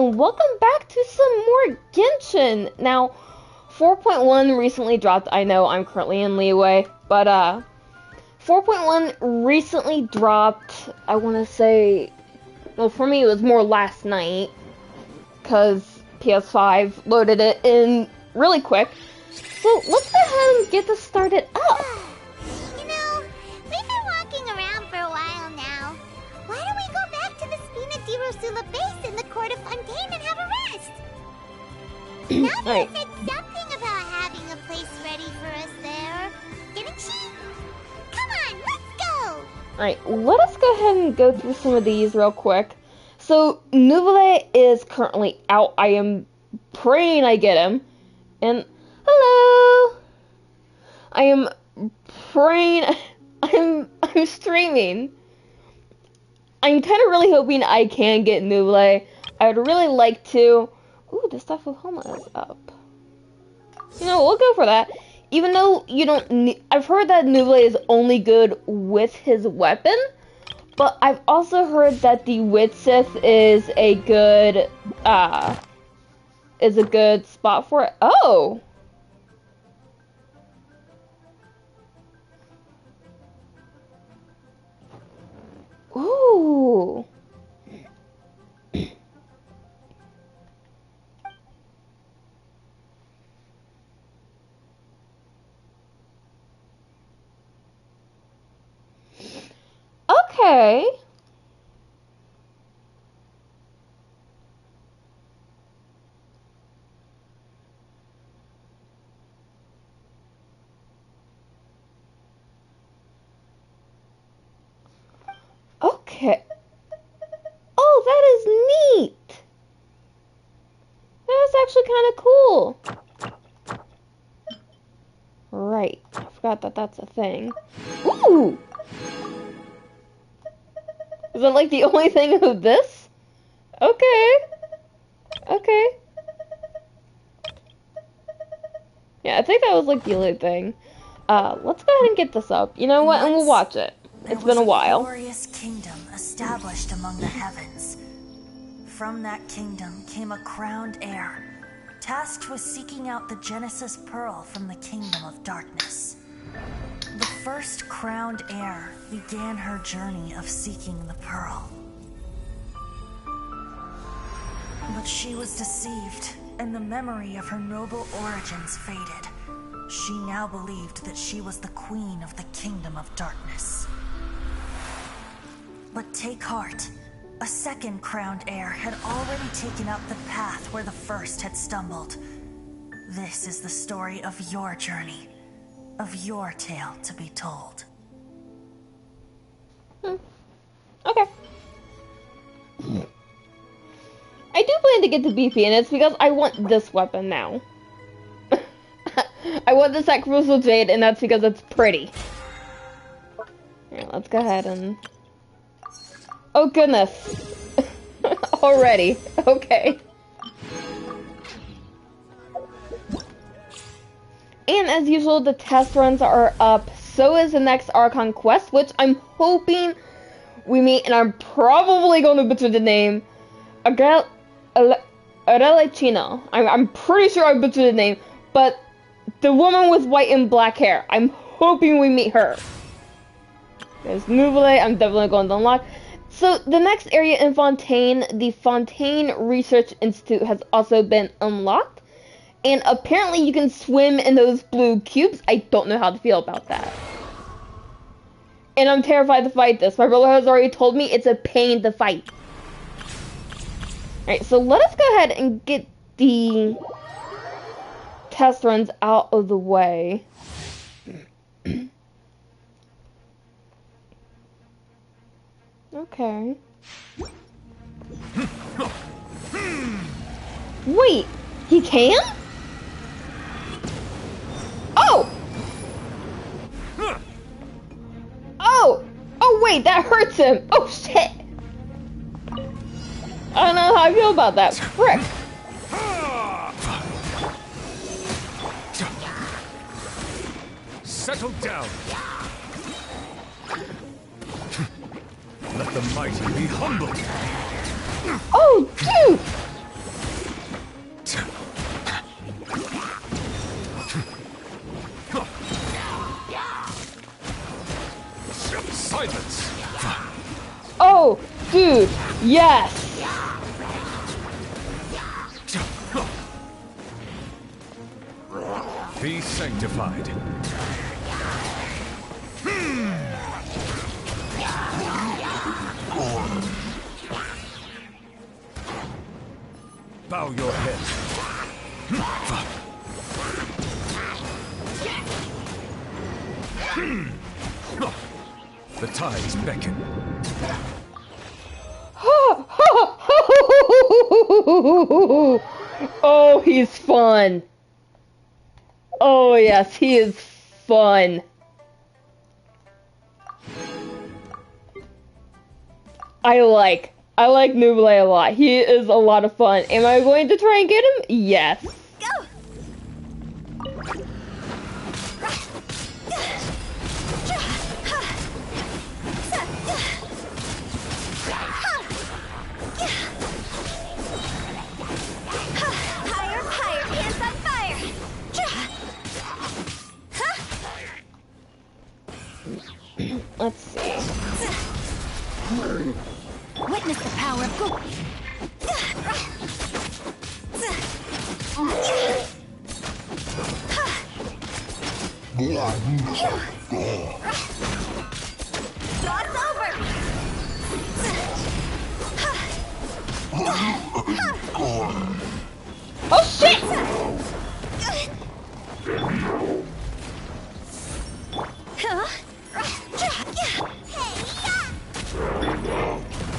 and welcome back to some more Genshin! Now, 4.1 recently dropped. I know I'm currently in leeway, but 4.1 recently dropped. I want to say, well, for me it was more last night, because PS5 loaded it in really quick. So let's go ahead and get this started up. You know, we've been walking around for a while now. Why don't we go back to the Spina di Rosula base in the court of Fontaine and have a rest? Nadia said something about having a place ready for us there. Didn't she? Come on, let's go! Alright, let us go ahead and go through some of these real quick. So, Nuevillette is currently out. I am praying I get him. And, hello! I am praying, I'm streaming. I'm kind of really hoping I can get Nuevillette. I would really like to. Ooh, the stuff with Homa is up. You know, we'll go for that. Even though you don't need, I've heard that Nuevillette is only good with his weapon, but I've also heard that the Wriothesley is a good spot for it. Oh. Ooh. Okay. Okay. Oh, that is neat. That is actually kind of cool. Right. I forgot that that's a thing. Ooh. Is that like the only thing of this? Okay. Okay. Yeah, I think that was like the only thing. Let's go ahead and get this up. You know what? And we'll watch it. It's been a while. There was a glorious kingdom established among the heavens. From that kingdom came a crowned heir, tasked with seeking out the Genesis Pearl from the kingdom of darkness. The first crowned heir began her journey of seeking the pearl. But she was deceived, and the memory of her noble origins faded. She now believed that she was the queen of the kingdom of darkness. But take heart. A second crowned heir had already taken up the path where the first had stumbled. This is the story of your journey, of your tale to be told. Okay. I do plan to get the BP, and it's because I want this weapon now. I want the Sacrificial Jade, and that's because it's pretty. Here, let's go ahead and... Oh goodness. Already. Okay. And as usual, the test runs are up. So is the next Archon quest, which I'm hoping we meet, and I'm probably going to butcher the name. Arelicina. I'm pretty sure I butchered the name, but the woman with white and black hair. I'm hoping we meet her. There's Nuevillette. I'm definitely going to unlock. So the next area in Fontaine, the Fontaine Research Institute, has also been unlocked. And apparently you can swim in those blue cubes. I don't know how to feel about that. And I'm terrified to fight this. My brother has already told me it's a pain to fight. Alright, so let us go ahead and get the test runs out of the way. Okay. Wait, he can? Oh! Oh wait, that hurts him! Oh shit! I don't know how I feel about that. Frick! Settle down. Let the mighty be humbled. Oh, dude! Dude, yes. Be sanctified. Bow your head. The tides beckon. Oh, he's fun. Oh, yes, he is fun. I like Nuevillette a lot. He is a lot of fun. Am I going to try and get him? Yes. Go! Higher, higher, hands on fire! Let's see. Witness the power of go. God's over. Oh shit!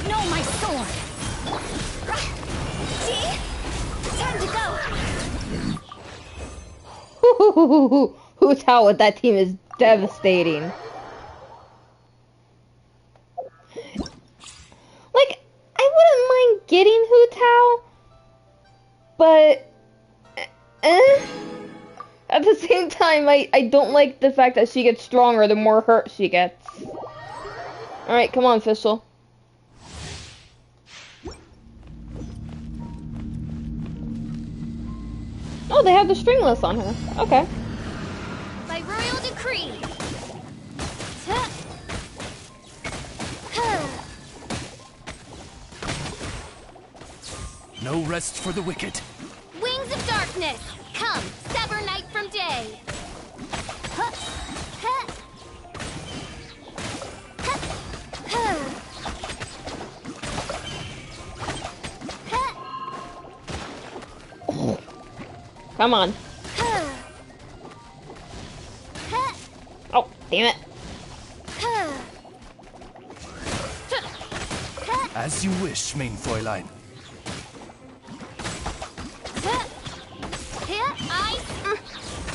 No, my sword. See? Time to go. Who's how with that team is devastating. Like, I wouldn't mind getting Hu Tao, but at the same time, I don't like the fact that she gets stronger the more hurt she gets. Alright, come on, Fischl. Oh, they have the stringless on her. Okay. By royal decree. No rest for the wicked. Wings of darkness, come, sever night from day. Come on. Oh, damn it. As you wish, main Fräulein.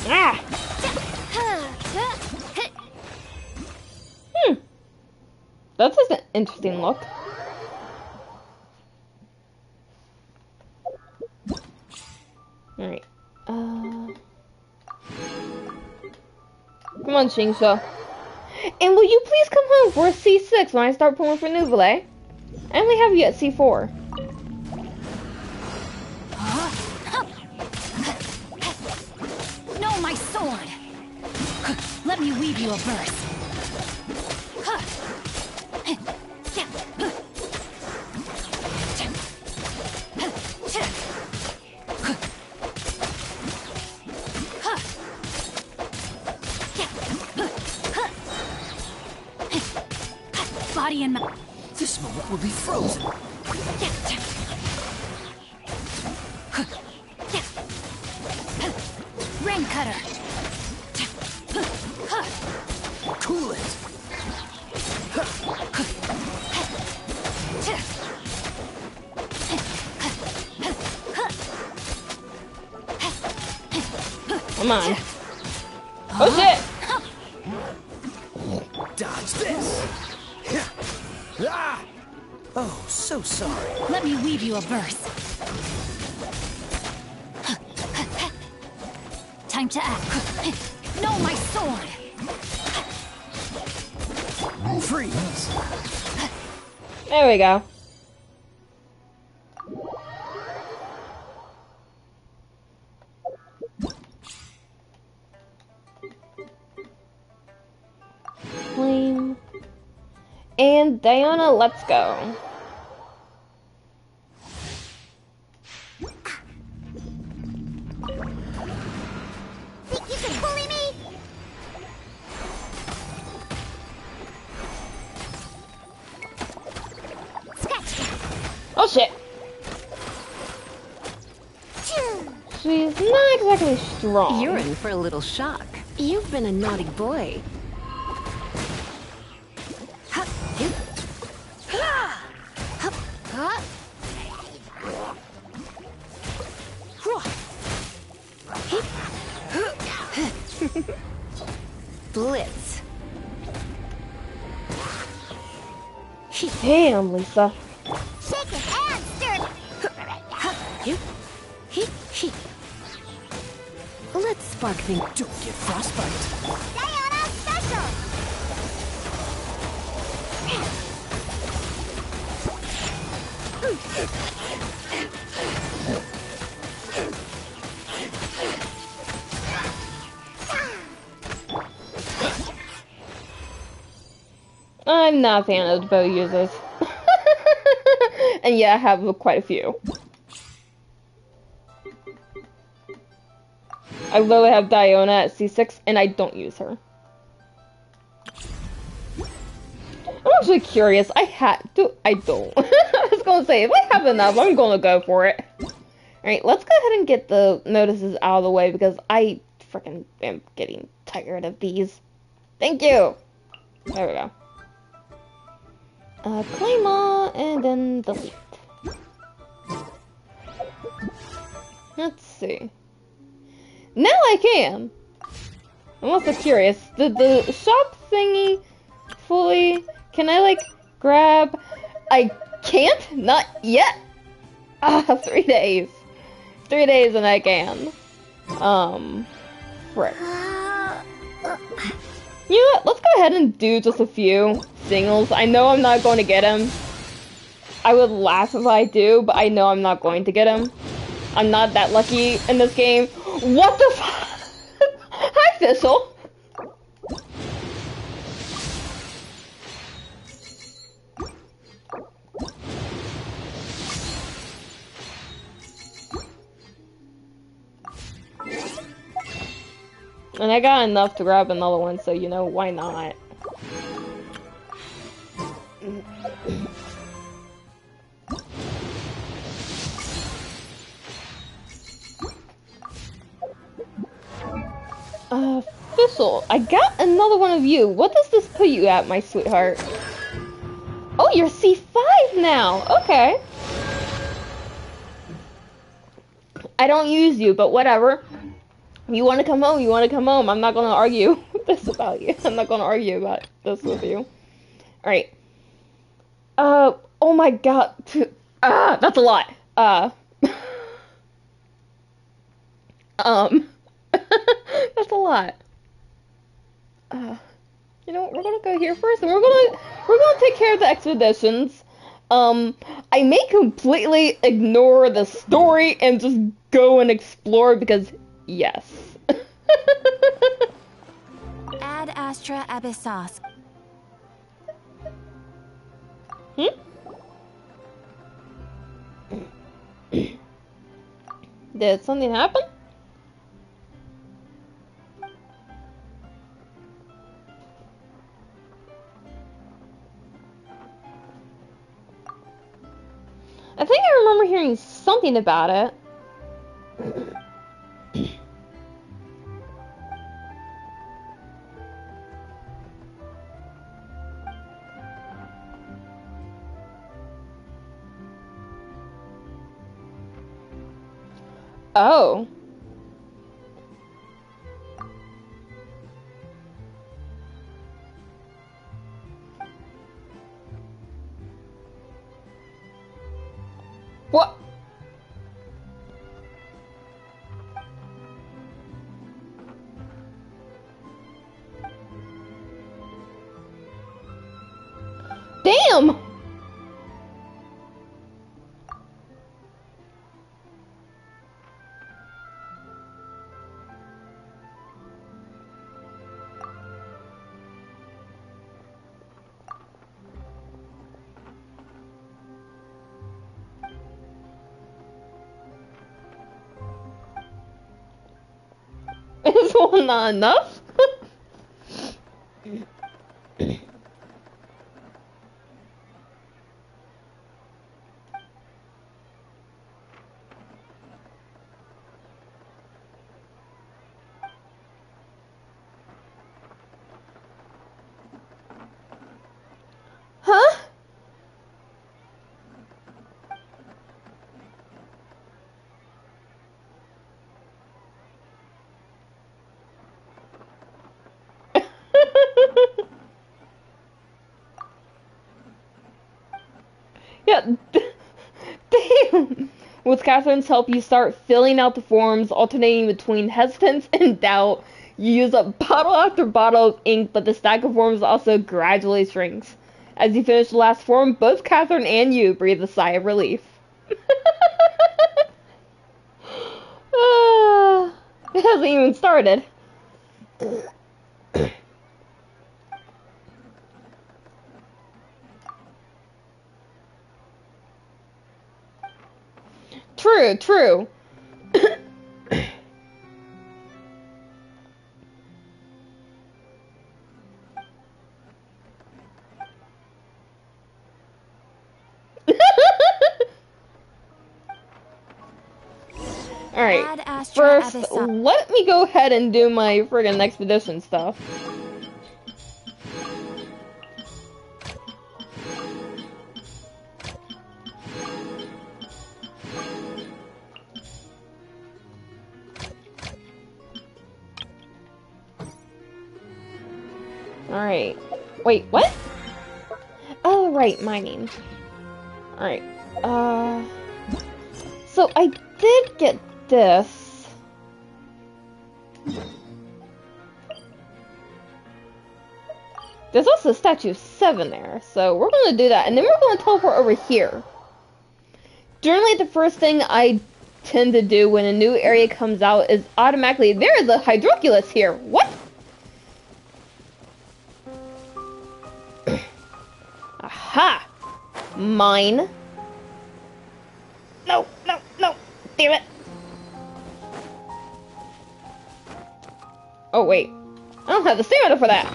Ah! That's an interesting look. Alright. Come on, Xingqiu. And will you please come home for a C6 when I start pulling for Nuevillette? I only have you at C4. No, my sword! Let me weave you a verse. Body and mouth. This moment will be frozen. Rain cutter. Cool it. Come on. Oh shit! Dodge this. Ah! Oh, so sorry. Let me weave you a verse. Time to act. No, my sword! Freeze. There we go. Flame. And Diana, let's go. She's not exactly strong. You're in for a little shock. You've been a naughty boy. Blitz. Damn, Lisa. Shake his hand, stir. Let's spark things. Don't get frostbite. Diana special. I'm not a fan of the bow users. And yeah, I have quite a few. I literally have Diana at C6 and I don't use her. I'm actually curious. I don't. I was gonna say, if I have enough, I'm gonna go for it. Alright, let's go ahead and get the notices out of the way because I freaking am getting tired of these. Thank you! There we go. Claim all, and then delete. Let's see. Now I can! I'm also curious. Did the shop thingy fully... Can I, like, grab... I can't? Not yet! 3 days. 3 days and I can. Frick. You know what? Let's go ahead and do just a few singles. I know I'm not going to get him. I would laugh if I do, but I know I'm not going to get him. I'm not that lucky in this game. What the f- Hi, Thistle! And I got enough to grab another one, so you know, why not? Thistle, I got another one of you. What does this put you at, my sweetheart? Oh, you're C5 now. Okay. I don't use you, but whatever. You want to come home, you want to come home. I'm not going to argue this about you. I'm not going to argue about this with you. Alright. Oh my god. That's a lot. That's a lot. You know, we're gonna go here first, and we're gonna take care of the expeditions. I may completely ignore the story and just go and explore because, yes. Ad Astra Abyssos. Did something happen? I think I remember hearing something about it. Oh. What? Damn! Is one not enough? Catherines help you start filling out the forms, alternating between hesitance and doubt. You use up bottle after bottle of ink, but the stack of forms also gradually shrinks. As you finish the last form, both Catherine and you breathe a sigh of relief. It hasn't even started. True, true. Alright, first, let me go ahead and do my friggin' expedition stuff. Alright. Wait, what? Oh, right, mining. Alright. So I did get this. There's also a statue of 7 there, so we're gonna do that, and then we're gonna teleport over here. Generally, the first thing I tend to do when a new area comes out is automatically, there is a hydroculus here. What? Aha! Mine. No, no, no. Damn it. Oh, wait. I don't have the stamina for that.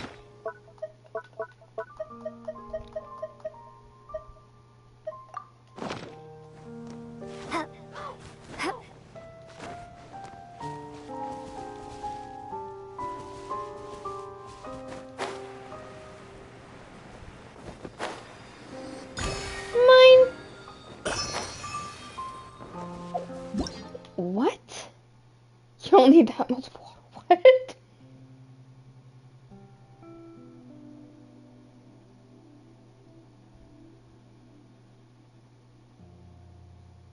What? You don't need that much water.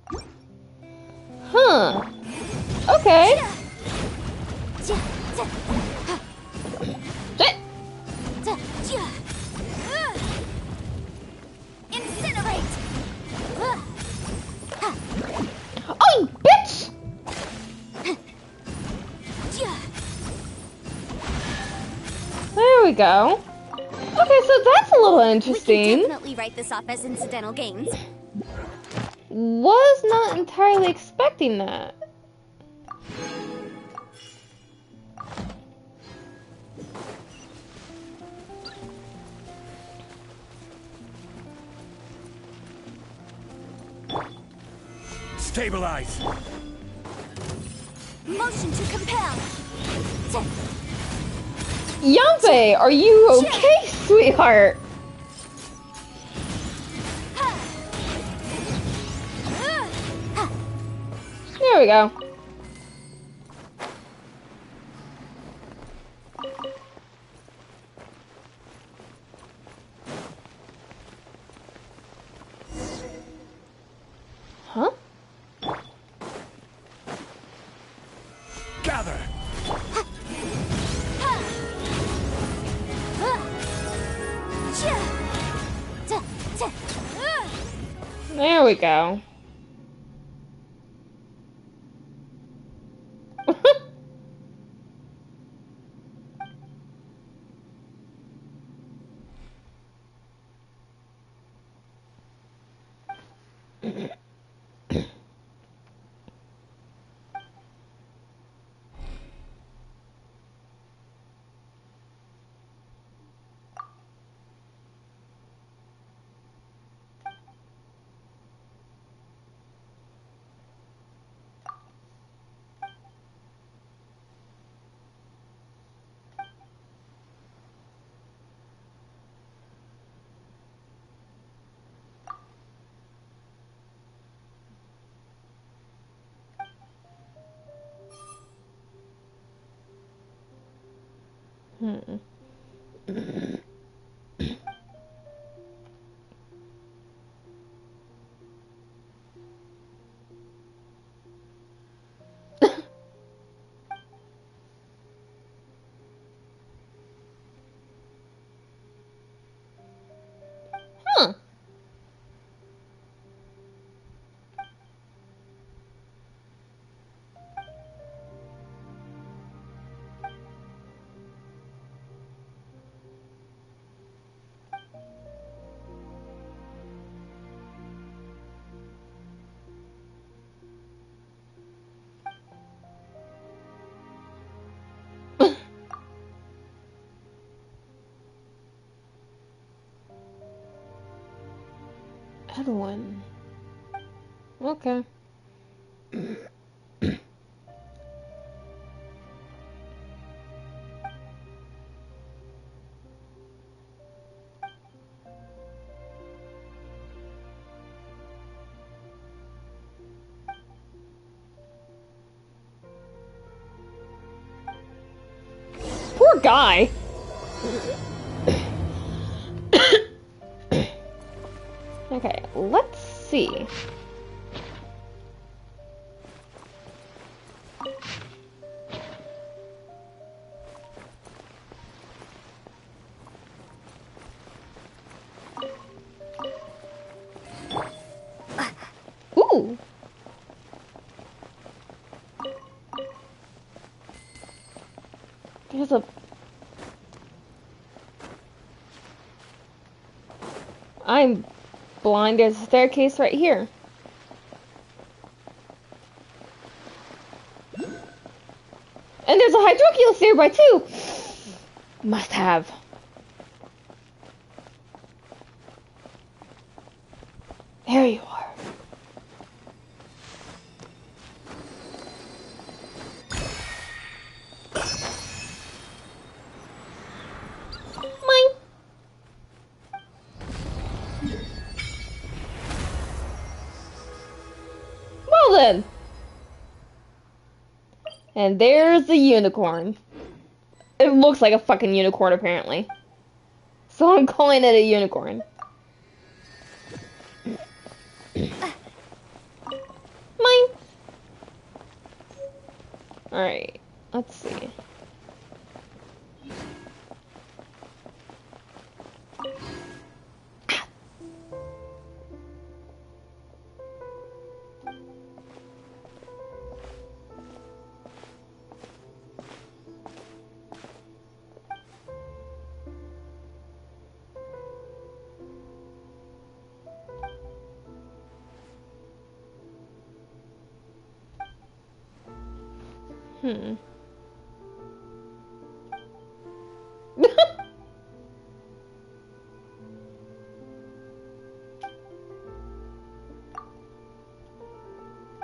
What? Huh. Okay. Shit. Incinerate. Oh, bitch! There we go. Okay, so that's a little interesting. We can definitely write this off as incidental gains. Was not entirely expecting that. Stabilize. Motion to compel. Yampe, are you okay, sweetheart? There we go. Huh? Gather. There we go. Edwin. Okay. Poor guy. Okay, let's see. Ooh. There's a... I'm blind. There's a staircase right here. And there's a hydroculus nearby too. Must have. There you are. Mine. Well then. And there's the unicorn. It looks like a fucking unicorn apparently. So I'm calling it a unicorn. Mine. Alright, let's see.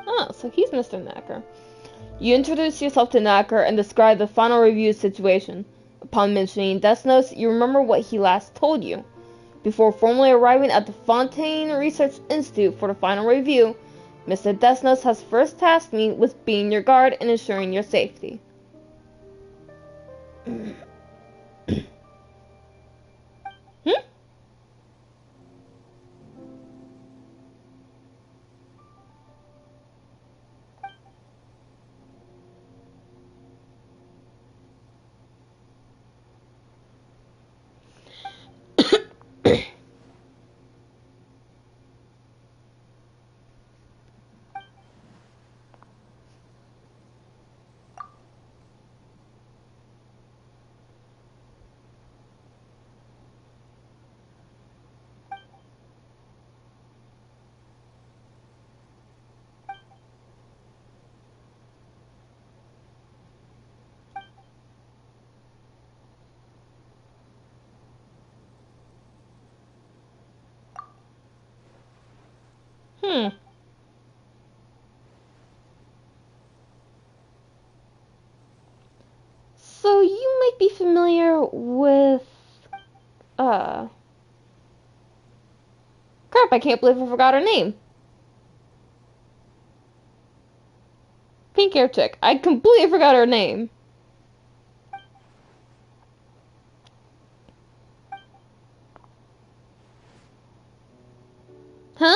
Oh, so he's Mr. Knacker. You introduce yourself to Knacker and describe the final review situation. Upon mentioning Death Notes, you remember what he last told you. Before formally arriving at the Fontaine Research Institute for the final review, Mr. Death Notes has first tasked me with being your guard and ensuring your safety. So you might be familiar with, crap, I can't believe I forgot her name. Pink hair chick. I completely forgot her name. Huh?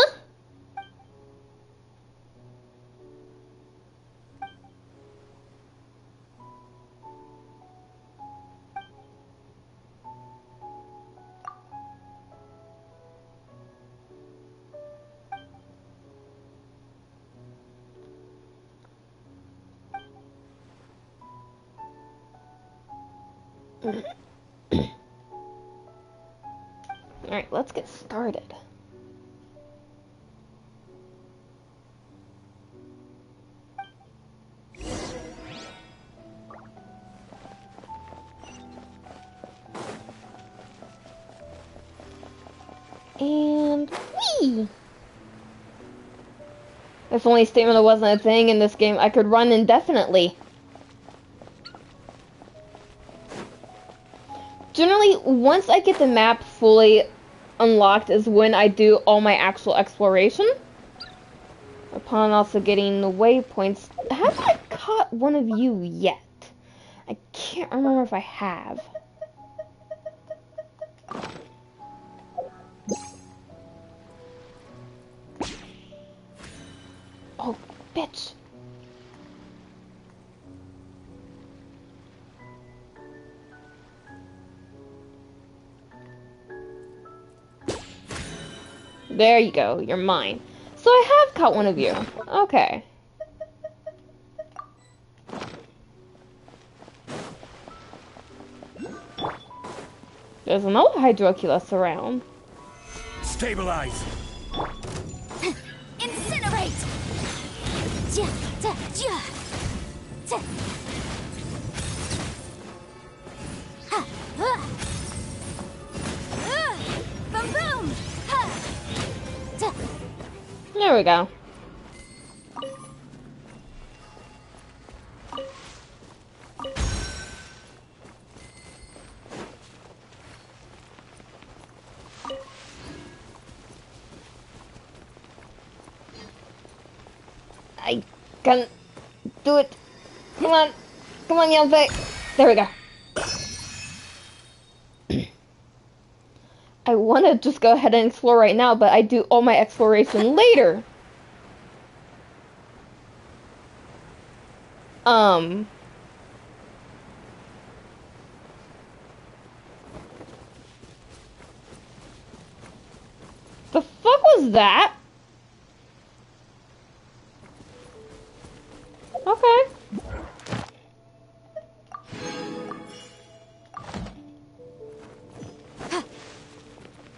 Alright, let's get started. And whee! If only stamina wasn't a thing in this game, I could run indefinitely. Generally, once I get the map fully unlocked is when I do all my actual exploration. Upon also getting the waypoints. Have I caught one of you yet? I can't remember if I have. Oh, bitch. There you go, you're mine. So I have caught one of you. Okay. There's an old Hydroculus around. Stabilize. Incinerate! Boom boom! There we go. I can do it. Come on. Come on, Yelpe. There we go. I want to just go ahead and explore right now, but I do all my exploration later. The fuck was that? Okay.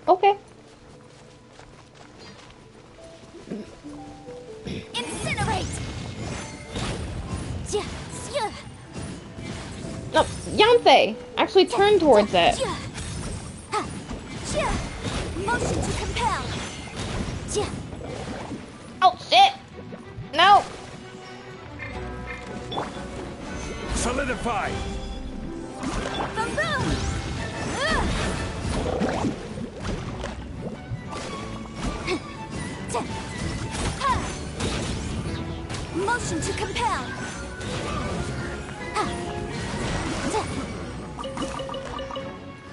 Okay. Incinerate! No, Yanthe! Actually turn towards it. Motion to compel! Oh, shit! No! Solidify. Boom boom! Motion to compel!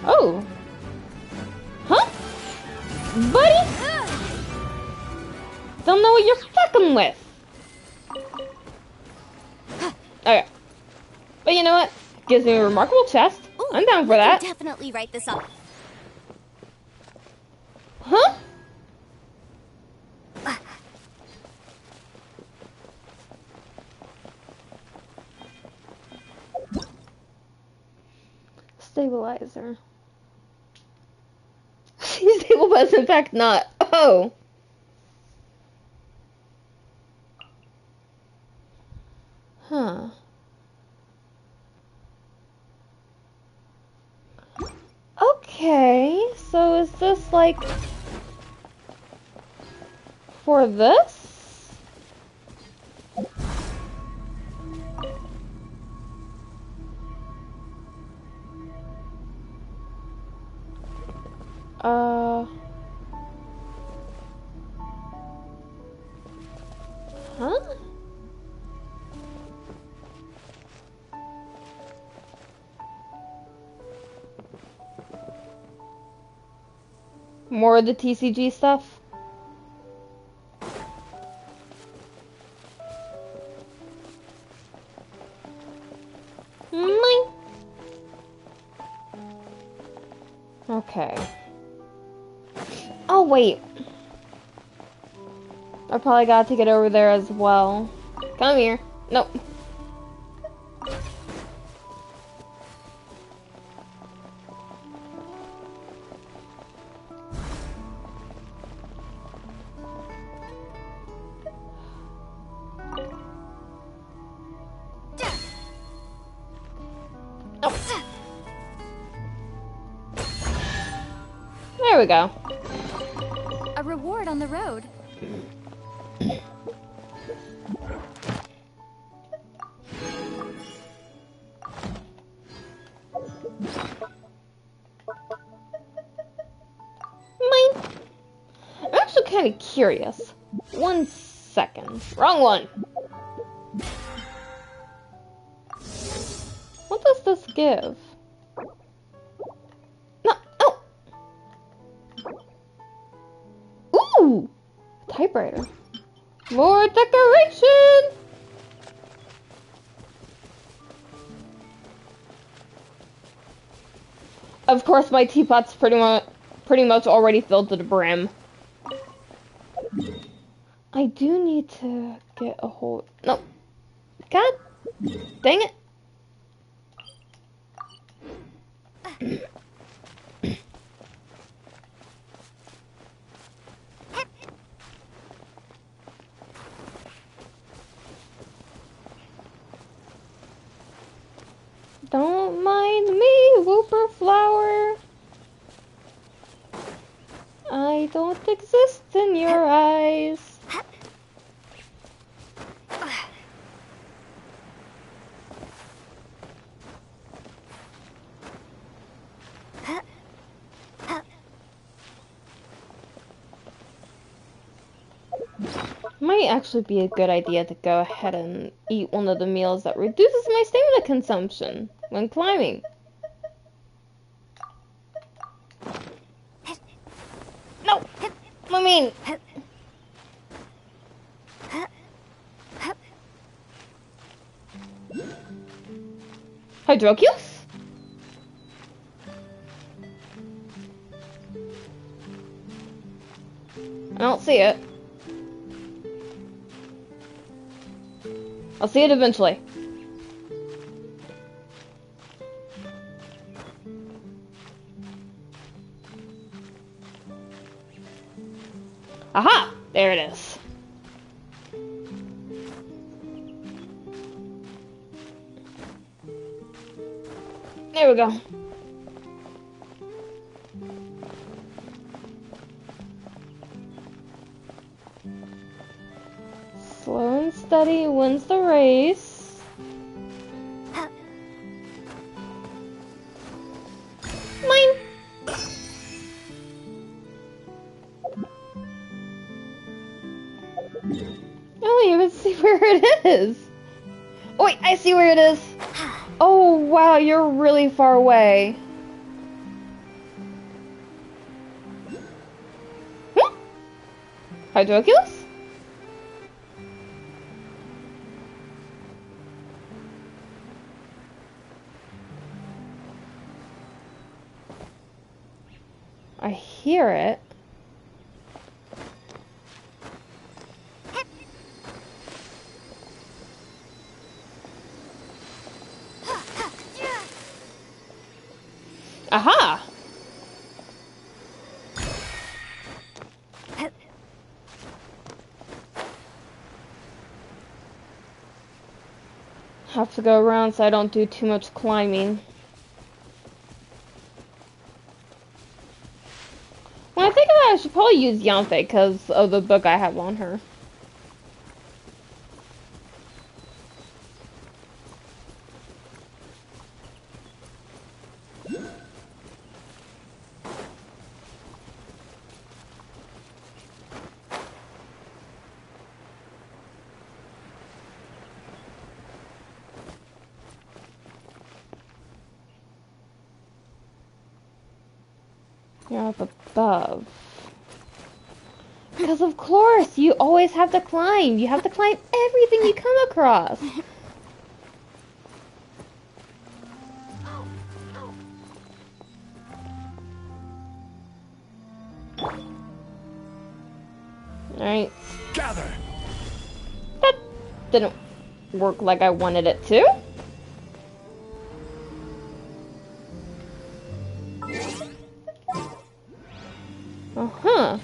Oh. Huh? Buddy? Don't know what you're fucking with. Okay. But you know what? Gives me a remarkable chest. Ooh, I'm down for we can that. definitely write this up. Huh? Stabilizer. She's stable, but it's in fact not. Oh. Huh. Okay, so is this like for this? Huh? More of the TCG stuff? Mine. Okay. Oh, wait. I probably got to get over there as well. Come here. Nope. There we go. A reward on the road. kind of curious. 1 second. Wrong one! What does this give? No, oh! Ooh! Typewriter. More decoration! Of course, my teapot's pretty much already filled to the brim. I do need to get a hold. No, God, dang it! Don't mind me, Whooper Flower. I don't exist in your eyes. Might actually be a good idea to go ahead and eat one of the meals that reduces my stamina consumption when climbing. No! I mean... Hydroculus? I don't see it. I'll see it eventually. Aha! There it is. There we go. Slow and steady wins the race. Mine! I don't even see where it is. Oh wait, I see where it is. Oh wow, you're really far away. Hydroculus? I hear it. Aha! Have to go around so I don't do too much climbing. When I think about it, I should probably use Yanthe because of the book I have on her. You're up above. Because of course, you always have to climb. You have to climb everything you come across. Alright. Gather. That didn't work like I wanted it to. Uh-huh.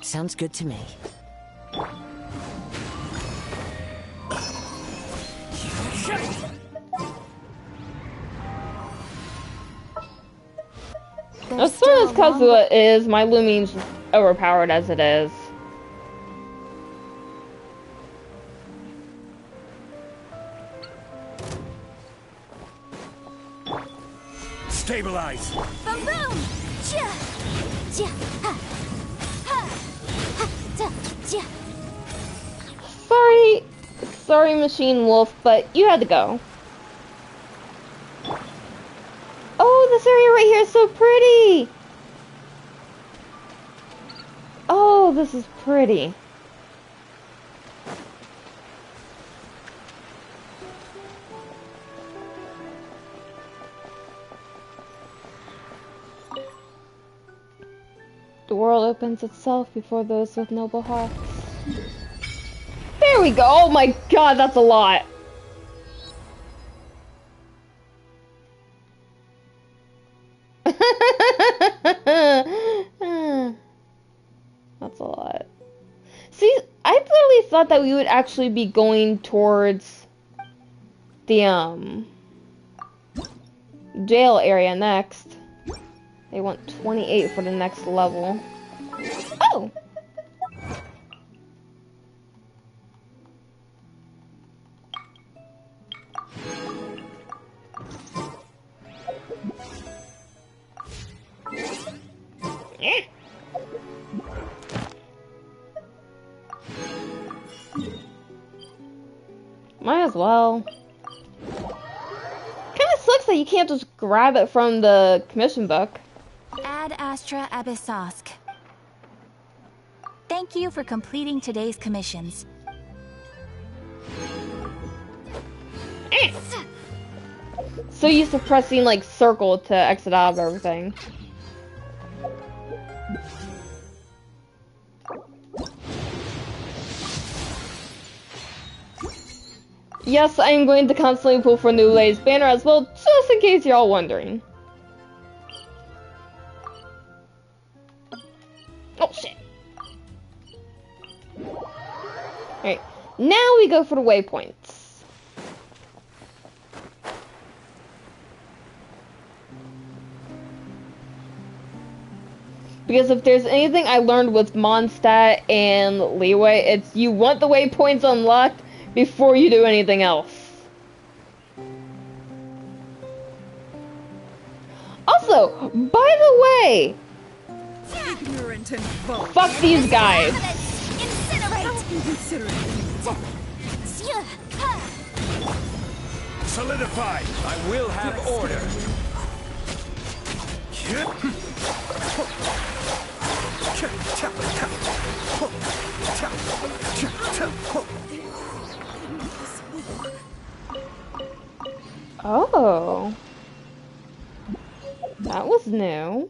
Sounds good to me. As soon as Kazuha is, my Lumine's overpowered as it is. Stabilize. Boom boom! Ja! Ja! Ha! Sorry, Machine Wolf, but you had to go. Oh, this area right here is so pretty. Oh, this is pretty. The world opens itself before those with noble hearts. There we go. Oh my god, that's a lot. That's a lot. See, I literally thought that we would actually be going towards the jail area next. They want 28 for the next level. Oh! Might as well. Kinda sucks that you can't just grab it from the commission book. Ad Astra Abyssosk. Thank you for completing today's commissions. So used to pressing like circle to exit out of everything. Yes, I am going to constantly pull for Nueville's banner as well, just in case you're all wondering. Oh shit. Alright, now we go for the waypoints. Because if there's anything I learned with Mondstadt and Leeway, it's you want the waypoints unlocked before you do anything else. Also, by the way, ignorant and vulgar. Fuck these guys. Solidify. I will have order. Oh. That was new.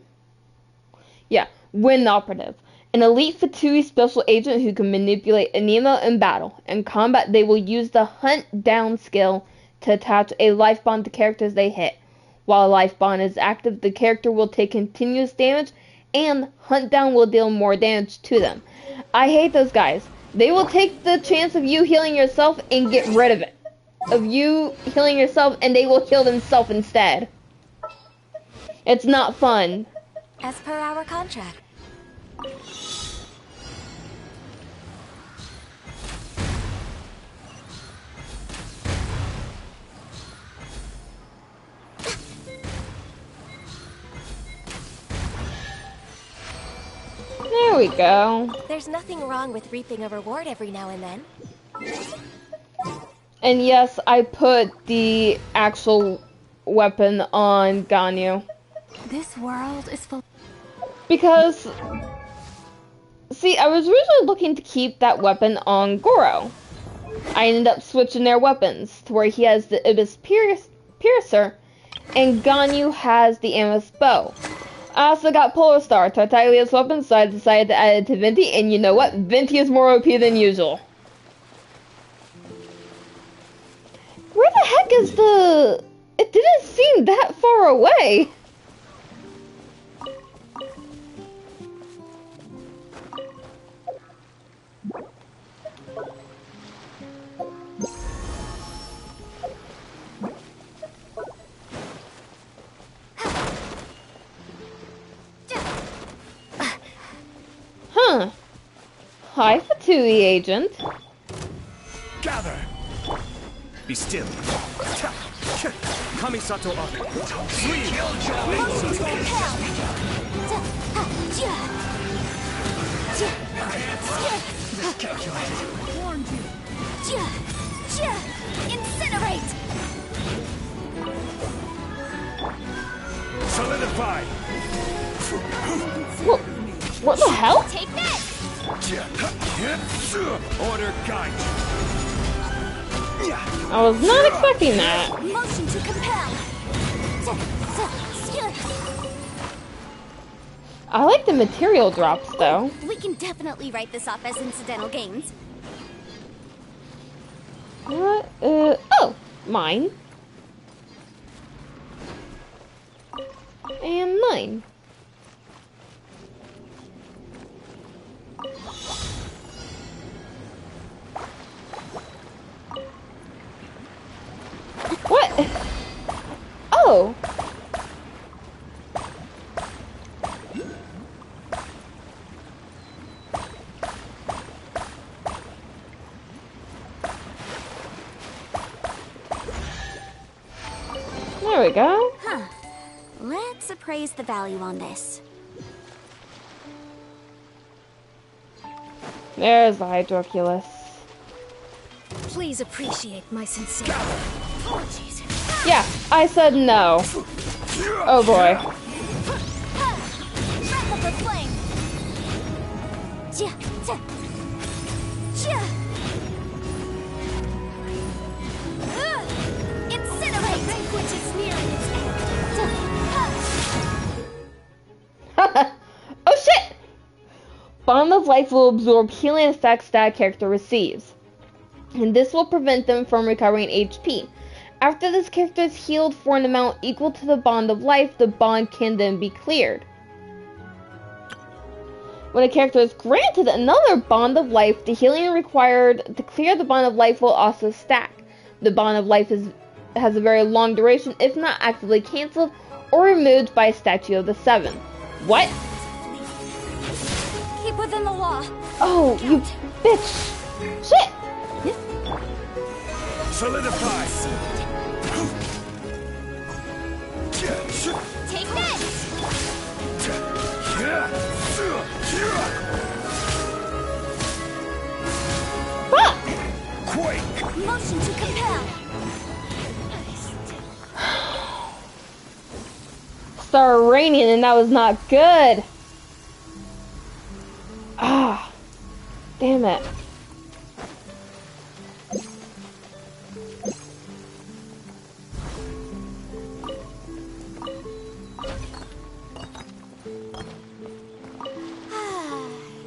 Yeah, Wind Operative. An elite Fatui special agent who can manipulate anemo in battle. In combat, they will use the Hunt Down skill to attach a life bond to characters they hit. While a life bond is active, the character will take continuous damage, and Hunt Down will deal more damage to them. I hate those guys. They will take the chance of you healing yourself and get rid of it. Of you healing yourself, and they will heal themselves instead. It's not fun. As per our contract. There we go. There's nothing wrong with reaping a reward every now and then. And yes, I put the actual weapon on Ganyu. This world is full. Because, see, I was originally looking to keep that weapon on Goro. I ended up switching their weapons to where he has the Ibis Piercer and Ganyu has the Amos Bow. I also got Polar Star, Tartaglia's weapon, so I decided to add it to Venti, and you know what? Venti is more OP than usual. Where the heck is the... It didn't seem that far away. Huh. Hi, Fatui agent. Gather. Be still. Kamisato up. Incinerate! Solidify! What the hell? Take this! Order guide. I was not expecting that. Motion to compel! I like the material drops though. We can definitely write this off as incidental gains. What? Oh, mine. And mine. What? Oh. There we go. Huh. Let's appraise the value on this. There's the Hydroculus. Please appreciate my sincere apologies. Yeah, I said no. Oh boy. Breath of the flame! Incinerate! Which is nearing its end. Oh shit! Bond of Life will absorb healing effects that a character receives, and this will prevent them from recovering HP. After this character is healed for an amount equal to the Bond of Life, the bond can then be cleared. When a character is granted another Bond of Life, the healing required to clear the Bond of Life will also stack. The Bond of Life has a very long duration if not actively cancelled or removed by a Statute of the Seven. What? Keep within the law. Oh, you bitch! Shit! Solidify! Take this! Fuck! Quake! Motion to compel! Started raining and that was not good. Ah, damn it.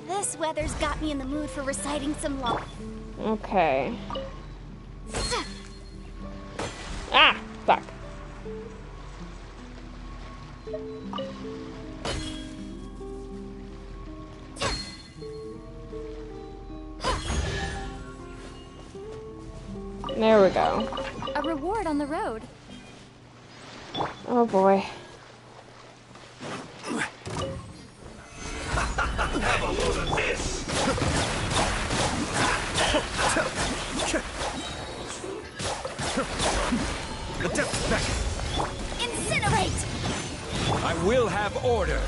This weather's got me in the mood for reciting some law. Okay. Ah, fuck. There we go. A reward on the road. Oh boy. Have a load of this! The depth back! Incinerate! I will have order!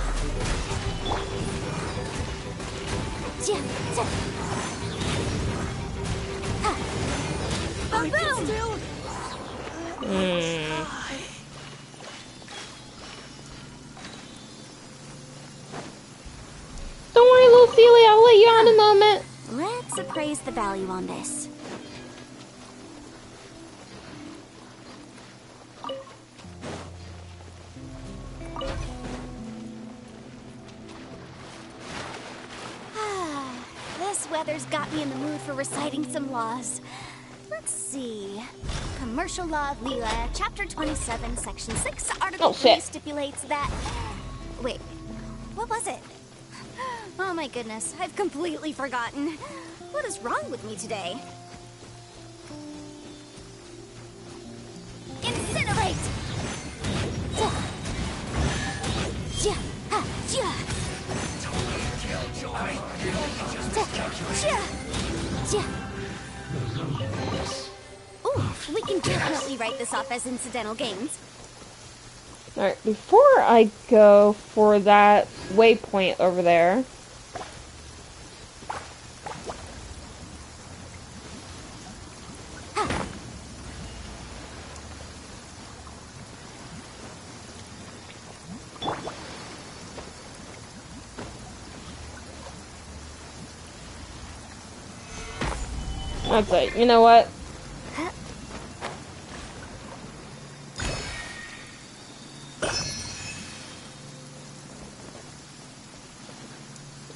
Boom! Don't worry, little Celia, I'll let you out in a moment. Let's appraise the value on this. This weather's got me in the mood for reciting some laws. Let's see. Commercial Law of Lila, Chapter 27, Section 6, Article 3 stipulates that... Wait, what was it? Oh my goodness, I've completely forgotten. What is wrong with me today? Incinerate! Ooh, we can definitely write this off as incidental gains. Alright, before I go for that waypoint over there, That's it. You know what?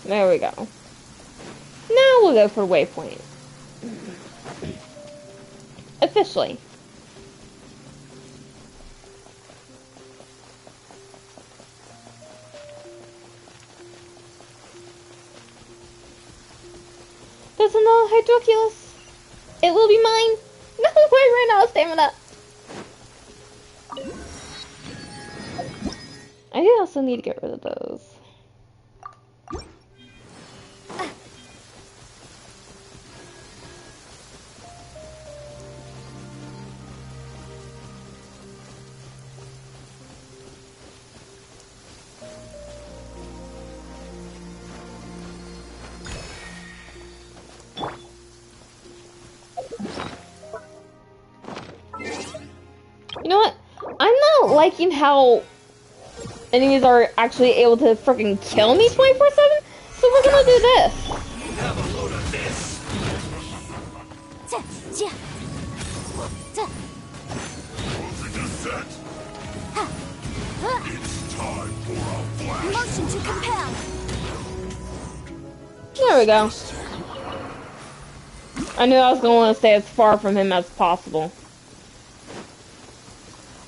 There we go. Now we'll go for waypoint. Officially. There's another hydroculus. It will be mine. No, I ran out of stamina. I do also need to get rid of those. You know what? I'm not liking how enemies are actually able to freaking kill me 24/7. So we're gonna do this. Have a load of this. Set. It's time for a blast. Motion to compel. There we go. I knew I was gonna want to stay as far from him as possible.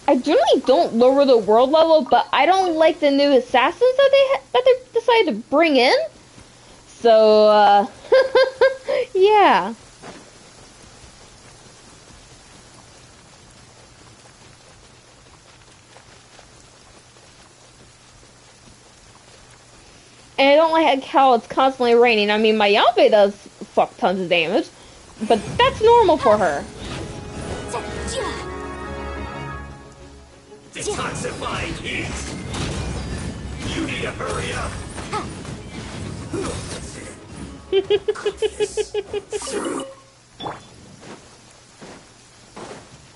I generally don't lower the world level, but I don't like the new assassins that they decided to bring in. So, yeah. And I don't like how it's constantly raining. I mean, my Yambe does fuck tons of damage, but that's normal for her. Detoxifying heat. You need to hurry up.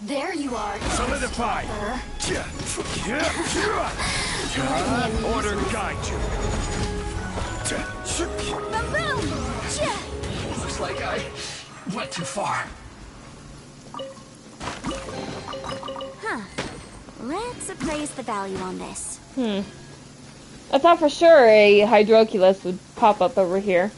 There you are. Solidify. Order guide you. Boom! Looks like I went too far. Huh. Let's appraise the value on this. I thought for sure a hydroculus would pop up over here.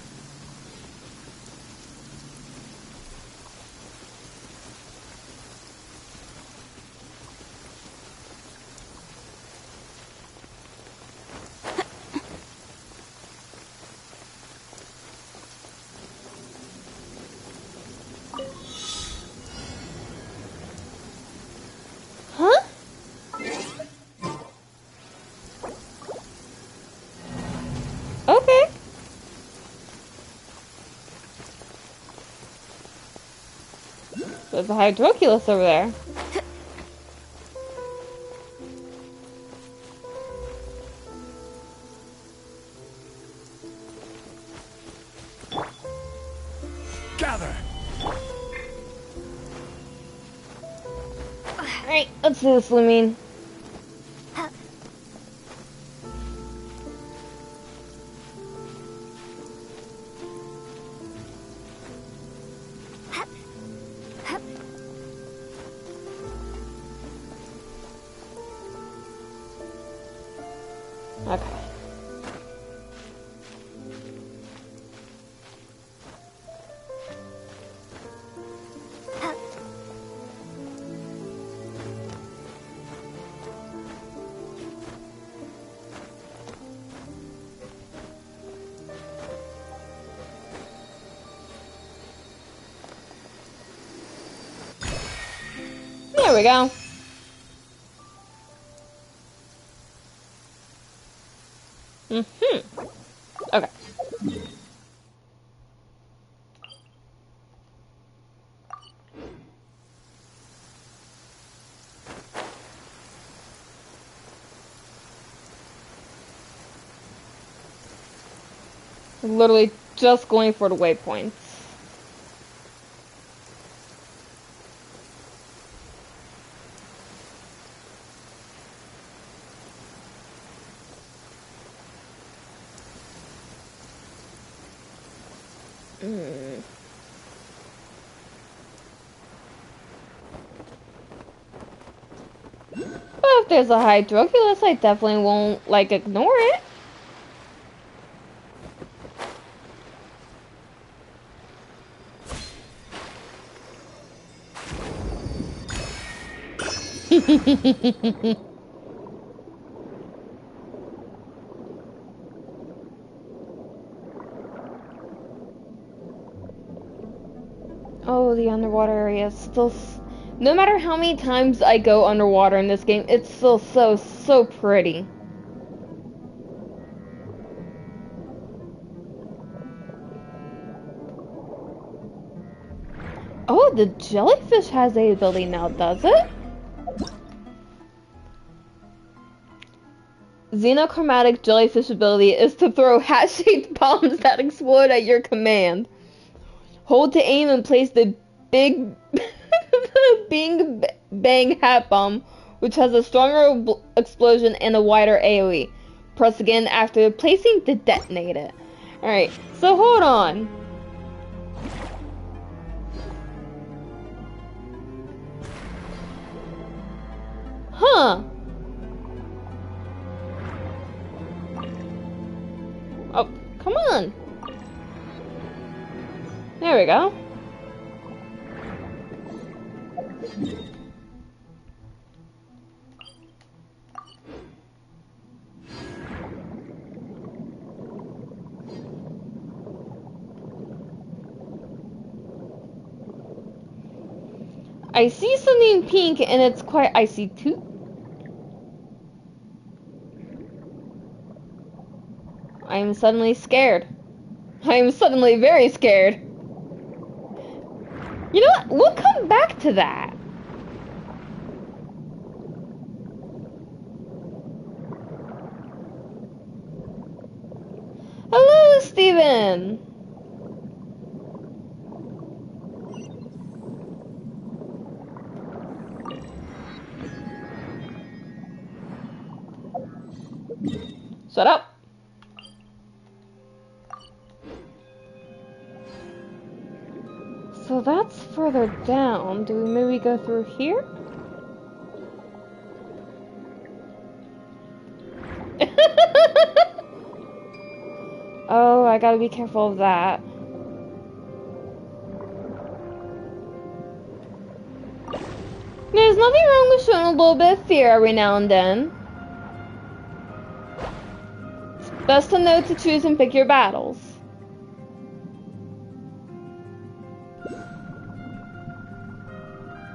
Huh? Okay. There's a hydroculus over there. Gather. Alright, let's do this, Lumine. Okay. There we go. Okay. Literally just going for the waypoints. if there's a hydroculus, I definitely won't, like, ignore it. Oh, the underwater area is still... No matter how many times I go underwater in this game, it's still so pretty. Oh, the jellyfish has a ability now, does it? Xenochromatic jellyfish ability is to throw hat-shaped bombs that explode at your command. Hold to aim and place the big Bing Bang Hat Bomb, which has a stronger explosion and a wider AoE. Press again after placing to detonate it. Alright, so hold on. Huh. Oh, come on. There we go. I see something pink and it's quite icy too. I am suddenly scared. I am suddenly very scared. You know what? We'll come back to that. Hello, Steven. Shut up. So that's further down. Do we maybe go through here? Oh, I gotta be careful of that. There's nothing wrong with showing a little bit of fear every now and then. It's best to know to choose and pick your battles.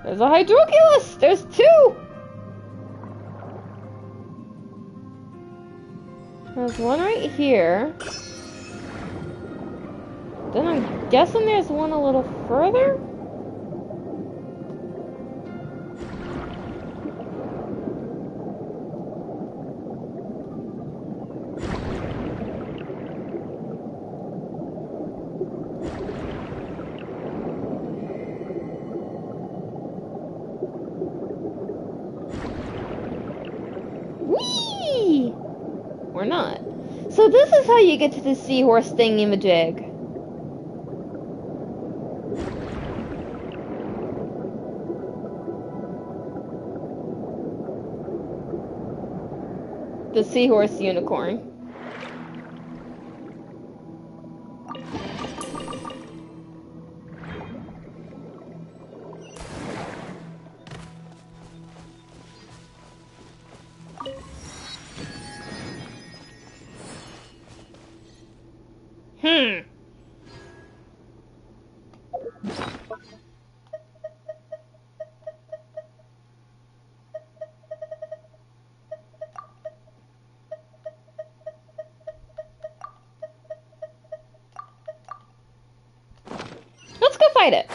There's a hydroculus! There's two! There's one right here. Then I'm guessing there's one a little further? Whee! Or not. So this is how you get to the seahorse thingy-majig. The seahorse unicorn. Let's go fight it.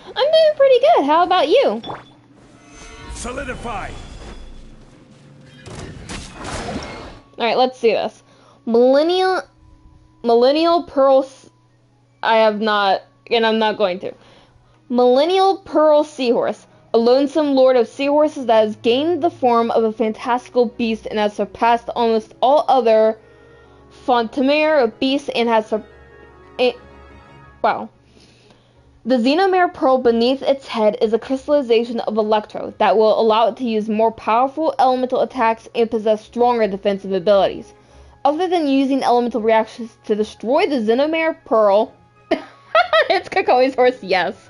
I'm doing pretty good. How about you? Solidify. Alright, let's see this. Millennial Pearl... I have not... And I'm not going to. Millennial Pearl Seahorse. A lonesome lord of seahorses that has gained the form of a fantastical beast and has surpassed almost all other Fontaine beasts and has... wow. The xenomare pearl beneath its head is a crystallization of electro that will allow it to use more powerful elemental attacks and possess stronger defensive abilities. Other than using elemental reactions to destroy the xenomare pearl, it's Kakali's horse, yes.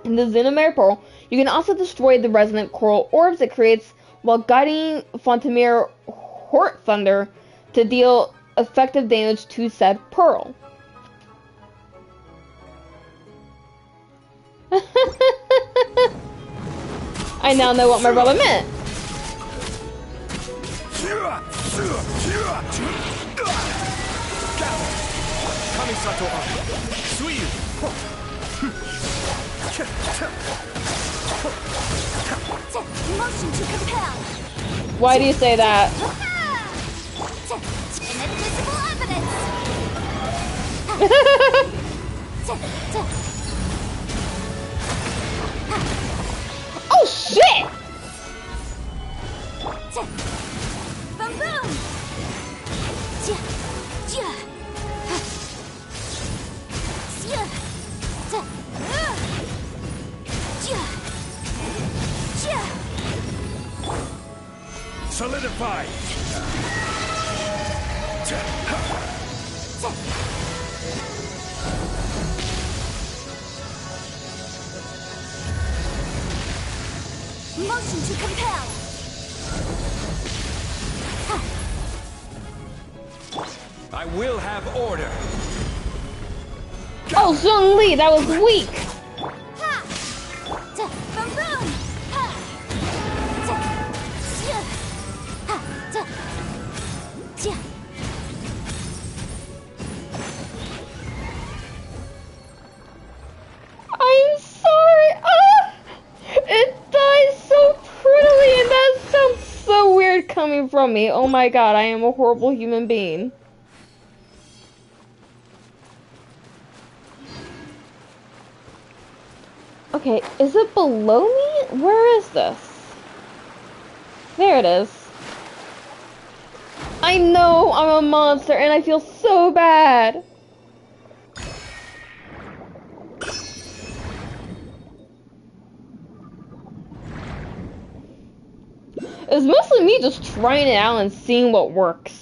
In the xenomare pearl, you can also destroy the resonant coral orbs it creates while guiding Fontaine Hort Thunder to deal effective damage to said pearl. I now know what my brother meant. Motion to compel. Why do you say that? Inadmissible evidence. Oh shit! Boom boom. Solidify! Motion to compel. I will have order. Oh, Zhongli, that was weak. Ha! Boom boom. Ha! I'm sorry. It dies so prettily, and that sounds so weird coming from me. Oh my god, I am a horrible human being. Okay, is it below me? Where is this? There it is. I know I'm a monster and I feel so bad. It's mostly me just trying it out and seeing what works.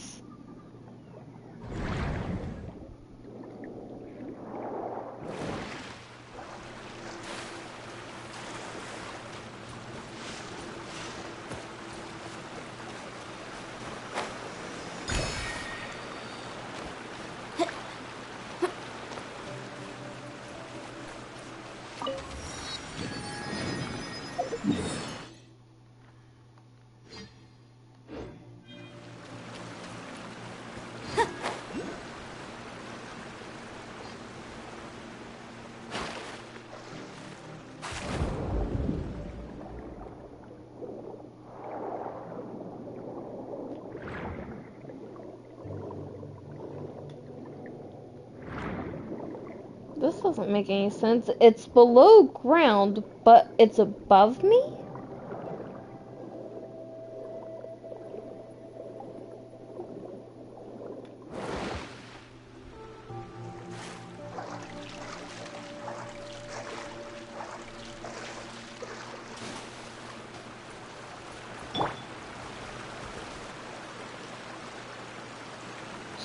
This doesn't make any sense. It's below ground, but it's above me?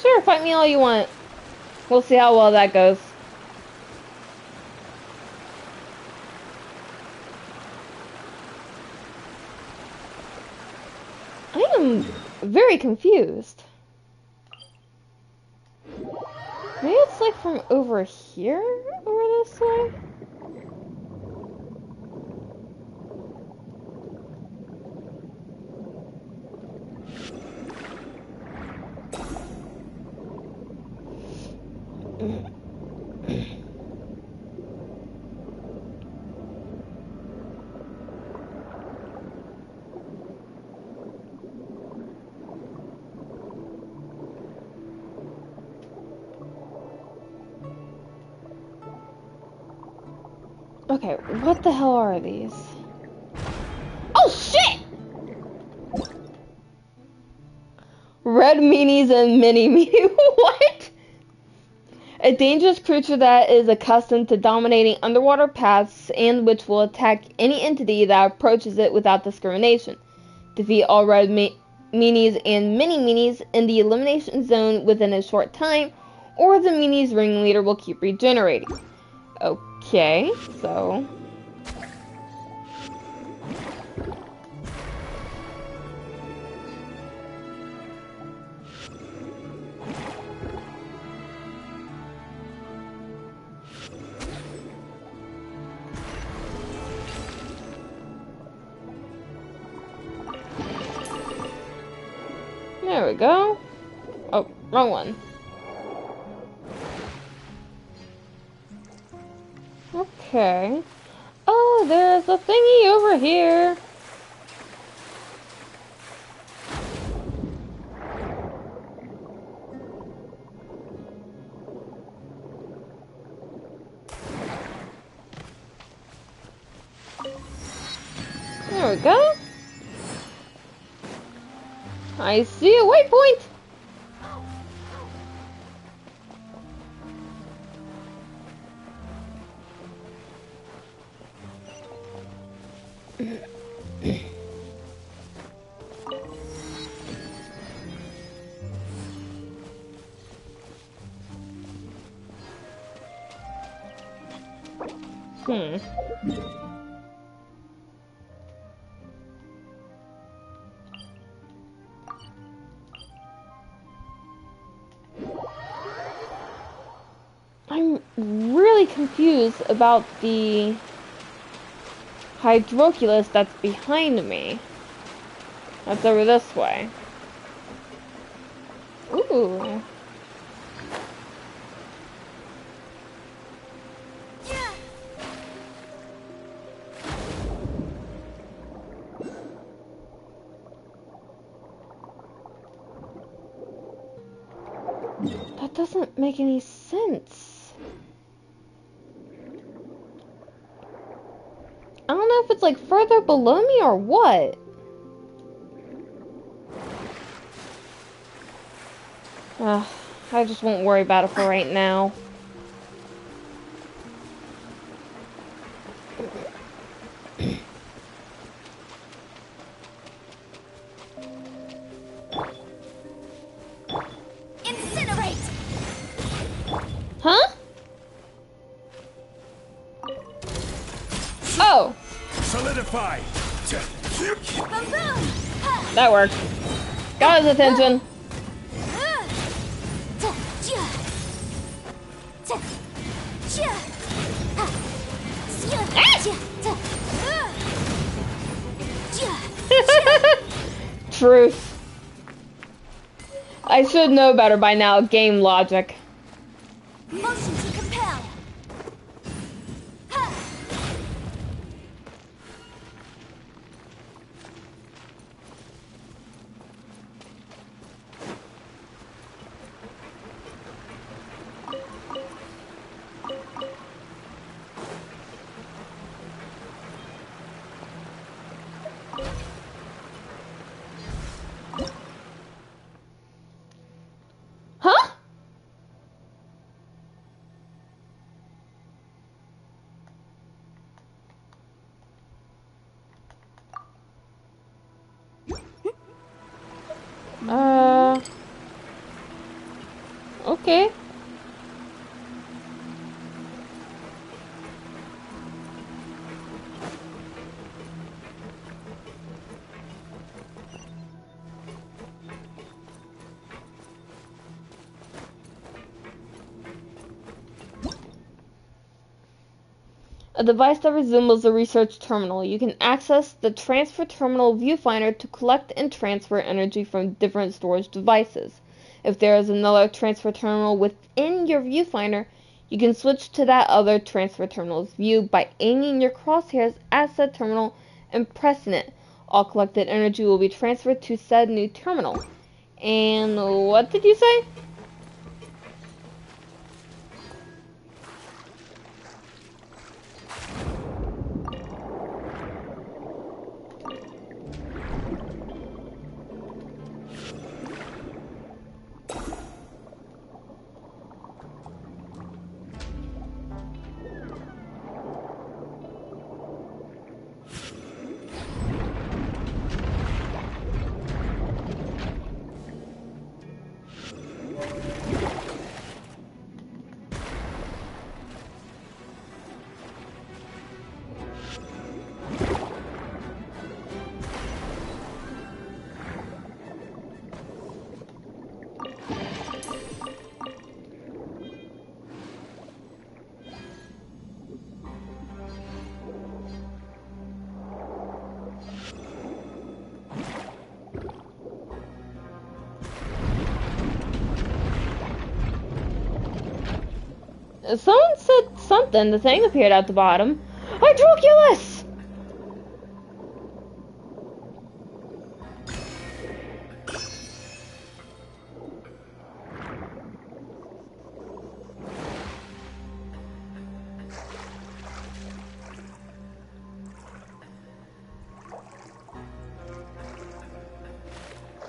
Sure, fight me all you want. We'll see how well that goes. I am very confused. Maybe it's like from over here? Over this way? Okay, what the hell are these? Oh shit! Red meanies and mini meanie. What? A dangerous creature that is accustomed to dominating underwater paths and which will attack any entity that approaches it without discrimination. Defeat all red meanies and mini meanies in the elimination zone within a short time, or the meanies ringleader will keep regenerating. Okay, so... There we go. Oh, wrong one. Okay. Oh, there's a thingy over here. There we go. I see a waypoint. I'm really confused about the hydroculus that's behind me. That's over this way. Ooh. That doesn't make any sense. I don't know if it's like further below me or what. I just won't worry about it for right now. Incinerate! Huh? Oh! Solidify! Boom boom! That worked. Got his attention. Truth. I should know better by now. Game logic. Motion to compel. Ha! Huh? Okay. A device that resembles a research terminal. You can access the transfer terminal viewfinder to collect and transfer energy from different storage devices. If there is another transfer terminal within your viewfinder, you can switch to that other transfer terminal's view by aiming your crosshairs at said terminal and pressing it. All collected energy will be transferred to said new terminal. And what did you say? Someone said something. The thing appeared at the bottom. Hydroculus!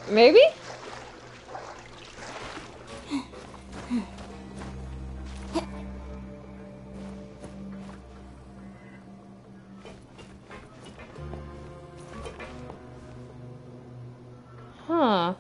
Maybe? Huh.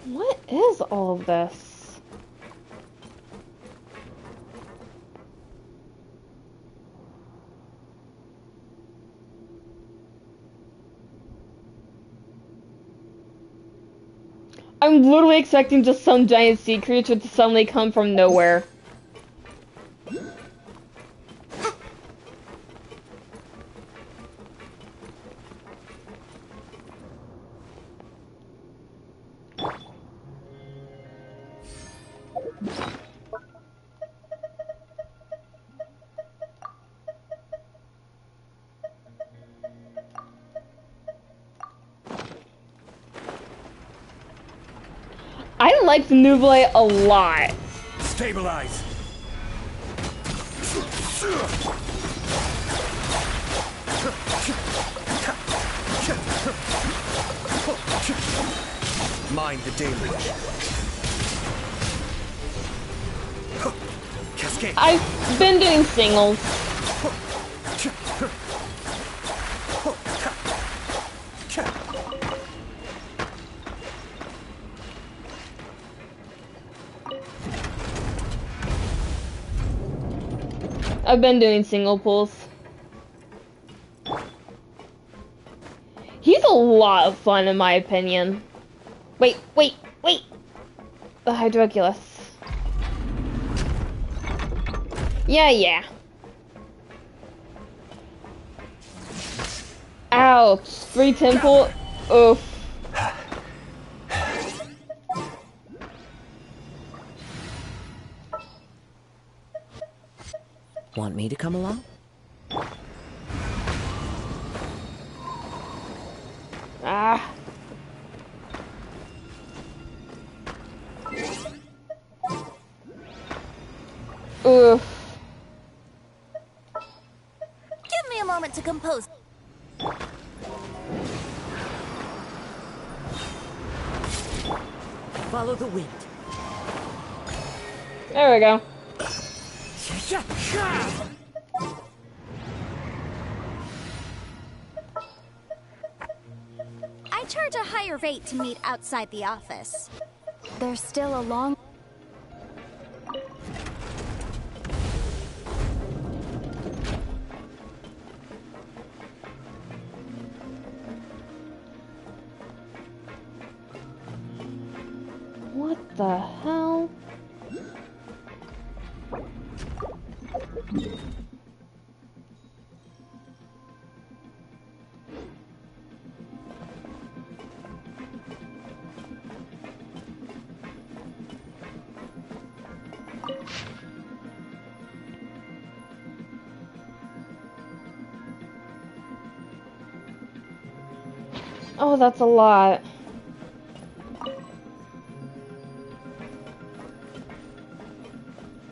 What is all of this? I'm literally expecting just some giant sea creature to suddenly come from nowhere. I like the Nuevillette a lot. Stabilize. Mind the deluge. Cascade. I've been doing singles. I've been doing single pulls. He's a lot of fun in my opinion. Wait. The Hydroculus. Yeah. Ouch. 3 temple. Oof. Want me to come along? Ah. Ugh. Give me a moment to compose. Follow the wind. There we go. I charge a higher rate to meet outside the office. There's still a long... What the hell? Oh, that's a lot.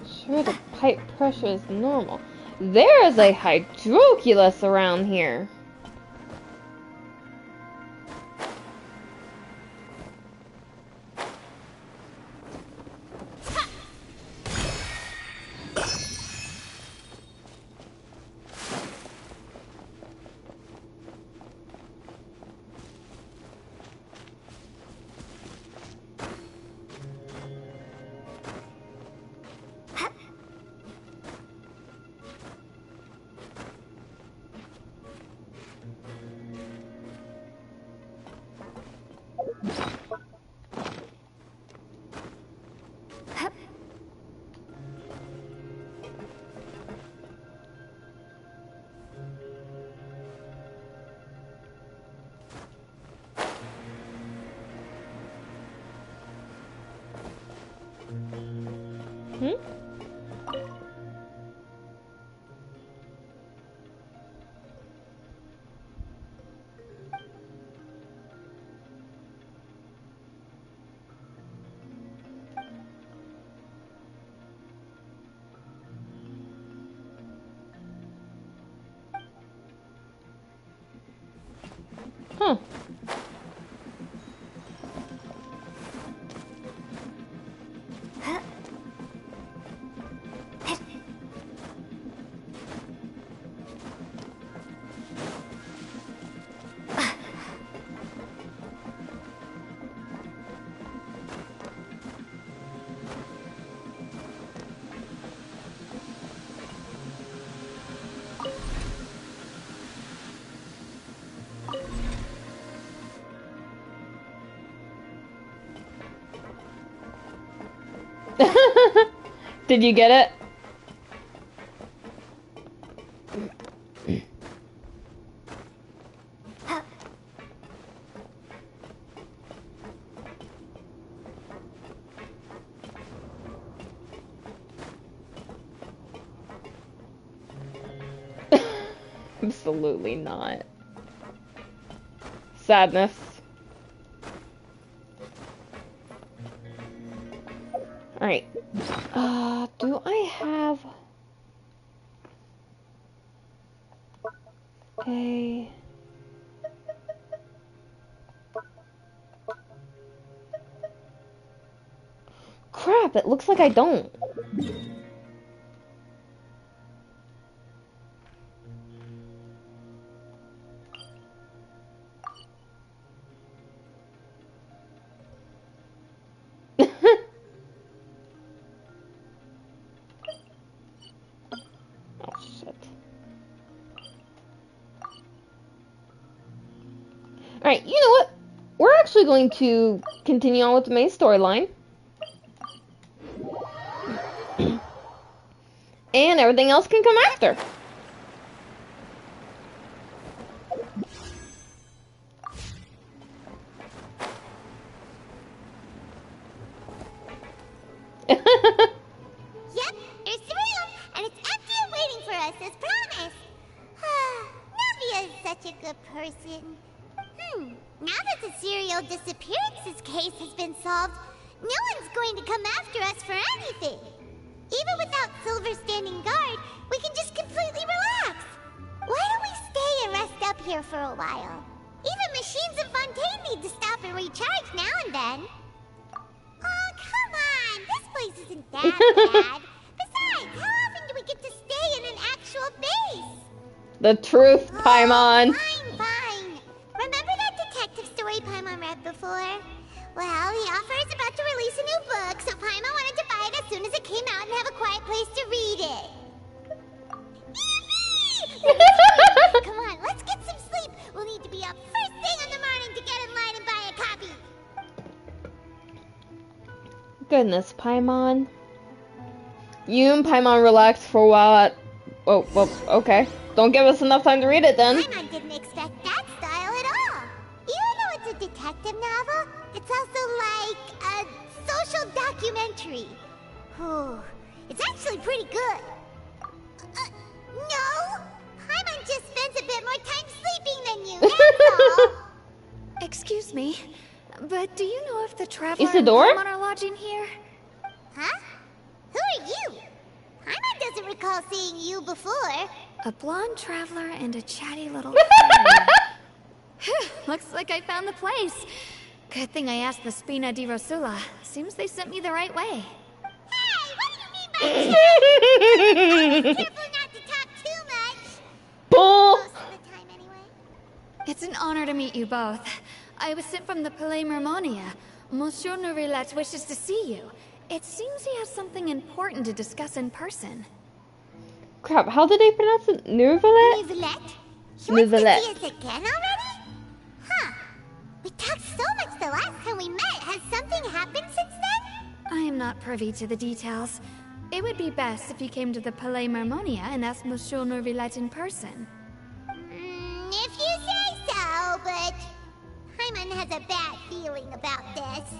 Sure, the pipe pressure is normal. There is a hydroculus around here. Hmm? Huh. Did you get it? Absolutely not. Sadness. Alright. Do I have... Okay. Crap, it looks like I don't. Alright, you know what? We're actually going to continue on with the main storyline. And everything else can come after. Yep, there's the room, and it's empty and waiting for us, as promised. Nubia is such a good person. Now that the serial disappearances case has been solved, no one's going to come after us for anything. Even without Silver for a while. Even machines in Fontaine need to stop and recharge now and then. Oh, come on! This place isn't that bad. Besides, how often do we get to stay in an actual base? The truth, Paimon. Fine. Remember that detective story Paimon read before? Well, the author is about to release a new book, so Paimon wanted to buy it as soon as it came out and have a quiet place to read it. Come on, let's get some sleep. We'll need to be up first thing in the morning to get in line and buy a copy. Goodness, Paimon. You and Paimon relaxed for a while at... Oh, well, okay. Don't give us enough time to read it then. Paimon didn't expect that style at all. Even though it's a detective novel, it's also like a social documentary. Ooh, it's actually pretty good. No! Paimon just spends a bit more time sleeping than you, that's all. Excuse me, but do you know if the Traveler Isidore? and Paimon are lodging here? Huh? Who are you? Paimon doesn't recall seeing you before. A blonde traveler and a chatty little fairy. Looks like I found the place. Good thing I asked the Spina di Rosula. Seems they sent me the right way. Hey, what do you mean by chat? Careful not to talk too much. Bull. Most of the time, anyway. It's an honor to meet you both. I was sent from the Palais Mermonia. Monsieur Nuevillette wishes to see you. It seems he has something important to discuss in person. Crap, how did they pronounce it? Nuevillette? Nuevillette? He wants to Nuevillette. see us again already? Huh. We talked so much the last time we met. Has something happened since then? I am not privy to the details. It would be best if you came to the Palais Mermonia and asked Monsieur Nuevillette in person. If you say so, but Paimon has a bad feeling about this.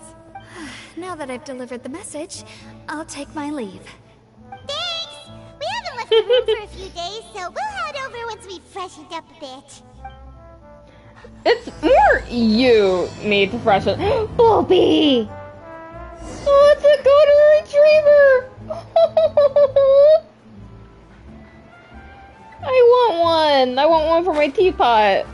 Now that I've delivered the message, I'll take my leave. Thanks! We haven't left the room for a few days, so we'll head over once we've freshened up a bit. It's more you need to freshen. Bulby! Oh, it's a golden retriever! I want one! I want one for my teapot.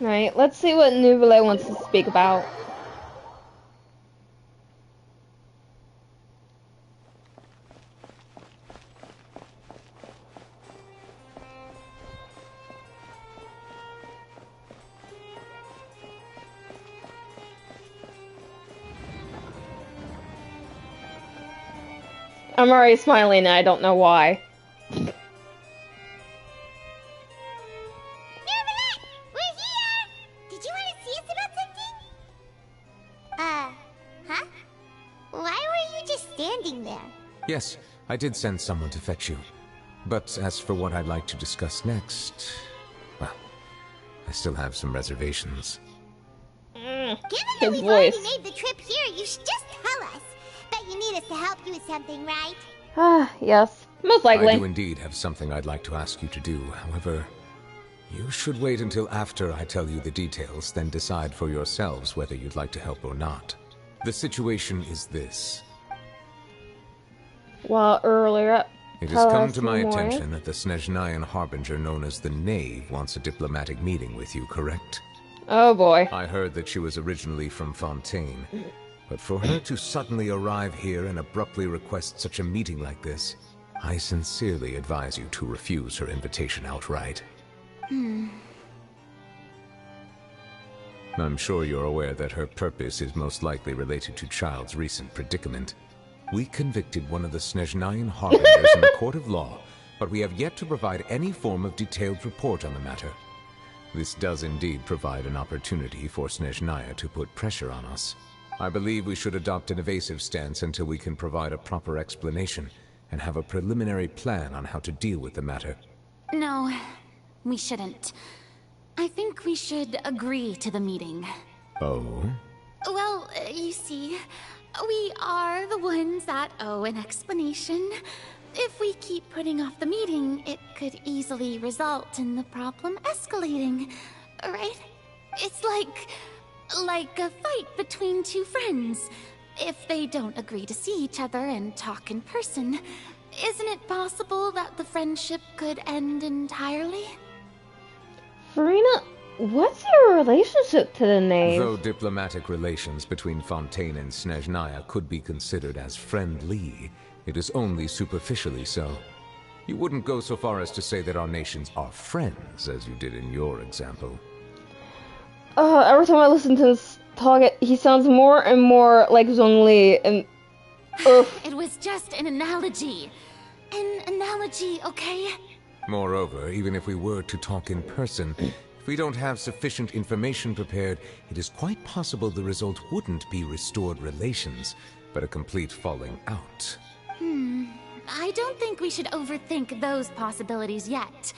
Alright, let's see what Nuevillette wants to speak about. I'm already smiling and I don't know why. Nuevillette! We're here! Did you want to see us about something? Huh? Why were you just standing there? Yes, I did send someone to fetch you. But as for what I'd like to discuss next, well, I still have some reservations. Given that His we've voice. already made the trip here, you should just tell us. Bet you need us to help you with something, right? Ah, yes. Most I do likely. indeed have something I'd like to ask you to do. However, you should wait until after I tell you the details, then decide for yourselves whether you'd like to help or not. The situation is this. Well, earlier. It has come to my attention that the Snezhnayan Harbinger known as the Knave wants a diplomatic meeting with you, correct? Oh boy. I heard that she was originally from Fontaine, but for her to suddenly arrive here and abruptly request such a meeting like this, I sincerely advise you to refuse her invitation outright. I'm sure you're aware that her purpose is most likely related to Child's recent predicament. We convicted one of the Snezhnayan Harbingers in the court of law, but we have yet to provide any form of detailed report on the matter. This does indeed provide an opportunity for Snezhnaya to put pressure on us. I believe we should adopt an evasive stance until we can provide a proper explanation and have a preliminary plan on how to deal with the matter. No, we shouldn't. I think we should agree to the meeting. Oh? Well, you see, we are the ones that owe an explanation. If we keep putting off the meeting, it could easily result in the problem escalating, right? It's like Like a fight between two friends. If they don't agree to see each other and talk in person, isn't it possible that the friendship could end entirely? Farina, what's your relationship to the knave? Though diplomatic relations between Fontaine and Snezhnaya could be considered as friendly, it is only superficially so. You wouldn't go so far as to say that our nations are friends, as you did in your example. Every time I listen to this talk, he sounds more and more like Zhongli, and It was just an analogy. An analogy, okay? Moreover, even if we were to talk in person, if we don't have sufficient information prepared, it is quite possible the result wouldn't be restored relations, but a complete falling out. I don't think we should overthink those possibilities yet.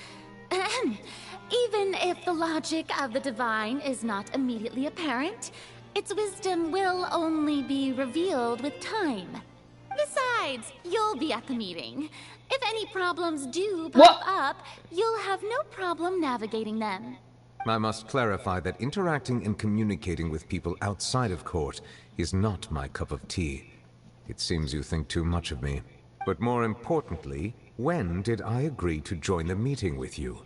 Even if the logic of the divine is not immediately apparent, its wisdom will only be revealed with time. Besides, you'll be at the meeting. If any problems do pop up, you'll have no problem navigating them. I must clarify that interacting and communicating with people outside of court is not my cup of tea. It seems you think too much of me. But more importantly, when did I agree to join the meeting with you?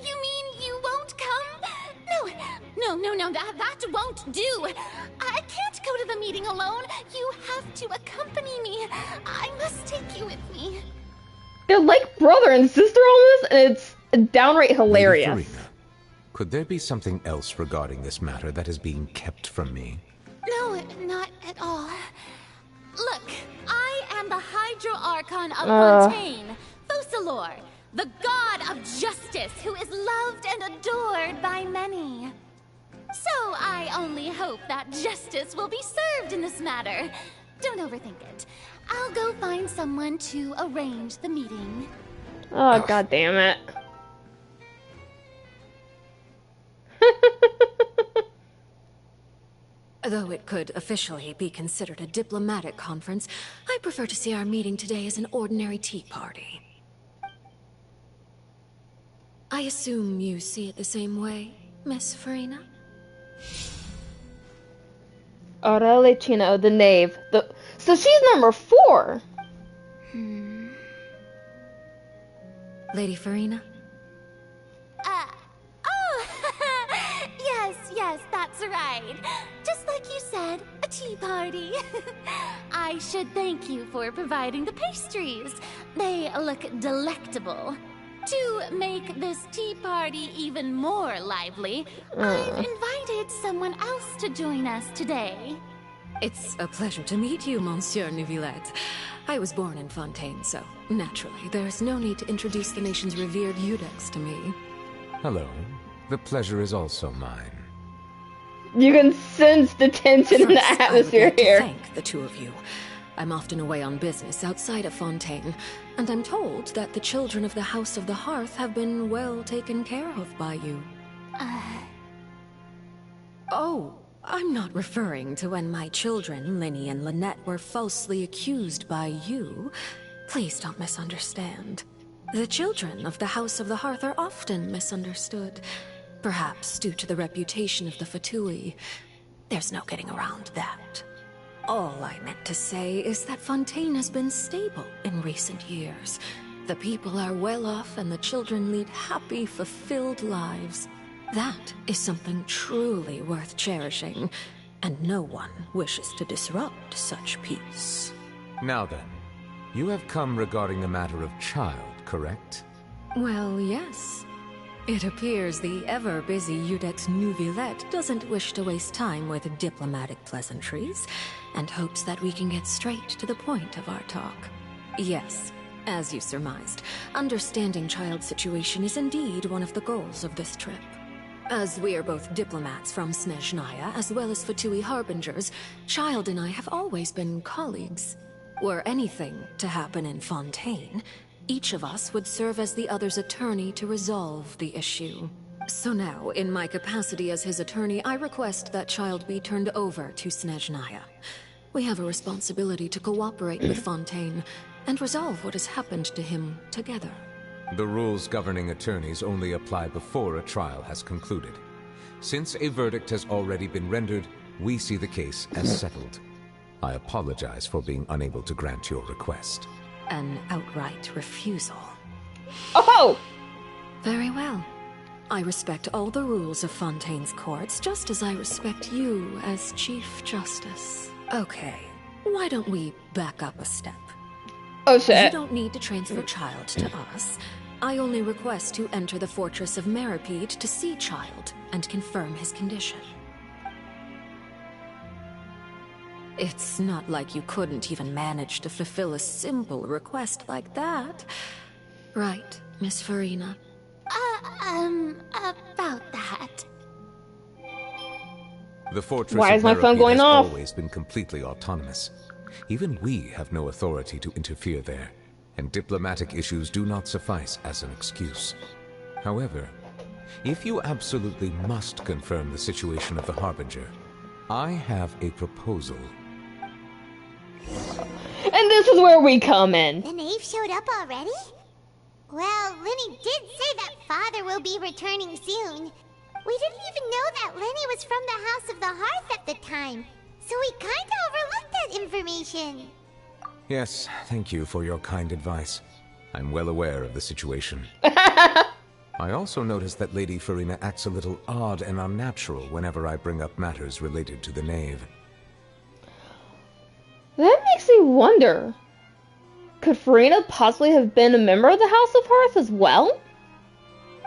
You mean you won't come? No, that won't do. I can't go to the meeting alone. You have to accompany me. I must take you with me. they're like brother and sister almost, and it's downright hilarious. Lady Farina, could there be something else regarding this matter that is being kept from me? No, not at all. Look, I am the Hydro-Archon of Fontaine, Focalor, the god of justice who is loved and adored by many. So I only hope that justice will be served in this matter. Don't overthink it. I'll go find someone to arrange the meeting. Oh, god damn it. Though it could officially be considered a diplomatic conference, I prefer to see our meeting today as an ordinary tea party. I assume you see it the same way, Miss Farina? Aurele Chino, the knave. So she's number 4. Lady Farina? Yes, that's right. Just like you said, a tea party. I should thank you for providing the pastries. They look delectable. To make this tea party even more lively, I've invited someone else to join us today. It's a pleasure to meet you, Monsieur Nuevillette. I was born in Fontaine, so naturally, there's no need to introduce the nation's revered Eudex to me. Hello. The pleasure is also mine. You can sense the tension in the atmosphere here. Thank the two of you. I'm often away on business outside of Fontaine, and I'm told that the children of the House of the Hearth have been well taken care of by you. Oh, I'm not referring to when my children, Linny and Lynette, were falsely accused by you. Please don't misunderstand. The children of the House of the Hearth are often misunderstood, perhaps due to the reputation of the Fatui. There's no getting around that. All I meant to say is that Fontaine has been stable in recent years. The people are well off and the children lead happy, fulfilled lives. That is something truly worth cherishing, and no one wishes to disrupt such peace. Now then, you have come regarding the matter of child, correct? Well, yes. It appears the ever-busy Eudex Nuevillette doesn't wish to waste time with diplomatic pleasantries, and hopes that we can get straight to the point of our talk. Yes, as you surmised, understanding child's situation is indeed one of the goals of this trip. As we are both diplomats from Snezhnaya, as well as Fatui harbingers, Child and I have always been colleagues. Were anything to happen in Fontaine, each of us would serve as the other's attorney to resolve the issue. So now, in my capacity as his attorney, I request that Child be turned over to Snezhnaya. We have a responsibility to cooperate with Fontaine and resolve what has happened to him together. The rules governing attorneys only apply before a trial has concluded. Since a verdict has already been rendered, we see the case as settled. I apologize for being unable to grant your request. An outright refusal. Oh! Very well. I respect all the rules of Fontaine's courts, just as I respect you as Chief Justice. Okay, why don't we back up a step? Oh shit. You don't need to transfer Child to us. I only request to enter the Fortress of Meripede to see Child and confirm his condition. It's not like you couldn't even manage to fulfill a simple request like that. Right, Miss Farina? About that. The Fortress Why of is my phone Meripede going has off? always been completely autonomous. Even we have no authority to interfere there, and diplomatic issues do not suffice as an excuse. However, if you absolutely must confirm the situation of the Harbinger, I have a proposal. And this is where we come in. The knave showed up already? Well, Lenny did say that Father will be returning soon. We didn't even know that Lenny was from the House of the Hearth at the time, so we kinda overlooked that information. Yes, thank you for your kind advice. I'm well aware of the situation. I also noticed that Lady Farina acts a little odd and unnatural whenever I bring up matters related to the knave. That makes me wonder. Could Farina possibly have been a member of the House of Hearth as well?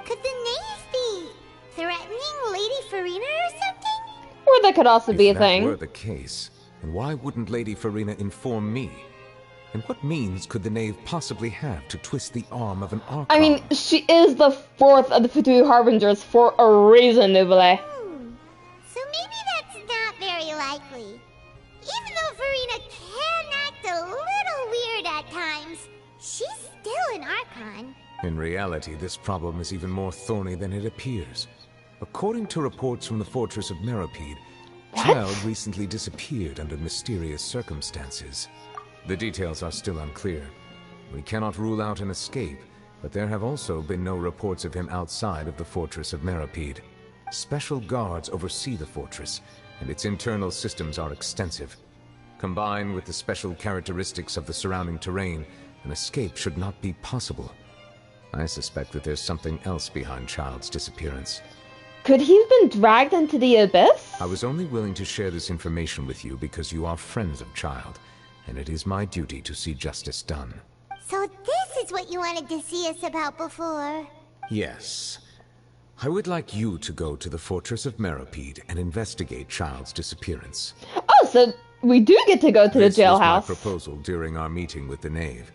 Could the knave be threatening Lady Farina or something? Or that could also be a If thing. that were the case, then why wouldn't Lady Farina inform me? And what means could the knave possibly have to twist the arm of an Archon? I mean, she is the fourth of the 52 Harbingers for a reason, Nuevillette. So maybe that's not very likely. Even though Farina can act a little weird at times, she's still an Archon. In reality, this problem is even more thorny than it appears. According to reports from the Fortress of Meripede, Child recently disappeared under mysterious circumstances. The details are still unclear. We cannot rule out an escape, but there have also been no reports of him outside of the Fortress of Meripede. Special guards oversee the fortress, and its internal systems are extensive. Combined with the special characteristics of the surrounding terrain, an escape should not be possible. I suspect that there's something else behind Child's disappearance. Could he have been dragged into the abyss? I was only willing to share this information with you because you are friends of Child, and it is my duty to see justice done. So this is what you wanted to see us about before. Yes. I would like you to go to the Fortress of Meripede and investigate Child's disappearance. Oh, so we do get to go to the jailhouse. This was my proposal during our meeting with the knave.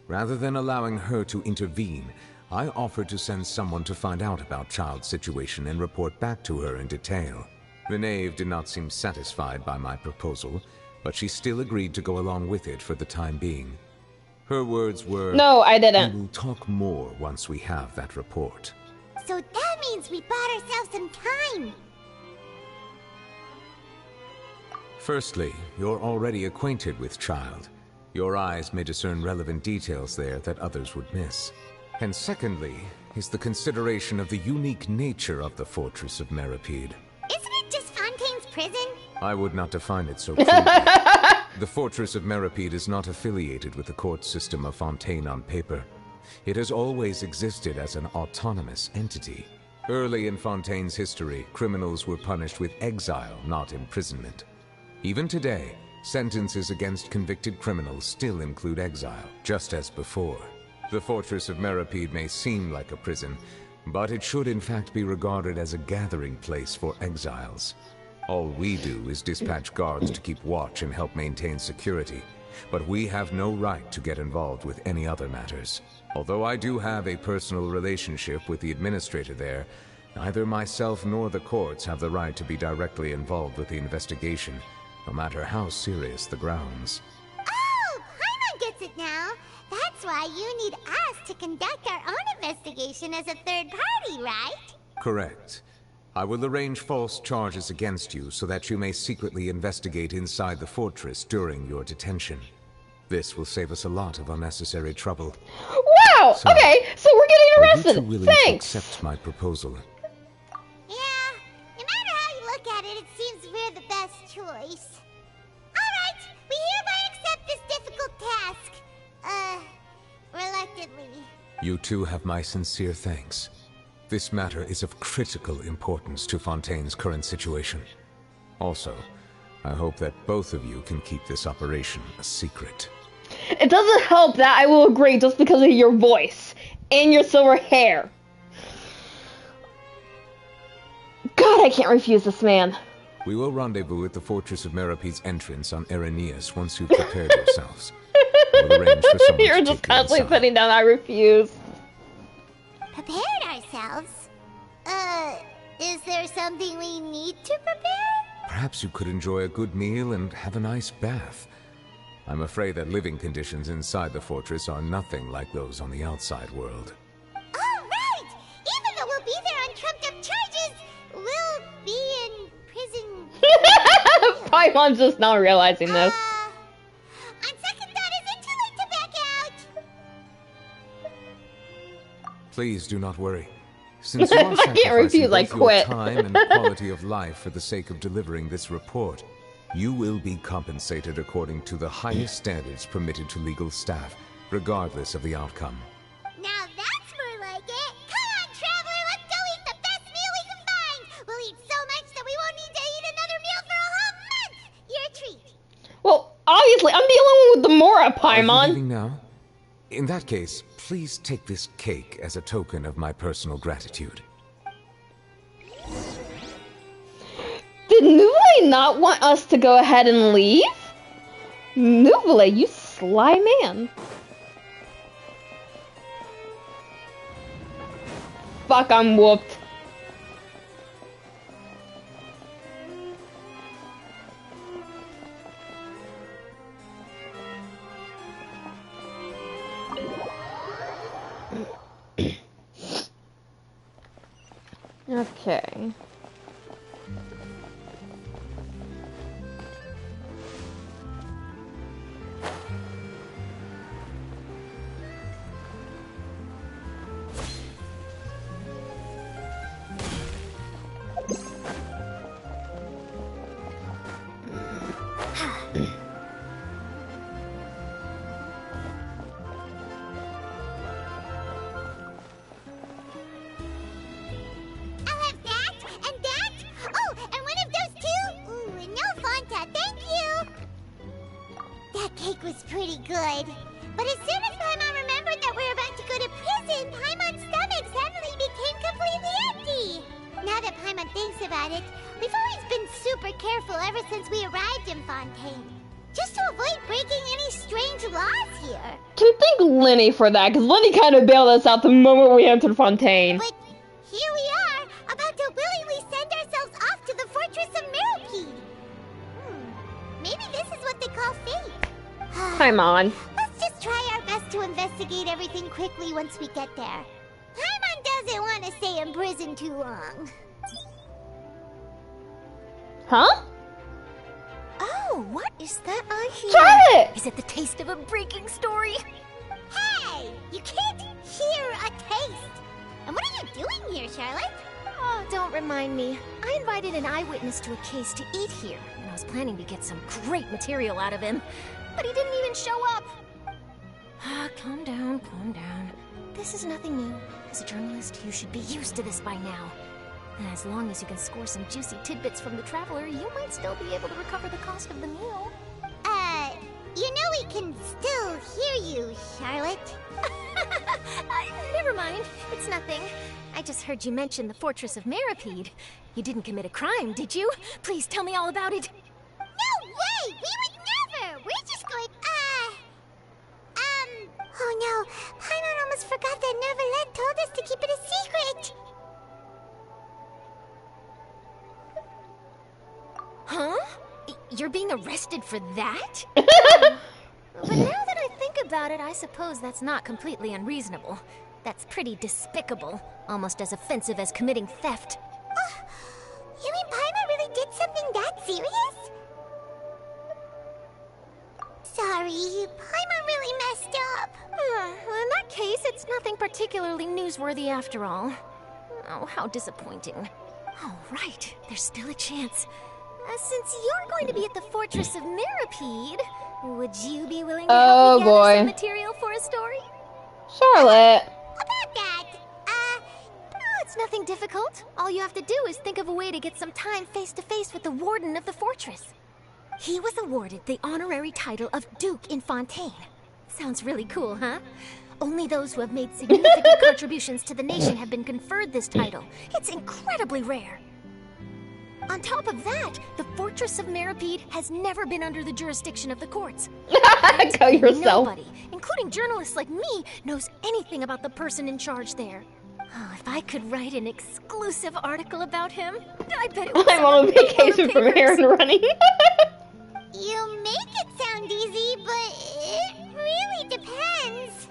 Rather than allowing her to intervene, I offered to send someone to find out about Child's situation and report back to her in detail. The knave did not seem satisfied by my proposal, but she still agreed to go along with it for the time being. Her words were, "No, I didn't. We will talk more once we have that report." So that means we bought ourselves some time. Firstly, you're already acquainted with Child. Your eyes may discern relevant details there that others would miss. And secondly, is the consideration of the unique nature of the Fortress of Meripede. Isn't it just Fontaine's prison? I would not define it so crudely. The Fortress of Meripede is not affiliated with the court system of Fontaine on paper. It has always existed as an autonomous entity. Early in Fontaine's history, criminals were punished with exile, not imprisonment. Even today, sentences against convicted criminals still include exile, just as before. The Fortress of Meripede may seem like a prison, but it should in fact be regarded as a gathering place for exiles. All we do is dispatch guards to keep watch and help maintain security, but we have no right to get involved with any other matters. Although I do have a personal relationship with the administrator there, neither myself nor the courts have the right to be directly involved with the investigation, no matter how serious the grounds. Oh, Paimon gets it now. That's why you need us to conduct our own investigation as a third party, right? Correct. I will arrange false charges against you so that you may secretly investigate inside the fortress during your detention. This will save us a lot of unnecessary trouble. Wow! So, okay, so we're getting are you arrested. two willing Thanks! to accept my proposal? Yeah, instantly. You too have my sincere thanks. This matter is of critical importance to Fontaine's current situation. Also, I hope that both of you can keep this operation a secret. It doesn't help that I will agree just because of your voice and your silver hair. God, I can't refuse this man. We will rendezvous at the Fortress of Merope's entrance on Eraneus once you've prepared yourselves. We'll arrange for someone You're to just take you constantly inside. putting down, I refuse. Prepared ourselves? Is there something we need to prepare? Perhaps you could enjoy a good meal and have a nice bath. I'm afraid that living conditions inside the fortress are nothing like those on the outside world. Oh, right! Even though we'll be there on trumped-up charges, we'll be in prison. Paimon's just not realizing this. On second thought, is it too late to back out? Please do not worry. Since you are If I can't refuse, I sacrificing both your quit. time and quality of life for the sake of delivering this report, you will be compensated according to the highest standards permitted to legal staff, regardless of the outcome. Now that's more like it. Come on, traveler, let's go eat the best meal we can find. We'll eat so much that we won't need to eat another meal for a whole month. You're a treat. Well, obviously, I'm the only one with the Mora, Are you Paimon. leaving now? In that case, please take this cake as a token of my personal gratitude. Did Nuevillette not want us to go ahead and leave? Nuevillette, you sly man. Fuck, I'm whooped. Okay. I'll have that, and that. Oh, and one of those two. Ooh, and no Fanta, thank you. That cake was pretty good. But as soon as Paimon remembered that we were about to go to prison, Paimon's stomach suddenly became completely empty. Now that Paimon thinks about it, we've always been super careful ever since we arrived in Fontaine. Just to avoid breaking any strange laws here. Can thank Lenny for that, because Lenny kind of bailed us out the moment we entered Fontaine. But here we are, about to willingly send ourselves off to the Fortress of Meropide. Maybe this is what they call fate. Paimon. Let's just try our best to investigate everything quickly once we get there. Paimon doesn't want to stay in prison too long. Huh? Oh, what is that I hear? Charlotte! Is it the taste of a breaking story? Hey! You can't hear a taste! And what are you doing here, Charlotte? Oh, don't remind me. I invited an eyewitness to a case to eat here, and I was planning to get some great material out of him. But he didn't even show up. Ah, calm down, calm down. This is nothing new. As a journalist, you should be used to this by now. And as long as you can score some juicy tidbits from the traveler, you might still be able to recover the cost of the meal. You know we can still hear you, Charlotte. Never mind. It's nothing. I just heard you mention the Fortress of Meropide. You didn't commit a crime, did you? Please tell me all about it. No way! We would never! We're just going, Oh no, Paimon almost forgot that Nuevillette told us to keep it a secret! Huh? You're being arrested for that? But now that I think about it, I suppose that's not completely unreasonable. That's pretty despicable. Almost as offensive as committing theft. You mean Paimon really did something that serious? Sorry, Paimon really messed up. Well, in that case, it's nothing particularly newsworthy after all. Oh, how disappointing. Oh, right. There's still a chance. Since you're going to be at the Fortress of Meropide, would you be willing to help me gather some material for a story? Charlotte. About that, It's nothing difficult. All you have to do is think of a way to get some time face to face with the warden of the fortress. He was awarded the honorary title of Duke in Fontaine. Sounds really cool, huh? Only those who have made significant contributions to the nation have been conferred this title. It's incredibly rare. On top of that, the Fortress of Meripede has never been under the jurisdiction of the courts. Go yourself. Nobody, including journalists like me, knows anything about the person in charge there. Oh, if I could write an exclusive article about him, I bet it would I'm on a vacation from here and running. you make it sound easy, but it really depends.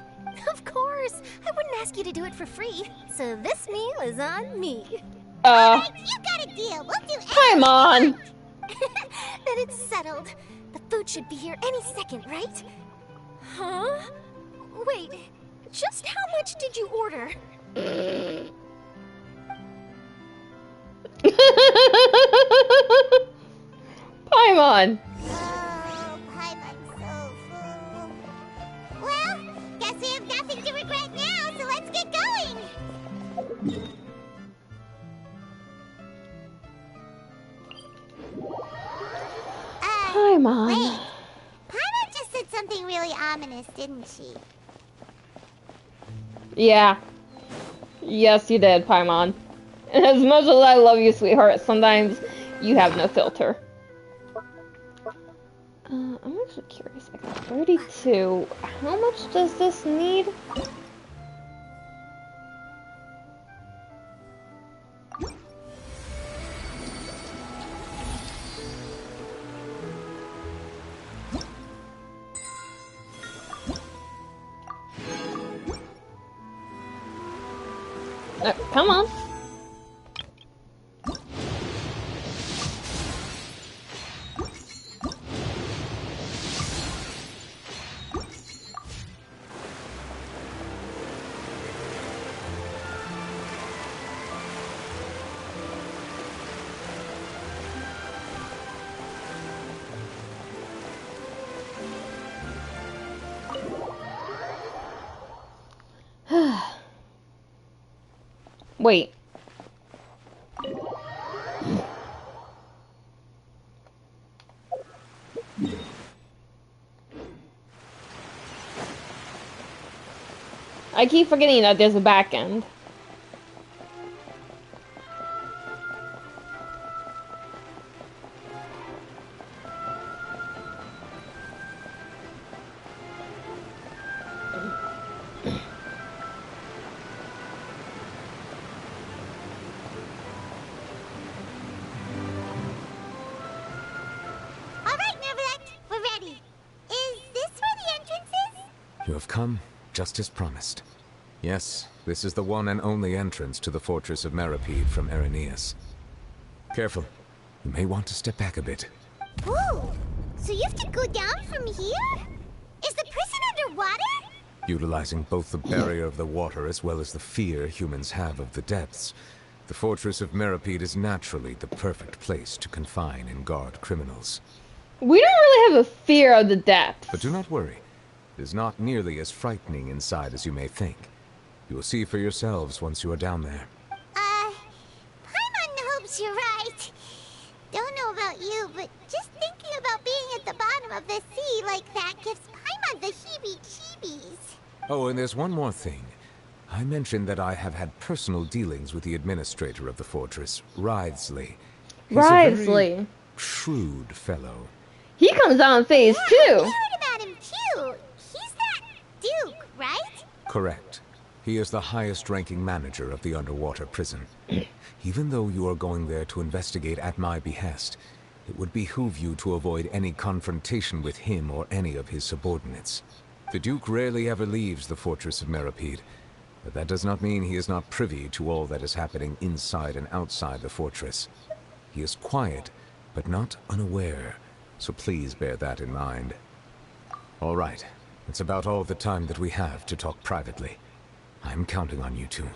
Of course, I wouldn't ask you to do it for free. So this meal is on me. You got a deal. We'll do anything. Come on. Then it's settled. The food should be here any second, right? Huh? Wait, just how much did you order? Paimon. Oh, Paimon's so full. Well, guess we have nothing to regret now, so let's get going. Paimon. Wait. Paimon just said something really ominous, didn't she? Yeah. Yes, you did, Paimon. And as much as I love you, sweetheart, sometimes you have no filter. I'm actually curious. I got 32. How much does this need? Come on. Wait. I keep forgetting that there's a back end. You have come, just as promised. Yes, this is the one and only entrance to the Fortress of Meripede from Araneus. Careful. You may want to step back a bit. Ooh, so you have to go down from here? Is the prison underwater? Utilizing both the barrier of the water as well as the fear humans have of the depths, the Fortress of Meripede is naturally the perfect place to confine and guard criminals. We don't really have a fear of the depths. But do not worry. It is not nearly as frightening inside as you may think. You will see for yourselves once you are down there. Paimon hopes you're right. Don't know about you, but just thinking about being at the bottom of the sea like that gives Paimon the heebie-jeebies. Oh, and there's one more thing. I mentioned that I have had personal dealings with the administrator of the fortress, Wriothesley. He's Wriothesley. a very shrewd fellow. He comes out in phase I two. heard about him too. He's that Duke, right? Correct. He is the highest-ranking manager of the underwater prison. Even though you are going there to investigate at my behest, it would behoove you to avoid any confrontation with him or any of his subordinates. The Duke rarely ever leaves the Fortress of Meripede, but that does not mean he is not privy to all that is happening inside and outside the fortress. He is quiet, but not unaware, so please bear that in mind. All right, it's about all the time that we have to talk privately. I'm counting on you two.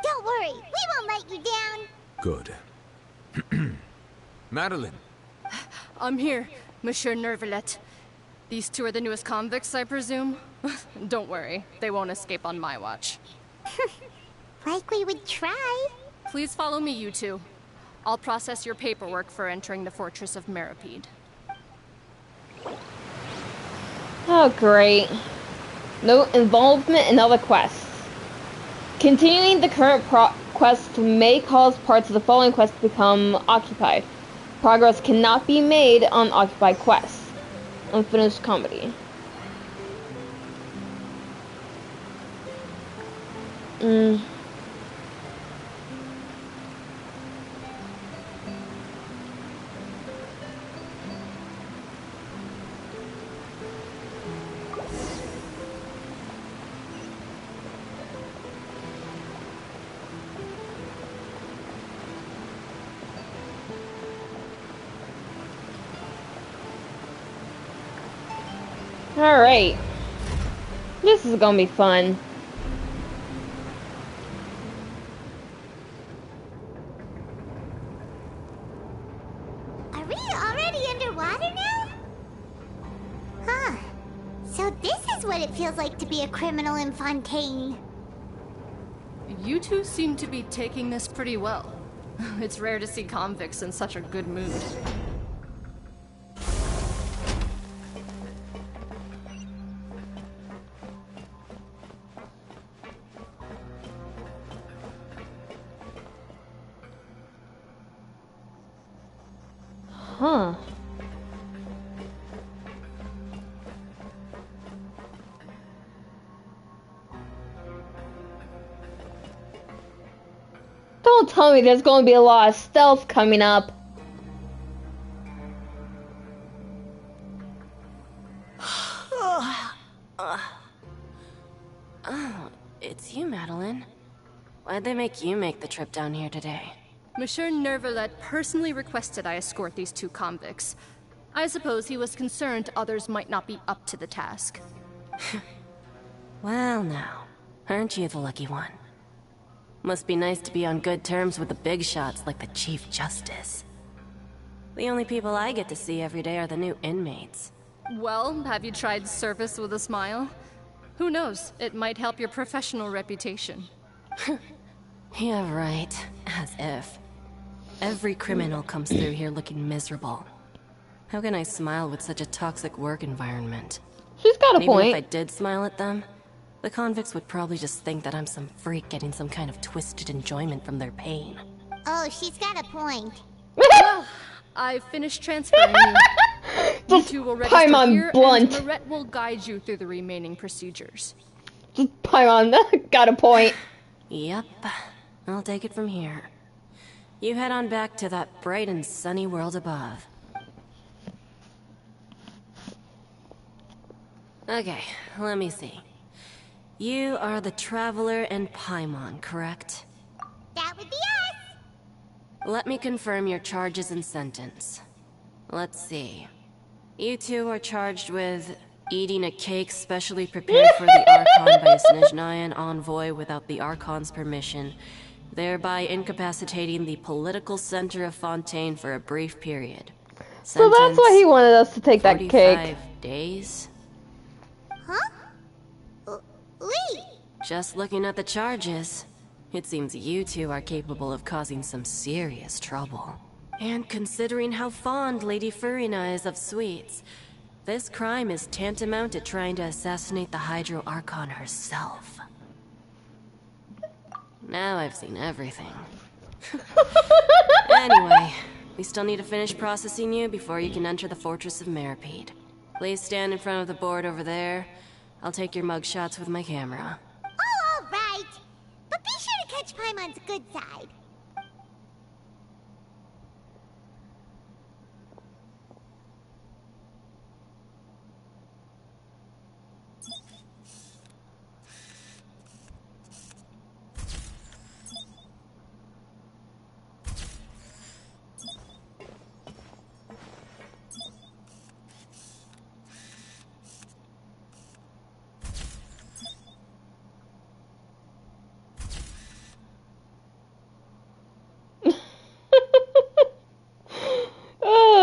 Don't worry, we won't let you down. Good. Madeline! I'm here, Monsieur Nuevillette. These two are the newest convicts, I presume? Don't worry, they won't escape on my watch. Like we would try. Please follow me, you two. I'll process your paperwork for entering the Fortress of Meripede. Oh, great. No involvement in other quests. Continuing the current quest may cause parts of the following quests to become occupied. Progress cannot be made on occupied quests. Unfinished comedy. Alright. This is gonna be fun. Are we already underwater now? Huh. So this is what it feels like to be a criminal in Fontaine. You two seem to be taking this pretty well. It's rare to see convicts in such a good mood. Huh. Don't tell me there's going to be a lot of stealth coming up. Oh, it's you, Madeline. Why'd they make you make the trip down here today? Monsieur Nuevillette personally requested I escort these two convicts. I suppose he was concerned others might not be up to the task. Well now, aren't you the lucky one? Must be nice to be on good terms with the big shots like the Chief Justice. The only people I get to see every day are the new inmates. Well, have you tried service with a smile? Who knows, it might help your professional reputation. Yeah, right. As if. Every criminal comes through here looking miserable. How can I smile with such a toxic work environment? She's got a Even point. if I did smile at them, the convicts would probably just think that I'm some freak getting some kind of twisted enjoyment from their pain. Oh, she's got a point. Well, I've finished transferring you. You two will register here, and Lorette will guide you through the remaining procedures. Just Paimon got a point. Yep, I'll take it from here. You head on back to that bright and sunny world above. Okay, let me see. You are the Traveler and Paimon, correct? That would be us! Let me confirm your charges and sentence. Let's see. You two are charged with eating a cake specially prepared for the Archon by a Snezhnayan envoy without the Archon's permission, thereby incapacitating the political center of Fontaine for a brief period. So that's why he wanted us to take that cake. 45 days? Huh? Wait! Just looking at the charges, it seems you two are capable of causing some serious trouble. And considering how fond Lady Furina is of sweets, this crime is tantamount to trying to assassinate the Hydro Archon herself. Now I've seen everything. Anyway, we still need to finish processing you before you can enter the Fortress of Meripede. Please stand in front of the board over there. I'll take your mug shots with my camera. Oh, all right. But be sure to catch Paimon's good side.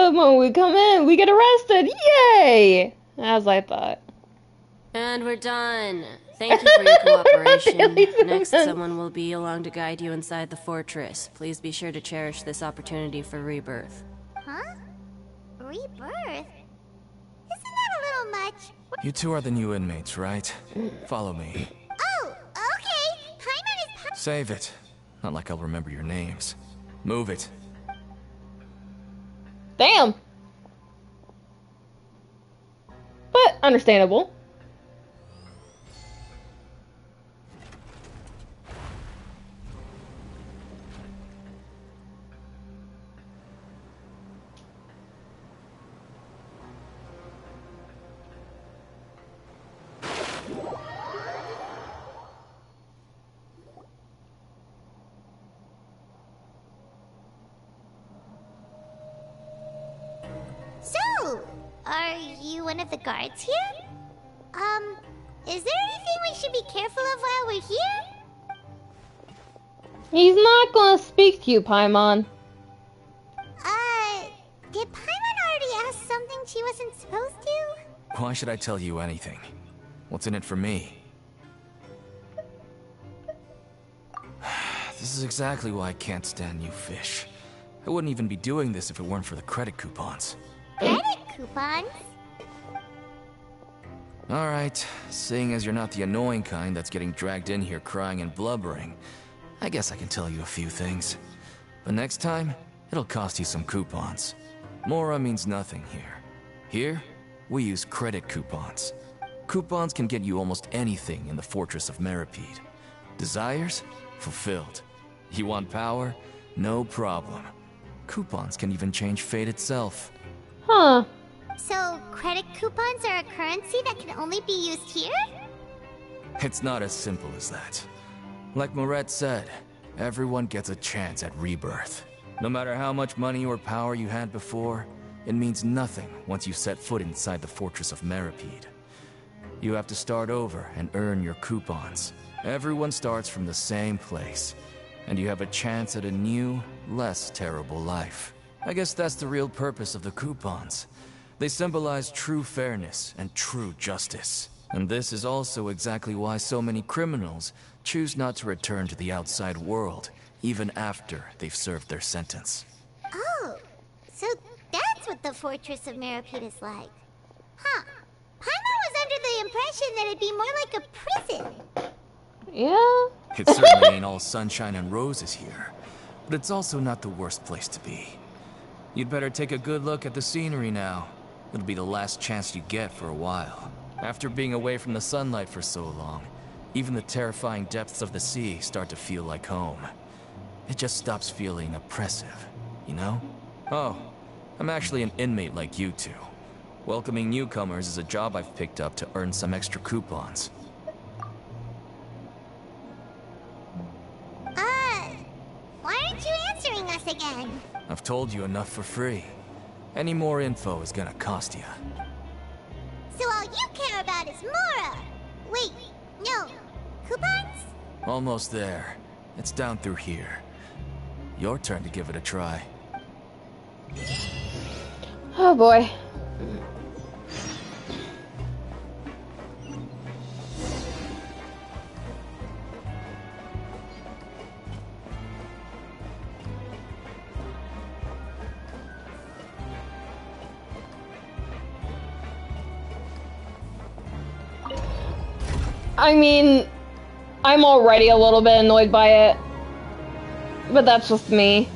When we come in, we get arrested. Yay! As I thought. And we're done. Thank you for your cooperation. Next, someone will be along to guide you inside the fortress. Please be sure to cherish this opportunity for rebirth. Huh? Rebirth? Isn't that a little much? You two are the new inmates, right? Follow me. Oh, okay. Paimon is... Save it. Not like I'll remember your names. Move it. Damn. But understandable. So, are you one of the guards here? Is there anything we should be careful of while we're here? He's not gonna speak to you, Paimon. Did Paimon already ask something she wasn't supposed to? Why should I tell you anything? What's in it for me? This is exactly why I can't stand you fish. I wouldn't even be doing this if it weren't for the credit coupons. Credit coupons? Alright, seeing as you're not the annoying kind that's getting dragged in here crying and blubbering, I guess I can tell you a few things. But next time, it'll cost you some coupons. Mora means nothing here. Here, we use credit coupons. Coupons can get you almost anything in the Fortress of Meripede. Desires? Fulfilled. You want power? No problem. Coupons can even change fate itself. Huh. So, credit coupons are a currency that can only be used here? It's not as simple as that. Like Moret said, everyone gets a chance at rebirth. No matter how much money or power you had before, it means nothing once you set foot inside the Fortress of Meripede. You have to start over and earn your coupons. Everyone starts from the same place, and you have a chance at a new, less terrible life. I guess that's the real purpose of the coupons. They symbolize true fairness and true justice. And this is also exactly why so many criminals choose not to return to the outside world, even after they've served their sentence. Oh, so that's what the Fortress of Meripede is like. Huh. Paimon was under the impression that it'd be more like a prison. Yeah? It certainly ain't all sunshine and roses here, but it's also not the worst place to be. You'd better take a good look at the scenery now. It'll be the last chance you get for a while. After being away from the sunlight for so long, even the terrifying depths of the sea start to feel like home. It just stops feeling oppressive, you know? Oh, I'm actually an inmate like you two. Welcoming newcomers is a job I've picked up to earn some extra coupons. Why aren't you answering us again? I've told you enough for free. Any more info is gonna cost you. So all you care about is Mora! Wait, no. Coupons? Almost there. It's down through here. Your turn to give it a try. Oh boy. I mean, I'm already a little bit annoyed by it, but that's just me.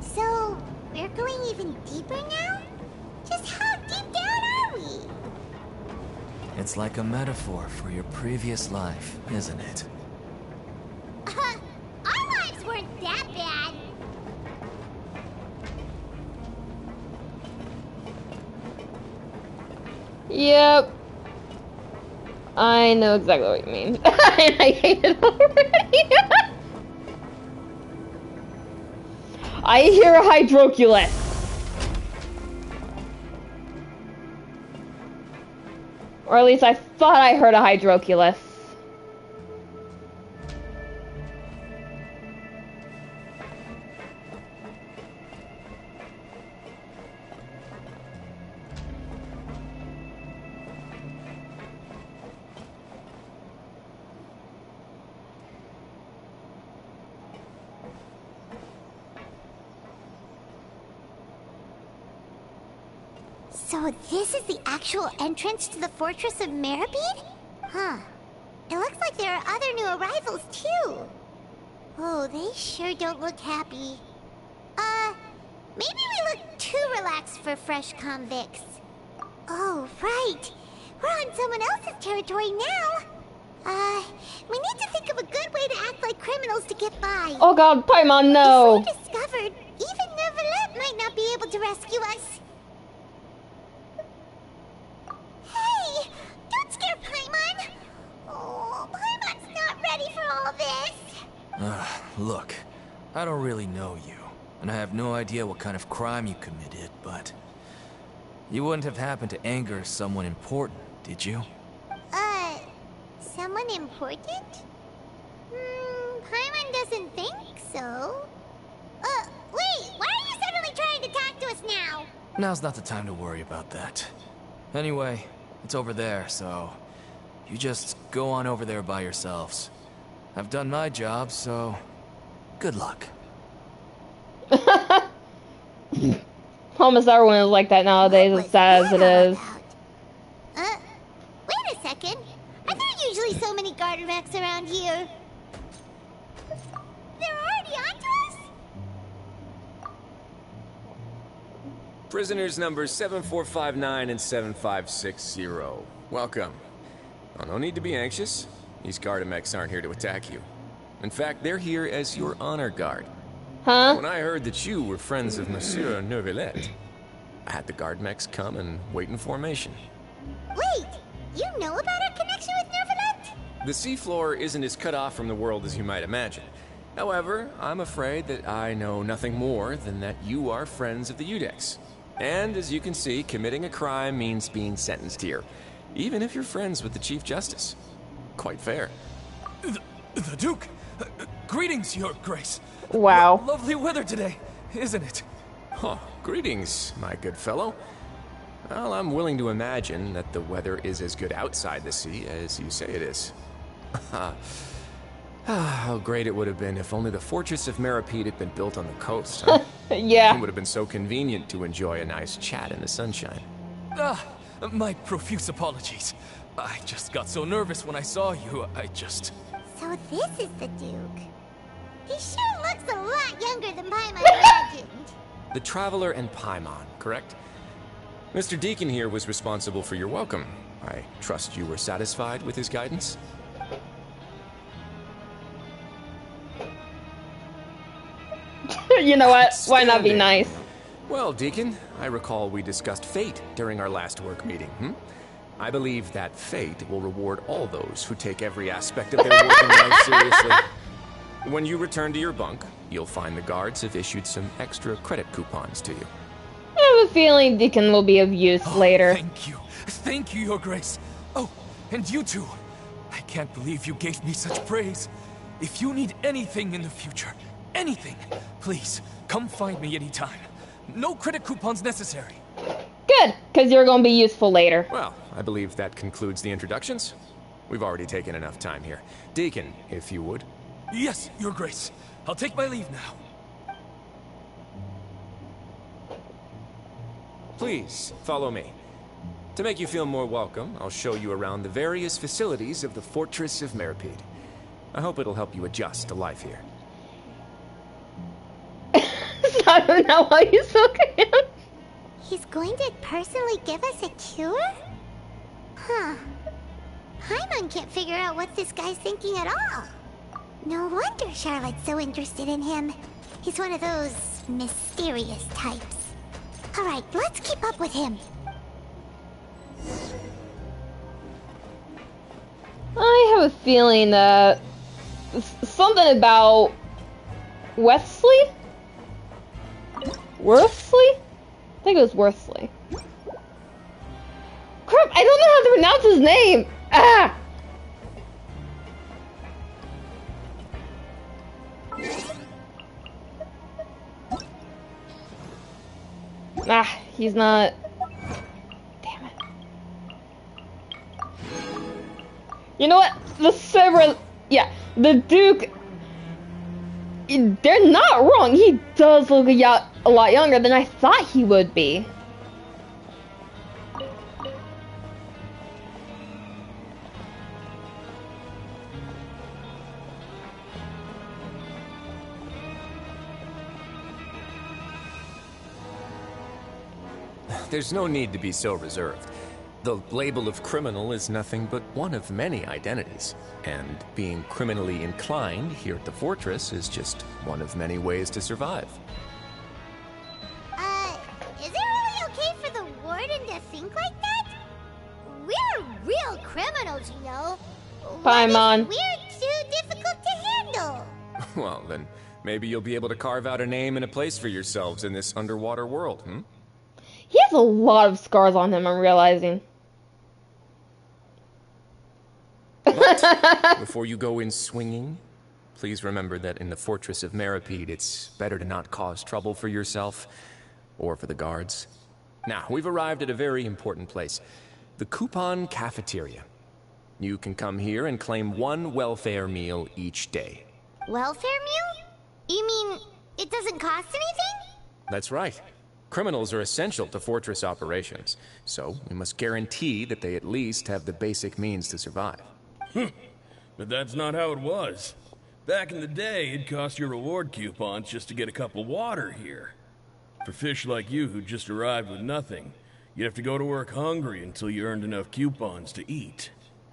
So, we're going even deeper now? Just how deep down are we? It's like a metaphor for your previous life, isn't it? Our lives weren't that bad. Yep. I know exactly what you mean. And I hate it already. I hear a hydroculus. Or at least I thought I heard a Hydroculus. So this is the actual entrance to the Fortress of Meripede? Huh. It looks like there are other new arrivals, too. Oh, they sure don't look happy. Maybe we look too relaxed for fresh convicts. Oh, right. We're on someone else's territory now. We need to think of a good way to act like criminals to get by. Oh god, Paimon, no! If we're discovered, even Nuevillette might not be able to rescue us. Hey! Don't scare Paimon! Oh, Paimon's not ready for all this. Look, I don't really know you, and I have no idea what kind of crime you committed, but you wouldn't have happened to anger someone important, did you? Someone important? Paimon doesn't think so. Wait, why are you suddenly trying to talk to us now? Now's not the time to worry about that. Anyway, it's over there, so you just go on over there by yourselves. I've done my job, so good luck. Almost everyone is like that nowadays, as sad as it is. Wait a second. Are there usually so many garter mechs around here? They're already onto us? Prisoners numbers 7459 and 7560. Welcome. Oh, no need to be anxious. These Gardamex aren't here to attack you. In fact, they're here as your honor guard. Huh? When I heard that you were friends of Monsieur Nuevillette, I had the Gardamex come and wait in formation. Wait, you know about our connection with Nuevillette? The seafloor isn't as cut off from the world as you might imagine. However, I'm afraid that I know nothing more than that you are friends of the Udex. And as you can see, committing a crime means being sentenced here, even if you're friends with the Chief Justice. Quite fair. The Duke! Greetings, Your Grace. Wow. Lovely weather today, isn't it? Huh, greetings, my good fellow. Well, I'm willing to imagine that the weather is as good outside the sea as you say it is. How great it would have been if only the Fortress of Meripede had been built on the coast, huh? Yeah. It would have been so convenient to enjoy a nice chat in the sunshine. My profuse apologies. I just got so nervous when I saw you, So this is the Duke. He sure looks a lot younger than Paimon imagined. The Traveler and Paimon, correct? Mr. Deacon here was responsible for your welcome. I trust you were satisfied with his guidance? You know what? Why not be nice? Well, Deacon, I recall we discussed fate during our last work meeting, I believe that fate will reward all those who take every aspect of their working life seriously. When you return to your bunk, you'll find the guards have issued some extra credit coupons to you. I have a feeling Deacon will be of use later. Thank you. Thank you, Your Grace. Oh, and you too. I can't believe you gave me such praise. If you need anything in the future, anything, please, come find me anytime. No credit coupons necessary. Good, because you're going to be useful later. Well, I believe that concludes the introductions. We've already taken enough time here. Deacon, if you would. Yes, Your Grace. I'll take my leave now. Please, follow me. To make you feel more welcome, I'll show you around the various facilities of the Fortress of Meripede. I hope it'll help you adjust to life here. I don't know why you look at him. He's going to personally give us a cure? Huh. Paimon can't figure out what this guy's thinking at all. No wonder Charlotte's so interested in him. He's one of those mysterious types. Alright, let's keep up with him. I have a feeling that something about Wesley? Worthley? I think it was Worthley. Crap, I don't know how to pronounce his name! Ah! Ah, he's not... Damn it. You know what? The server... Yeah, the Duke... They're not wrong. He does look a lot younger than I thought he would be. There's no need to be so reserved. The label of criminal is nothing but one of many identities. And being criminally inclined here at the fortress is just one of many ways to survive. Is it really okay for the warden to think like that? We're real criminals, you know. Paimon. We're too difficult to handle. Well, then maybe you'll be able to carve out a name and a place for yourselves in this underwater world, hmm? He has a lot of scars on him, I'm realizing. But before you go in swinging, please remember that in the Fortress of Meripede, it's better to not cause trouble for yourself or for the guards. Now, we've arrived at a very important place, the Coupon Cafeteria. You can come here and claim one welfare meal each day. Welfare meal? You mean it doesn't cost anything? That's right. Criminals are essential to fortress operations, so we must guarantee that they at least have the basic means to survive. But that's not how it was. Back in the day, it cost your reward coupons just to get a cup of water here. For fish like you who just arrived with nothing, you'd have to go to work hungry until you earned enough coupons to eat.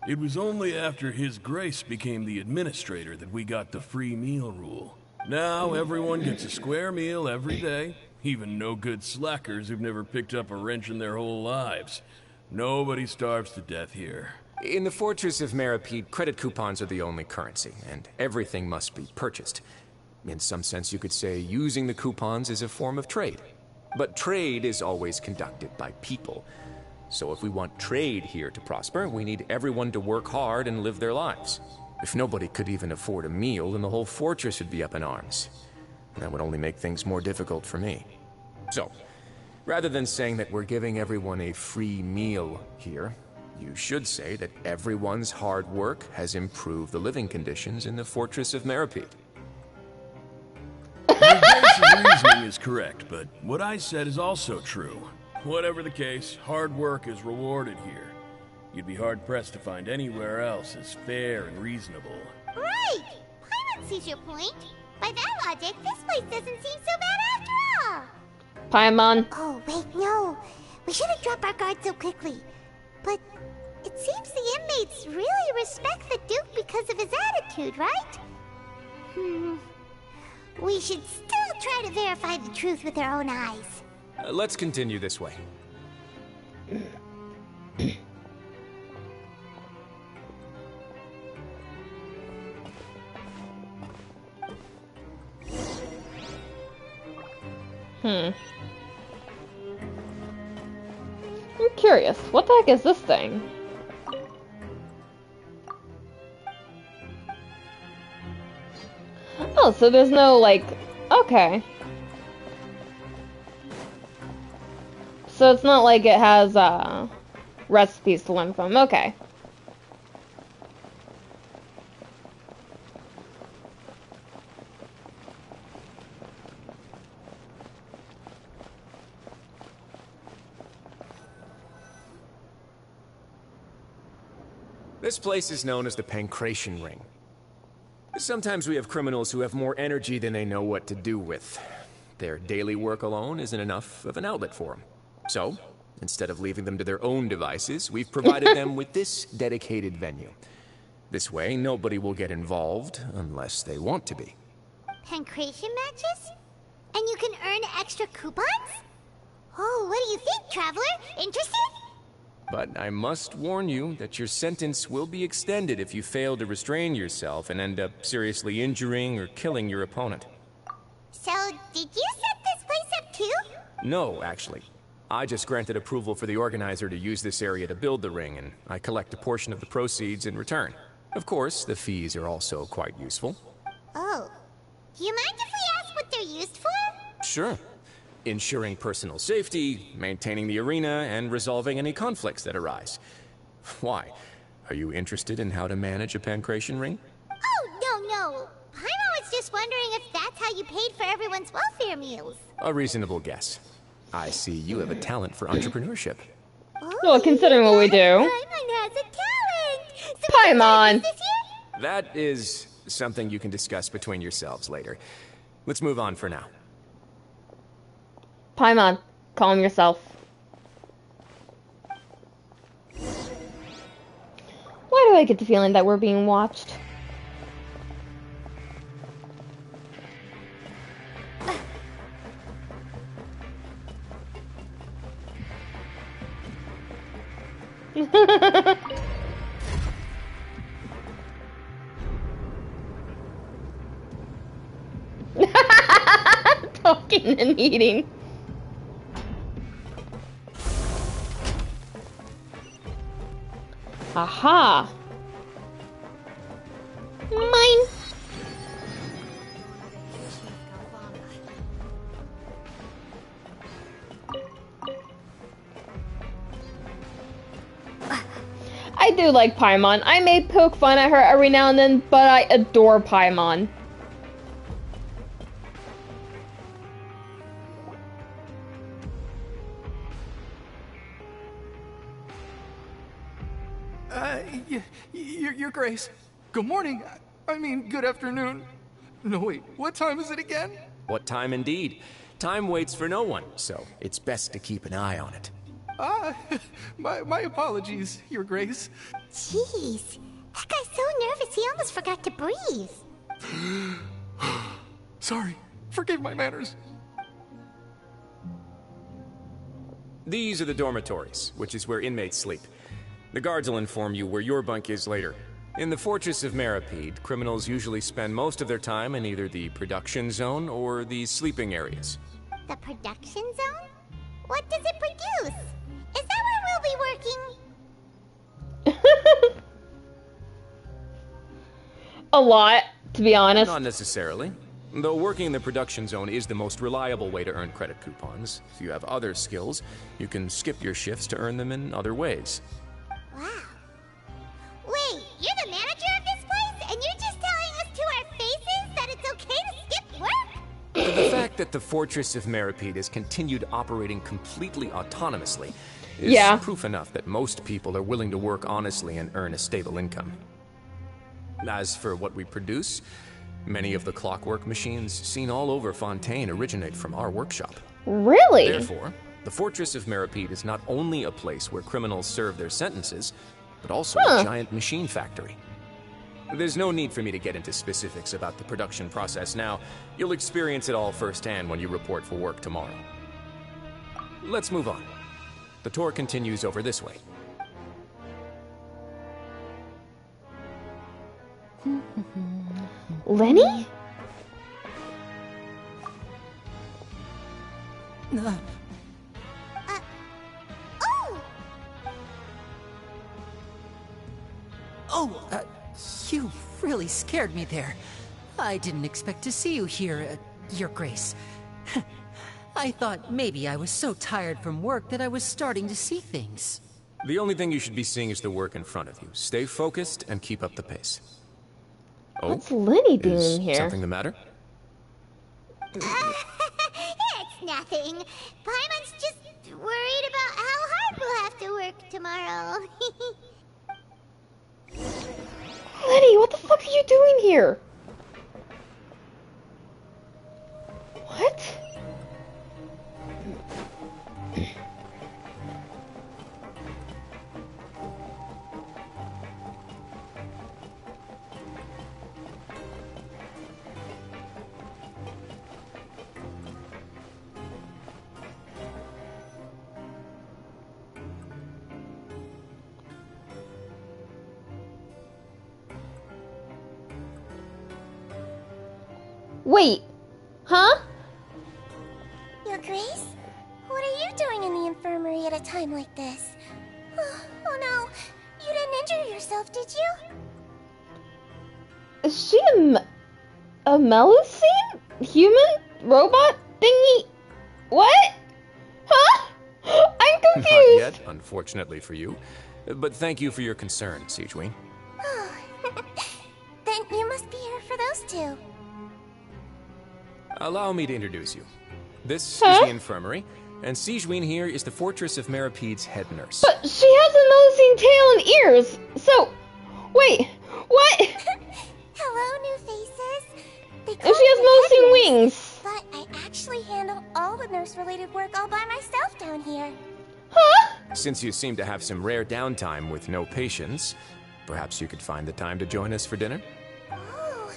It was only after His Grace became the administrator that we got the free meal rule. Now everyone gets a square meal every day. Even no-good slackers who've never picked up a wrench in their whole lives. Nobody starves to death here. In the Fortress of Meripede, credit coupons are the only currency, and everything must be purchased. In some sense, you could say using the coupons is a form of trade. But trade is always conducted by people. So if we want trade here to prosper, we need everyone to work hard and live their lives. If nobody could even afford a meal, then the whole fortress would be up in arms. That would only make things more difficult for me. So, rather than saying that we're giving everyone a free meal here, you should say that everyone's hard work has improved the living conditions in the Fortress of Meripede. Your basic reasoning is correct, but what I said is also true. Whatever the case, hard work is rewarded here. You'd be hard-pressed to find anywhere else as fair and reasonable. Right! Paimon sees your point. By that logic, this place doesn't seem so bad after all. Paimon. Oh, wait, no. We shouldn't drop our guard so quickly. But it seems the inmates really respect the Duke because of his attitude, right? We should still try to verify the truth with our own eyes. Let's continue this way. I'm curious. What the heck is this thing? Oh, so there's no, like... Okay. So it's not like it has, recipes to learn from. Okay. This place is known as the Pancration Ring. Sometimes we have criminals who have more energy than they know what to do with. Their daily work alone isn't enough of an outlet for them. So, instead of leaving them to their own devices, we've provided them with this dedicated venue. This way, nobody will get involved unless they want to be. Pancration matches? And you can earn extra coupons? Oh, what do you think, Traveler? Interested? But I must warn you that your sentence will be extended if you fail to restrain yourself and end up seriously injuring or killing your opponent. So, did you set this place up too? No, actually. I just granted approval for the organizer to use this area to build the ring, and I collect a portion of the proceeds in return. Of course, the fees are also quite useful. Oh. Do you mind if we ask what they're used for? Sure. Ensuring personal safety, maintaining the arena, and resolving any conflicts that arise. Why? Are you interested in how to manage a pancration ring? Oh, no. Paimon was just wondering if that's how you paid for everyone's welfare meals. A reasonable guess. I see you have a talent for entrepreneurship. Well, considering what we do. Paimon has a talent! So Paimon! That is something you can discuss between yourselves later. Let's move on for now. Paimon, calm yourself. Why do I get the feeling that we're being watched? Talking and eating. Aha! Mine! I do like Paimon. I may poke fun at her every now and then, but I adore Paimon. Your Grace. Good morning. I mean, good afternoon. No, wait, what time is it again? What time indeed? Time waits for no one, so it's best to keep an eye on it. My apologies, Your Grace. Jeez, that guy's so nervous he almost forgot to breathe. Sorry, forgive my manners. These are the dormitories, which is where inmates sleep. The guards will inform you where your bunk is later. In the Fortress of Meripede, criminals usually spend most of their time in either the production zone or the sleeping areas. The production zone? What does it produce? Is that where we'll be working? A lot, to be honest. Not necessarily. Though working in the production zone is the most reliable way to earn credit coupons. If you have other skills, you can skip your shifts to earn them in other ways. Wow. Wait, you're the manager of this place, and you're just telling us to our faces that it's okay to skip work? The fact that the Fortress of Meripede has continued operating completely autonomously is proof enough that most people are willing to work honestly and earn a stable income. As for what we produce, many of the clockwork machines seen all over Fontaine originate from our workshop. Really? Therefore, the Fortress of Meripede is not only a place where criminals serve their sentences, but also a giant machine factory. There's no need for me to get into specifics about the production process now. You'll experience it all firsthand when you report for work tomorrow. Let's move on. The tour continues over this way. Lenny? You really scared me there. I didn't expect to see you here, Your Grace. I thought maybe I was so tired from work that I was starting to see things. The only thing you should be seeing is the work in front of you. Stay focused and keep up the pace. Oh, what's Lenny doing here? Something the matter? It's nothing. Paimon's just worried about how hard we'll have to work tomorrow. Lenny, what the fuck are you doing here? What? Wait, huh? Your Grace? What are you doing in the infirmary at a time like this? Oh no, you didn't injure yourself, did you? Is she a Melusine? Human? Robot? Thingy? What? Huh? I'm confused! Not yet, unfortunately for you. But thank you for your concern, Sigewinne. Oh, then you must be here for those two. Allow me to introduce you. This is the infirmary, and Sigewinne here is the Fortress of Meripede's head nurse. But she has a Melusine tail and ears, so... Wait, what? Hello, new faces. And she has Melusine wings. But I actually handle all the nurse-related work all by myself down here. Huh? Since you seem to have some rare downtime with no patients, perhaps you could find the time to join us for dinner? Oh,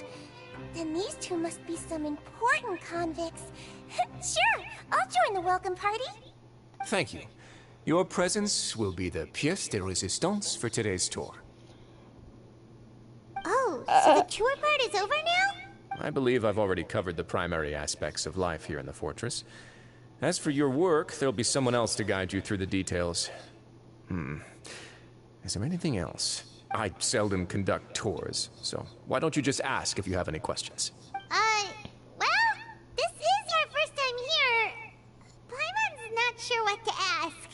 then these two must be some important convicts. Sure, I'll join the welcome party. Thank you. Your presence will be the pièce de résistance for today's tour. Oh, so the tour part is over now? I believe I've already covered the primary aspects of life here in the fortress. As for your work, there'll be someone else to guide you through the details. Is there anything else? I seldom conduct tours, so why don't you just ask if you have any questions? Well, this is our first time here. Paimon's not sure what to ask.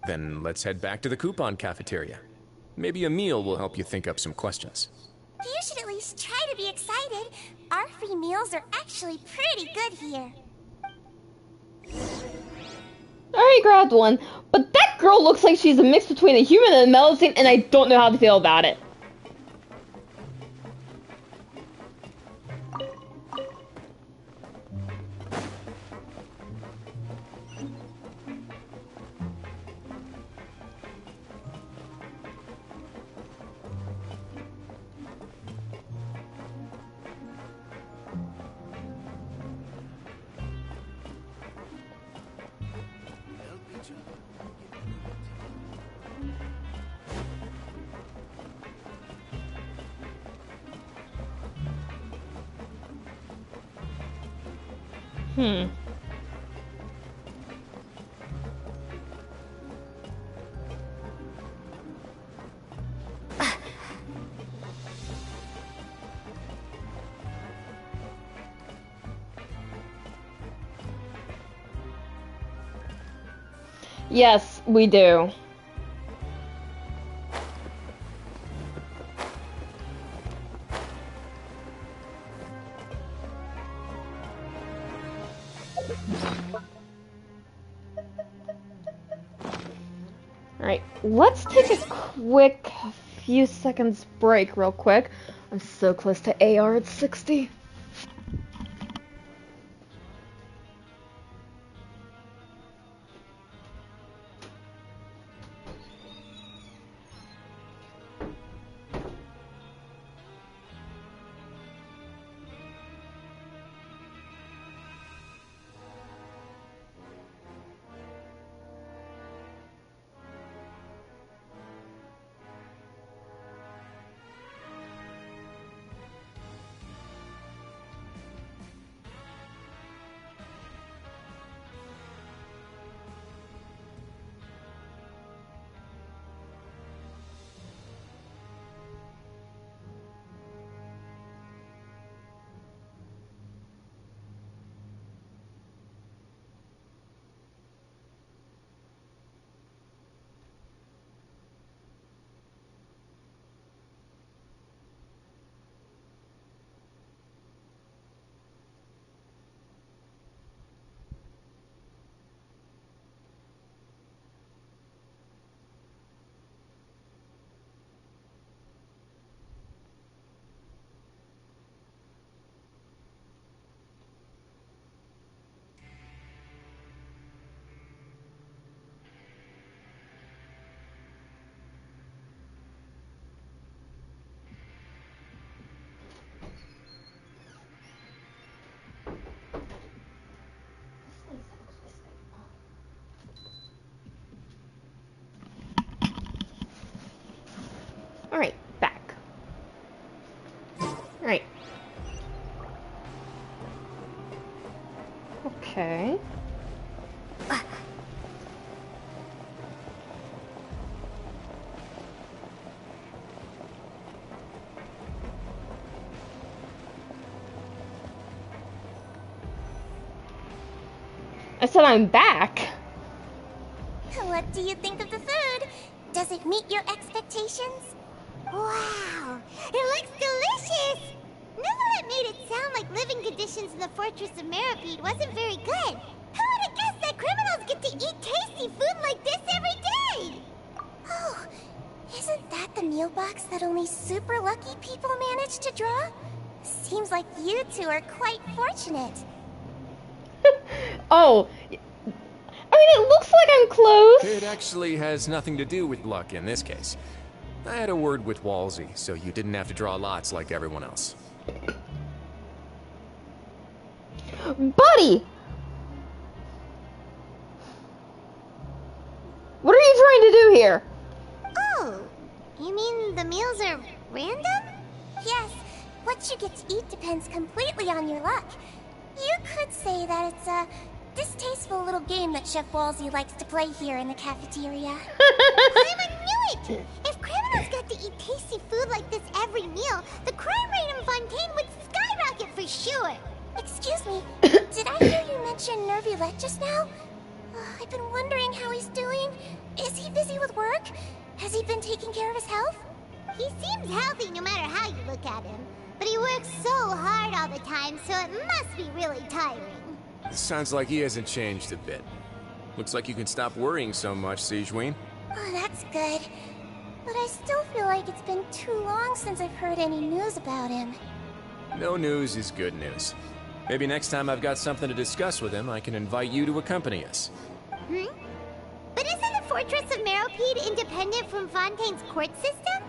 Then let's head back to the coupon cafeteria. Maybe a meal will help you think up some questions. You should at least try to be excited. Our free meals are actually pretty good here. I already grabbed one, but that girl looks like she's a mix between a human and a Melusine, and I don't know how to feel about it. Yes, we do. Alright, let's take a quick few seconds break real quick. I'm so close to AR at 60. Alright, back. Alright. Okay. I said I'm back. What do you think of the food? Does it meet your expectations? Wow, it looks delicious! Nuevillette made it sound like living conditions in the Fortress of Meropide wasn't very good. Who would have guessed that criminals get to eat tasty food like this every day? Oh, isn't that the meal box that only super lucky people manage to draw? Seems like you two are quite fortunate. Oh, I mean, it looks like I'm close. It actually has nothing to do with luck in this case. I had a word with Wriothesley, so you didn't have to draw lots like everyone else. Buddy! What are you trying to do here? Oh, you mean the meals are random? Yes, what you get to eat depends completely on your luck. You could say that it's a distasteful little game that Chef Wriothesley likes to play here in the cafeteria. I knew it! If criminals got to eat tasty food like this every meal, the crime rate in Fontaine would skyrocket for sure. Excuse me, did I hear you mention Nuevillette just now? I've been wondering how he's doing. Is he busy with work? Has he been taking care of his health? He seems healthy no matter how you look at him. But he works so hard all the time, so it must be really tiring. Sounds like he hasn't changed a bit. Looks like you can stop worrying so much, Sigewinne. Oh, that's good. But I still feel like it's been too long since I've heard any news about him. No news is good news. Maybe next time I've got something to discuss with him, I can invite you to accompany us. But isn't the Fortress of Meropide independent from Fontaine's court system?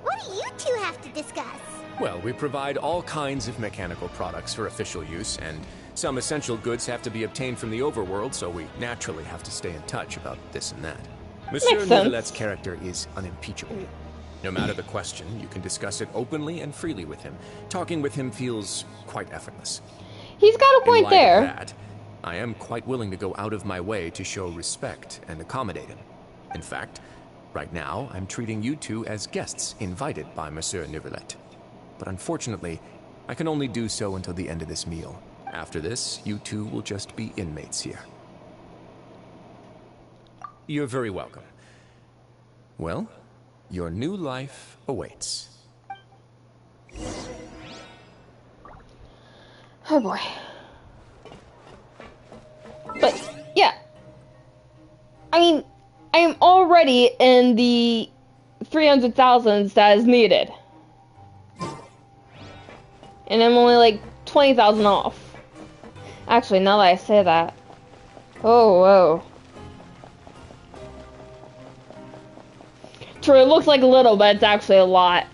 What do you two have to discuss? Well, we provide all kinds of mechanical products for official use, and some essential goods have to be obtained from the overworld, so we naturally have to stay in touch about this and that. Monsieur Neuvillette's character is unimpeachable. No matter the question, you can discuss it openly and freely with him. Talking with him feels quite effortless. He's got a point there. In light of that, I am quite willing to go out of my way to show respect and accommodate him. In fact, right now, I'm treating you two as guests invited by Monsieur Nuevillette. But unfortunately, I can only do so until the end of this meal. After this, you two will just be inmates here. You're very welcome. Well, your new life awaits. Oh boy. But, yeah. I mean, I am already in the 300,000s that is needed. And I'm only like 20,000 off. Actually, now that I say that. Oh, whoa. True, it looks like a little, but it's actually a lot.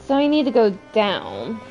So I need to go down.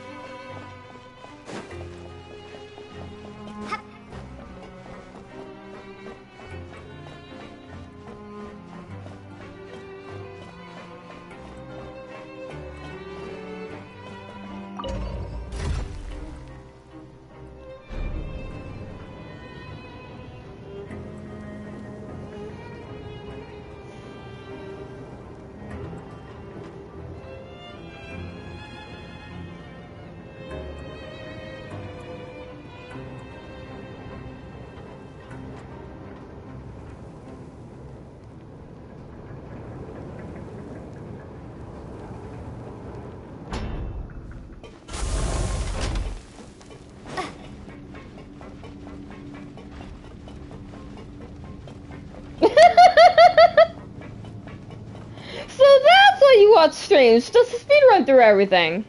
You watch streams just to speed run through everything.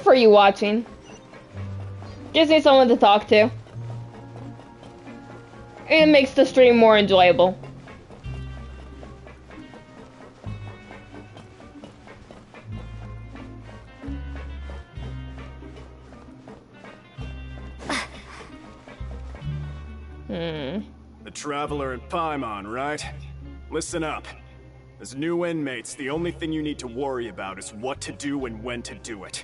for you watching. Gives me someone to talk to. It makes the stream more enjoyable. The Traveler and Paimon, right? Listen up. As new inmates, the only thing you need to worry about is what to do and when to do it.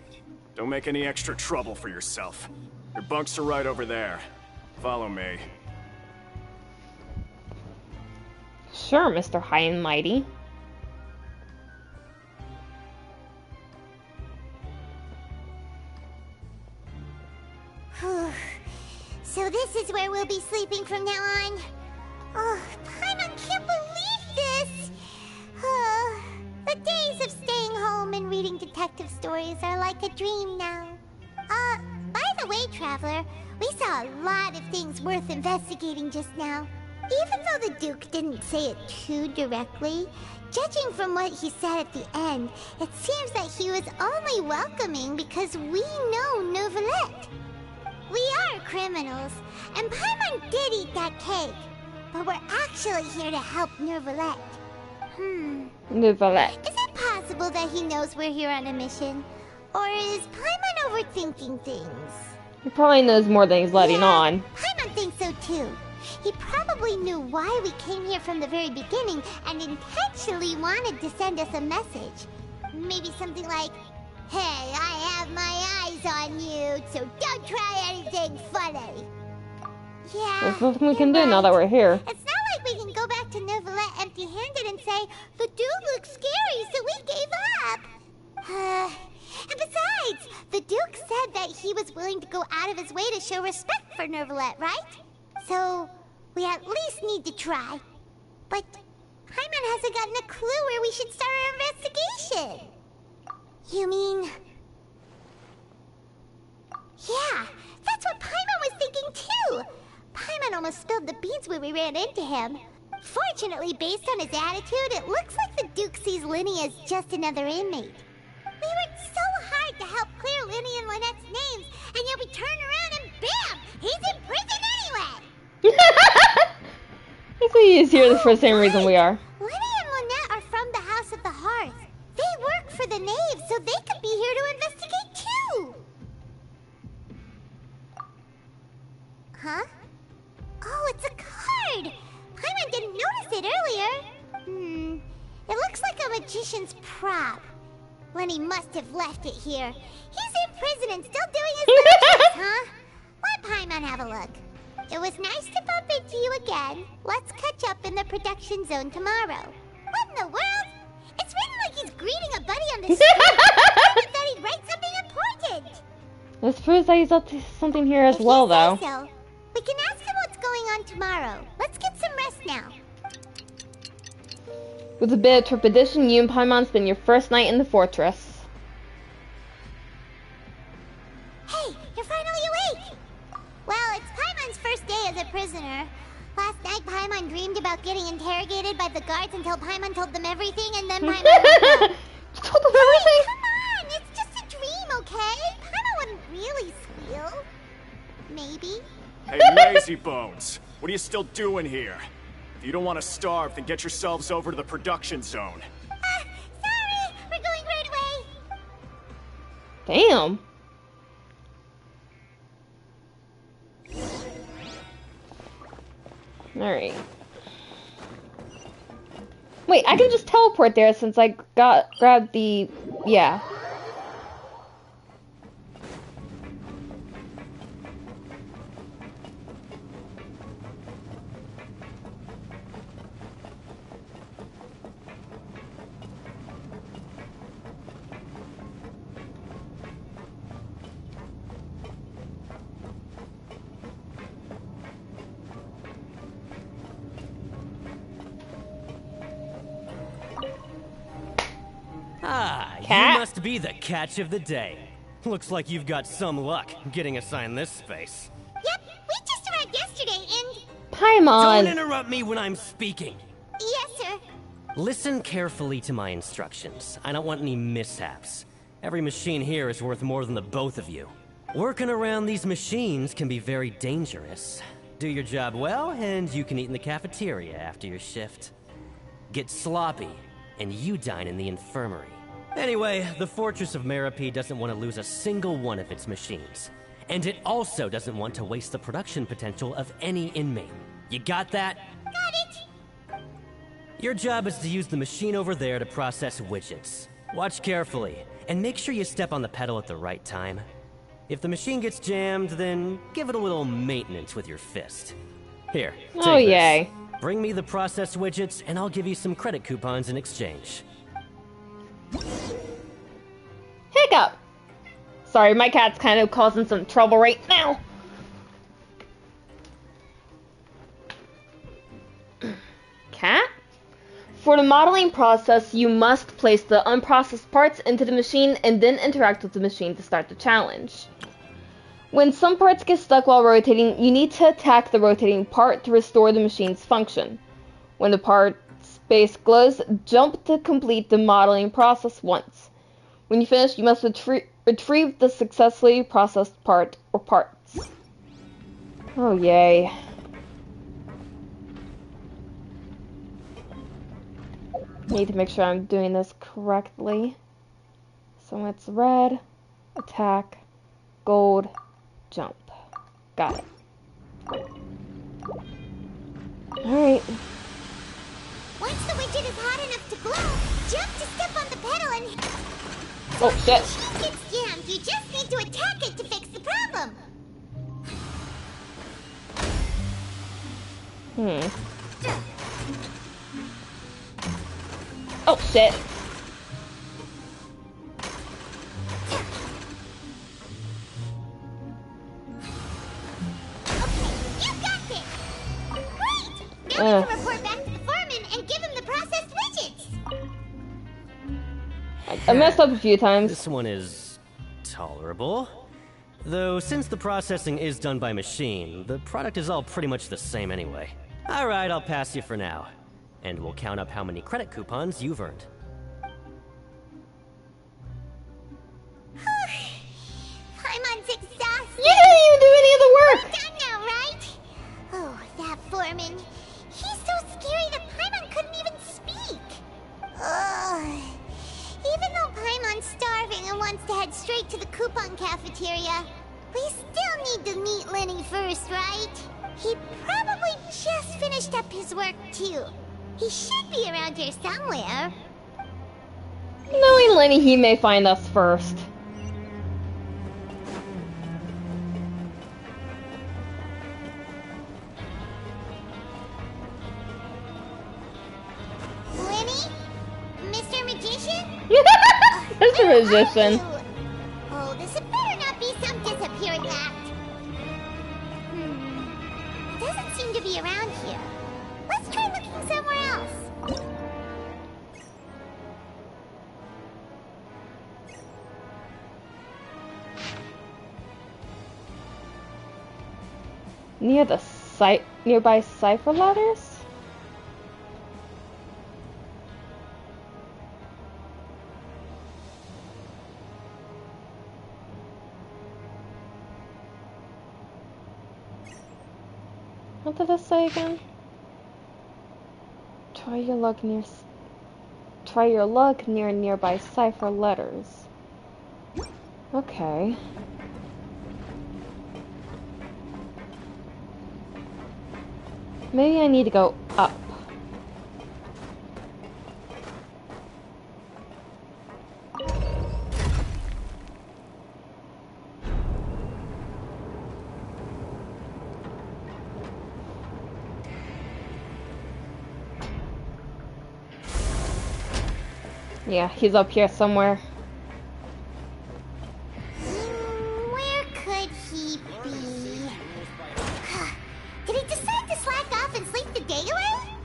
Don't make any extra trouble for yourself. Your bunks are right over there. Follow me. Sure, Mr. High and Mighty. So this is where we'll be sleeping from now on. Oh, Paimon can't believe this! The days of staying home and reading detective stories are like a dream now. By the way, Traveler, we saw a lot of things worth investigating just now. Even though the Duke didn't say it too directly, judging from what he said at the end, it seems that he was only welcoming because we know Nuevillette. We are criminals, and Paimon did eat that cake, but we're actually here to help Nuevillette. Nuevillette. Is it possible that he knows we're here on a mission? Or is Paimon overthinking things? He probably knows more than he's letting on. Paimon thinks so too. He probably knew why we came here from the very beginning and intentionally wanted to send us a message. Maybe something like, "Hey, I have my eyes on you, so don't try anything funny." Yeah. There's nothing we can do now that we're here. It's not like we can go back to Nuevillette empty-handed and say, "The Duke looks scary, so we gave up." And besides, the Duke said that he was willing to go out of his way to show respect for Nuevillette, right? So, we at least need to try. But Paimon hasn't gotten a clue where we should start our investigation. You mean... Yeah, that's what Paimon was thinking too! Paimon almost spilled the beans when we ran into him. Fortunately, based on his attitude, it looks like the Duke sees Linny as just another inmate. We worked so hard to help clear Linny and Lynette's names, and yet we turn around and bam! He's in prison anyway! I see he's here for the same reason we are. Linny and Lynette are from the House of the Hearth. They work for the Knave, so they could be here to investigate too! Huh? Oh, it's a card! Paimon didn't notice it earlier. It looks like a magician's prop. Linny must have left it here. He's in prison and still doing his magic, huh? Let Paimon have a look. It was nice to bump into you again. Let's catch up in the production zone tomorrow. What in the world? It's written like he's greeting a buddy on the street. I thought he'd write something important. This proves that he's up to something here as well, though. So, we can ask him what's going on tomorrow. Let's get some rest now. With a bit of trepidation, you and Paimon spend your first night in the fortress. Hey, you're finally awake! Well, it's Paimon's first day as a prisoner. Last night, Paimon dreamed about getting interrogated by the guards until Paimon told them everything, and then Paimon woke up. Told them everything? Come on! It's just a dream, okay? Paimon wouldn't really squeal. Maybe. Hey, lazy bones! What are you still doing here? If you don't want to starve, then get yourselves over to the production zone. Sorry! We're going right away! Damn. Alright. Wait, I can just teleport there since I grabbed the... Yeah. You must be the catch of the day. Looks like you've got some luck getting assigned this space. Yep, we just arrived yesterday and... Paimon! Don't interrupt me when I'm speaking. Yes, sir. Listen carefully to my instructions. I don't want any mishaps. Every machine here is worth more than the both of you. Working around these machines can be very dangerous. Do your job well, and you can eat in the cafeteria after your shift. Get sloppy, and you dine in the infirmary. Anyway, the Fortress of Merope doesn't want to lose a single one of its machines. And it also doesn't want to waste the production potential of any inmate. You got that? Got it! Your job is to use the machine over there to process widgets. Watch carefully, and make sure you step on the pedal at the right time. If the machine gets jammed, then give it a little maintenance with your fist. Here, take Oh, yay. this. Bring me the processed widgets, and I'll give you some credit coupons in exchange. Hiccup! Sorry, my cat's kind of causing some trouble right now. Cat? For the modeling process, you must place the unprocessed parts into the machine and then interact with the machine to start the challenge. When some parts get stuck while rotating, you need to attack the rotating part to restore the machine's function. When the part's base glows, jump to complete the modeling process once. When you finish, you must retrieve the successfully processed part or parts. Oh, yay. Need to make sure I'm doing this correctly. So it's red, attack, gold, jump. Got it. Alright. Once the widget is hot enough to glow, jump to step on the pedal and... Oh, shit. If the machine gets jammed, you just need to attack it to fix the problem. Oh, shit. You got this! Great! Now we can report back to the foreman and give him the processed widgets! I messed up a few times. This one is tolerable. Though since the processing is done by machine, the product is all pretty much the same anyway. Alright, I'll pass you for now. And we'll count up how many credit coupons you've earned. Paimon's exhausted! You didn't even do any of the work! We're done now, right? Oh, that foreman. He's so scary that Paimon couldn't even speak. Ugh. Even though Paimon's starving and wants to head straight to the coupon cafeteria, we still need to meet Lenny first, right? He probably just finished up his work, too. He should be around here somewhere. Knowing Lenny, he may find us first. Lenny? Mr. Magician? Mr. Magician. Oh, this had better not be some disappearing act. It doesn't seem to be around here. Let's try looking somewhere else. Near the nearby cipher letters? What did it say again? Try your luck near nearby cipher letters. Okay. Maybe I need to go up. Yeah, he's up here somewhere. Where could he be? Did he decide to slack off and sleep the day away?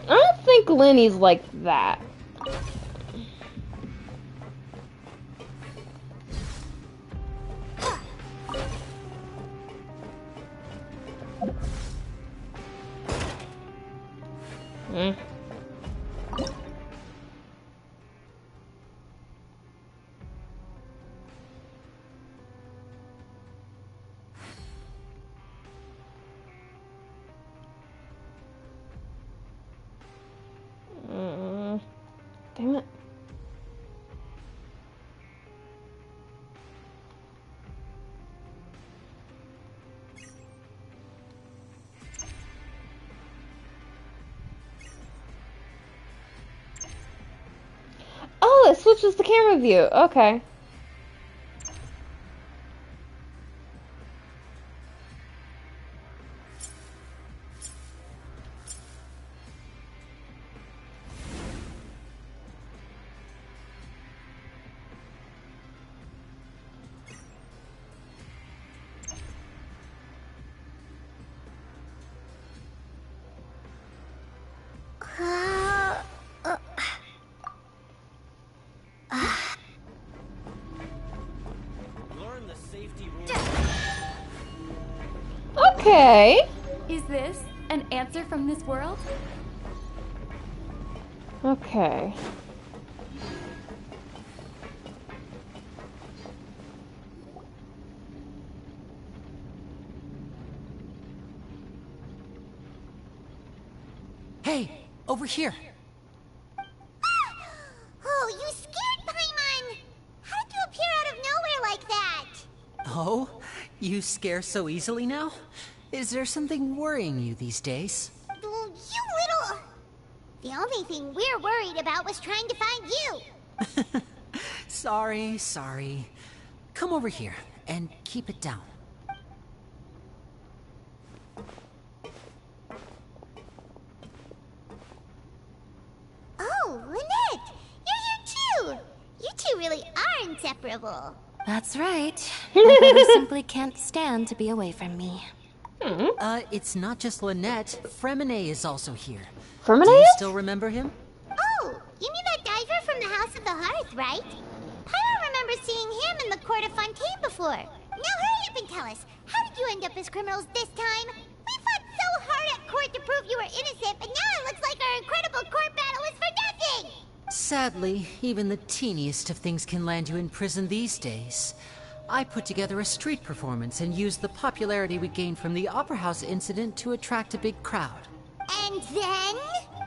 I don't think Lenny's like that. switches the camera view. Okay. Okay. Is this an answer from this world? Okay. Hey, over here. Oh, you scared Paimon! How did you appear out of nowhere like that? Oh, you scare so easily now? Is there something worrying you these days? You little... The only thing we're worried about was trying to find you. Sorry. Come over here and keep it down. Oh, Lynette! You're here too! You two really are inseparable. That's right. My brother simply can't stand to be away from me. It's not just Lynette. Fremine is also here. Fremine? Do you still remember him? Oh, you mean that diver from the House of the Hearth, right? Pyro remembers seeing him in the court of Fontaine before. Now hurry up and tell us, how did you end up as criminals this time? We fought so hard at court to prove you were innocent, but now it looks like our incredible court battle is for nothing! Sadly, even the teeniest of things can land you in prison these days. I put together a street performance and used the popularity we gained from the Opera House incident to attract a big crowd. And then?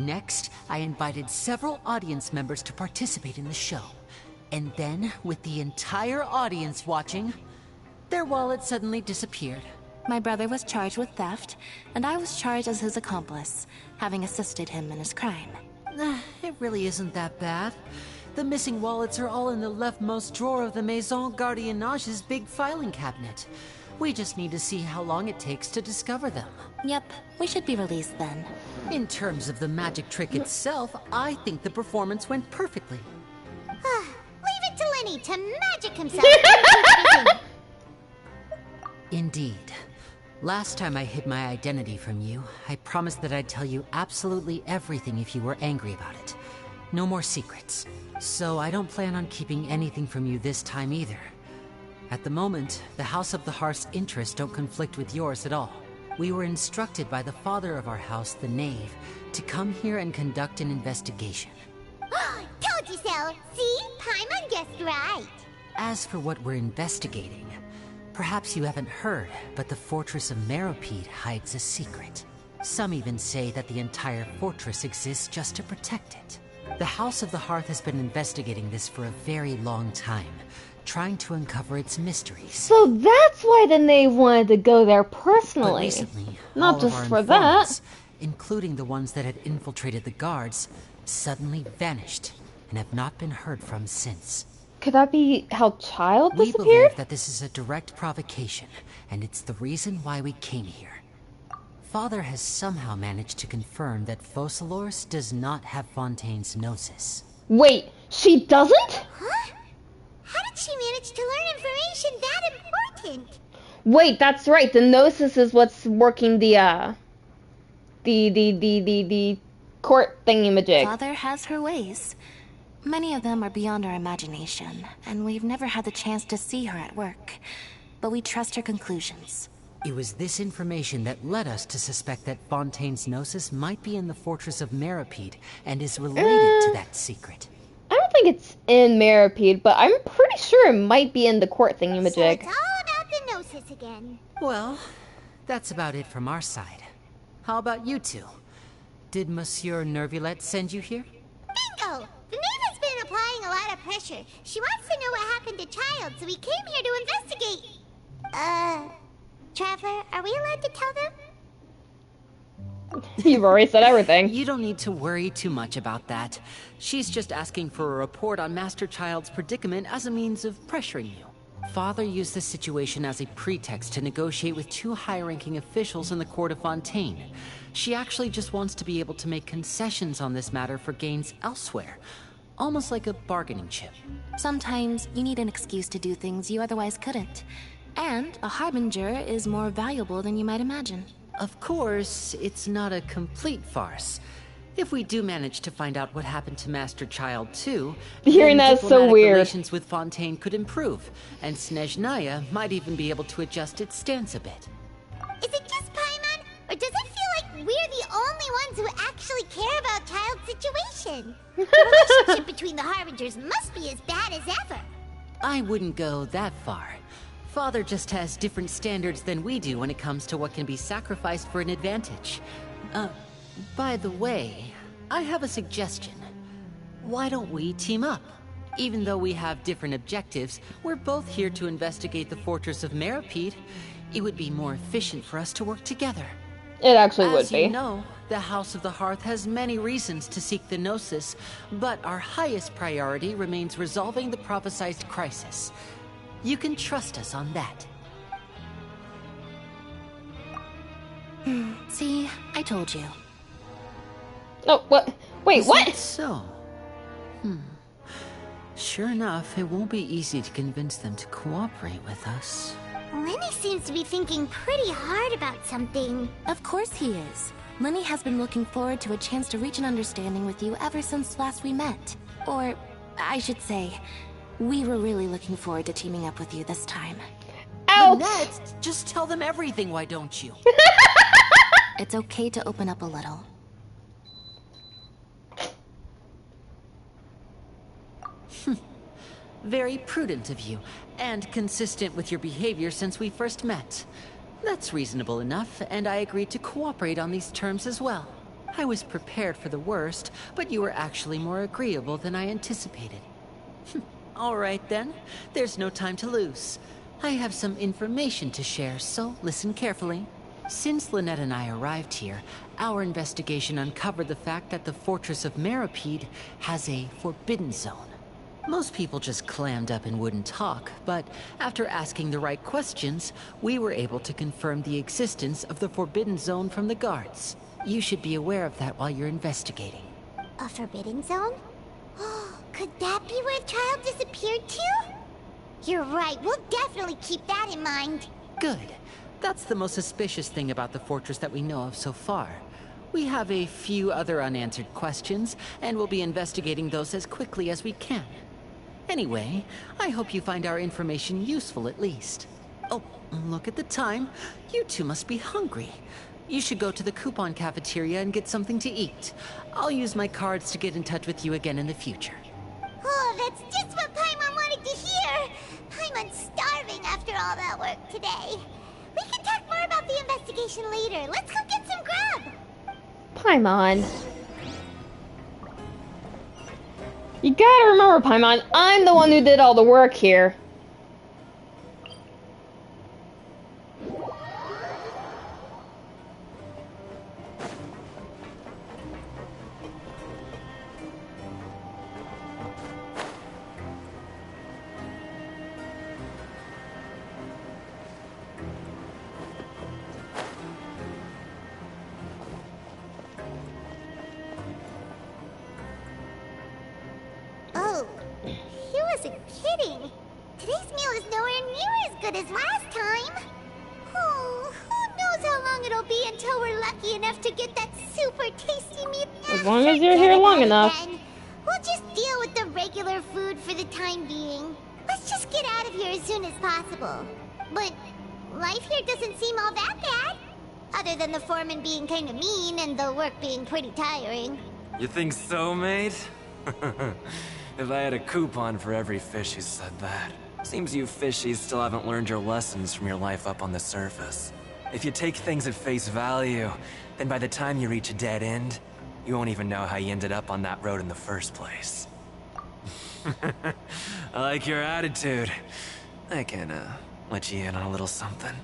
Next, I invited several audience members to participate in the show. And then, with the entire audience watching, their wallet suddenly disappeared. My brother was charged with theft, and I was charged as his accomplice, having assisted him in his crime. It really isn't that bad. The missing wallets are all in the leftmost drawer of the Maison Gardiennage's big filing cabinet. We just need to see how long it takes to discover them. Yep, we should be released then. In terms of the magic trick itself, I think the performance went perfectly. Leave it to Lenny to magic himself. Indeed. Last time I hid my identity from you, I promised that I'd tell you absolutely everything if you were angry about it. No more secrets. So I don't plan on keeping anything from you this time either. At the moment, the House of the Hearth's interests don't conflict with yours at all. We were instructed by the father of our house, the Knave, to come here and conduct an investigation. Told you so! See? Paimon guessed right. As for what we're investigating, perhaps you haven't heard, but the fortress of Meropide hides a secret. Some even say that the entire fortress exists just to protect it. The House of the Hearth has been investigating this for a very long time, trying to uncover its mysteries. So that's why the Knave wanted to go there personally. But recently, not just for that, including the ones that had infiltrated the guards, suddenly vanished and have not been heard from since. Could that be how Child disappeared? We believe that this is a direct provocation, and it's the reason why we came here. Father has somehow managed to confirm that Focalors does not have Fontaine's gnosis. Wait, she doesn't? Huh? How did she manage to learn information that important? Wait, that's right. The gnosis is what's working the court thingy-majig. Father has her ways. Many of them are beyond our imagination, and we've never had the chance to see her at work. But we trust her conclusions. It was this information that led us to suspect that Fontaine's gnosis might be in the fortress of Meropide and is related to that secret. I don't think it's in Meropide, but I'm pretty sure it might be in the court thingy-majig. So it's all about the gnosis again. Well, that's about it from our side. How about you two? Did Monsieur Nuevillette send you here? Bingo! The Knave has been applying a lot of pressure. She wants to know what happened to Child, so we came here to investigate. Traveler, are we allowed to tell them? You've already said everything. You don't need to worry too much about that. She's just asking for a report on Master Child's predicament as a means of pressuring you. Father used this situation as a pretext to negotiate with two high-ranking officials in the court of Fontaine. She actually just wants to be able to make concessions on this matter for gains elsewhere. Almost like a bargaining chip. Sometimes you need an excuse to do things you otherwise couldn't. And a harbinger is more valuable than you might imagine. Of course, it's not a complete farce. If we do manage to find out what happened to Master Child too, hearing then that's so weird. Relations with Fontaine could improve, and Snezhnaya might even be able to adjust its stance a bit. Is it just Paimon, or does it feel like we're the only ones who actually care about Child's situation? The relationship between the Harbingers must be as bad as ever. I wouldn't go that far. Father just has different standards than we do when it comes to what can be sacrificed for an advantage. By the way, I have a suggestion. Why don't we team up? Even though we have different objectives, we're both here to investigate the fortress of Meripede. It would be more efficient for us to work together. It actually would be. As you know, the House of the Hearth has many reasons to seek the Gnosis, but our highest priority remains resolving the prophesized crisis. You can trust us on that. See, I told you. Oh, what? Wait, Is what? That so? Sure enough, it won't be easy to convince them to cooperate with us. Lenny seems to be thinking pretty hard about something. Of course he is. Lenny has been looking forward to a chance to reach an understanding with you ever since last we met. Or, I should say, we were really looking forward to teaming up with you this time. Ouch! Lynette, just tell them everything, why don't you? It's okay to open up a little. Very prudent of you, and consistent with your behavior since we first met. That's reasonable enough, and I agreed to cooperate on these terms as well. I was prepared for the worst, but you were actually more agreeable than I anticipated. All right then, there's no time to lose. I have some information to share, so listen carefully. Since Lynette and I arrived here, our investigation uncovered the fact that the Fortress of Meripede has a forbidden zone. Most people just clammed up and wouldn't talk, but after asking the right questions, we were able to confirm the existence of the forbidden zone from the guards. You should be aware of that while you're investigating. A forbidden zone? Could that be where Child disappeared to? You're right, we'll definitely keep that in mind. Good. That's the most suspicious thing about the fortress that we know of so far. We have a few other unanswered questions, and we'll be investigating those as quickly as we can. Anyway, I hope you find our information useful at least. Oh, look at the time. You two must be hungry. You should go to the coupon cafeteria and get something to eat. I'll use my cards to get in touch with you again in the future. Oh, that's just what Paimon wanted to hear! Paimon's starving after all that work today. We can talk more about the investigation later. Let's go get some grub! Paimon. You gotta remember, Paimon, I'm the one who did all the work here. Oh, he wasn't kidding. Today's meal is nowhere near as good as last time. Oh, who knows how long it'll be until we're lucky enough to get that super tasty meat. As long as you're here long enough. Again. We'll just deal with the regular food for the time being. Let's just get out of here as soon as possible. But life here doesn't seem all that bad. Other than the foreman being kind of mean and the work being pretty tiring. You think so, mate? If I had a coupon for every fish who said that. Seems you fishies still haven't learned your lessons from your life up on the surface. If you take things at face value, then by the time you reach a dead end, you won't even know how you ended up on that road in the first place. I like your attitude. I can, let you in on a little something.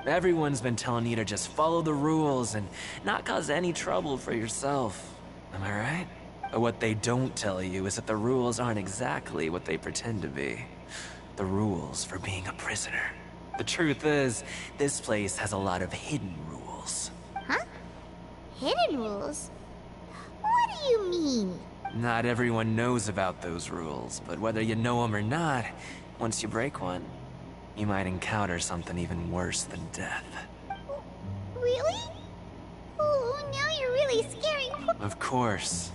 Everyone's been telling you to just follow the rules and not cause any trouble for yourself. Am I right? But what they don't tell you is that the rules aren't exactly what they pretend to be. The rules for being a prisoner. The truth is, this place has a lot of hidden rules. Huh? Hidden rules? What do you mean? Not everyone knows about those rules, but whether you know them or not, once you break one, you might encounter something even worse than death. Really? Oh, now you're really scaring me. Of course.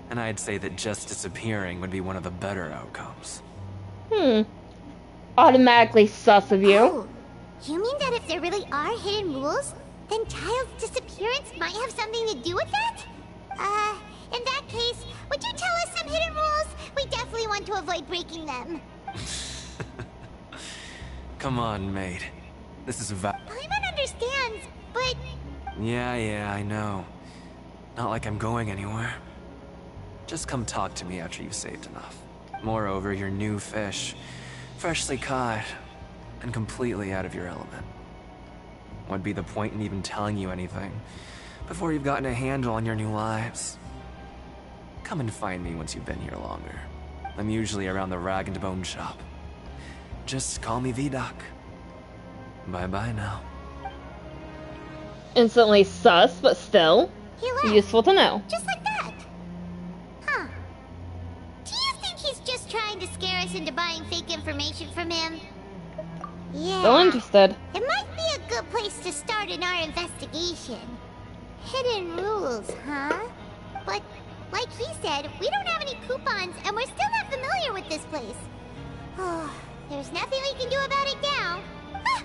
And I'd say that just disappearing would be one of the better outcomes. Automatically sus of you. Oh, you mean that if there really are hidden rules, then Child's disappearance might have something to do with that? In that case, would you tell us some hidden rules? We definitely want to avoid breaking them. Come on, mate. This is Paimon understands, but... Yeah, I know. Not like I'm going anywhere. Just come talk to me after you've saved enough. Moreover, you're new fish, freshly caught, and completely out of your element. What'd be the point in even telling you anything before you've gotten a handle on your new lives? Come and find me once you've been here longer. I'm usually around the Rag and Bone shop. Just call me Vidoc. Bye-bye now. Instantly sus, but still useful to know. Just like that. Huh. Do you think he's just trying to scare us into buying fake information from him? Yeah. Still interested. It might be a good place to start in our investigation. Hidden rules, huh? But, like he said, we don't have any coupons, and we're still not familiar with this place. Oh, there's nothing we can do about it now. Ah,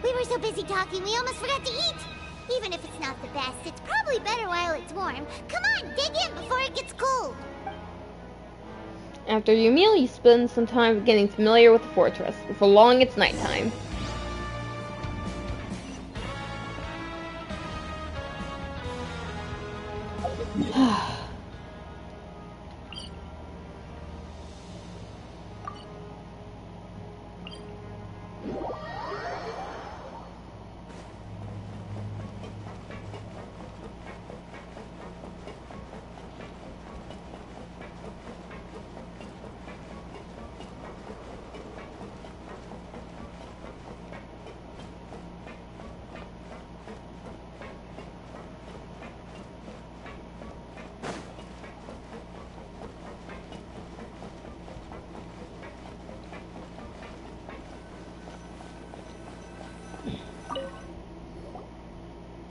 we were so busy talking, we almost forgot to eat. Even if it's not the best, it's probably better while it's warm. Come on, dig in before it gets cold. After your meal, you spend some time getting familiar with the fortress, before long it's nighttime.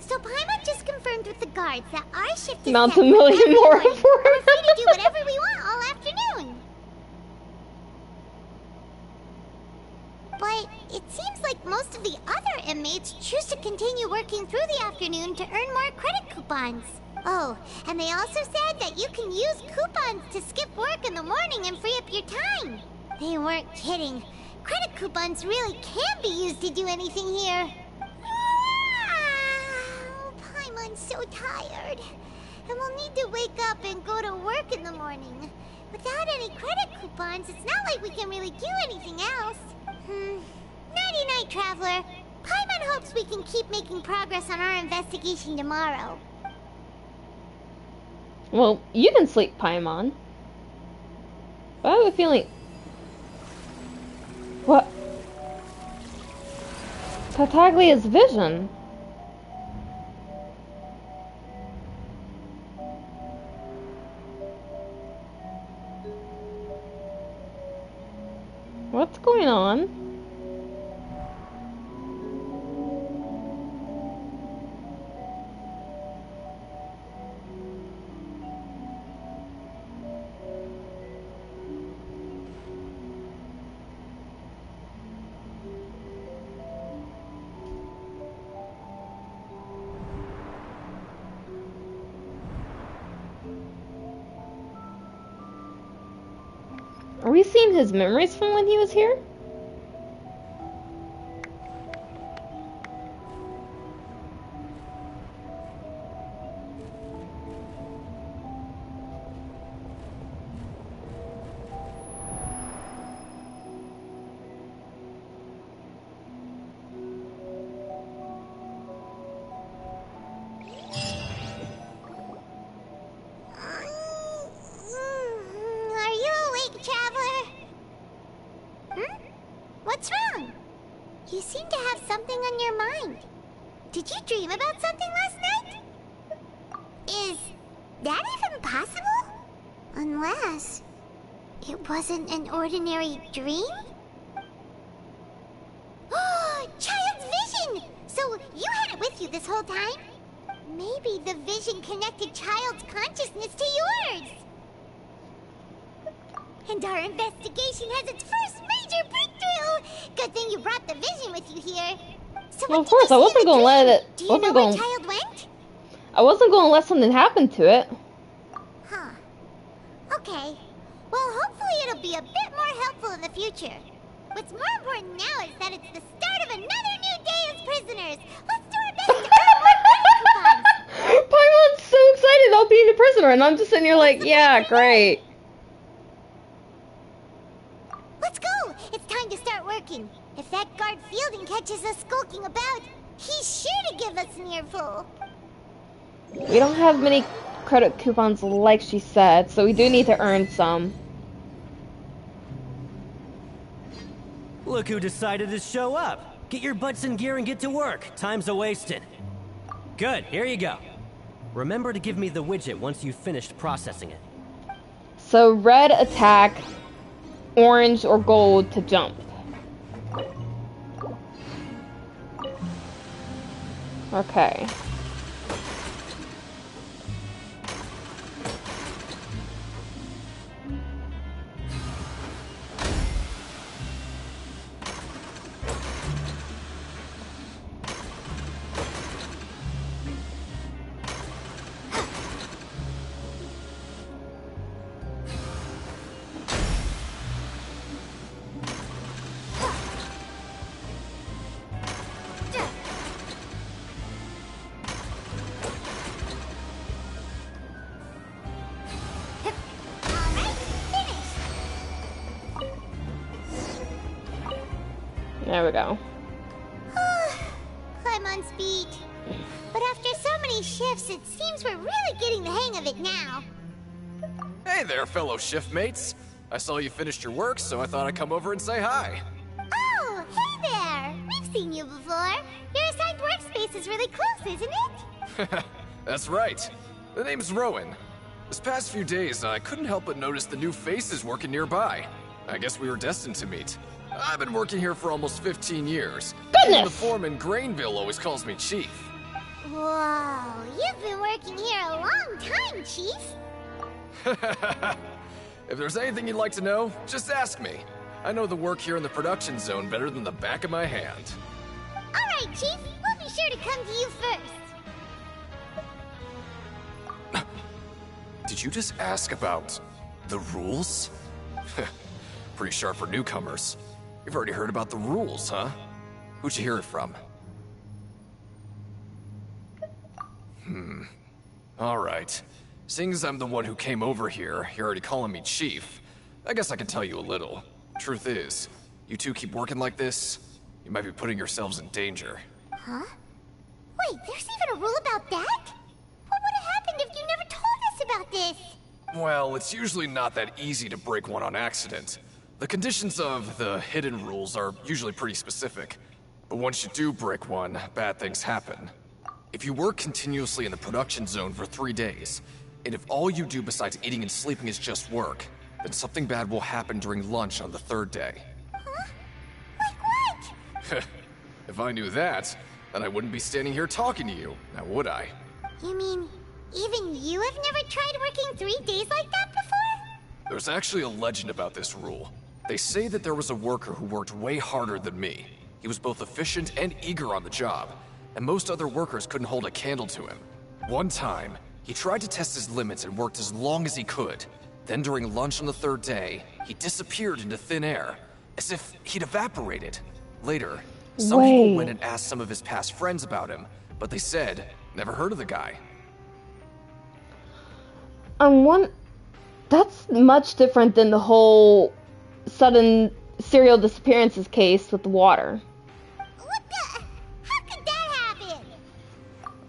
So Paimon just confirmed with the guards that our shift is Mount set a million for more everyone. for We're free to do whatever we want all afternoon. But it seems like most of the other inmates choose to continue working through the afternoon to earn more credit coupons. Oh, and they also said that you can use coupons to skip work in the morning and free up your time. They weren't kidding. Credit coupons really can be used to do anything here. Paimon's so tired. And we'll need to wake up and go to work in the morning. Without any credit coupons, it's not like we can really do anything else. Nighty-night, Traveler. Paimon hopes we can keep making progress on our investigation tomorrow. Well, you can sleep, Paimon. But I have a feeling... What? Tartaglia's vision. What's going on? Are we seeing his memories from when he was here? You seem to have something on your mind. Did you dream about something last night? Is that even possible? Unless it wasn't an ordinary dream? Oh, Child's vision! So you had it with you this whole time? Maybe the vision connected Child's consciousness to yours. And our investigation has its first major breakthrough! Good thing you brought the vision with you here. So well, of course, I wasn't gonna let it. Do you know where Child went? I wasn't gonna let something happen to it. Huh. Okay. Well, hopefully it'll be a bit more helpful in the future. What's more important now is that it's the start of another new day as prisoners. Let's do our best to earn more credit coupons. Paimon's so excited about being a prisoner, and I'm just sitting here like, yeah, great. Let's go! It's time to start working. If that guard Fielding catches us skulking about, he's sure to give us an earful. We don't have many credit coupons like she said, so we do need to earn some. Look who decided to show up. Get your butts in gear and get to work. Time's a-wasted. Good, here you go. Remember to give me the widget once you've finished processing it. So red attack, orange or gold to jump. Okay. There we go. I'm on speed. But after so many shifts, it seems we're really getting the hang of it now. Hey there, fellow shift mates. I saw you finished your work, so I thought I'd come over and say hi. Oh, hey there! We've seen you before. Your assigned workspace is really close, isn't it? That's right. The name's Rowan. This past few days, I couldn't help but notice the new faces working nearby. I guess we were destined to meet. I've been working here for almost 15 years. Goodness! The foreman, Grainville, always calls me Chief. Whoa, you've been working here a long time, Chief. If there's anything you'd like to know, just ask me. I know the work here in the production zone better than the back of my hand. Alright, Chief. We'll be sure to come to you first. Did you just ask about the rules? Pretty sharp for newcomers. You've already heard about the rules, huh? Who'd you hear it from? Alright. Seeing as I'm the one who came over here, you're already calling me Chief. I guess I can tell you a little. Truth is, you two keep working like this, you might be putting yourselves in danger. Huh? Wait, there's even a rule about that? What would have happened if you never told us about this? Well, it's usually not that easy to break one on accident. The conditions of the hidden rules are usually pretty specific. But once you do break one, bad things happen. If you work continuously in the production zone for 3 days, and if all you do besides eating and sleeping is just work, then something bad will happen during lunch on the 3rd day. Huh? Like what? If I knew that, then I wouldn't be standing here talking to you, now would I? You mean, even you have never tried working 3 days like that before? There's actually a legend about this rule. They say that there was a worker who worked way harder than me. He was both efficient and eager on the job, and most other workers couldn't hold a candle to him. One time, he tried to test his limits and worked as long as he could. Then during lunch on the 3rd day, he disappeared into thin air, as if he'd evaporated. Later, some people went and asked some of his past friends about him, but they said, never heard of the guy. That's much different than the whole sudden serial disappearances case with the water. What the? How could that happen?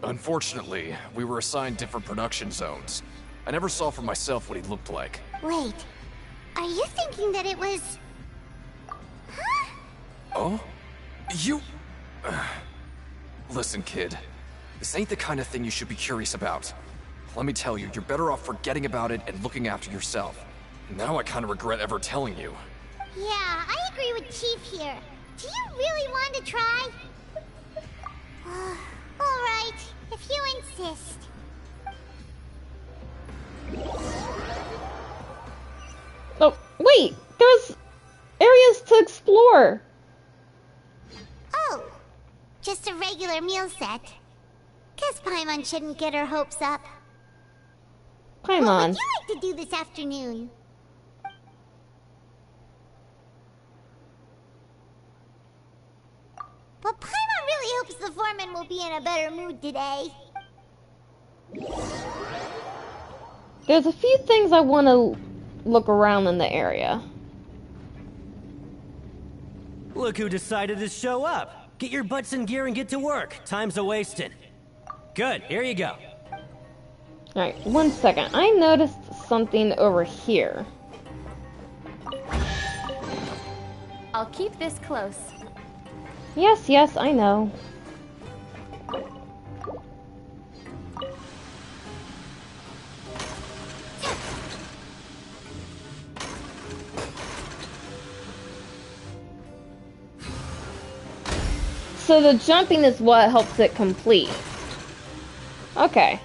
Unfortunately, we were assigned different production zones. I never saw for myself what he looked like. Wait, are you thinking that it was... Huh? Oh? You... Listen, kid. This ain't the kind of thing you should be curious about. Let me tell you, you're better off forgetting about it and looking after yourself. Now I kind of regret ever telling you. Yeah, I agree with Chief here. Do you really want to try? Alright, if you insist. Oh, wait! There's areas to explore! Oh, just a regular meal set. Guess Paimon shouldn't get her hopes up. Paimon. What would you like to do this afternoon? But Paimon really hopes the foreman will be in a better mood today. There's a few things I want to look around in the area. Look who decided to show up. Get your butts in gear and get to work. Time's a-wasting. Good, here you go. Alright, 1 second. I noticed something over here. I'll keep this close. Yes, yes, I know. So the jumping is what helps it complete. Okay.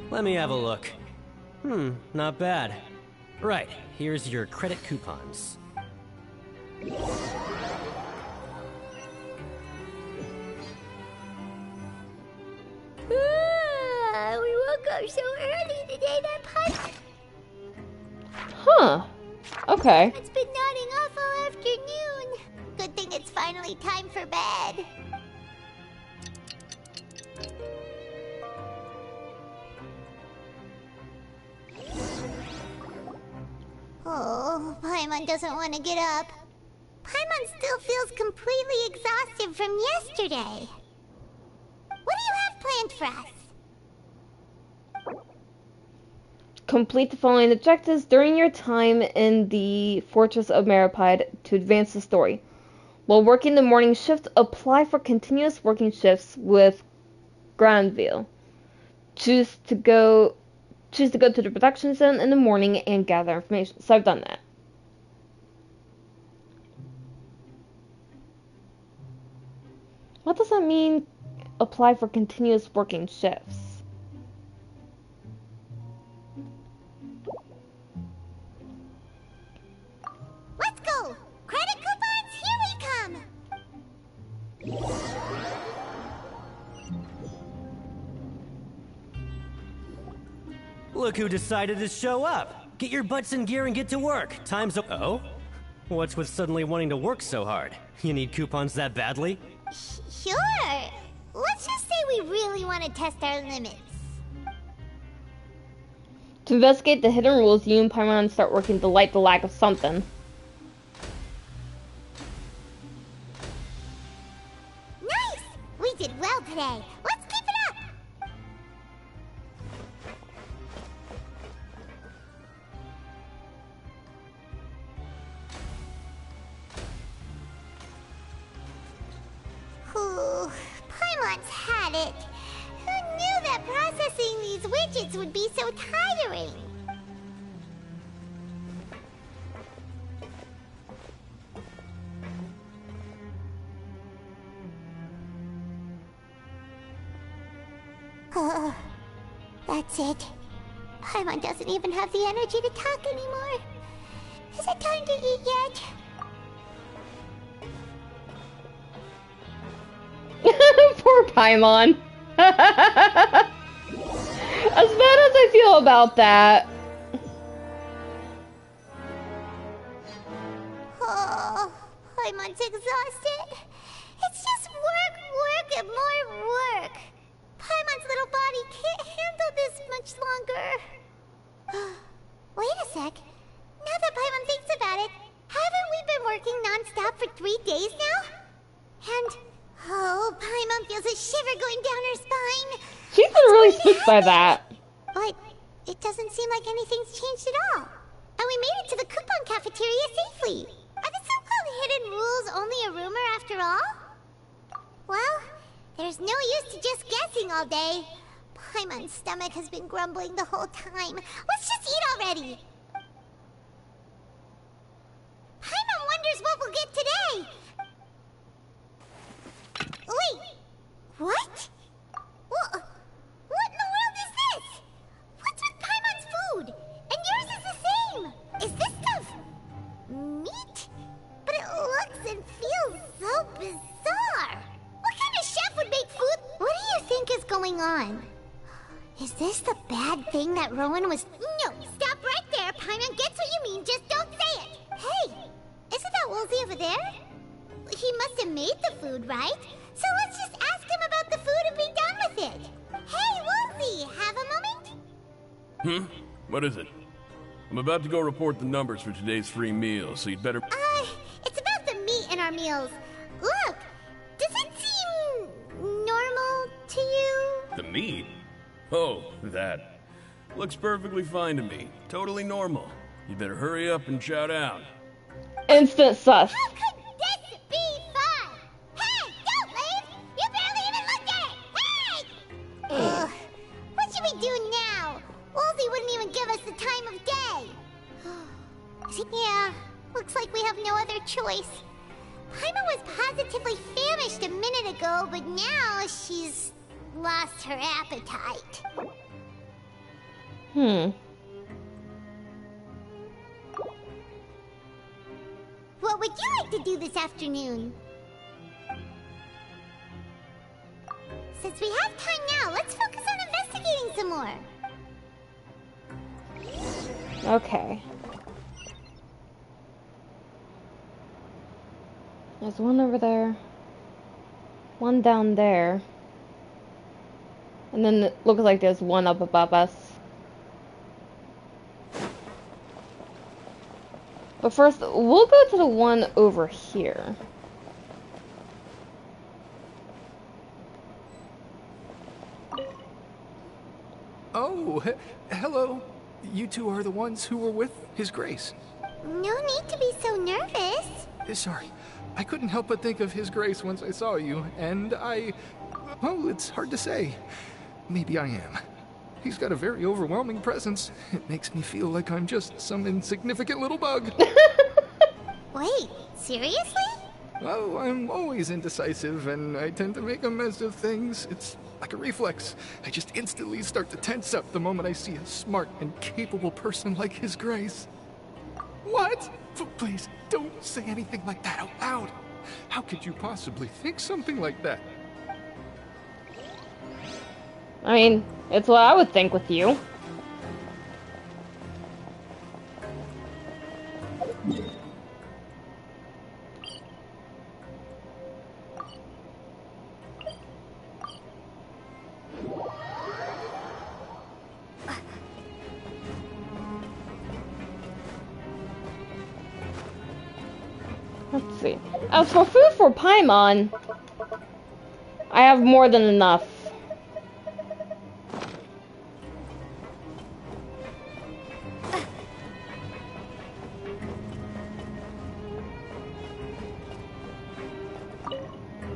Let me have a look. Not bad. Right, here's your credit coupons. We woke up so early today that Paimon... Huh. Okay. It's been nodding off all afternoon. Good thing it's finally time for bed. Oh, Paimon doesn't want to get up. Paimon still feels completely exhausted from yesterday. What do you have planned for us? Complete the following objectives during your time in the Fortress of Meripide to advance the story. While working the morning shift, apply for continuous working shifts with Granville. Choose to go to the production zone in the morning and gather information. So I've done that. What does that mean, apply for continuous working shifts? Let's go! Credit coupons, here we come! Look who decided to show up. Get your butts in gear and get to work. Time's up. Oh? What's with suddenly wanting to work so hard? You need coupons that badly? Sure. Let's just say we really want to test our limits. To investigate the hidden rules, you and Paimon start working to light the lack of something. Nice! We did well today. Let's keep it up! Ooh, Paimon's had it. Who knew that processing these widgets would be so tiring? That's it. Paimon doesn't even have the energy to talk anymore. Is it time to eat yet? Poor Paimon. As bad as I feel about that. Oh, Paimon's exhausted. It's just work, work, and more work. Paimon's little body can't handle this much longer. Wait a sec. Now that Paimon thinks about it, haven't we been working non-stop for 3 days now? And, oh, Paimon feels a shiver going down her spine. She's been really spooked by that. But it doesn't seem like anything's changed at all. And we made it to the coupon cafeteria safely. Are the so-called hidden rules only a rumor after all? Well, there's no use to just guessing all day. Paimon's stomach has been grumbling the whole time. Let's just eat already. Paimon wonders what we'll get today. Wait, what? What in the world is this? What's with Paimon's food? And yours is the same. Is this stuff meat? But it looks and feels so bizarre. What kind of chef would make food? What do you think is going on? Is this the bad thing that Rowan was... No, stop right there. Paimon gets what you mean. Just don't say it. Hey, isn't that Woolsey over there? He must have made the food, right? So let's just ask him about the food and be done with it. Hey, Woolsey, have a moment? What is it? I'm about to go report the numbers for today's free meal, so you'd better... It's about the meat in our meals. Look, does it seem normal to you? The meat? Oh, that. Looks perfectly fine to me. Totally normal. You better hurry up and shout out. Instant sus. How could this be fun? Hey, don't leave! You barely even looked at it! Hey! Ugh, what should we do now? Woolsey wouldn't even give us the time of day. Yeah, looks like we have no other choice. Paimon was positively famished a minute ago, but now she's lost her appetite. What would you like to do this afternoon? Since we have time now, let's focus on investigating some more. Okay. There's one over there. One down there. And then it looks like there's one up above us. But first, we'll go to the one over here. Oh, hello. You two are the ones who were with His Grace. No need to be so nervous. Sorry. I couldn't help but think of His Grace once I saw you, and well, it's hard to say. Maybe I am. He's got a very overwhelming presence. It makes me feel like I'm just some insignificant little bug. Wait, seriously? Oh, I'm always indecisive, and I tend to make a mess of things. It's like a reflex. I just instantly start to tense up the moment I see a smart and capable person like His Grace. What? Please, don't say anything like that out loud. How could you possibly think something like that? I mean, it's what I would think with you. Let's see. As for food for Paimon, I have more than enough.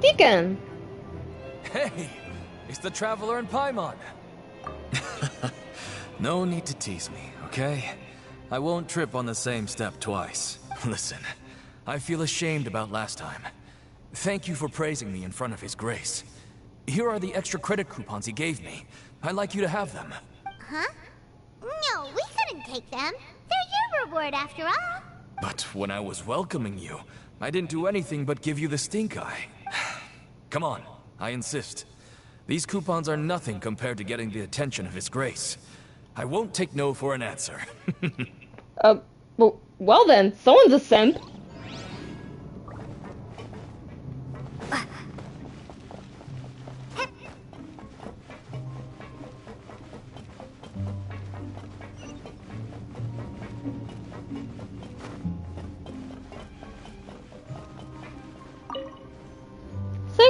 Deacon! Hey! It's the Traveler and Paimon! No need to tease me, okay? I won't trip on the same step twice. Listen, I feel ashamed about last time. Thank you for praising me in front of His Grace. Here are the extra credit coupons he gave me. I'd like you to have them. Huh? No, we couldn't take them. They're your reward after all. But when I was welcoming you, I didn't do anything but give you the stink eye. Come on, I insist. These coupons are nothing compared to getting the attention of His Grace. I won't take no for an answer. Well then, someone's a simp.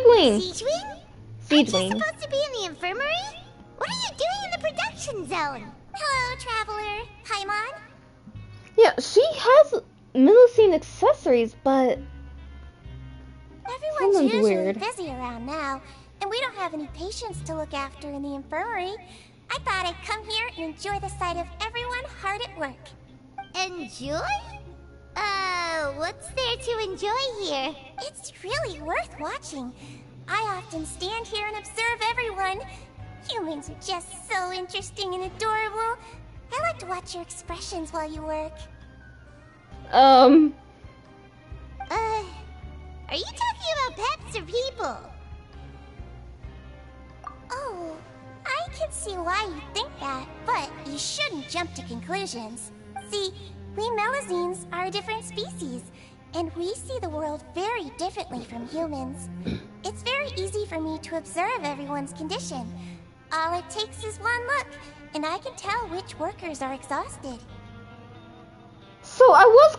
Siegewing! Aren't you supposed to be in the infirmary? What are you doing in the production zone? Hello, Traveler. Paimon? Yeah, she has Millicene accessories, but Everyone's someone's usually weird. busy around now, and we don't have any patients to look after in the infirmary. I thought I'd come here and enjoy the sight of everyone hard at work. Enjoy? What's there to enjoy here? It's really worth watching. I often stand here and observe everyone. Humans are just so interesting and adorable. I like to watch your expressions while you work. Are you talking about pets or people? Oh, I can see why you think that, but you shouldn't jump to conclusions. See, we Melazines are a different species, and we see the world very differently from humans. It's very easy for me to observe everyone's condition. All it takes is one look, and I can tell which workers are exhausted. So I was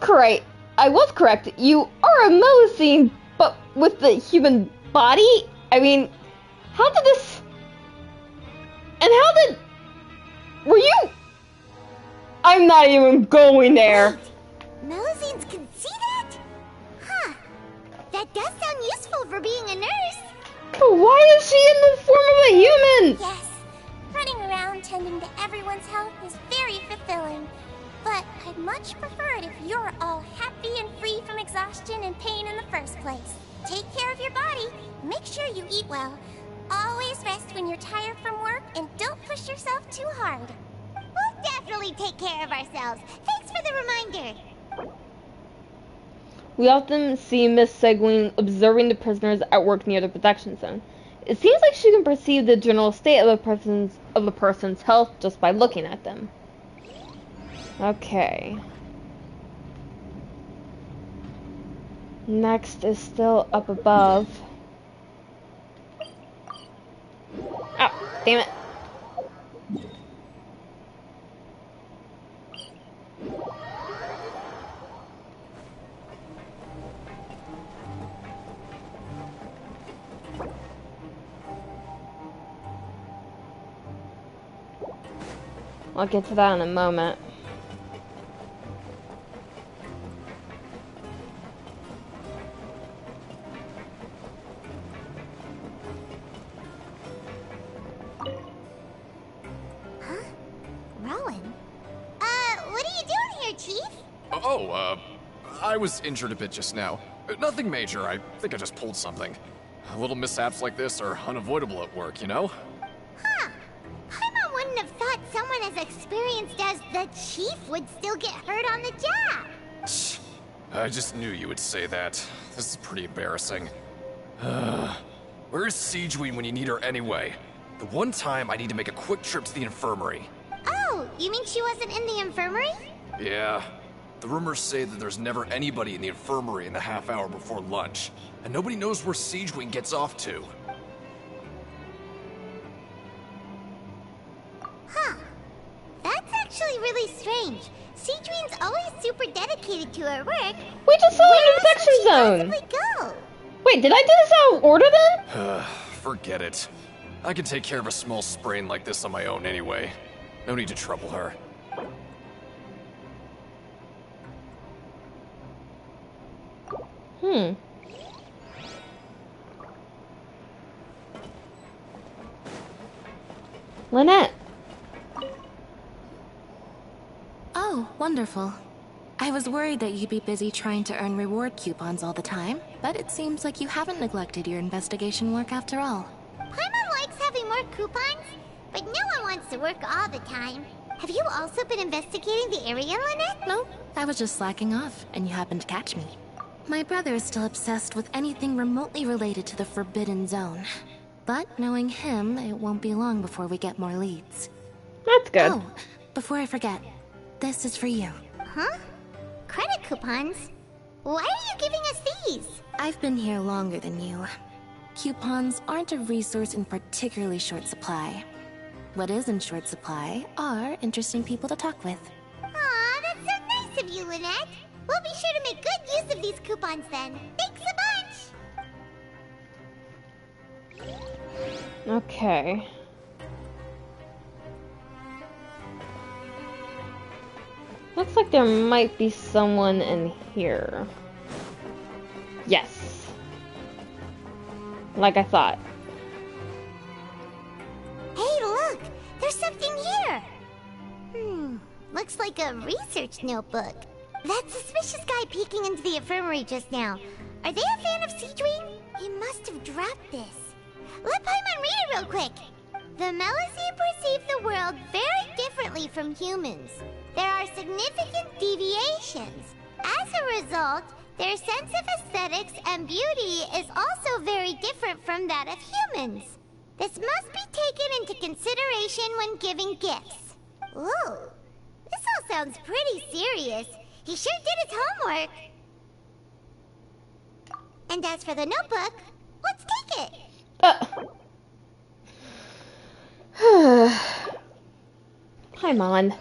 correct. You are a Melusine, but with the human body? I mean, how did this... And how did... Were you... I'm not even going there. Melazines can see that? Huh. That does sound useful for being a nurse. But why is she in the form of a human? Yes. Running around tending to everyone's health is very fulfilling. But I'd much prefer it if you're all happy and free from exhaustion and pain in the first place. Take care of your body. Make sure you eat well. Always rest when you're tired from work and don't push yourself too hard. We'll definitely take care of ourselves. Thanks for the reminder. We often see Miss Seguin observing the prisoners at work near the protection zone. It seems like she can perceive the general state of a person's health just by looking at them. Okay. Next is still up above. Oh, damn it. I'll get to that in a moment. I was injured a bit just now. Nothing major, I think I just pulled something. Little mishaps like this are unavoidable at work, you know? Huh. Paimon wouldn't have thought someone as experienced as the Chief would still get hurt on the job. I just knew you would say that. This is pretty embarrassing. Where's Siegewing when you need her anyway? The one time I need to make a quick trip to the infirmary. Oh, you mean she wasn't in the infirmary? Yeah. The rumors say that there's never anybody in the infirmary in the half hour before lunch, and nobody knows where Siegewing gets off to. Huh. That's actually really strange. Siegewing's always super dedicated to her work. We just saw her in the protection zone. Go? Wait, did I do this out of order then? Forget it. I can take care of a small sprain like this on my own anyway. No need to trouble her. Lynette. Oh, wonderful. I was worried that you'd be busy trying to earn reward coupons all the time, but it seems like you haven't neglected your investigation work after all. Paimon likes having more coupons, but no one wants to work all the time. Have you also been investigating the area, Lynette? No, I was just slacking off, and you happened to catch me. My brother is still obsessed with anything remotely related to the Forbidden Zone. But knowing him, it won't be long before we get more leads. That's good. Oh, before I forget, this is for you. Huh? Credit coupons? Why are you giving us these? I've been here longer than you. Coupons aren't a resource in particularly short supply. What is in short supply are interesting people to talk with. Aw, that's so nice of you, Lynette. We'll be sure to make good use of these coupons then. Thanks a bunch! Okay. Looks like there might be someone in here. Yes. Like I thought. Hey, look! There's something here! Looks like a research notebook. That suspicious guy peeking into the infirmary just now. Are they a fan of Siegewing? He must have dropped this. Let Paimon read it real quick. The Melusine perceive the world very differently from humans. There are significant deviations. As a result, their sense of aesthetics and beauty is also very different from that of humans. This must be taken into consideration when giving gifts. Ooh, this all sounds pretty serious. He sure did his homework. And as for the notebook, let's take it. Paimon.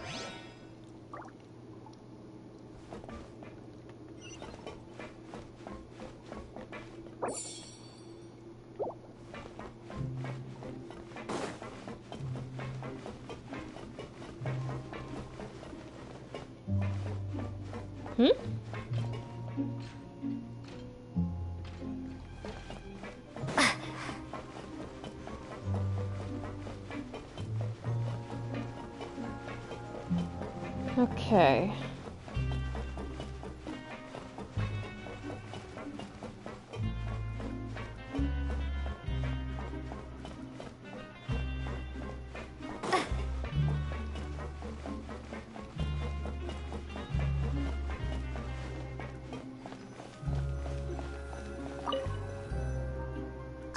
Okay.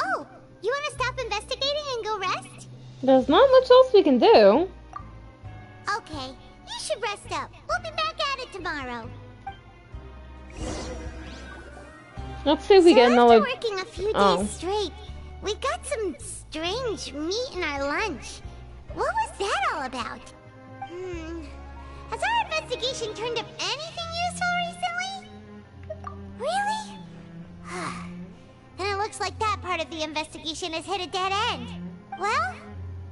Oh, you want to stop investigating and go rest? There's not much else we can do. Okay, you should rest up. We'll be back at it tomorrow. Let's see if we get another. After working a few days straight, we got some strange meat in our lunch. What was that all about? Has our investigation turned up anything useful recently? Really? Then it looks like that part of the investigation has hit a dead end. Well,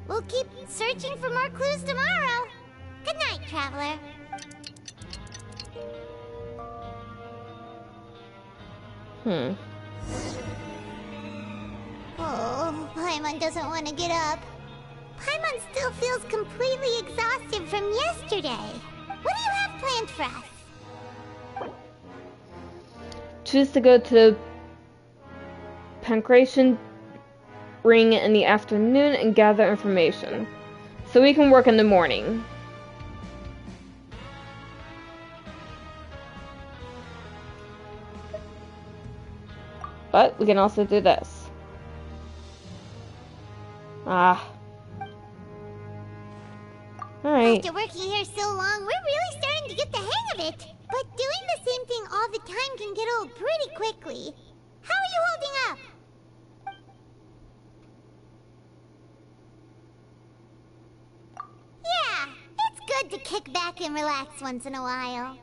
we'll keep searching for more clues tomorrow. Good night, Traveler. Oh, Paimon doesn't want to get up. Paimon still feels completely exhausted from yesterday. What do you have planned for us? Choose to go to the Pancration Ring in the afternoon and gather information, so we can work in the morning. But we can also do this. Alright. After working here so long, we're really starting to get the hang of it. But doing the same thing all the time can get old pretty quickly. How are you holding up? Yeah, it's good to kick back and relax once in a while.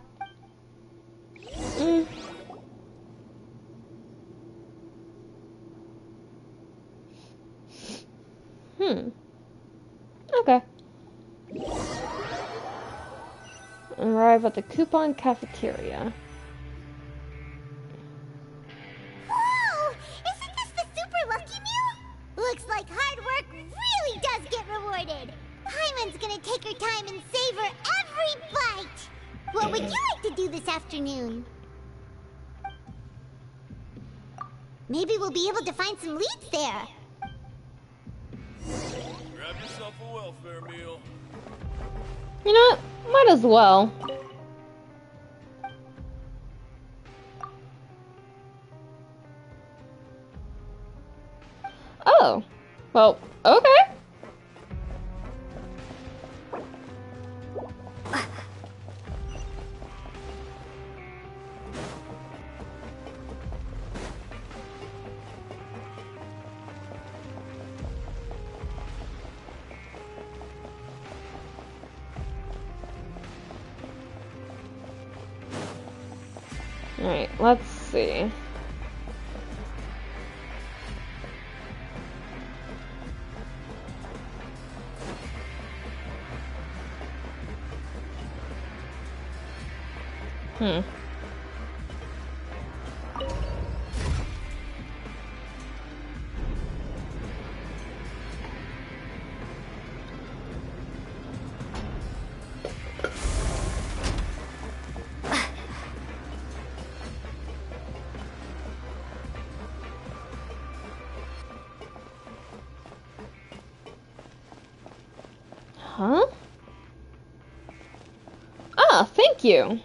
Okay. Arrive at the coupon cafeteria. Whoa! Isn't this the super lucky meal? Looks like hard work really does get rewarded. Paimon's gonna take her time and savor every bite. What would you like to do this afternoon? Maybe we'll be able to find some leads there. Grab yourself a welfare meal. You know what? Might as well. Oh. Well, okay. Alright, let's see. Huh? Ah, thank you.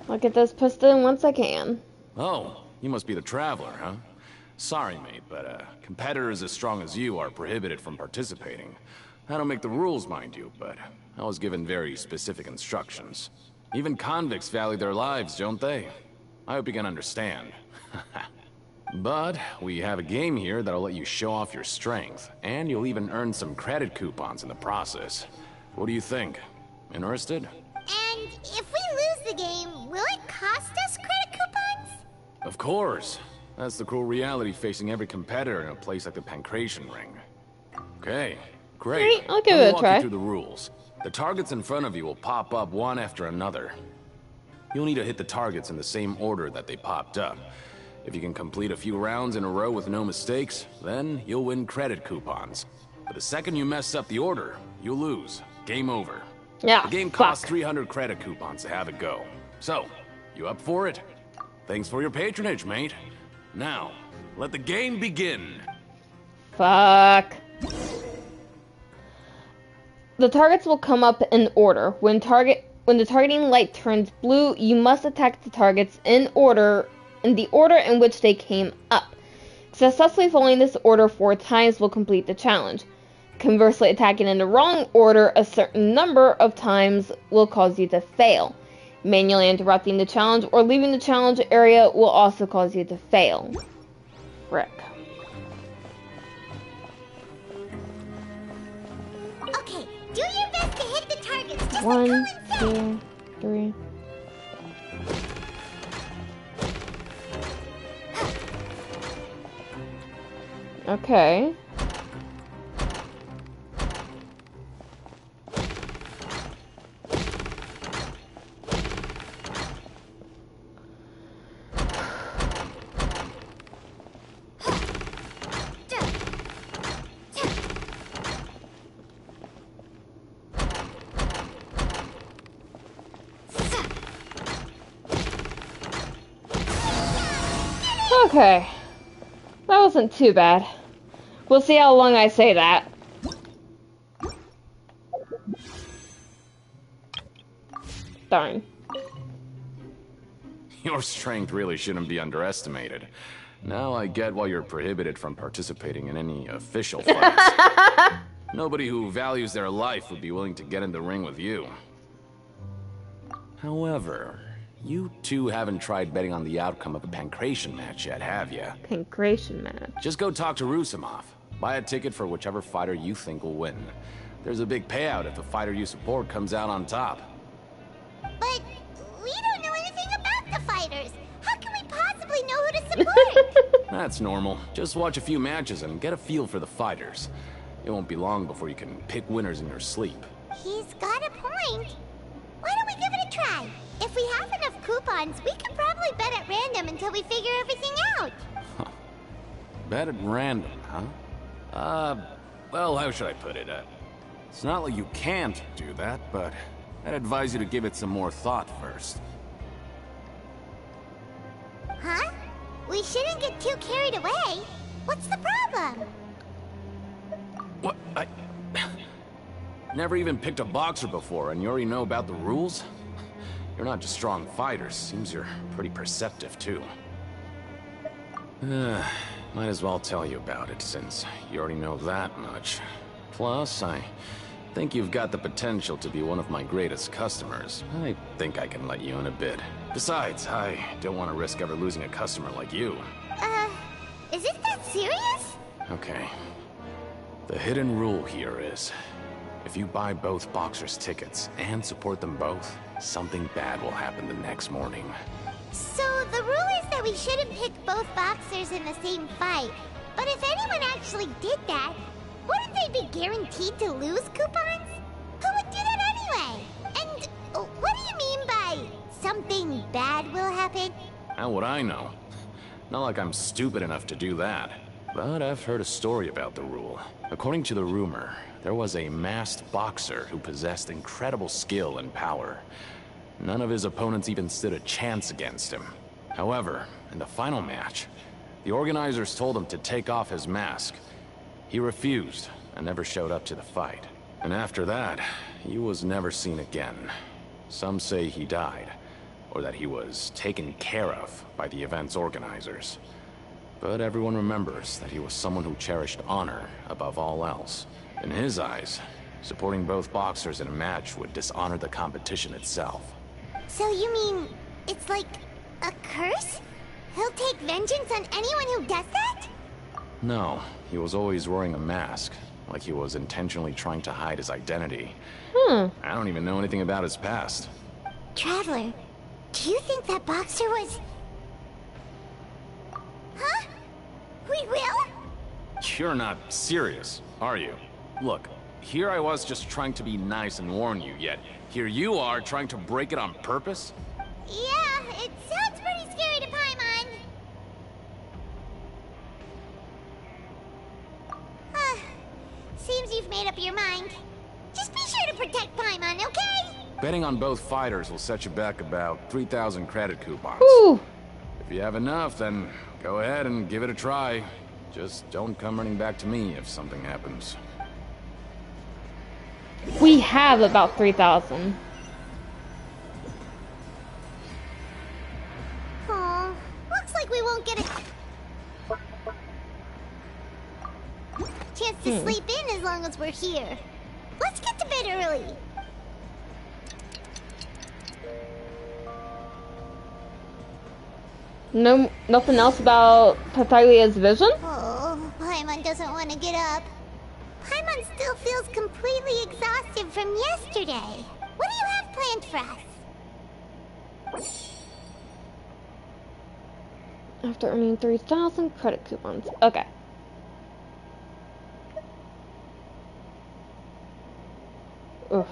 I'll get this posted in once I can. Oh, you must be the Traveler, huh? Sorry, mate, but competitors as strong as you are prohibited from participating. I don't make the rules, mind you, but I was given very specific instructions. Even convicts value their lives, don't they? I hope you can understand. But we have a game here that'll let you show off your strength, and you'll even earn some credit coupons in the process. What do you think? Interested? And if we lose the game, will it cost us credit coupons? Of course. That's the cruel reality facing every competitor in a place like the Pancration Ring. Okay, great. Alright, I'll give it a try. Let me walk you through the rules. The targets in front of you will pop up one after another. You'll need to hit the targets in the same order that they popped up. If you can complete a few rounds in a row with no mistakes, then you'll win credit coupons. But the second you mess up the order, you'll lose. Game over. Yeah, the game costs 300 credit coupons to have it go. So, you up for it? Thanks for your patronage, mate. Now, let the game begin. Fuck. The targets will come up in order. When the targeting light turns blue, you must attack the targets in the order in which they came up. Successfully following this order 4 times will complete the challenge. Conversely, attacking in the wrong order a certain number of times will cause you to fail. Manually interrupting the challenge or leaving the challenge area will also cause you to fail. Frick. Okay, do your best to hit the targets. Just 1, 2, 3. Okay. Okay. That wasn't too bad. We'll see how long I say that. Darn. Your strength really shouldn't be underestimated. Now I get why you're prohibited from participating in any official fights. Nobody who values their life would be willing to get in the ring with you. However, you two haven't tried betting on the outcome of a Pancration match yet, have you? Pancration match. Just go talk to Rusimov. Buy a ticket for whichever fighter you think will win. There's a big payout if the fighter you support comes out on top. But we don't know anything about the fighters. How can we possibly know who to support? That's normal. Just watch a few matches and get a feel for the fighters. It won't be long before you can pick winners in your sleep. He's got a point. Why don't we give it a try? If we have enough coupons, we could probably bet at random until we figure everything out. Huh. Bet at random, huh? Well, how should I put it? It's not like you can't do that, but I'd advise you to give it some more thought first. Huh? We shouldn't get too carried away. What's the problem? What? I never even picked a boxer before, and you already know about the rules? You're not just strong fighters. Seems you're pretty perceptive, too. Might as well tell you about it, since you already know that much. Plus, I think you've got the potential to be one of my greatest customers. I think I can let you in a bit. Besides, I don't want to risk ever losing a customer like you. Is it that serious? Okay. The hidden rule here is, if you buy both boxers' tickets and support them both, something bad will happen the next morning. So the rule is that we shouldn't pick both boxers in the same fight. But if anyone actually did that, Wouldn't they be guaranteed to lose coupons? Who would do that anyway? And what do you mean by something bad will happen? How would I know? Not like I'm stupid enough to do that. But I've heard a story about the rule. According to the rumor, there was a masked boxer who possessed incredible skill and power. None of his opponents even stood a chance against him. However, in the final match, the organizers told him to take off his mask. He refused and never showed up to the fight. And after that, he was never seen again. Some say he died, or that he was taken care of by the event's organizers. But everyone remembers that he was someone who cherished honor above all else. In his eyes, supporting both boxers in a match would dishonor the competition itself. So you mean it's like a curse? He'll take vengeance on anyone who does that? No, he was always wearing a mask, like he was intentionally trying to hide his identity. I don't even know anything about his past. Traveler, do you think that boxer was... Huh? We will? You're not serious, are you? Look, here I was just trying to be nice and warn you, yet here you are trying to break it on purpose? Yeah, it sounds pretty scary to Paimon. Seems you've made up your mind. Just be sure to protect Paimon, okay? Betting on both fighters will set you back about 3,000 credit coupons. Ooh. If you have enough, then go ahead and give it a try. Just don't come running back to me if something happens. We have about 3,000. Aw, looks like we won't get a chance to sleep in as long as we're here. Let's get to bed early. No, nothing else about Pythagoras' vision? Oh, Paimon doesn't want to get up. Paimon still feels completely exhausted from yesterday. What do you have planned for us? After earning 3,000 credit coupons. Okay. Oof.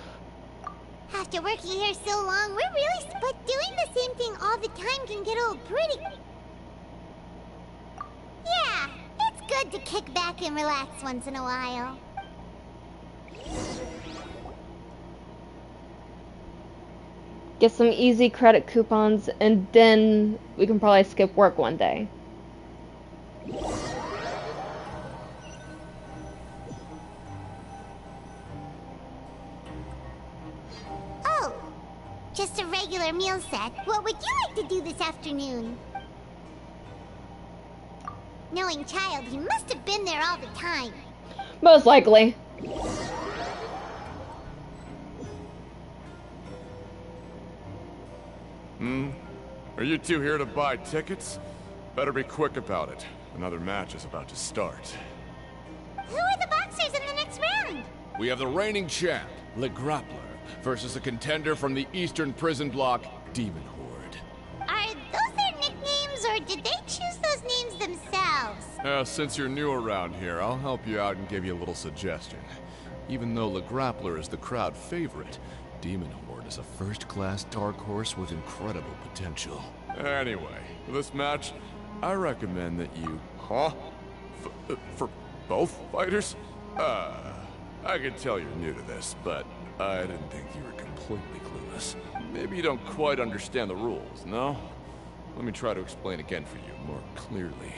After working here so long, we're really... But doing the same thing all the time can get old pretty... Yeah, it's good to kick back and relax once in a while. Get some easy credit coupons, and then we can probably skip work one day. Oh, just a regular meal set. What would you like to do this afternoon? Knowing Child, he must have been there all the time. Most likely. Are you two here to buy tickets? Better be quick about it. Another match is about to start. Who are the boxers in the next round? We have the reigning champ, Le Grappler, versus a contender from the Eastern Prison Block, Demon Horde. Are those their nicknames, or did they choose those names themselves? Since you're new around here, I'll help you out and give you a little suggestion. Even though Le Grappler is the crowd favorite, Demon Horde is a first-class dark horse with incredible potential. Anyway, for this match, I recommend that you... Huh? For both fighters? I can tell you're new to this, but I didn't think you were completely clueless. Maybe you don't quite understand the rules, no? Let me try to explain again for you more clearly.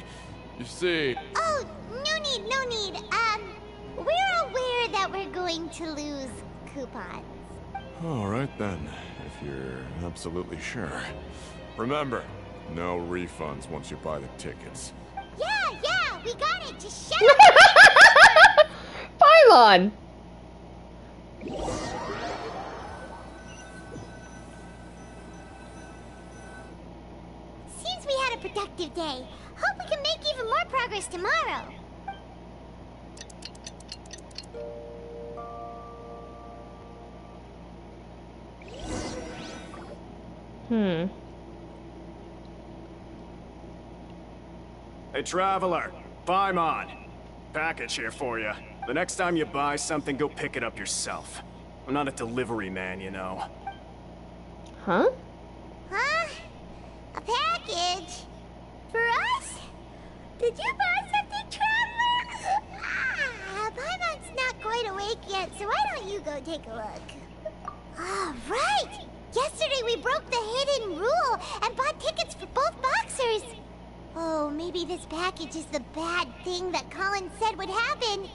You see... Oh, no need, no need. We're aware that we're going to lose coupons. Alright then, if you're absolutely sure. Remember, no refunds once you buy the tickets. Yeah, we got it. Just shut up. Paimon! Seems we had a productive day. Hope we can make even more progress tomorrow. Hey, Traveler. Paimon. Package here for you. The next time you buy something, go pick it up yourself. I'm not a delivery man, you know. Huh? Huh? A package? For us? Did you buy something, Traveler? Paimon's not quite awake yet, so why don't you go take a look? Ah, right! Yesterday we broke the hidden rule and bought tickets for both boxers. Oh, maybe this package is the bad thing that Colin said would happen.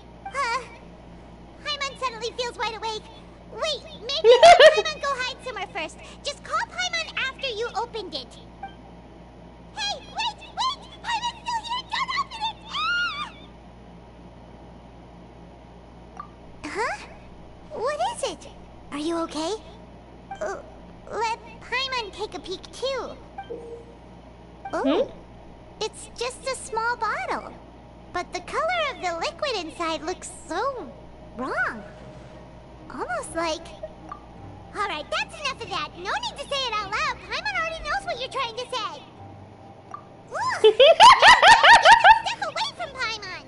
Paimon suddenly feels wide awake. Wait, maybe let Paimon go hide somewhere first. Just call Paimon after you opened it. Hey, wait! Paimon's still here! Don't open it! Ah! Huh? What is it? Are you okay? Let Paimon take a peek too. Oh, it's just a small bottle. But the color of the liquid inside looks so wrong. Almost like... Alright, that's enough of that. No need to say it out loud. Paimon already knows what you're trying to say. Ooh! Step away from Paimon!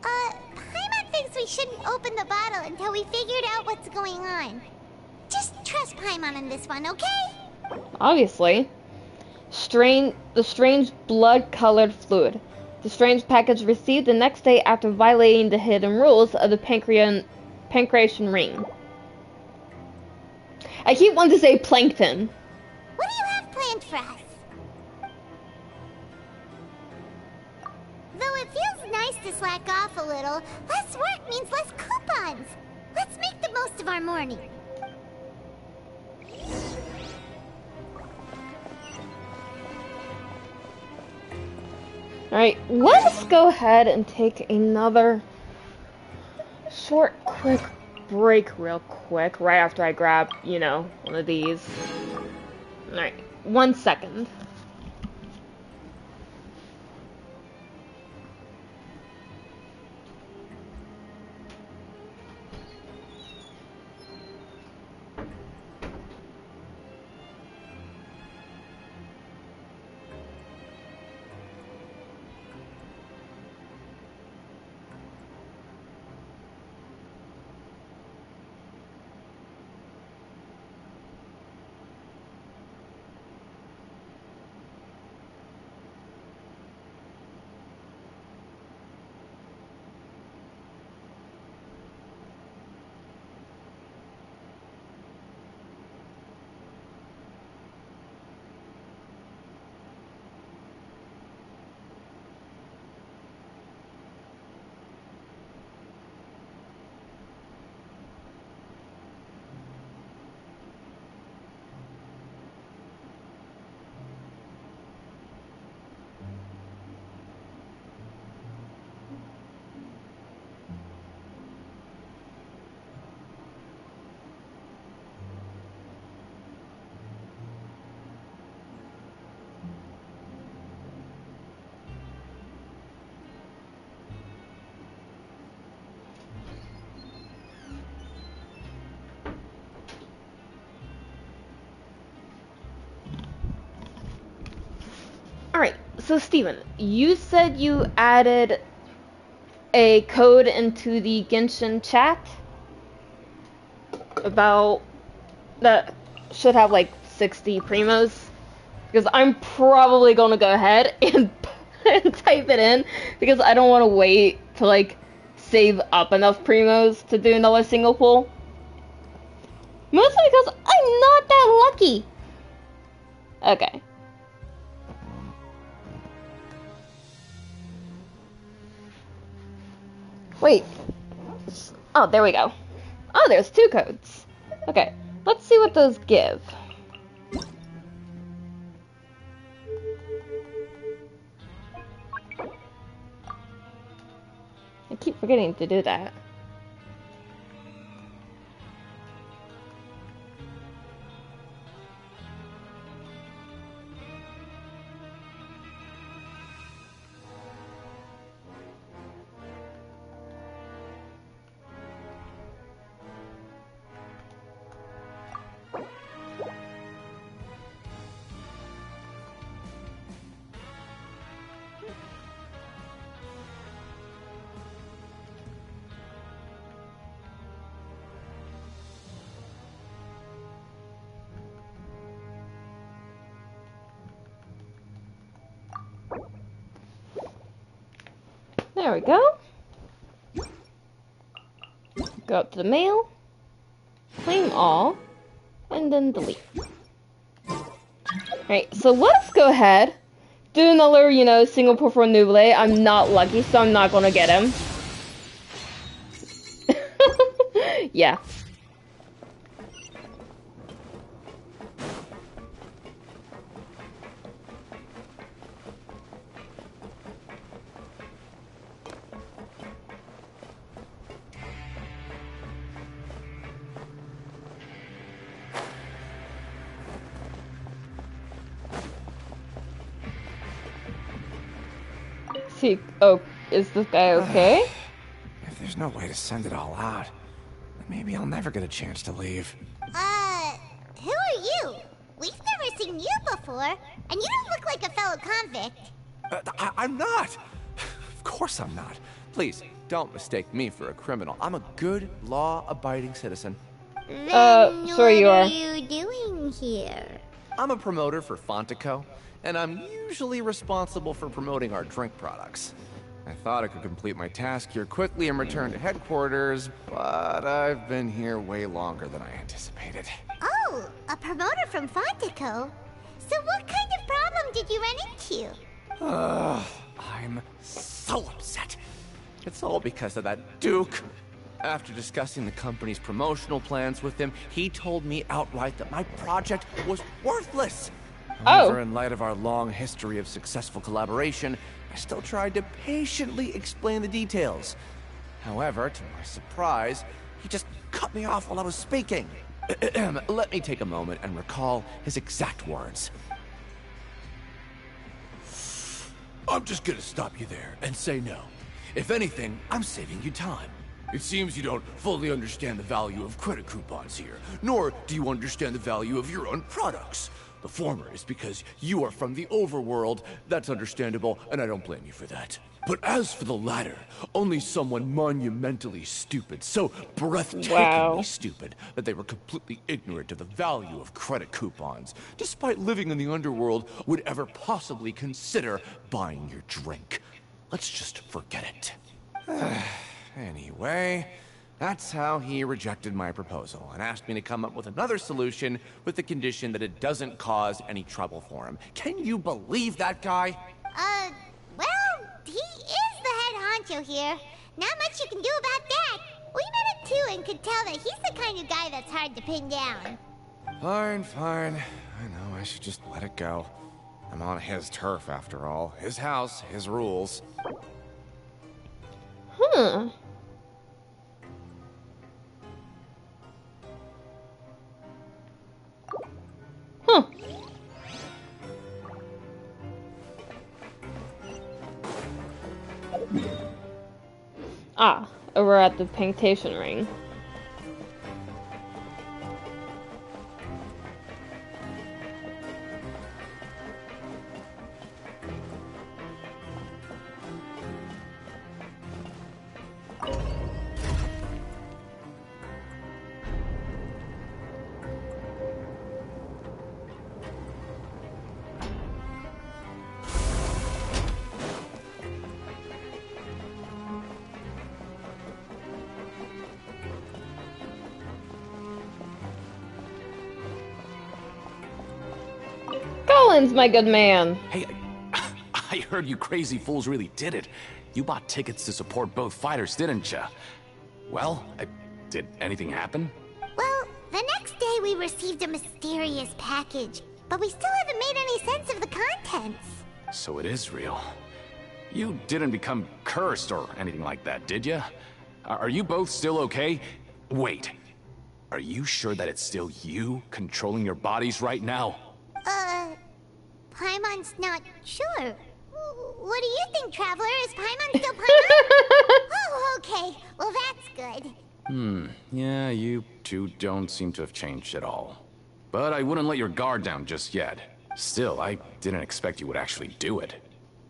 Paimon thinks we shouldn't open the bottle until we figured out what's going on. Just trust Paimon on this one, okay? Obviously. The strange blood-colored fluid. The strange package received the next day after violating the hidden rules of the pancreation ring. I keep wanting to say plankton. What do you have planned for us? Though it feels nice to slack off a little, less work means less coupons. Let's make the most of our morning. Alright, let's go ahead and take another short, quick break real quick, right after I grab, you know, one of these. Alright, 1 second. Alright, so Steven, you said you added a code into the Genshin chat about that should have like 60 primos, because I'm probably gonna go ahead and type it in because I don't want to wait to like save up enough primos to do another single pull. Mostly because I'm not that lucky. Okay. Wait. Oh, there we go. Oh, there's 2 codes. Okay, let's see what those give. I keep forgetting to do that. There we go. Go up to the mail. Claim all. And then delete. Alright, so let's go ahead. Do another, single pull for Nuevillette. I'm not lucky, so I'm not gonna get him. Yeah. Oh, is this guy okay? If there's no way to send it all out, then maybe I'll never get a chance to leave. Who are you? We've never seen you before, and you don't look like a fellow convict. I'm not! Of course I'm not. Please, don't mistake me for a criminal. I'm a good, law-abiding citizen. Then sorry, you are. What are you doing here? I'm a promoter for Fontaine, and I'm usually responsible for promoting our drink products. I thought I could complete my task here quickly and return to headquarters, but I've been here way longer than I anticipated. Oh, a promoter from Fontaine. So what kind of problem did you run into? I'm so upset. It's all because of that Duke. After discussing the company's promotional plans with him, he told me outright that my project was worthless. However, in light of our long history of successful collaboration, I still tried to patiently explain the details. However, to my surprise, he just cut me off while I was speaking. Let me take a moment and recall his exact words. I'm just gonna stop you there and say no. If anything, I'm saving you time. It seems you don't fully understand the value of credit coupons here, nor do you understand the value of your own products. The former is because you are from the overworld. That's understandable, and I don't blame you for that. But as for the latter, only someone monumentally stupid, so breathtakingly stupid, that they were completely ignorant of the value of credit coupons, despite living in the underworld, would ever possibly consider buying your drink. Let's just forget it. Anyway, that's how he rejected my proposal and asked me to come up with another solution with the condition that it doesn't cause any trouble for him. Can you believe that guy? Well, he is the head honcho here. Not much you can do about that. We met him too and could tell that he's the kind of guy that's hard to pin down. Fine. I know, I should just let it go. I'm on his turf after all. His house, his rules. Huh. Ah, over at the Panctation Ring. My good man. Hey, I heard you crazy fools really did it. You bought tickets to support both fighters, didn't ya? Well, did anything happen? Well, the next day we received a mysterious package, but we still haven't made any sense of the contents. So it is real. You didn't become cursed or anything like that, did ya? Are you both still okay? Wait, are you sure that it's still you controlling your bodies right now? Paimon's not sure. What do you think, Traveler? Is Paimon still Paimon? Oh, okay. Well, that's good. Yeah, you two don't seem to have changed at all. But I wouldn't let your guard down just yet. Still, I didn't expect you would actually do it.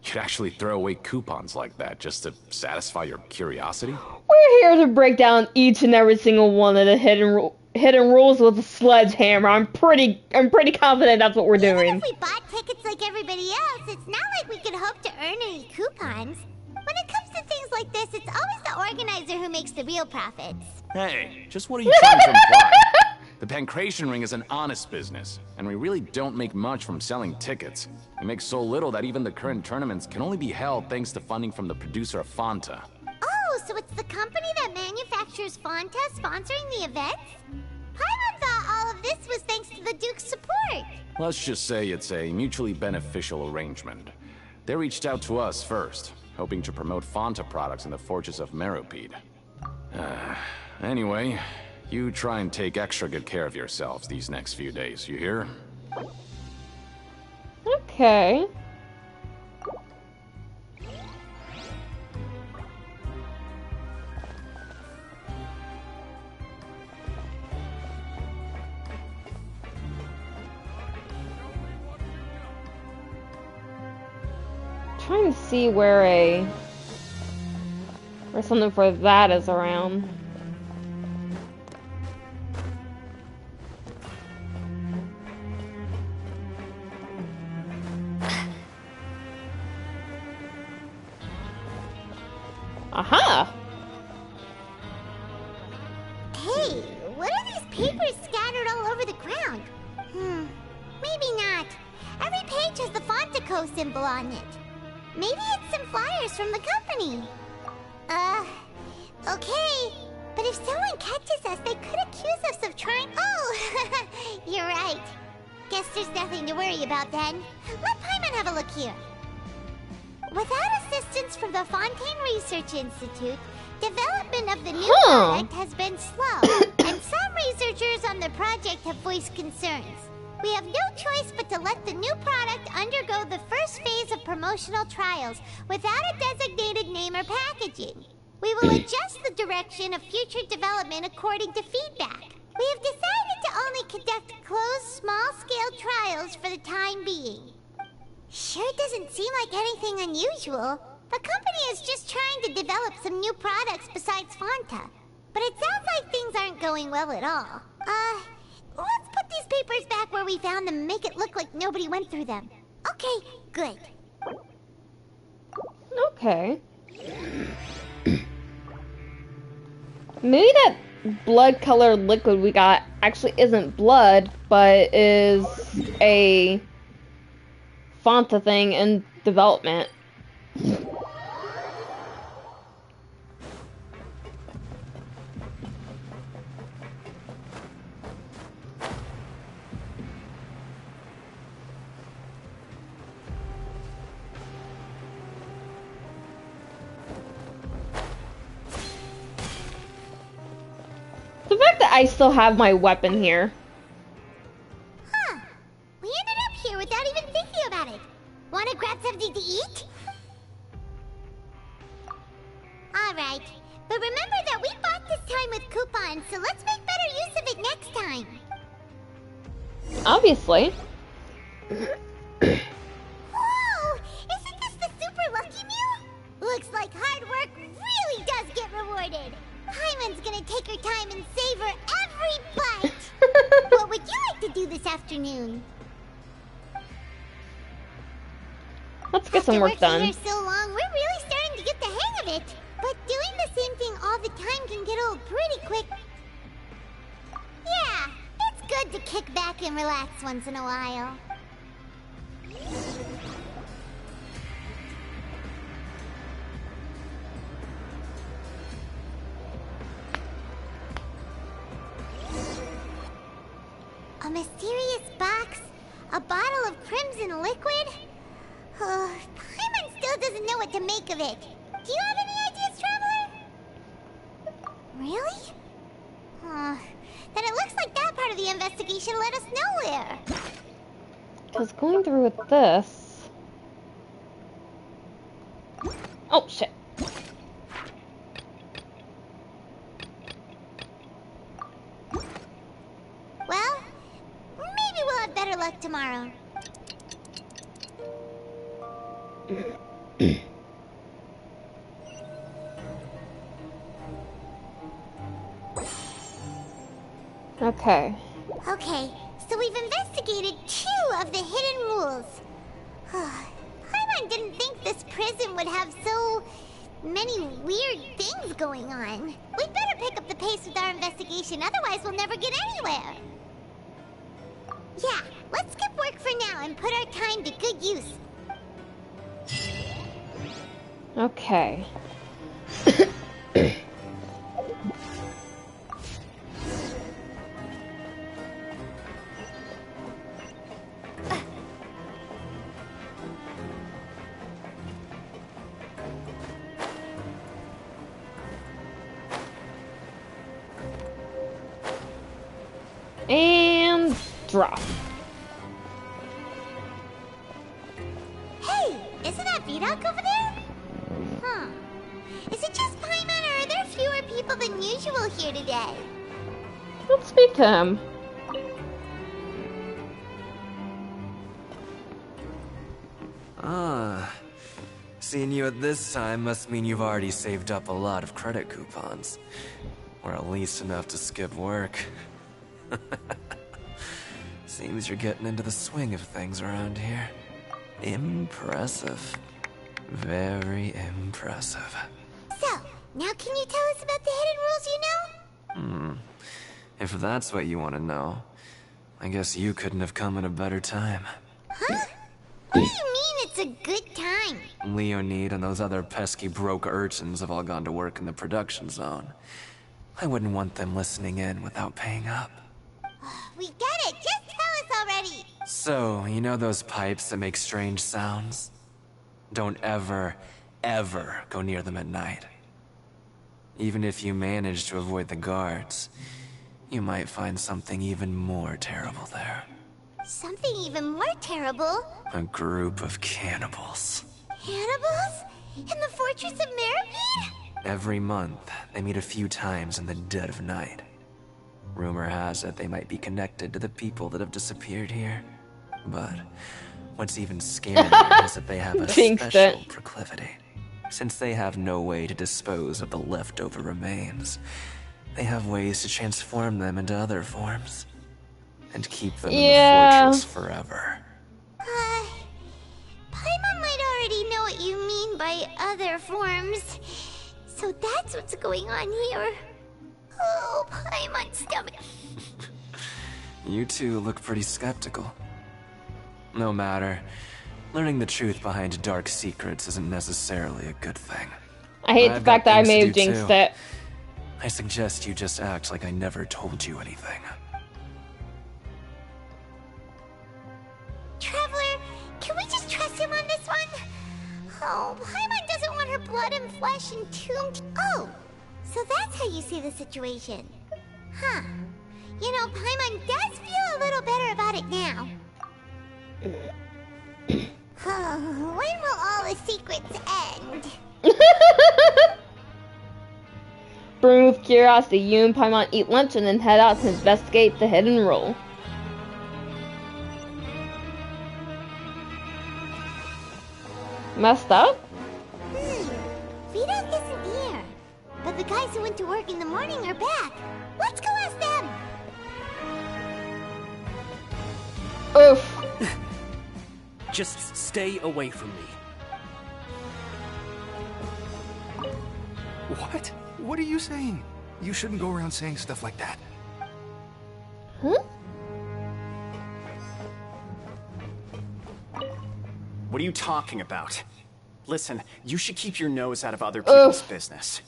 You'd actually throw away coupons like that just to satisfy your curiosity? We're here to break down each and every single one of the hidden rules with a sledgehammer. I'm pretty confident that's what we're doing. Even if we bought tickets like everybody else, it's not like we could hope to earn any coupons. When it comes to things like this, it's always the organizer who makes the real profits. Hey, just what are you trying to imply? The Pancration Ring is an honest business, and we really don't make much from selling tickets. We make so little that even the current tournaments can only be held thanks to funding from the producer of Fanta. Oh, so it's the company that manufactures Fanta sponsoring the events? Paimon thought all of this was thanks to the Duke's support. Let's just say it's a mutually beneficial arrangement. They reached out to us first, hoping to promote Fanta products in the Fortress of Meropide. Anyway, you try and take extra good care of yourselves these next few days, you hear? Okay. Trying to see where something for that is around. Aha! Hey, what are these papers scattered all over the ground? Maybe not. Every page has the Fontaco symbol on it. Maybe it's some flyers from the company. Okay. But if someone catches us, they could accuse us of trying— Oh! You're right. Guess there's nothing to worry about then. Let Paimon have a look here. Without assistance from the Fontaine Research Institute, development of the new product has been slow, and some researchers on the project have voiced concerns. We have no choice but to let the new product undergo the first phase of promotional trials without a designated name or packaging. We will adjust the direction of future development according to feedback. We have decided to only conduct closed, small-scale trials for the time being. Sure doesn't seem like anything unusual. The company is just trying to develop some new products besides Fanta. But it sounds like things aren't going well at all. Let's put these papers back where we found them and make it look like nobody went through them. Okay, good. Okay. Maybe that blood-colored liquid we got actually isn't blood, but is a Fanta thing in development. The fact that I still have my weapon here. Huh. We ended up here without even thinking about it. Wanna grab something to eat? Alright. But remember that we bought this time with coupons, so let's make better use of it next time. Obviously. Whoa! Isn't this the super lucky meal? Looks like hard work really does get rewarded. Paimon's gonna take her time and savor every bite. What would you like to do this afternoon? Let's get some work done. After working here so long, we're really starting to get the hang of it. But doing the same thing all the time can get old pretty quick. Yeah, it's good to kick back and relax once in a while. A mysterious box? A bottle of crimson liquid? Paimon still doesn't know what to make of it. Do you have any ideas, Traveler? Really? Then it looks like that part of the investigation led us nowhere. Because going through with this... Oh, shit. Well, maybe we'll have better luck tomorrow. Okay. Okay, so we've investigated 2 of the hidden rules. Paimon didn't think this prison would have so many weird things going on. We'd better pick up the pace with our investigation, otherwise we'll never get anywhere. Yeah, let's skip work for now and put our time to good use. Okay. And drop. Hey, isn't that Vidocq over there? Huh. Is it just Paimon, or are there fewer people than usual here today? Let's speak to him. Ah. Seeing you at this time must mean you've already saved up a lot of credit coupons. Or at least enough to skip work. Seems you're getting into the swing of things around here. Impressive. Very impressive. So, now can you tell us about the hidden rules you know? If that's what you want to know, I guess you couldn't have come at a better time. Huh? What do you mean it's a good time? Leonid and those other pesky broke urchins have all gone to work in the production zone. I wouldn't want them listening in without paying up. We get it, just tell us already! So, you know those pipes that make strange sounds? Don't ever, ever go near them at night. Even if you manage to avoid the guards, you might find something even more terrible there. Something even more terrible? A group of cannibals. Cannibals? In the Fortress of Meripede? Every month, they meet a few times in the dead of night. Rumor has it they might be connected to the people that have disappeared here. But what's even scarier is that they have a special proclivity. Since they have no way to dispose of the leftover remains, they have ways to transform them into other forms. And keep them in the fortress forever. Paimon might already know what you mean by other forms. So that's what's going on here. Oh, Paimon's stomach. You two look pretty skeptical. No matter. Learning the truth behind dark secrets isn't necessarily a good thing. I hate the fact that I may have jinxed it. I suggest you just act like I never told you anything. Traveler, can we just trust him on this one? Oh, Paimon doesn't want her blood and flesh entombed. Oh, so that's how you see the situation. Huh. You know, Paimon does feel a little better about it now. When will all the secrets end? Burning with curiosity, you and Paimon eat lunch and then head out to investigate the hidden rule. Messed up? Vidocq isn't here. But the guys who went to work in the morning are back. Let's go ask them! Oof. Just stay away from me. What? What are you saying? You shouldn't go around saying stuff like that. Huh? What are you talking about? Listen, you should keep your nose out of other people's business.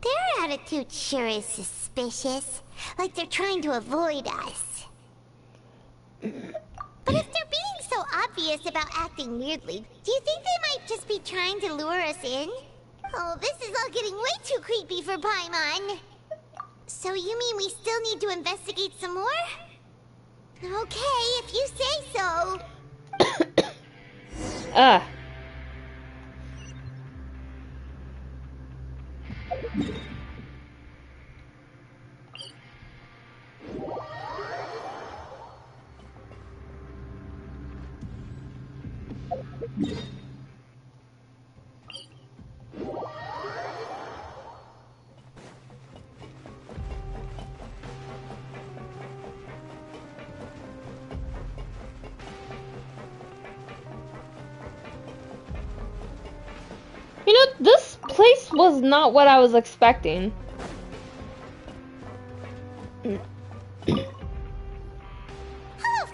Their attitude sure is suspicious. Like they're trying to avoid us. But if they're being so obvious about acting weirdly, do you think they might just be trying to lure us in? Oh, this is all getting way too creepy for Paimon. So you mean we still need to investigate some more? Okay, if you say so. You know, this place was not what I was expecting. Hello,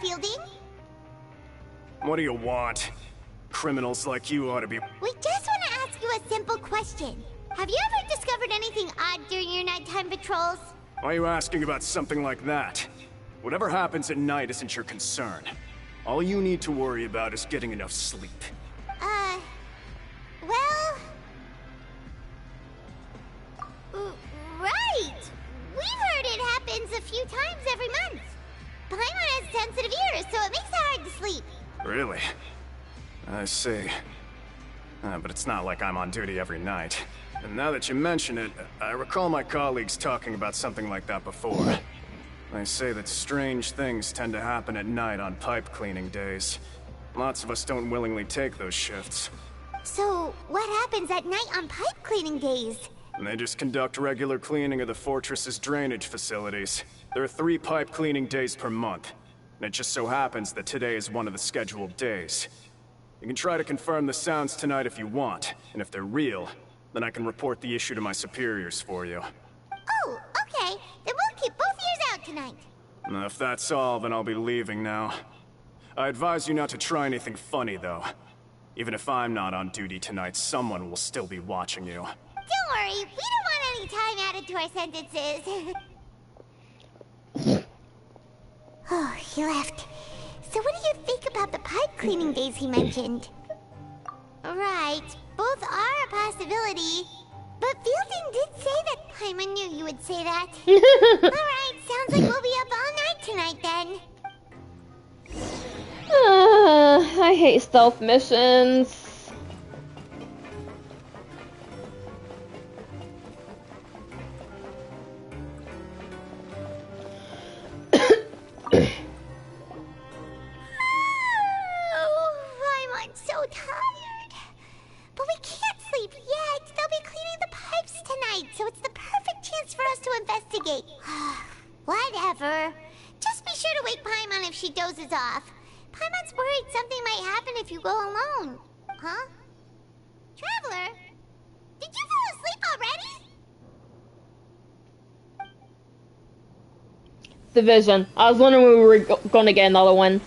Fielding. What do you want? Criminals like you ought to be... We just want to ask you a simple question. Have you ever discovered anything odd during your nighttime patrols? Why are you asking about something like that? Whatever happens at night isn't your concern. All you need to worry about is getting enough sleep. Well... Right! We've heard it happens a few times every month. Paimon has sensitive ears, so it makes it hard to sleep. Really? I see. But it's not like I'm on duty every night. And now that you mention it, I recall my colleagues talking about something like that before. They say that strange things tend to happen at night on pipe cleaning days. Lots of us don't willingly take those shifts. So, what happens at night on pipe cleaning days? And they just conduct regular cleaning of the fortress's drainage facilities. There are 3 pipe cleaning days per month. And it just so happens that today is one of the scheduled days. You can try to confirm the sounds tonight if you want, and if they're real, then I can report the issue to my superiors for you. Oh, okay. Then we'll keep both ears out tonight. If that's all, then I'll be leaving now. I advise you not to try anything funny, though. Even if I'm not on duty tonight, someone will still be watching you. Don't worry, we don't want any time added to our sentences. Oh, he left. So what do you think about the pipe cleaning days he mentioned? Right, both are a possibility. But Fielding did say that. Paimon knew you would say that. Alright, sounds like we'll be up all night tonight then. I hate stealth missions. I'm so tired. But we can't sleep yet. They'll be cleaning the pipes tonight, so it's the perfect chance for us to investigate. Whatever. Just be sure to wake Paimon if she dozes off. Paimon's worried something might happen if you go alone. Huh? Traveler? Did you fall asleep already? Division. I was wondering when we were gonna get another one.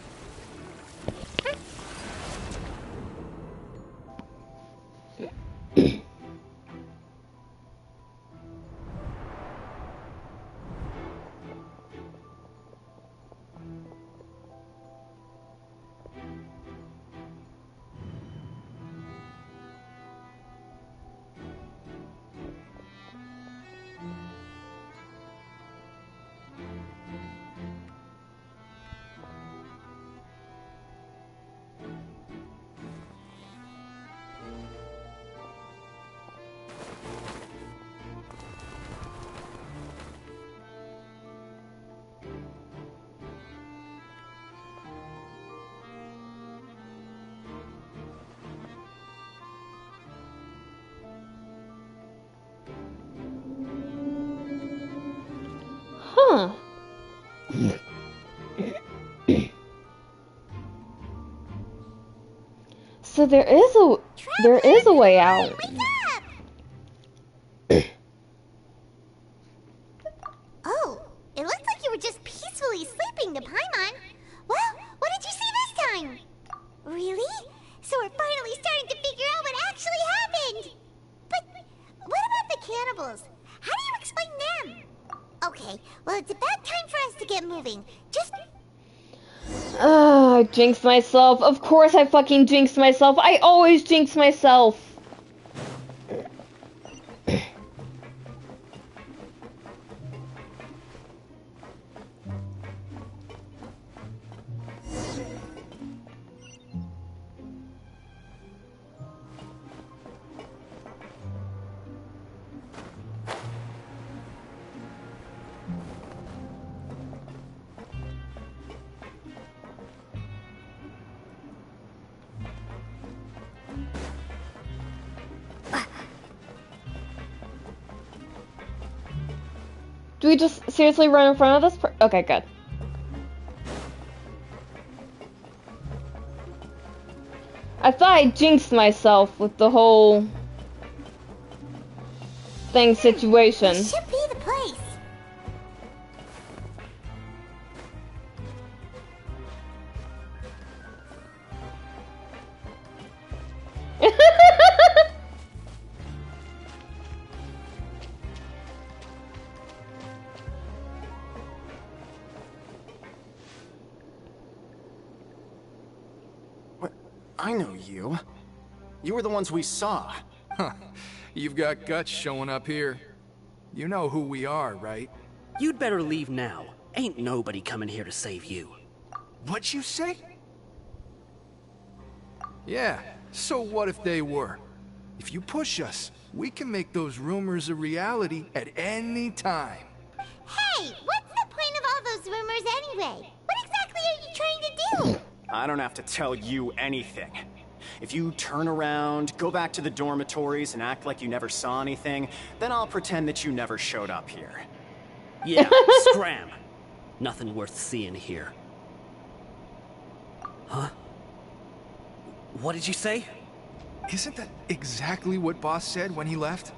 Huh. So there is a way out. Oh, it looks like you were just peacefully sleeping to Paimon. Well, what did you see this time? Really? So we're finally starting to figure out what actually happened. But what about the cannibals? How do you explain them? Okay, well, it's about time for us to get moving. Just... I jinxed myself. Of course I fucking jinxed myself. I always jinx myself. Do we just seriously run in front of this? Okay, good. I thought I jinxed myself with the whole interesting situation. This should be the place. I know you. You were the ones we saw. Huh. You've got guts showing up here. You know who we are, right? You'd better leave now. Ain't nobody coming here to save you. What'd you say? Yeah, so what if they were? If you push us, we can make those rumors a reality at any time. Hey, what's the point of all those rumors anyway? What exactly are you trying to do? I don't have to tell you anything. If you turn around, go back to the dormitories and act like you never saw anything, then I'll pretend that you never showed up here. Yeah, scram. Nothing worth seeing here. Huh? What did you say? Isn't that exactly what Boss said when he left?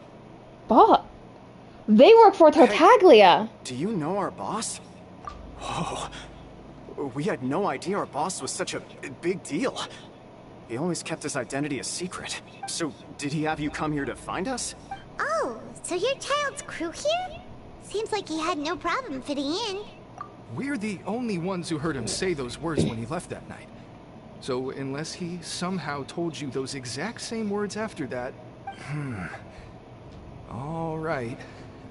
Boss? They work for Tartaglia. Hey, do you know our boss? Oh, we had no idea our boss was such a big deal. He always kept his identity a secret. So, did he have you come here to find us? Oh, so you're Child's crew here? Seems like he had no problem fitting in. We're the only ones who heard him say those words when he left that night. So, unless he somehow told you those exact same words after that... All right.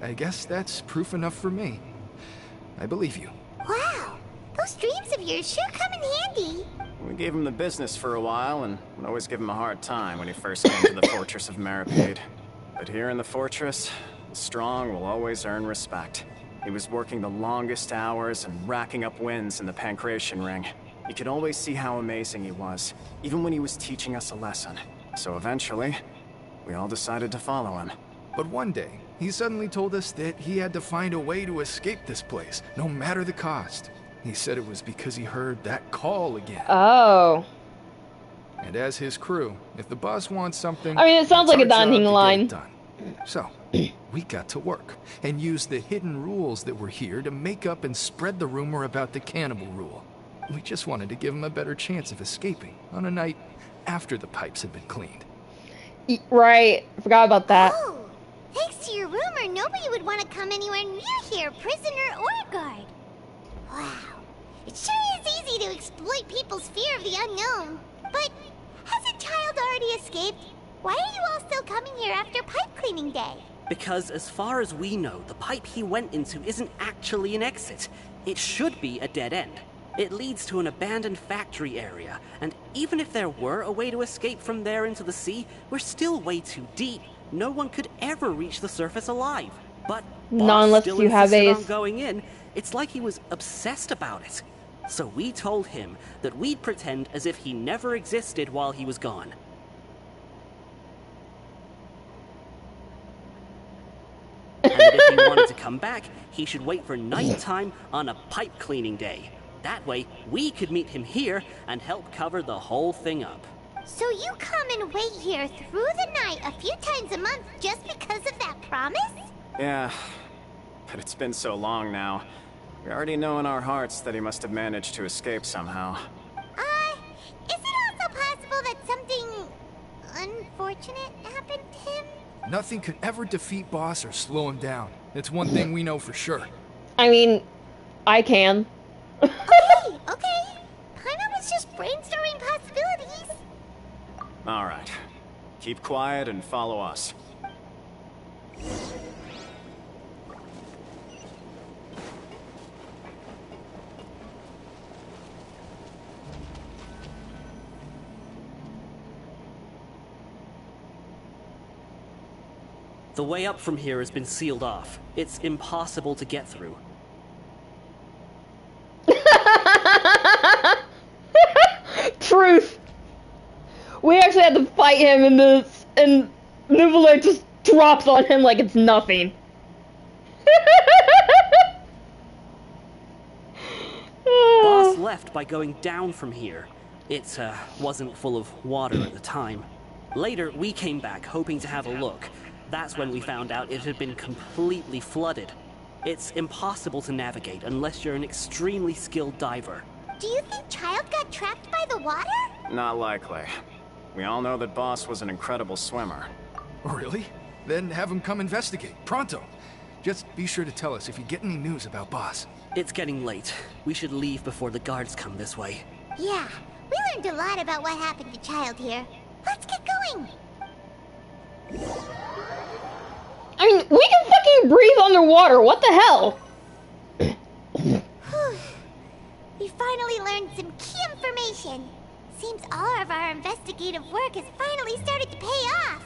I guess that's proof enough for me. I believe you. Wow, those dreams of yours sure come in handy. We gave him the business for a while, and would always give him a hard time when he first came to the Fortress of Maripede. But here in the Fortress, the strong will always earn respect. He was working the longest hours and racking up wins in the Pancration Ring. You could always see how amazing he was, even when he was teaching us a lesson. So eventually, we all decided to follow him. But one day, he suddenly told us that he had to find a way to escape this place, no matter the cost. He said it was because he heard that call again. Oh. And as his crew, if the boss wants something... I mean, it sounds like a daunting line. So, we got to work, and used the hidden rules that were here to make up and spread the rumor about the cannibal rule. We just wanted to give him a better chance of escaping on a night after the pipes had been cleaned. Right, forgot about that. Oh, thanks to your rumor, nobody would want to come anywhere near here, prisoner or guard. Wow, it sure is easy to exploit people's fear of the unknown. But hasn't Child already escaped? Why are you all still coming here after pipe cleaning day? Because as far as we know, the pipe he went into isn't actually an exit. It should be a dead end. It leads to an abandoned factory area, and even if there were a way to escape from there into the sea, we're still way too deep. No one could ever reach the surface alive. But not unless still you have insisted on going in. It's like he was obsessed about it. So we told him that we'd pretend as if he never existed while he was gone. And that if he wanted to come back, he should wait for nighttime on a pipe cleaning day. That way, we could meet him here and help cover the whole thing up. So you come and wait here through the night a few times a month just because of that promise? Yeah, but it's been so long now. We already know in our hearts that he must have managed to escape somehow. Is it also possible that something unfortunate happened to him? Nothing could ever defeat Boss or slow him down. That's one thing we know for sure. I mean, I can. Okay. Paimon was just brainstorming possibilities. Alright. Keep quiet and follow us. The way up from here has been sealed off. It's impossible to get through. Truth. We actually had to fight him in this, and Nuevillette just drops on him like it's nothing. Boss left by going down from here. It wasn't full of water at the time. Later, we came back hoping to have a look, That's when we found out it had been completely flooded. It's impossible to navigate unless you're an extremely skilled diver. Do you think Child got trapped by the water? Not likely. We all know that Boss was an incredible swimmer. Really? Then have him come investigate, pronto. Just be sure to tell us if you get any news about Boss. It's getting late. We should leave before the guards come this way. Yeah, we learned a lot about what happened to Child here. Let's get going! I mean, we can fucking breathe underwater, what the hell? We finally learned some key information. Seems all of our investigative work has finally started to pay off.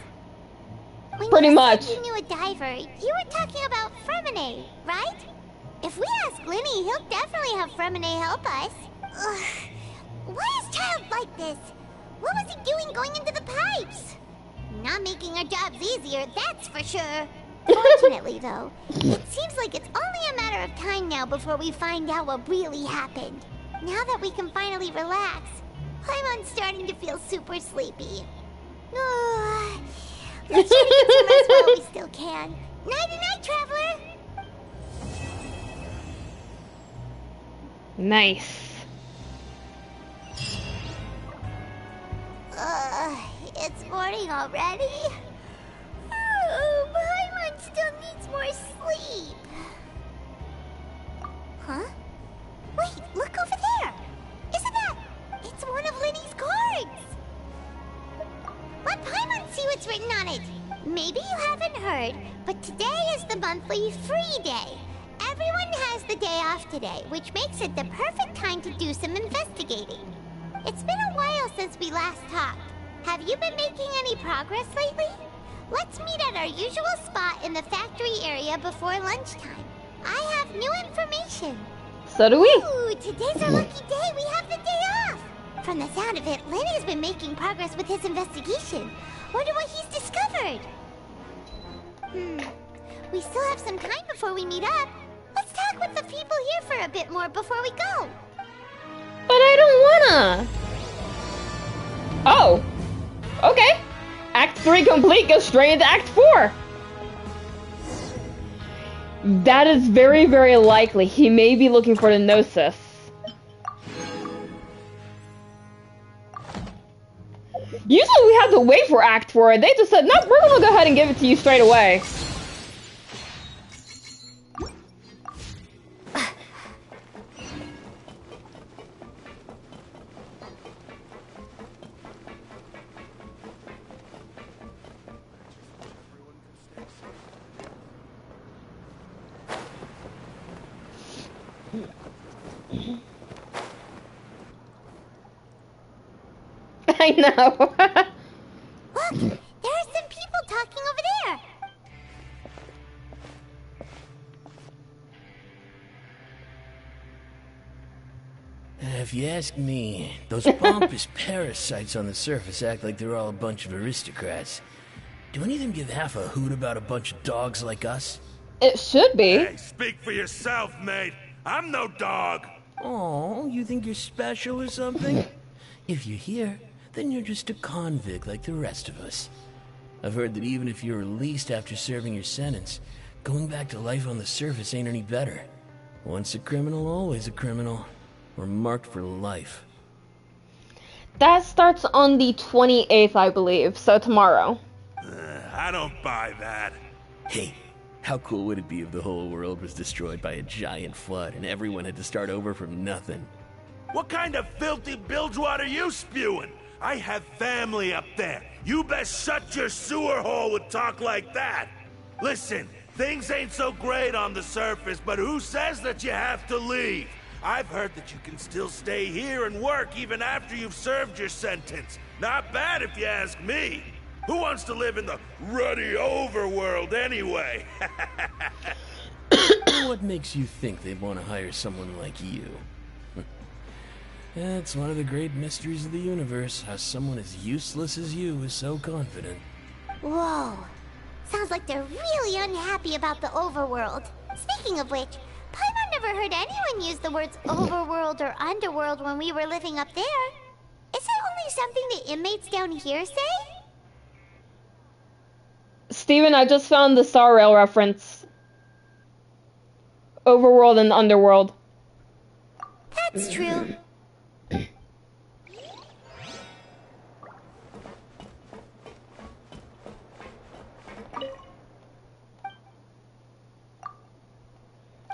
When Pretty you much. said you knew a diver, you were talking about Fremine, right? If we ask Linny, he'll definitely have Fremine help us. Ugh. Why is Child like this? What was he doing going into the pipes? Not making our jobs easier, that's for sure. Fortunately, though, it seems like it's only a matter of time now before we find out what really happened. Now that we can finally relax, I'm starting to feel super sleepy. Let's try to get some rest while we still can. Nighty-night, Traveler! Nice. It's morning already? Paimon still needs more sleep. Huh? Wait, look over there! Isn't that... It's one of Linny's cards! Let Paimon see what's written on it. Maybe you haven't heard, but today is the monthly free day. Everyone has the day off today, which makes it the perfect time to do some investigating. It's been a while since we last talked. Have you been making any progress lately? Let's meet at our usual spot in the factory area before lunchtime. I have new information. So do we. Ooh, today's our lucky day. We have the day off. From the sound of it, Linny's been making progress with his investigation. Wonder what he's discovered. We still have some time before we meet up. Let's talk with the people here for a bit more before we go. But I don't wanna. Oh. Okay. Act 3 complete, go straight into Act 4. That is very, very likely. He may be looking for the Gnosis. Usually we have to wait for Act 4. They just said, nope, we're gonna go ahead and give it to you straight away. I know. Look, there are some people talking over there. If you ask me, those pompous parasites on the surface act like they're all a bunch of aristocrats. Do any of them give half a hoot about a bunch of dogs like us? It should be. Hey, speak for yourself, mate. I'm no dog. Oh, you think you're special or something? If you're here, then you're just a convict like the rest of us. I've heard that even if you're released after serving your sentence, going back to life on the surface ain't any better. Once a criminal, always a criminal. We're marked for life. That starts on the 28th, I believe, so tomorrow. I don't buy that. Hey, how cool would it be if the whole world was destroyed by a giant flood and everyone had to start over from nothing? What kind of filthy bilge water you spewing? I have family up there. You best shut your sewer hole with talk like that. Listen, things ain't so great on the surface, but who says that you have to leave? I've heard that you can still stay here and work even after you've served your sentence. Not bad if you ask me. Who wants to live in the ruddy overworld anyway? What makes you think they'd want to hire someone like you? That's one of the great mysteries of the universe, how someone as useless as you is so confident. Whoa. Sounds like they're really unhappy about the overworld. Speaking of which, Paimon never heard anyone use the words overworld or underworld when we were living up there. Is it only something the inmates down here say? Steven, I just found the Star Rail reference. Overworld and Underworld. That's true.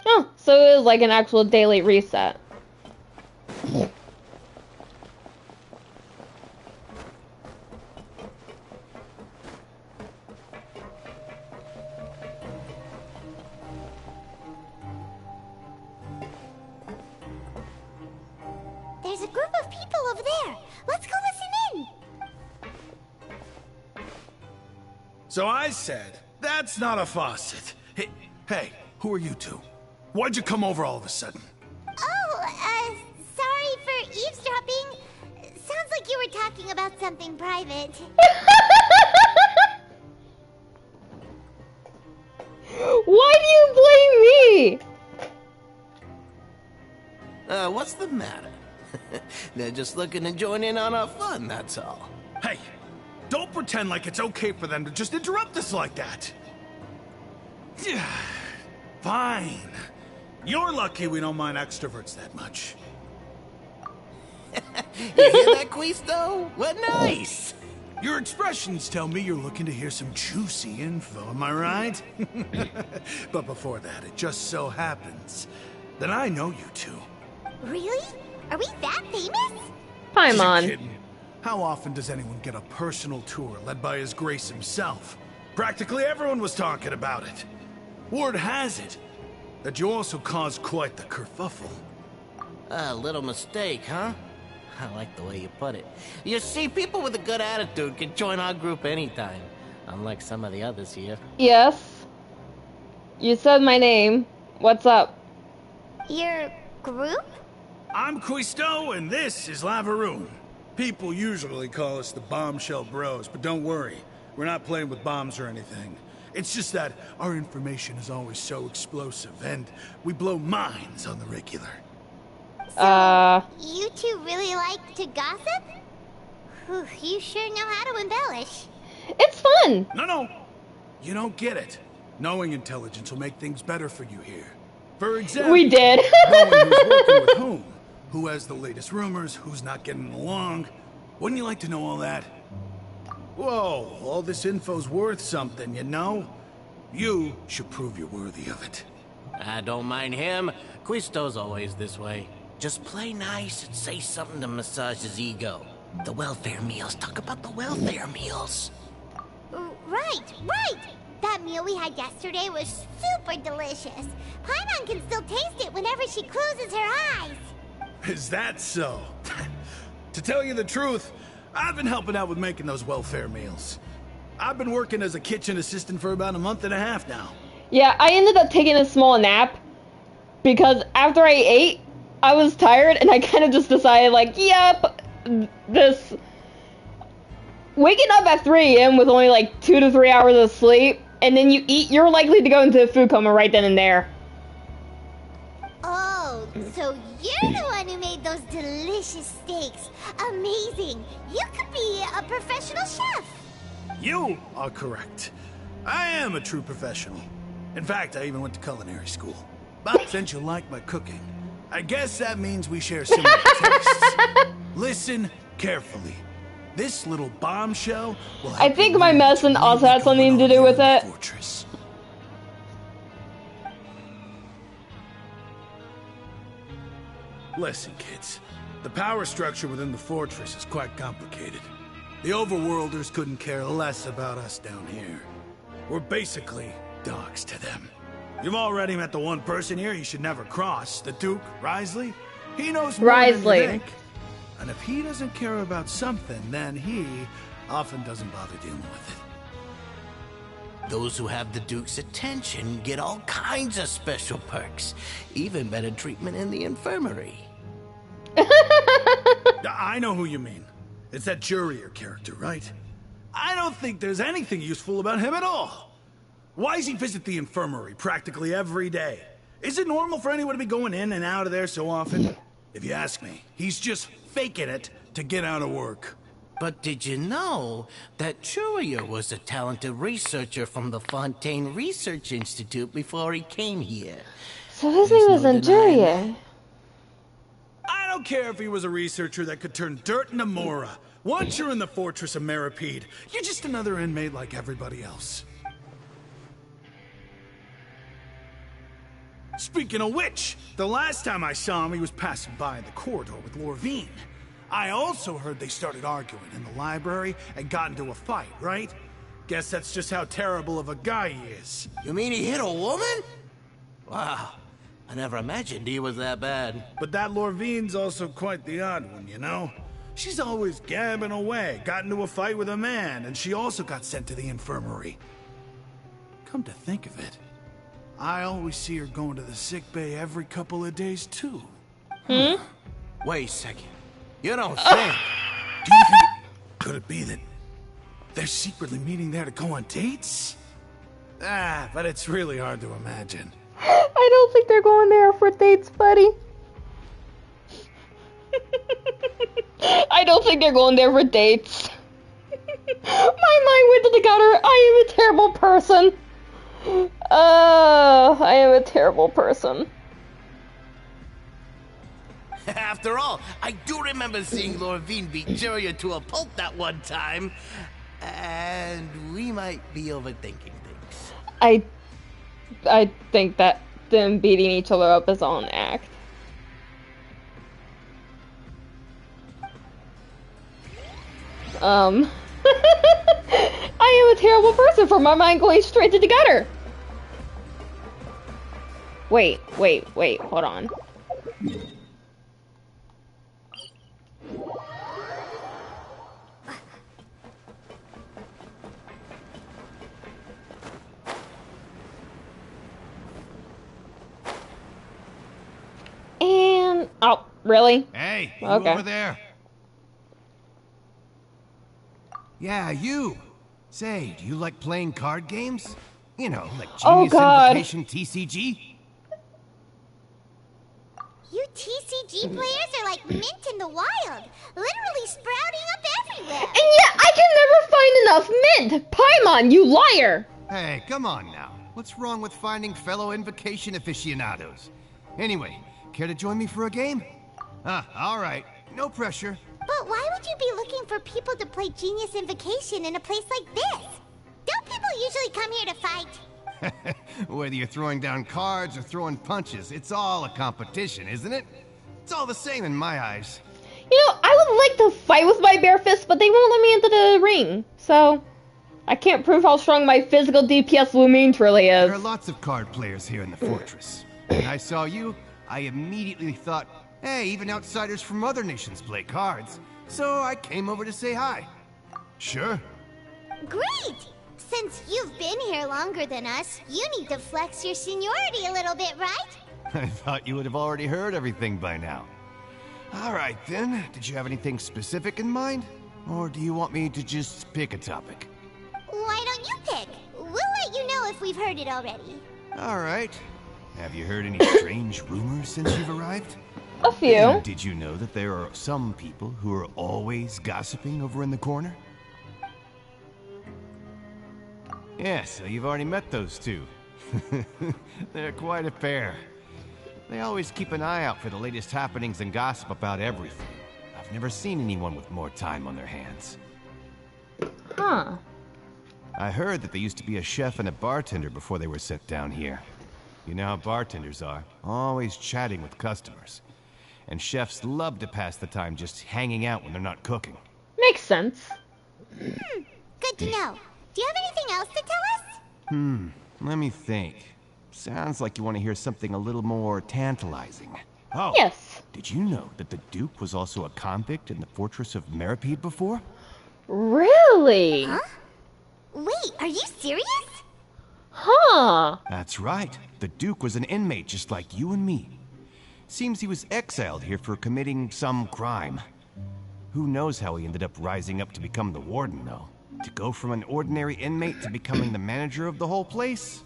Oh, so it was like an actual daily reset. There's a group of people over there. Let's go listen in. So I said, that's not a faucet. Hey, who are you two? Why'd you come over all of a sudden? Oh, sorry for eavesdropping. Sounds like you were talking about something private. Why do you blame me? What's the matter? They're just looking to join in on our fun, that's all. Hey, don't pretend like it's okay for them to just interrupt us like that. Fine. You're lucky we don't mind extroverts that much. You hear that, Quisto? What nice! Your expressions tell me you're looking to hear some juicy info, am I right? But before that, it just so happens that I know you two. Really? Are we that famous? Paimon. How often does anyone get a personal tour led by His Grace himself? Practically everyone was talking about it. Word has it that you also caused quite the kerfuffle. A little mistake, huh? I like the way you put it. You see, people with a good attitude can join our group anytime, unlike some of the others here. Yes. You said my name. What's up? Your group? I'm Quisto, and this is Lavaroon. People usually call us the Bombshell Bros, but don't worry. We're not playing with bombs or anything. It's just that our information is always so explosive, and we blow minds on the regular. You two really like to gossip? Whew, you sure know how to embellish. It's fun! No. You don't get it. Knowing intelligence will make things better for you here. For example, we did. knowing who's working with whom, who has the latest rumors, who's not getting along. Wouldn't you like to know all that? Whoa, all this info's worth something, you know? You should prove you're worthy of it. I don't mind him. Quisto's always this way. Just play nice and say something to massage his ego. The welfare meals. Talk about the welfare meals. Right. That meal we had yesterday was super delicious. Paimon can still taste it whenever she closes her eyes. Is that so? To tell you the truth, I've been helping out with making those welfare meals. I've been working as a kitchen assistant for about a month and a half now. Yeah, I ended up taking a small nap because after I ate, I was tired and I kind of just decided like, yep, this waking up at 3 a.m. with only like 2 to 3 hours of sleep and then you eat, you're likely to go into a food coma right then and there. Oh, so you're the one who made those delicious steaks. Amazing. You could be a professional chef. You are correct. I am a true professional. In fact, I even went to culinary school. But since you like my cooking, I guess that means we share similar tastes. Listen carefully. This little bombshell will help. I think my medicine also has something to do with it. Fortress. Listen, kids. The power structure within the fortress is quite complicated. The overworlders couldn't care less about us down here. We're basically dogs to them. You've already met the one person here you should never cross, the Duke, Wriothesley. He knows more than you think. And if he doesn't care about something, then he often doesn't bother dealing with it. Those who have the Duke's attention get all kinds of special perks. Even better treatment in the infirmary. I know who you mean. It's that Jurier character, right? I don't think there's anything useful about him at all. Why does he visit the infirmary practically every day? Is it normal for anyone to be going in and out of there so often? If you ask me, he's just faking it to get out of work. But did you know that Churia was a talented researcher from the Fontaine Research Institute before he came here? So his name was Anjuria. I don't care if he was a researcher that could turn dirt into Mora. Once you're in the fortress of Meripede, you're just another inmate like everybody else. Speaking of which, the last time I saw him, he was passing by in the corridor with Lorvine. I also heard they started arguing in the library and got into a fight, right? Guess that's just how terrible of a guy he is. You mean he hit a woman? Wow, I never imagined he was that bad. But that Lorvine's also quite the odd one, you know? She's always gabbing away, got into a fight with a man, and she also got sent to the infirmary. Come to think of it, I always see her going to the sick bay every couple of days, too. Wait a second. You don't think... Do you think... Could it be that they're secretly meeting there to go on dates? Ah, but it's really hard to imagine. I don't think they're going there for dates, buddy. I don't think they're going there for dates. My mind went to the gutter. I am a terrible person. I am a terrible person. After all, I do remember seeing Lorvine beat Juria to a pulp that one time. And we might be overthinking things. I think that them beating each other up is all an act. I am a terrible person for my mind going straight to the gutter. Wait, hold on. And oh, really? Hey, you okay. over there. Yeah, you. Say, do you like playing card games? You know, like Genius Invocation TCG? You TCG players are like mint in the wild, literally sprouting up everywhere. And yet, I can never find enough mint! Paimon, you liar! Hey, come on now. What's wrong with finding fellow Invocation aficionados? Anyway, care to join me for a game? Alright. No pressure. But why would you be looking for people to play Genius Invocation in a place like this? Don't people usually come here to fight? Whether you're throwing down cards or throwing punches, it's all a competition, isn't it? It's all the same in my eyes. You know, I would like to fight with my bare fists, but they won't let me into the ring. So, I can't prove how strong my physical DPS Lumine truly is. There are lots of card players here in the fortress. When I saw you, I immediately thought, hey, even outsiders from other nations play cards. So I came over to say hi. Sure. Great! Since you've been here longer than us, you need to flex your seniority a little bit, right? I thought you would have already heard everything by now. All right, then. Did you have anything specific in mind? Or do you want me to just pick a topic? Why don't you pick? We'll let you know if we've heard it already. All right. Have you heard any strange rumors since you've arrived? A few. And did you know that there are some people who are always gossiping over in the corner? Yeah, so you've already met those two. They're quite a pair. They always keep an eye out for the latest happenings and gossip about everything. I've never seen anyone with more time on their hands. Huh. I heard that they used to be a chef and a bartender before they were sent down here. You know how bartenders are, always chatting with customers. And chefs love to pass the time just hanging out when they're not cooking. Makes sense. Good to know. Do you have anything else to tell us? Let me think. Sounds like you want to hear something a little more tantalizing. Oh, yes. Did you know that the Duke was also a convict in the fortress of Meripede before? Really? Huh? Wait, are you serious? Huh. That's right. The Duke was an inmate just like you and me. Seems he was exiled here for committing some crime. Who knows how he ended up rising up to become the warden, though? To go from an ordinary inmate to becoming the manager of the whole place?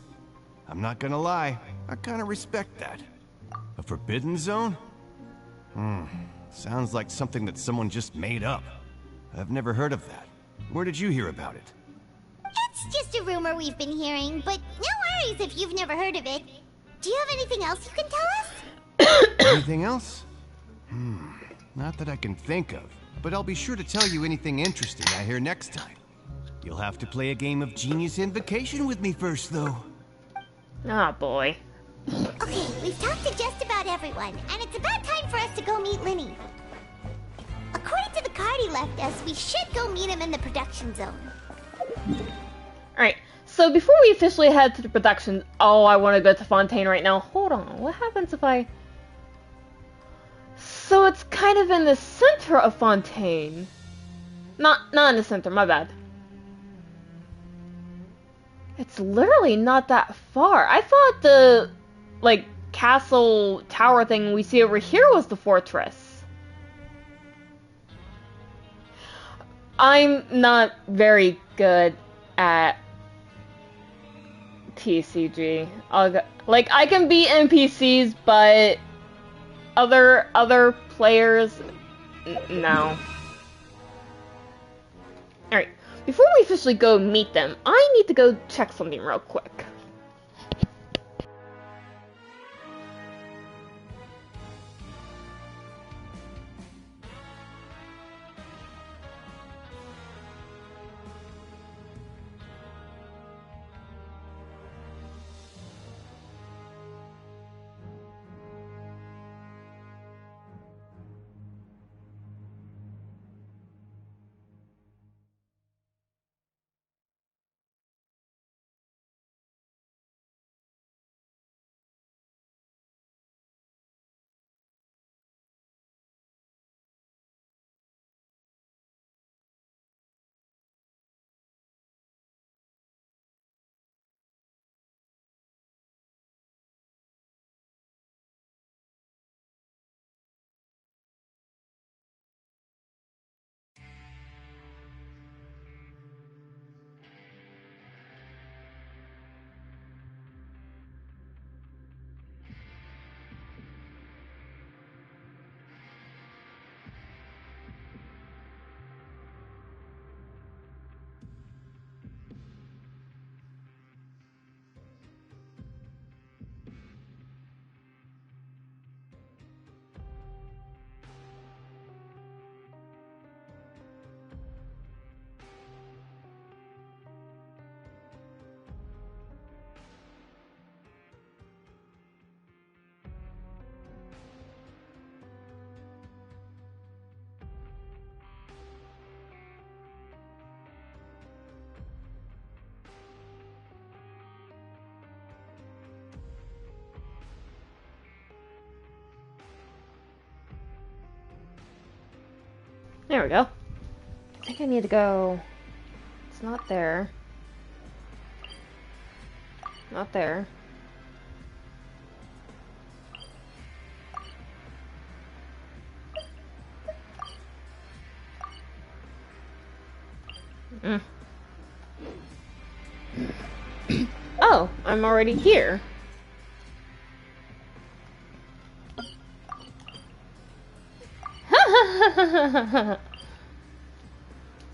I'm not gonna lie, I kinda respect that. A forbidden zone? Sounds like something that someone just made up. I've never heard of that. Where did you hear about it? It's just a rumor we've been hearing, but no worries if you've never heard of it. Do you have anything else you can tell us? Anything else? Not that I can think of, but I'll be sure to tell you anything interesting I hear next time. You'll have to play a game of Genius Invocation with me first, though. Ah, boy. Okay, we've talked to just about everyone, and it's about time for us to go meet Linny. According to the card he left us, we should go meet him in the production zone. Alright, so before we officially head to the production... Oh, I want to go to Fontaine right now. Hold on, what happens if I... So it's kind of in the center of Fontaine. Not in the center, my bad. It's literally not that far. I thought the, like, castle tower thing we see over here was the fortress. I'm not very good at TCG. I can beat NPCs, but other players, no. Alright, before we officially go meet them, I need to go check something real quick. There we go. I think I need to go... It's not there. Not there. Oh, I'm already here.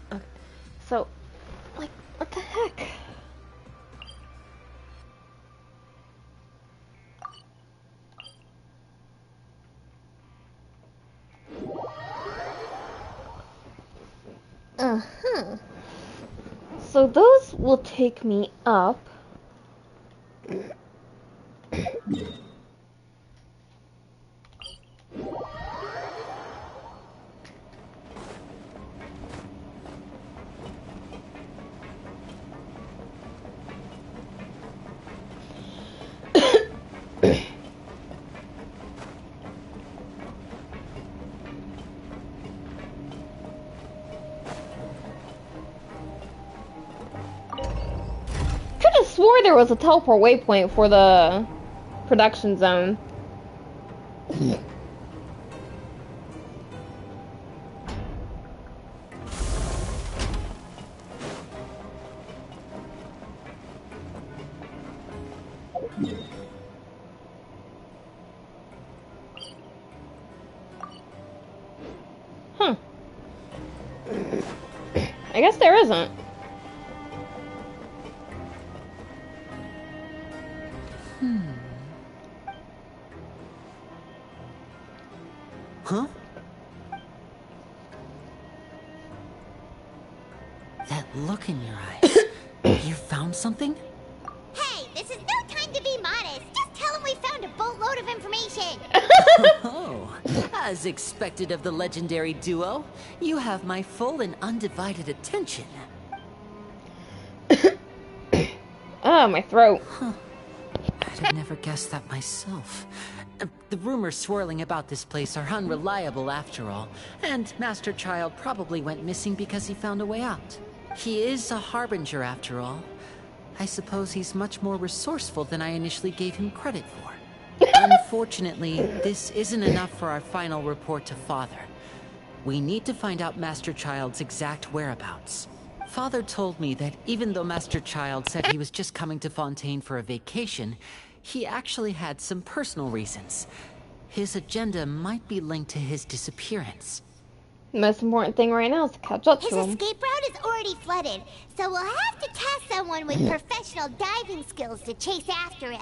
Okay. So, like, what the heck? So those will take me up. Swore there was a teleport waypoint for the production zone. I guess there isn't. Huh? That look in your eyes. You found something? Hey, this is no time to be modest. Just tell him we found a boatload of information. Oh, as expected of the legendary duo, you have my full and undivided attention. Ah, my throat. Huh. I'd have never guessed that myself. The rumors swirling about this place are unreliable after all, and Master Child probably went missing because he found a way out. He is a harbinger after all. I suppose he's much more resourceful than I initially gave him credit for. Unfortunately, this isn't enough for our final report to Father. We need to find out Master Child's exact whereabouts. Father told me that even though Master Child said he was just coming to Fontaine for a vacation, he actually had some personal reasons. His agenda might be linked to his disappearance. The most important thing right now is to catch up to him. His escape route is already flooded, so we'll have to task someone with professional diving skills to chase after him.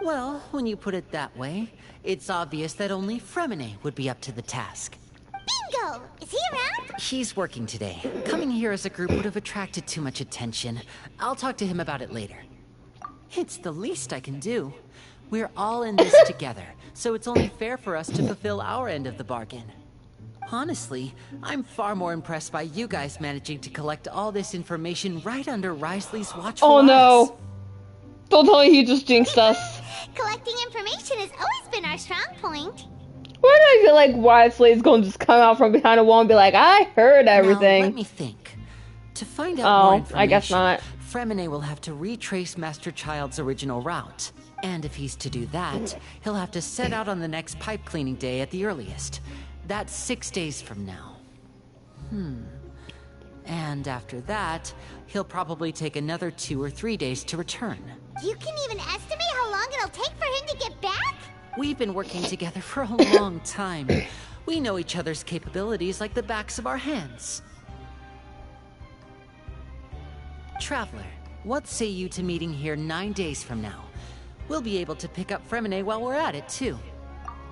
Well, when you put it that way, it's obvious that only Fremine would be up to the task. Bingo! Is he around? He's working today. Coming here as a group would have attracted too much attention. I'll talk to him about it later. It's the least I can do. We're all in this together, so it's only fair for us to fulfill our end of the bargain. Honestly, I'm far more impressed by you guys managing to collect all this information right under Wriothesley's watchful eyes. Oh no! Don't tell me he just jinxed us. Collecting information has always been our strong point. Why do I feel like Wriothesley's gonna just come out from behind a wall and be like, I heard everything? Now, let me think. To find out more information, I guess not. Fremine will have to retrace Master Child's original route. And if he's to do that, he'll have to set out on the next pipe cleaning day at the earliest. That's 6 days from now. And after that, he'll probably take another 2 or 3 days to return. You can even estimate how long it'll take for him to get back? We've been working together for a long time. We know each other's capabilities like the backs of our hands. Traveler, what say you to meeting here 9 days from now? We'll be able to pick up Fremine while we're at it, too.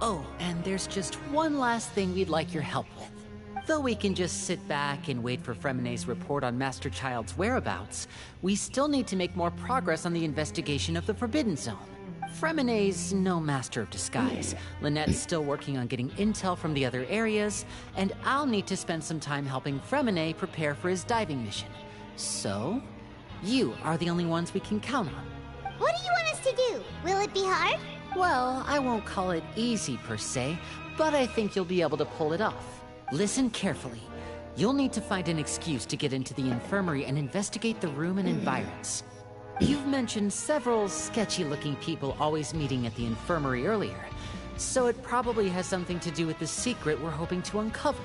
Oh, and there's just one last thing we'd like your help with. Though we can just sit back and wait for Fremine's report on Master Child's whereabouts, we still need to make more progress on the investigation of the Forbidden Zone. Fremine's no master of disguise. Lynette's still working on getting intel from the other areas, and I'll need to spend some time helping Fremine prepare for his diving mission. So, you are the only ones we can count on. What do you want us to do? Will it be hard? Well, I won't call it easy per se, but I think you'll be able to pull it off. Listen carefully. You'll need to find an excuse to get into the infirmary and investigate the room and environs. You've mentioned several sketchy-looking people always meeting at the infirmary earlier, so it probably has something to do with the secret we're hoping to uncover.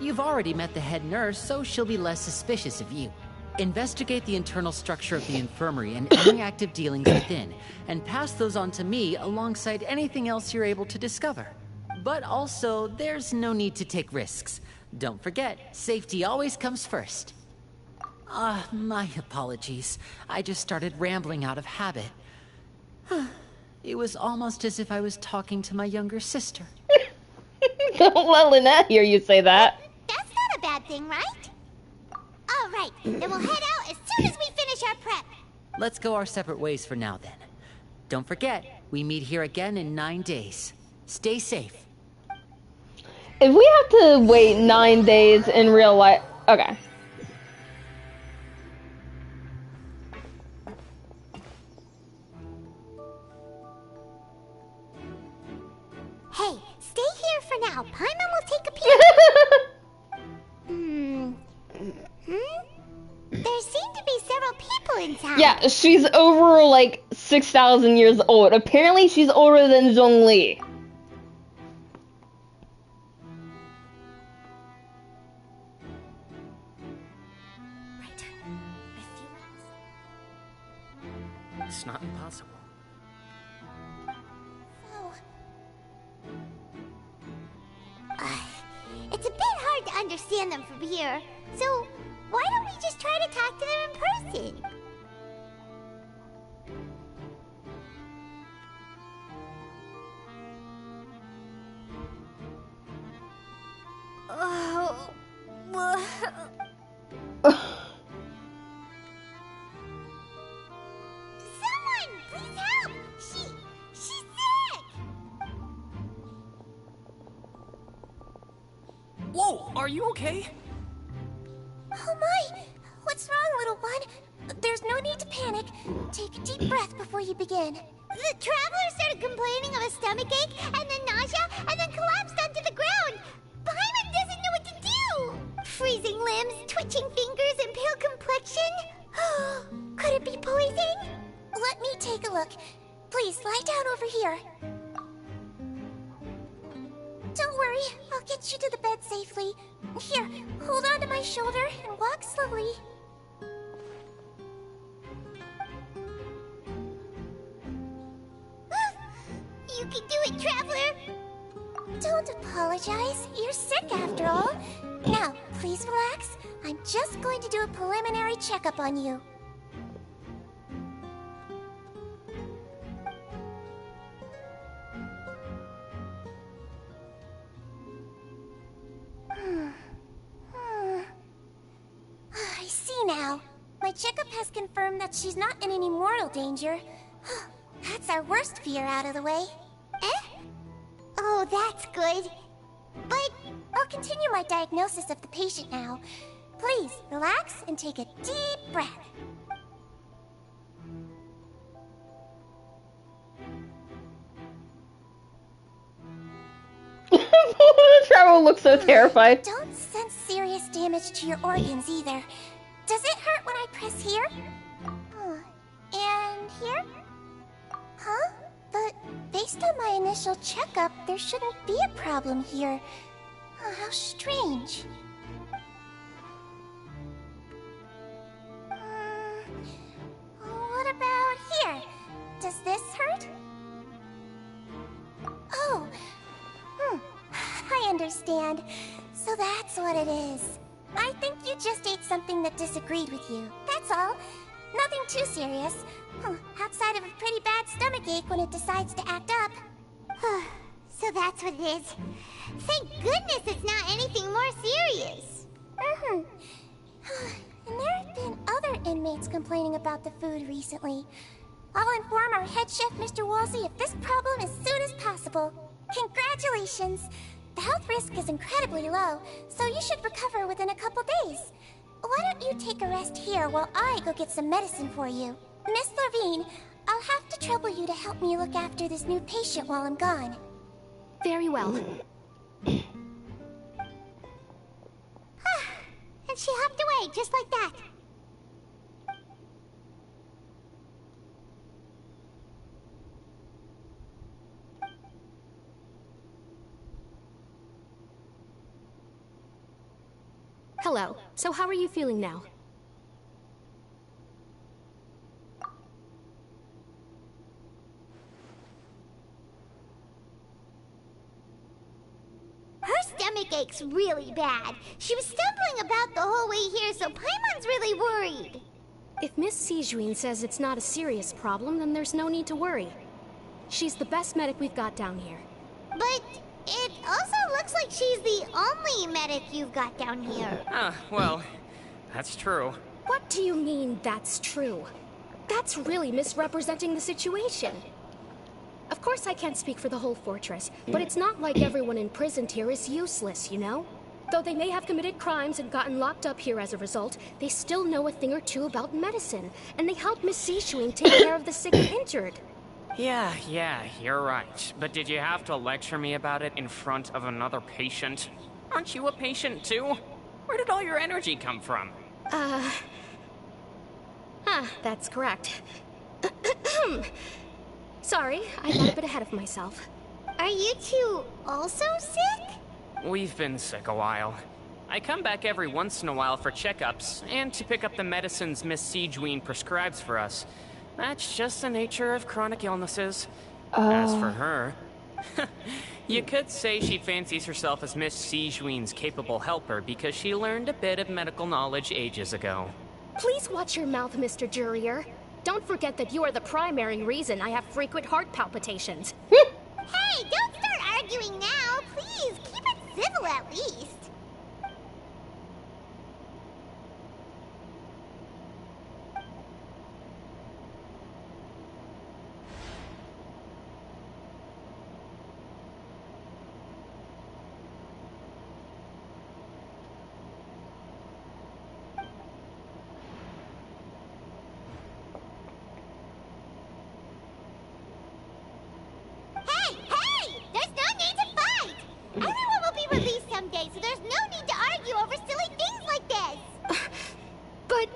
You've already met the head nurse, so she'll be less suspicious of you. Investigate the internal structure of the infirmary and any active dealings within, and pass those on to me alongside anything else you're able to discover. But also, there's no need to take risks. Don't forget, safety always comes first. My apologies. I just started rambling out of habit. It was almost as if I was talking to my younger sister. Don't let Lynette hear you say that. That's not a bad thing, right? All right, then we'll head out as soon as we finish our prep. Let's go our separate ways for now, then. Don't forget, we meet here again in 9 days. Stay safe. If we have to wait 9 days in real life... Okay. Hey, stay here for now. Paimon will take a peek. There seem to be several people in town. Yeah, she's over, like, 6,000 years old. Apparently, she's older than Zhongli. It's not impossible. It's a bit hard to understand them from here. So, Why don't we just try to talk to them in person? Oh... Someone! Please help! She's sick! Whoa, are you okay? Oh my! What's wrong, little one? There's no need to panic. Take a deep breath before you begin. The traveler started complaining of a stomachache, and then nausea, and then collapsed onto the ground. Paimon doesn't know what to do! Freezing limbs, twitching fingers, and pale complexion? Could it be poison? Let me take a look. Please, lie down over here. Don't worry, I'll get you to the bed safely. Here, hold on to my shoulder and walk slowly. You can do it, Traveler! Don't apologize. You're sick after all. Now, please relax. I'm just going to do a preliminary checkup on you. I see now. My checkup has confirmed that she's not in any mortal danger. That's our worst fear out of the way. Eh? Oh, that's good. But I'll continue my diagnosis of the patient now. Please, relax and take a deep breath. The traveler looks so terrified. Don't sense serious damage to your organs either. Does it hurt when I press here? And here? Huh? But based on my initial checkup, there shouldn't be a problem here. How strange. What about here? Does this hurt? Oh. I understand. So that's what it is. I think you just ate something that disagreed with you. That's all. Nothing too serious. Outside of a pretty bad stomachache when it decides to act up. So that's what it is. Thank goodness it's not anything more serious. And there have been other inmates complaining about the food recently. I'll inform our head chef, Mr. Wolsey, of this problem as soon as possible. Congratulations! The health risk is incredibly low, so you should recover within a couple days. Why don't you take a rest here while I go get some medicine for you? Miss Levine, I'll have to trouble you to help me look after this new patient while I'm gone. Very well. And she hopped away just like that. Hello. So how are you feeling now? Her stomach ache's really bad. She was stumbling about the whole way here, so Paimon's really worried. If Miss Sijuin says it's not a serious problem, then there's no need to worry. She's the best medic we've got down here. But it also looks like she's the only medic you've got down here. Well, that's true. What do you mean, that's true? That's really misrepresenting the situation. Of course I can't speak for the whole fortress, but it's not like everyone imprisoned here is useless, you know? Though they may have committed crimes and gotten locked up here as a result, they still know a thing or two about medicine, and they help Miss Sijuin take care of the sick and injured. Yeah, you're right. But did you have to lecture me about it in front of another patient? Aren't you a patient too? Where did all your energy come from? That's correct. Sorry, I got a bit ahead of myself. Are you two also sick? We've been sick a while. I come back every once in a while for checkups, and to pick up the medicines Miss Sijuin prescribes for us. That's just the nature of chronic illnesses. As for her, You could say she fancies herself as Miss Sijouin's capable helper because she learned a bit of medical knowledge ages ago. Please watch your mouth, Mr. Jurier. Don't forget that you are the primary reason I have frequent heart palpitations. Hey, don't start arguing now. Please, keep it civil at least. So there's no need to argue over silly things like this. But...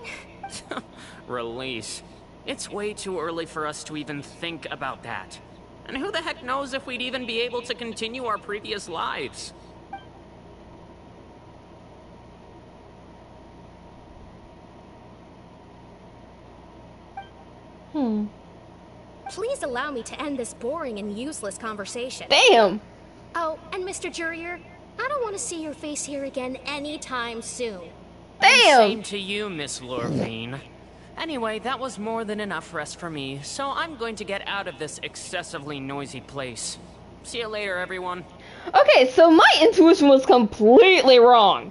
Release. It's way too early for us to even think about that. And who the heck knows if we'd even be able to continue our previous lives? Please allow me to end this boring and useless conversation. Damn! Oh, and Mr. Jurier, I don't want to see your face here again anytime soon. Damn! Same to you, Miss Lorvine. Anyway, that was more than enough rest for me, so I'm going to get out of this excessively noisy place. See you later, everyone. Okay, so my intuition was completely wrong.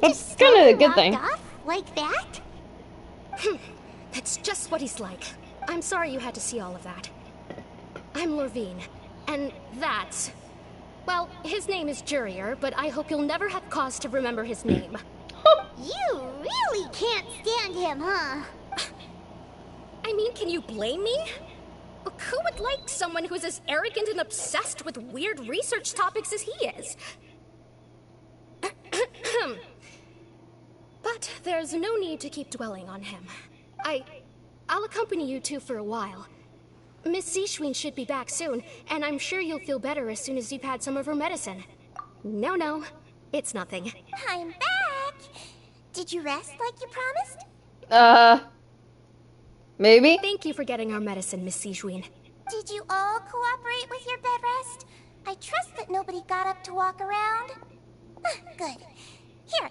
That's kind of a good thing. Like that? That's just what he's like. I'm sorry you had to see all of that. I'm Lorvine, and that's... Well, his name is Jurier, but I hope you'll never have cause to remember his name. You really can't stand him, huh? I mean, can you blame me? Who would like someone who's as arrogant and obsessed with weird research topics as he is? But there's no need to keep dwelling on him. I'll accompany you two for a while. Miss Sijouin should be back soon, and I'm sure you'll feel better as soon as you've had some of her medicine. No, it's nothing. I'm back! Did you rest like you promised? Maybe? Thank you for getting our medicine, Miss Sijouin. Did you all cooperate with your bed rest? I trust that nobody got up to walk around. Good. Here,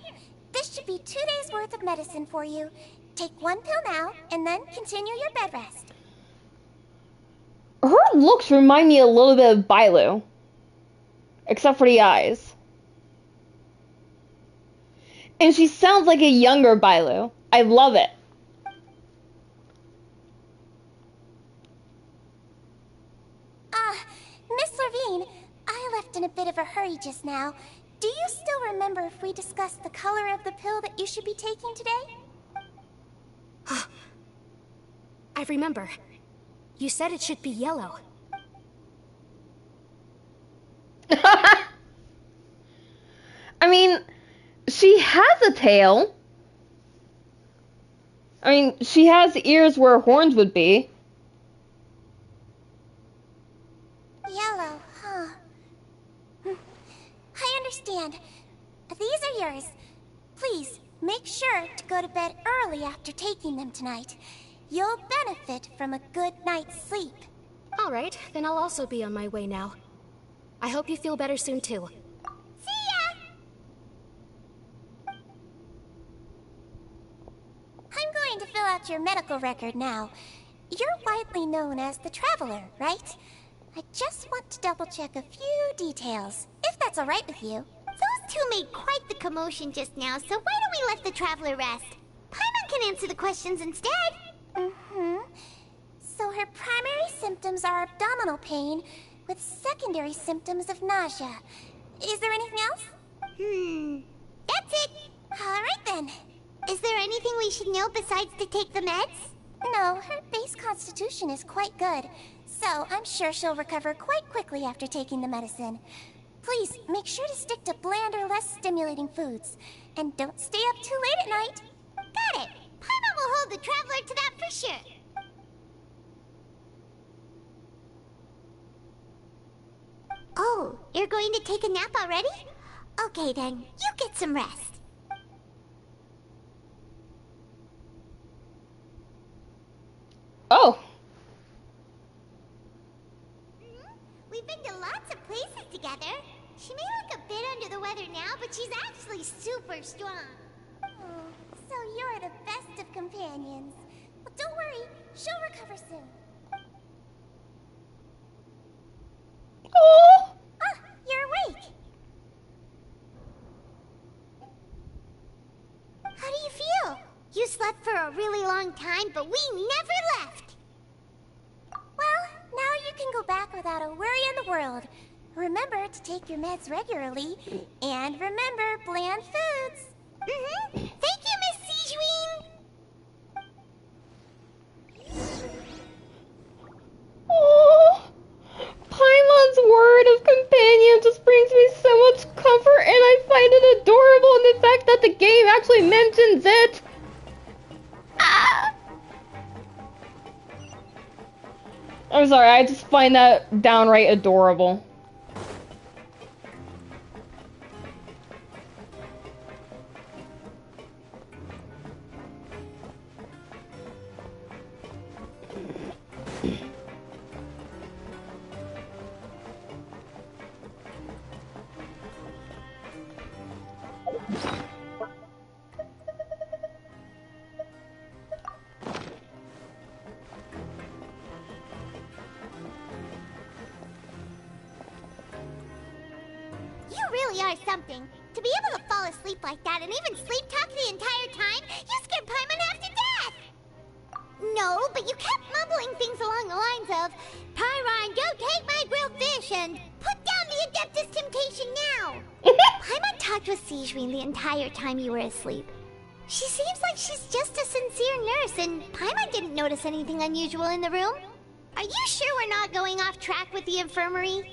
this should be 2 days' worth of medicine for you. Take 1 pill now, and then continue your bed rest. Her looks remind me a little bit of Bailu. Except for the eyes. And she sounds like a younger Bailu. I love it. Miss Lorvine, I left in a bit of a hurry just now. Do you still remember if we discussed the color of the pill that you should be taking today? I remember. You said it should be yellow. I mean, she has a tail. I mean, she has ears where horns would be. Yellow, huh? I understand. These are yours. Please, make sure to go to bed early after taking them tonight. You'll benefit from a good night's sleep. All right, then I'll also be on my way now. I hope you feel better soon, too. See ya! I'm going to fill out your medical record now. You're widely known as the Traveler, right? I just want to double-check a few details, if that's all right with you. Those two made quite the commotion just now, so why don't we let the Traveler rest? Paimon can answer the questions instead. So her primary symptoms are abdominal pain, with secondary symptoms of nausea. Is there anything else? That's it. All right then. Is there anything we should know besides to take the meds? No, her base constitution is quite good, so I'm sure she'll recover quite quickly after taking the medicine. Please, make sure to stick to blander, less stimulating foods. And don't stay up too late at night. Got it. Paimon will hold the Traveler to that for sure. Oh, you're going to take a nap already? Okay then, you get some rest. Oh. places together. She may look a bit under the weather now, but she's actually super strong. Oh, so you're the best of companions. But don't worry, she'll recover soon. Oh! Ah, you're awake. How do you feel? You slept for a really long time, but we never left. Well, now you can go back without a worry in the world. Remember to take your meds regularly, and remember bland foods. Thank you, Miss Sijuin. Oh, Paimon's word of companion just brings me so much comfort, and I find it adorable in the fact that the game actually mentions it. Ah! I'm sorry, I just find that downright adorable. You really are something. To be able to fall asleep like that and even sleep talk the entire time, you scared Paimon half to death! No, but you kept mumbling things along the lines of, Pyron, don't take my grilled fish, and put down the Adeptus Temptation now! Paimon talked with Sijuin the entire time you were asleep. She seems like she's just a sincere nurse, and Paimon didn't notice anything unusual in the room. Are you sure we're not going off track with the infirmary?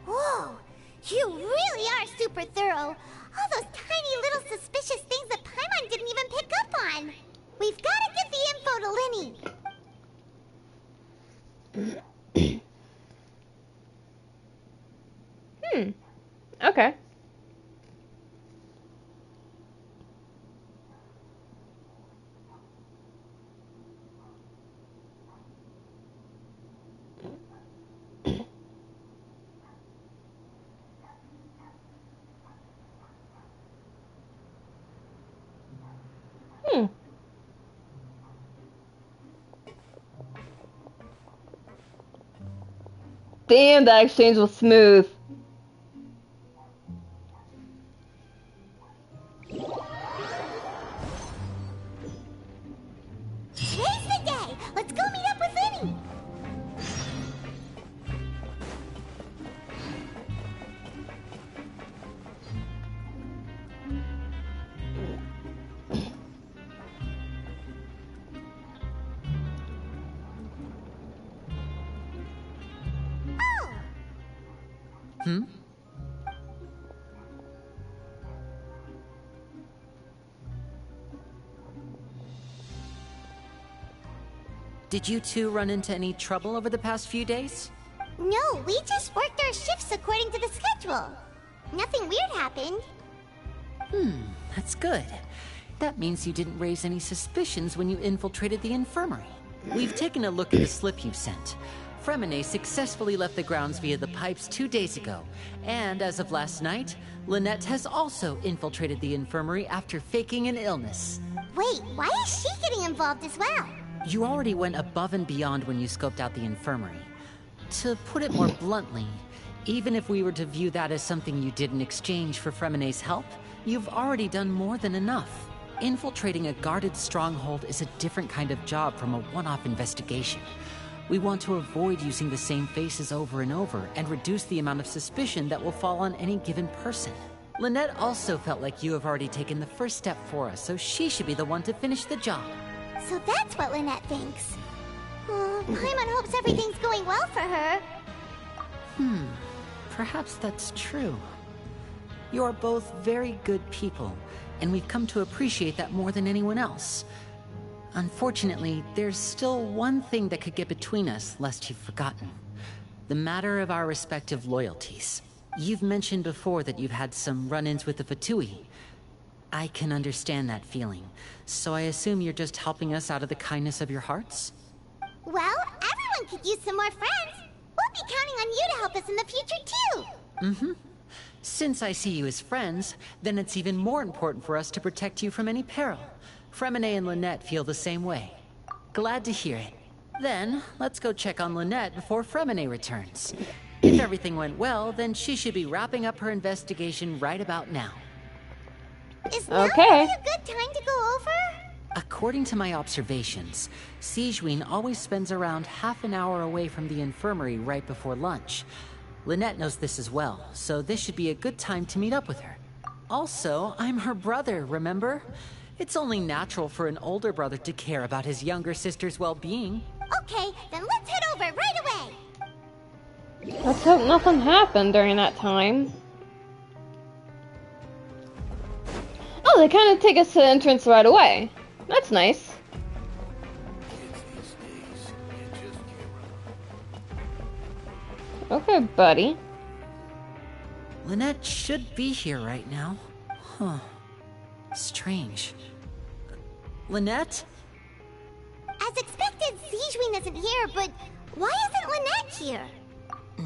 Whoa, you really are super thorough. All those tiny little suspicious things that Paimon didn't even pick up on. We've got to get the info to Linny. Okay. Damn, that exchange was smooth. Today's the day. Let's go meet up with Linny. Did you two run into any trouble over the past few days? No, we just worked our shifts according to the schedule. Nothing weird happened. That's good. That means you didn't raise any suspicions when you infiltrated the infirmary. We've taken a look at the slip you sent. Fremine successfully left the grounds via the pipes 2 days ago, and as of last night, Lynette has also infiltrated the infirmary after faking an illness. Wait, why is she getting involved as well? You already went above and beyond when you scoped out the infirmary. To put it more bluntly, even if we were to view that as something you did in exchange for Fremine's help, you've already done more than enough. Infiltrating a guarded stronghold is a different kind of job from a one-off investigation. We want to avoid using the same faces over and over and reduce the amount of suspicion that will fall on any given person. Lynette also felt like you have already taken the first step for us, so she should be the one to finish the job. So that's what Lynette thinks. Oh, Paimon hopes everything's going well for her. Perhaps that's true. You are both very good people, and we've come to appreciate that more than anyone else. Unfortunately, there's still one thing that could get between us, lest you've forgotten. The matter of our respective loyalties. You've mentioned before that you've had some run-ins with the Fatui. I can understand that feeling, so I assume you're just helping us out of the kindness of your hearts? Well, everyone could use some more friends. We'll be counting on you to help us in the future, too. Mm-hmm. Since I see you as friends, then it's even more important for us to protect you from any peril. Fremine and Lynette feel the same way. Glad to hear it. Then, let's go check on Lynette before Fremine returns. If everything went well, then she should be wrapping up her investigation right about now. Is now really a good time to go over? According to my observations, Sigewinne always spends around half an hour away from the infirmary right before lunch. Lynette knows this as well, so this should be a good time to meet up with her. Also, I'm her brother, remember? It's only natural for an older brother to care about his younger sister's well-being. Okay, then let's head over right away. Let's hope nothing happened during that time. Oh, they kind of take us to the entrance right away. That's nice. Okay, buddy. Lynette should be here right now. Huh. Strange. Lynette? As expected, Sigewinne isn't here, but why isn't Lynette here?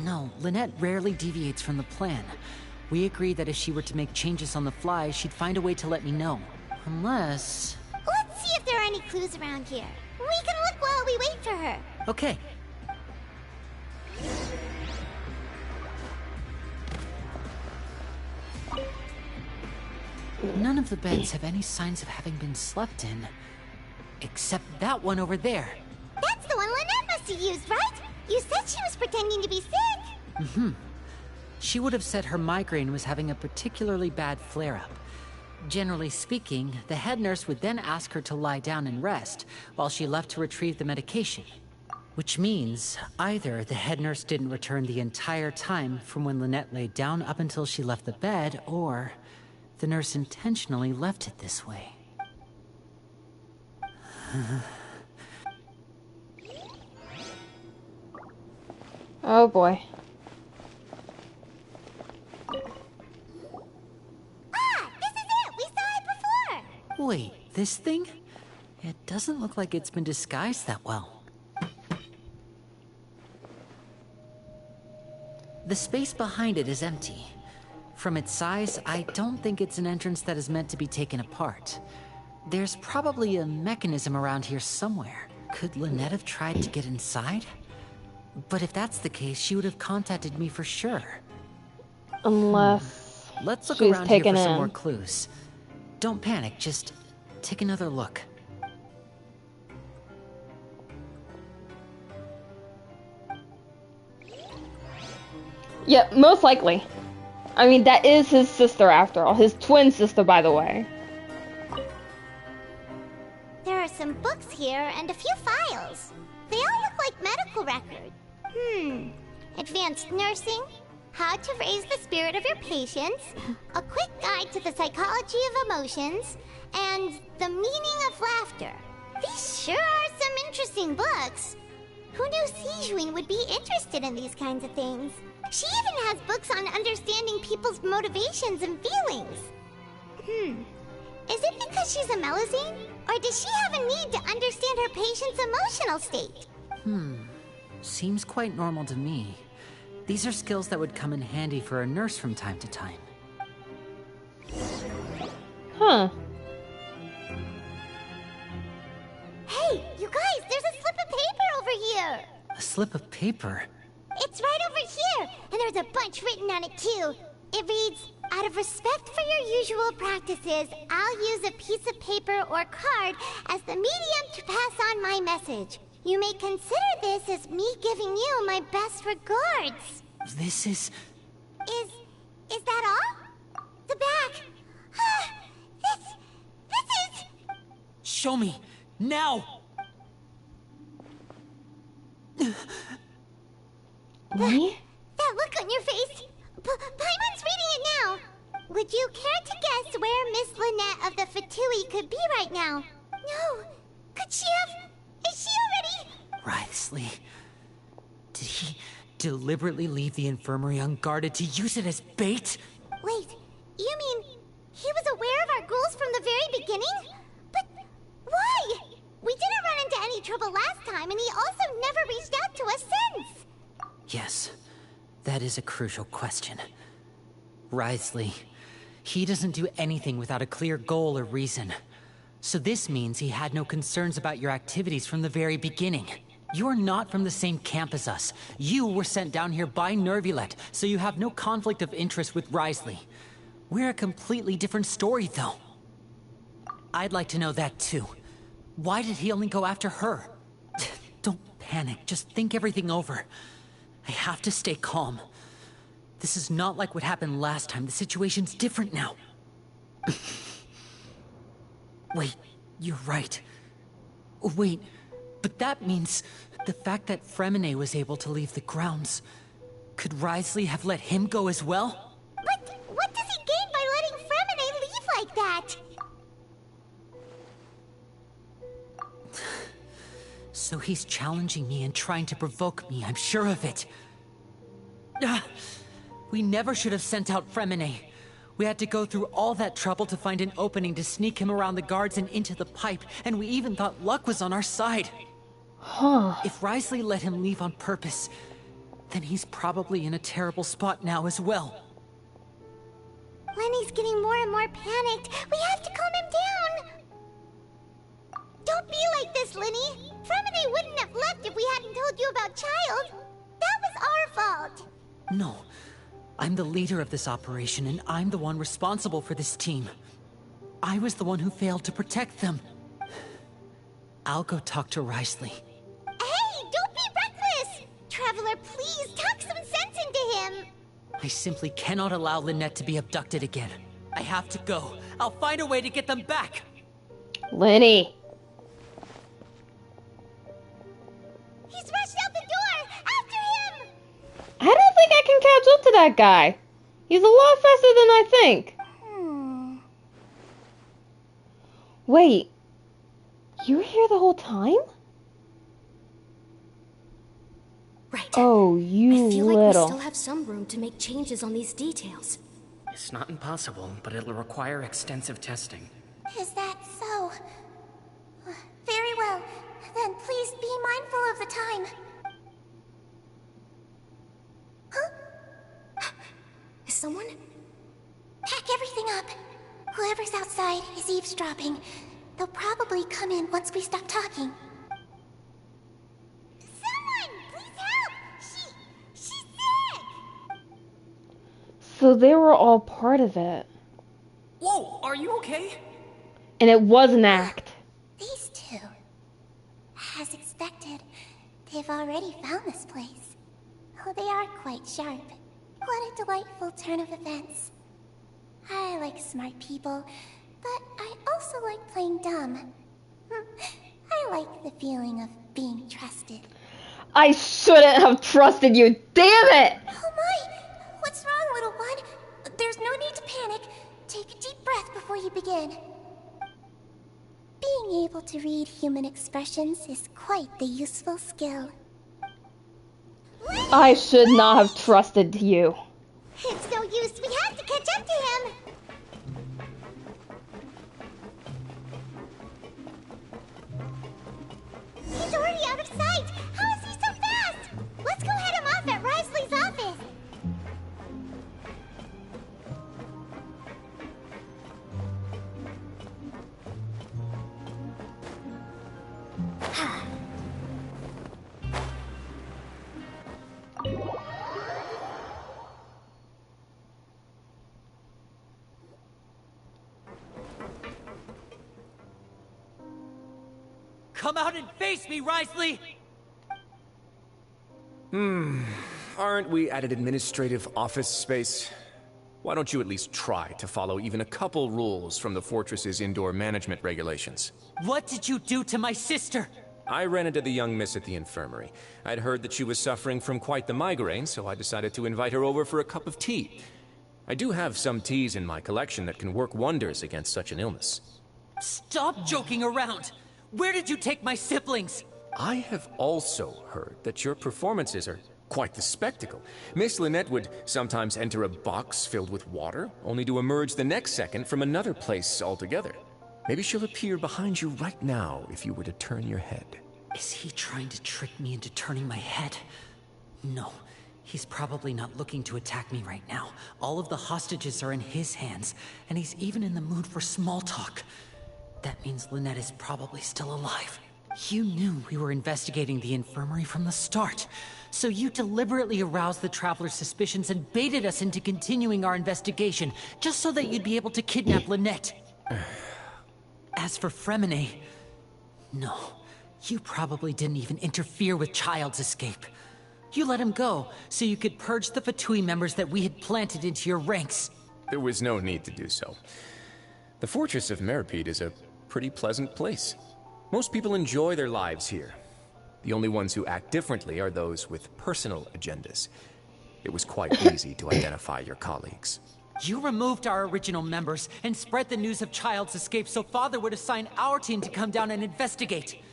No, Lynette rarely deviates from the plan. We agreed that if she were to make changes on the fly, she'd find a way to let me know. Unless... Let's see if there are any clues around here. We can look while we wait for her. Okay. None of the beds have any signs of having been slept in. Except that one over there. That's the one Lynette must have used, right? You said she was pretending to be sick. Mm-hmm. She would have said her migraine was having a particularly bad flare-up. Generally speaking, the head nurse would then ask her to lie down and rest, while she left to retrieve the medication. Which means, either the head nurse didn't return the entire time from when Lynette laid down up until she left the bed, or the nurse intentionally left it this way. Oh boy. Wait, this thing? It doesn't look like it's been disguised that well. The space behind it is empty. From its size, I don't think it's an entrance that is meant to be taken apart. There's probably a mechanism around here somewhere. Could Lynette have tried to get inside? But if that's the case, she would have contacted me for sure. Unless Let's look she's around here taken for some in. more clues. Don't panic, just take another look. Yeah, most likely. I mean, that is his sister after all. His twin sister, by the way. There are some books here and a few files. They all look like medical records. Advanced nursing, how to raise the spirit of your patients, a quick guide to the psychology of emotions, and the meaning of laughter. These sure are some interesting books. Who knew Sigewinne would be interested in these kinds of things? She even has books on understanding people's motivations and feelings. Is it because she's a Melusine? Or does she have a need to understand her patient's emotional state? Seems quite normal to me. These are skills that would come in handy for a nurse from time to time. Huh. Hey, you guys, there's a slip of paper over here! A slip of paper? It's right over here, and there's a bunch written on it too. It reads, out of respect for your usual practices, I'll use a piece of paper or card as the medium to pass on my message. You may consider this as me giving you my best regards. This is... Is that all? The back. This is... Show me! Now! Me? That look on your face. Paimon's reading it now. Would you care to guess where Miss Lynette of the Fatui could be right now? No. Could she have... Is she already... Wriothesley. deliberately leave the infirmary unguarded to use it as bait? Wait, you mean he was aware of our goals from the very beginning? But why? We didn't run into any trouble last time, and he also never reached out to us since. Yes, that is a crucial question. Wriothesley, he doesn't do anything without a clear goal or reason. So this means he had no concerns about your activities from the very beginning. You're not from the same camp as us. You were sent down here by Nuevillette, so you have no conflict of interest with Wriothesley. We're a completely different story, though. I'd like to know that, too. Why did he only go after her? Don't panic, just think everything over. I have to stay calm. This is not like what happened last time. The situation's different now. Wait, you're right. Wait, but that means the fact that Fremine was able to leave the grounds. Could Wriothesley have let him go as well? But what does he gain by letting Fremine leave like that? So he's challenging me and trying to provoke me, I'm sure of it. We never should have sent out Fremine. We had to go through all that trouble to find an opening to sneak him around the guards and into the pipe, and we even thought luck was on our side. Huh. If Wriothesley let him leave on purpose, then he's probably in a terrible spot now as well. Lenny's getting more and more panicked. We have to calm him down. Don't be like this, Lenny. Fremine wouldn't have left if we hadn't told you about Child. That was our fault. No. I'm the leader of this operation, and I'm the one responsible for this team. I was the one who failed to protect them. I'll go talk to Wriothesley. Hey, don't be reckless! Traveler, please, talk some sense into him! I simply cannot allow Lynette to be abducted again. I have to go. I'll find a way to get them back! Lenny. He's rushed out the door! After him! I don't think I can catch up to that guy. He's a lot faster than I think. Wait. You were here the whole time? Right. Oh, you I feel like little. we still have some room to make changes on these details. It's not impossible, but it'll require extensive testing. Is that so? Very well. Then please be mindful of the time. Huh? Is someone? Pack everything up. Whoever's outside is eavesdropping. They'll probably come in once we stop talking. Someone! Please help! She's sick! So they were all part of it. Whoa, are you okay? And it was an act. These two. As expected, they've already found this place. Oh, they are quite sharp. What a delightful turn of events. I like smart people, but I also like playing dumb. I like the feeling of being trusted. I shouldn't have trusted you, damn it! Oh my! What's wrong, little one? There's no need to panic. Take a deep breath before you begin. Being able to read human expressions is quite the useful skill. I should not have trusted you. It's no use. We have to catch up to him. He's already out of sight. How is he so fast? Let's go head him off at Wriothesley's office. Come out and face me, Wriothesley! Aren't we at an administrative office space? Why don't you at least try to follow even a couple rules from the fortress's indoor management regulations? What did you do to my sister? I ran into the young miss at the infirmary. I'd heard that she was suffering from quite the migraine, so I decided to invite her over for a cup of tea. I do have some teas in my collection that can work wonders against such an illness. Stop joking around! Where did you take my siblings? I have also heard that your performances are quite the spectacle. Miss Lynette would sometimes enter a box filled with water, only to emerge the next second from another place altogether. Maybe she'll appear behind you right now if you were to turn your head. Is he trying to trick me into turning my head? No, he's probably not looking to attack me right now. All of the hostages are in his hands, and he's even in the mood for small talk. That means Lynette is probably still alive. You knew we were investigating the infirmary from the start, so you deliberately aroused the Traveler's suspicions and baited us into continuing our investigation, just so that you'd be able to kidnap Lynette. As for Fremine, no, you probably didn't even interfere with Child's escape. You let him go, so you could purge the Fatui members that we had planted into your ranks. There was no need to do so. The Fortress of Meripede is a pretty pleasant place. Most people enjoy their lives here. The only ones who act differently are those with personal agendas. It was quite easy to identify your colleagues. You removed our original members and spread the news of Child's escape so Father would assign our team to come down and investigate.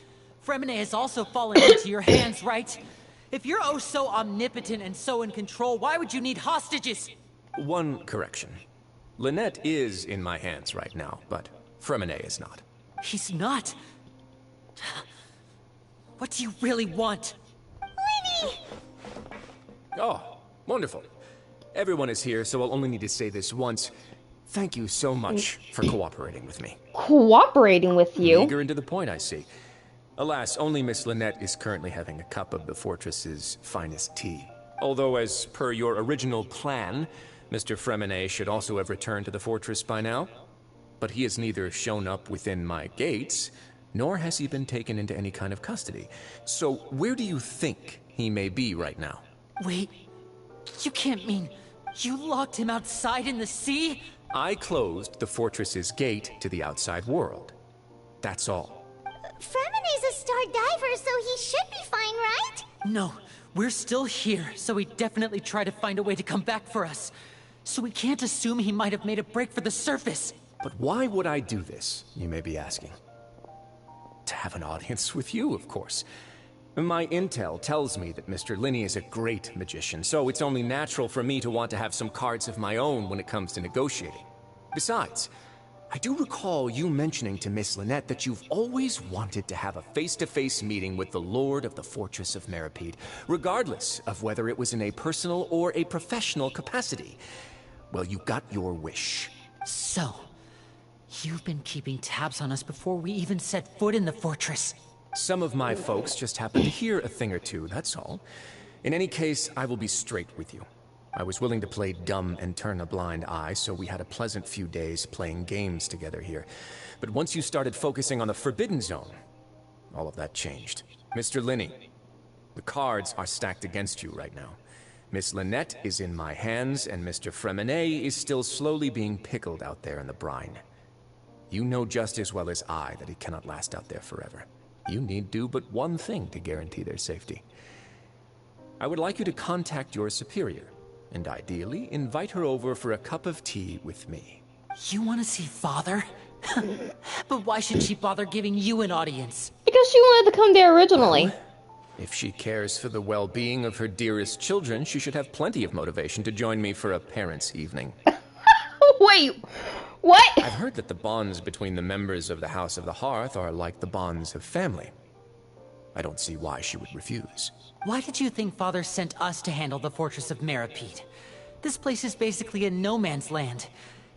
Fremine has also fallen into your hands, right? If you're oh so omnipotent and so in control, why would you need hostages? One correction. Lynette is in my hands right now, but Fremine is not. He's not? What do you really want? Lenny! Oh, wonderful. Everyone is here, so I'll only need to say this once. Thank you so much for cooperating with me. Cooperating with you? Eager and to the point, I see. Alas, only Miss Lynette is currently having a cup of the fortress's finest tea. Although, as per your original plan, Mr. Fremine should also have returned to the fortress by now. But he has neither shown up within my gates, nor has he been taken into any kind of custody. So, where do you think he may be right now? Wait, you can't mean you locked him outside in the sea? I closed the fortress's gate to the outside world. That's all. Fremine's a star diver, so he should be fine, right? No, we're still here, so he definitely tried to find a way to come back for us. So we can't assume he might have made a break for the surface. But why would I do this, you may be asking? To have an audience with you, of course. My intel tells me that Mr. Linney is a great magician, so it's only natural for me to want to have some cards of my own when it comes to negotiating. Besides, I do recall you mentioning to Miss Lynette that you've always wanted to have a face-to-face meeting with the Lord of the Fortress of Meripede, regardless of whether it was in a personal or a professional capacity. Well, you got your wish. So, you've been keeping tabs on us before we even set foot in the fortress. Some of my folks just happened to hear a thing or two, that's all. In any case, I will be straight with you. I was willing to play dumb and turn a blind eye, so we had a pleasant few days playing games together here. But once you started focusing on the Forbidden Zone, all of that changed. Mr. Linney, the cards are stacked against you right now. Miss Lynette is in my hands, and Mr. Fremine is still slowly being pickled out there in the brine. You know just as well as I that he cannot last out there forever. You need do but one thing to guarantee their safety. I would like you to contact your superior, and ideally invite her over for a cup of tea with me. You want to see Father? But why should she bother giving you an audience? Because she wanted to come there originally. Well, if she cares for the well-being of her dearest children, she should have plenty of motivation to join me for a parents' evening. Wait, what? I've heard that the bonds between the members of the House of the Hearth are like the bonds of family. I don't see why she would refuse. Why did you think Father sent us to handle the Fortress of Meripede? This place is basically a no-man's land.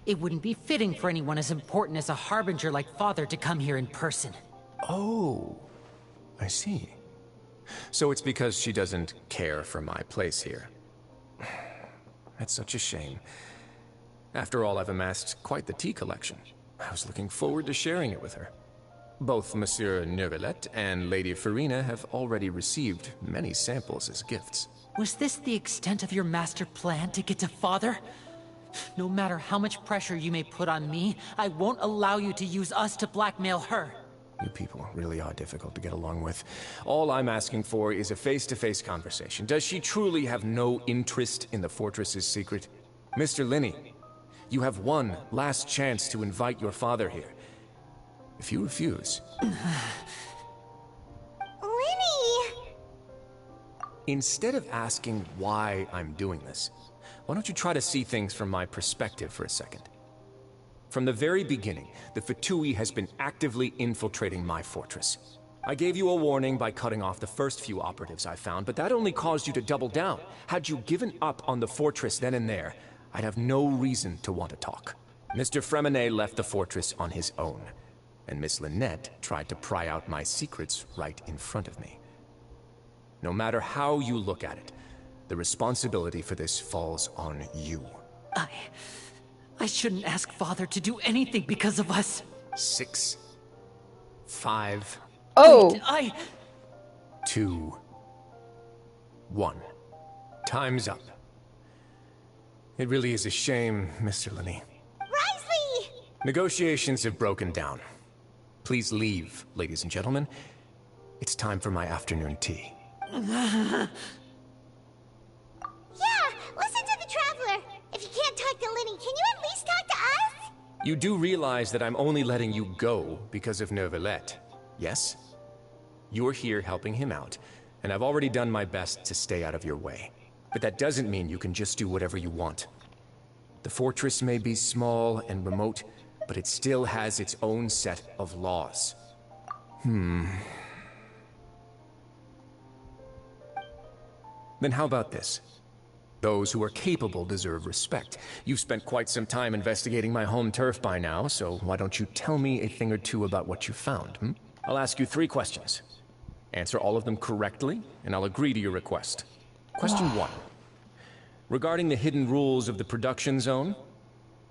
It wouldn't be fitting for anyone as important as a harbinger like Father to come here in person. Oh, I see. So it's because she doesn't care for my place here. That's such a shame. After all, I've amassed quite the tea collection. I was looking forward to sharing it with her. Both Monsieur Nuevillette and Lady Farina have already received many samples as gifts. Was this the extent of your master plan to get to Father? No matter how much pressure you may put on me, I won't allow you to use us to blackmail her. You people really are difficult to get along with. All I'm asking for is a face-to-face conversation. Does she truly have no interest in the fortress's secret? Mr. Linney, you have one last chance to invite your father here. If you refuse... Lenny! Instead of asking why I'm doing this, why don't you try to see things from my perspective for a second? From the very beginning, the Fatui has been actively infiltrating my fortress. I gave you a warning by cutting off the first few operatives I found, but that only caused you to double down. Had you given up on the fortress then and there, I'd have no reason to want to talk. Mr. Fremenet left the fortress on his own, and Miss Lynette tried to pry out my secrets right in front of me. No matter how you look at it, the responsibility for this falls on you. I shouldn't ask Father to do anything because of us. 6, 5... Oh! 2, 1. Time's up. It really is a shame, Mr. Linney. Wriothesley! Negotiations have broken down. Please leave, ladies and gentlemen. It's time for my afternoon tea. Yeah, listen to the Traveler. If you can't talk to Linny, can you at least talk to us? You do realize that I'm only letting you go because of Nuevillette, yes? You're here helping him out, and I've already done my best to stay out of your way. But that doesn't mean you can just do whatever you want. The fortress may be small and remote, but it still has its own set of laws. Then how about this? Those who are capable deserve respect. You've spent quite some time investigating my home turf by now, so why don't you tell me a thing or two about what you found, I'll ask you 3 questions. Answer all of them correctly, and I'll agree to your request. Question 1. Regarding the hidden rules of the production zone,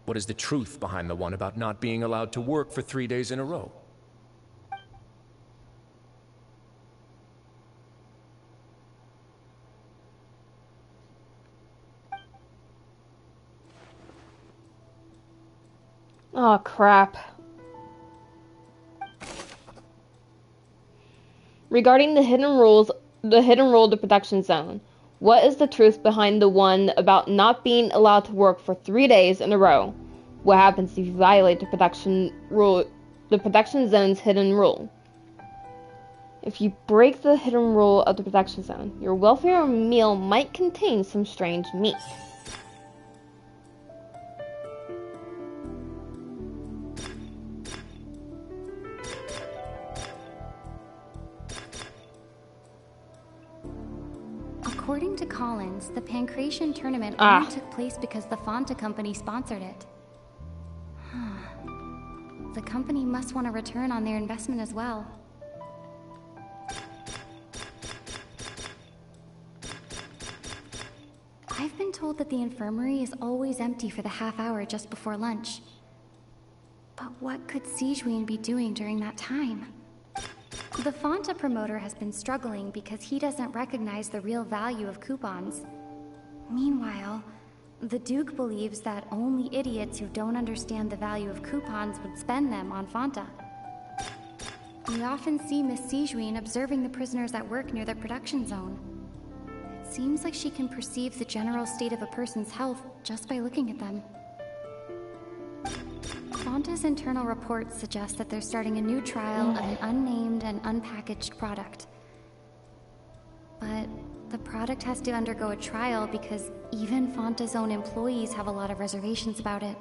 what is the truth behind the one about not being allowed to work for 3 days in a row? Oh, crap. Regarding the hidden rule of the production zone, what is the truth behind the one about not being allowed to work for 3 days in a row? What happens if you violate the production zone's hidden rule? If you break the hidden rule of the production zone, your welfare meal might contain some strange meat. According to Collins, the Pancration tournament only took place because the Fonta company sponsored it. The company must want a return on their investment as well. I've been told that the infirmary is always empty for the half hour just before lunch. But what could Sigewinne be doing during that time? The Fonta promoter has been struggling because he doesn't recognize the real value of coupons. Meanwhile, the Duke believes that only idiots who don't understand the value of coupons would spend them on Fonta. We often see Miss Sigewinne observing the prisoners at work near the production zone. It seems like she can perceive the general state of a person's health just by looking at them. Fonta's internal reports suggest that they're starting a new trial of an unnamed and unpackaged product. But the product has to undergo a trial because even Fonta's own employees have a lot of reservations about it.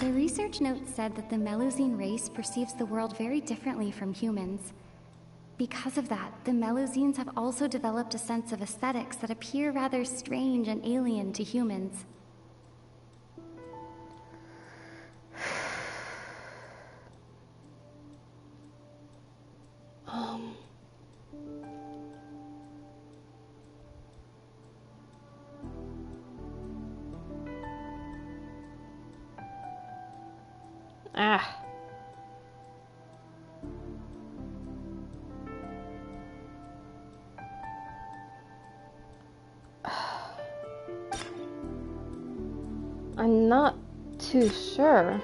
The research note said that the Melusine race perceives the world very differently from humans. Because of that, the Melusines have also developed a sense of aesthetics that appear rather strange and alien to humans. I'm not too sure.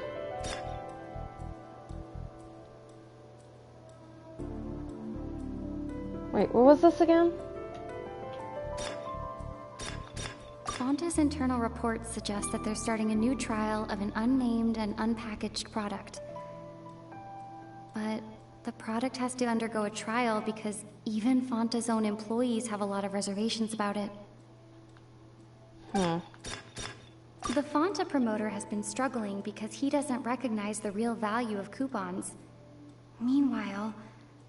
Wait, what was this again? Fonta's internal reports suggest that they're starting a new trial of an unnamed and unpackaged product. But The product has to undergo a trial because even Fonta's own employees have a lot of reservations about it. The Fonta promoter has been struggling because he doesn't recognize the real value of coupons. Meanwhile,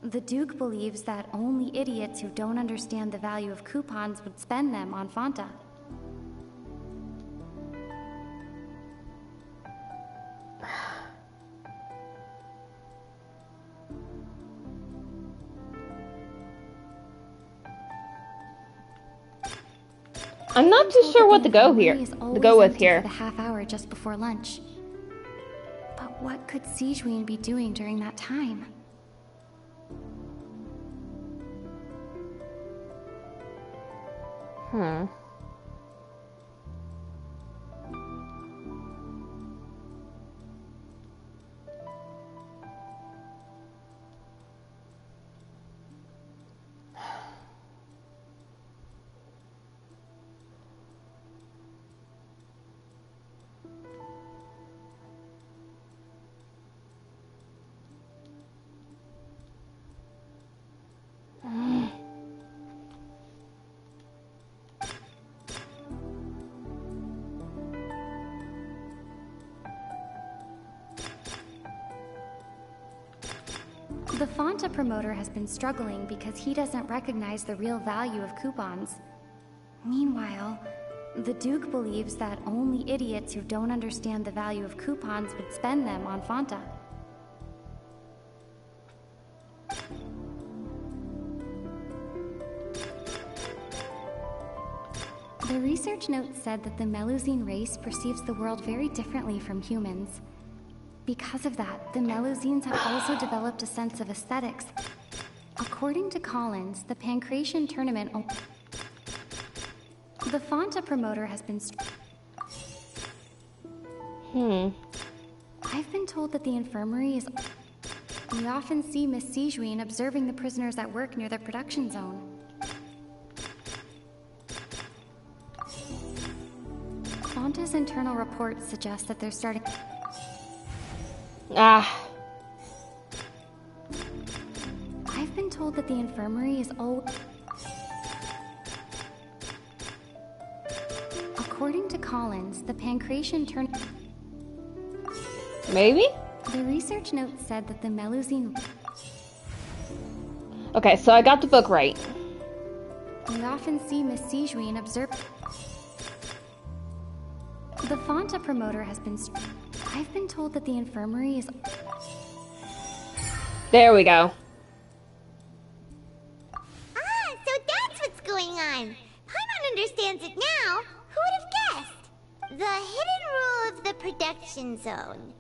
the Duke believes that only idiots who don't understand the value of coupons would spend them on Fonta. I'm not too sure what to go here. To go with here. For the half hour just before lunch. But what could Sijuin be doing during that time? The Fonta promoter has been struggling because he doesn't recognize the real value of coupons. Meanwhile, the Duke believes that only idiots who don't understand the value of coupons would spend them on Fonta. The research note said that the Melusine race perceives the world very differently from humans. Because of that, the Melusines have also developed a sense of aesthetics. According to Collins, the Pancration tournament... The Fonta promoter has been... I've been told that the infirmary is... We often see Miss Sijuin observing the prisoners at work near the production zone. Fonta's internal reports suggest that they're starting... I've been told that the infirmary is According to Collins, the Pancration Maybe? The research note said that the Melusine... Okay, so I got the book right. We often see Miss Sijuin observe... The Fonta promoter has been... I've been told that the infirmary is... There we go. Ah, so that's what's going on. Paimon understands it now. Who would have guessed? The hidden rule of the production zone.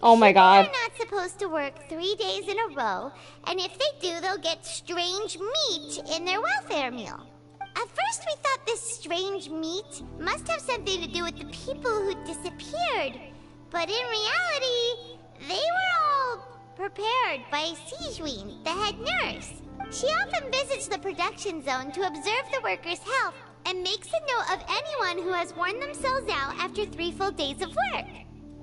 Oh my god. They're not supposed to work 3 days in a row, and if they do, they'll get strange meat in their welfare meal. At first we thought this strange meat must have something to do with the people who disappeared. But in reality, they were all prepared by Sijuin, the head nurse. She often visits the production zone to observe the workers' health and makes a note of anyone who has worn themselves out after 3 full days of work.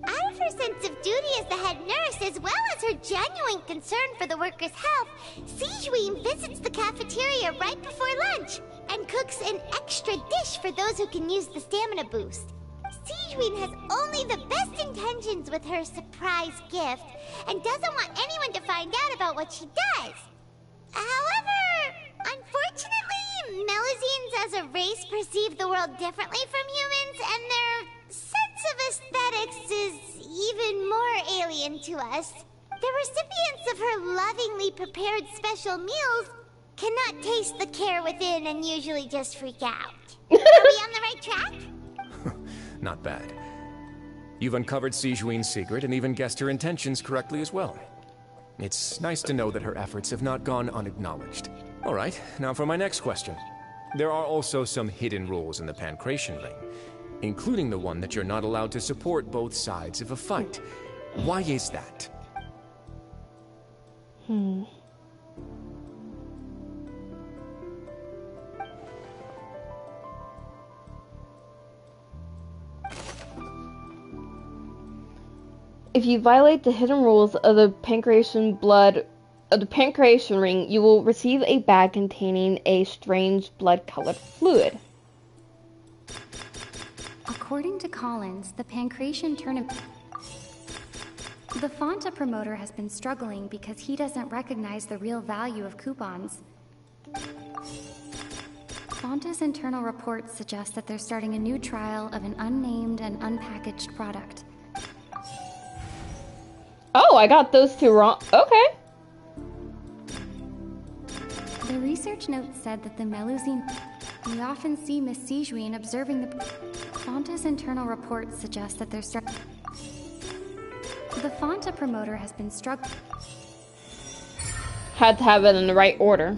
Out of her sense of duty as the head nurse, as well as her genuine concern for the workers' health, Sijuin visits the cafeteria right before lunch and cooks an extra dish for those who can use the stamina boost. Sijuin has only the best intentions with her surprise gift and doesn't want anyone to find out about what she does. However, unfortunately, Melusines as a race perceive the world differently from humans, and their sense of aesthetics is even more alien to us. The recipients of her lovingly prepared special meals cannot taste the care within and usually just freak out. Are we on the right track? Not bad. You've uncovered Sijuin's secret and even guessed her intentions correctly as well. It's nice to know that her efforts have not gone unacknowledged. All right, now for my next question. There are also some hidden rules in the Pancration ring, including the one that you're not allowed to support both sides of a fight. Why is that? If you violate the hidden rules of the Pancration blood of the pancreation ring, you will receive a bag containing a strange blood-colored fluid. According to Collins, the pancreation tournament... The Fonta promoter has been struggling because he doesn't recognize the real value of coupons. Fonta's internal reports suggest that they're starting a new trial of an unnamed and unpackaged product. Oh, I got those two wrong. Okay. The research notes said that the Melusine... We often see Miss Sijuin observing the... Fonta's internal reports suggest that they're starting... The Fonta promoter has been struggling. Had to have it in the right order.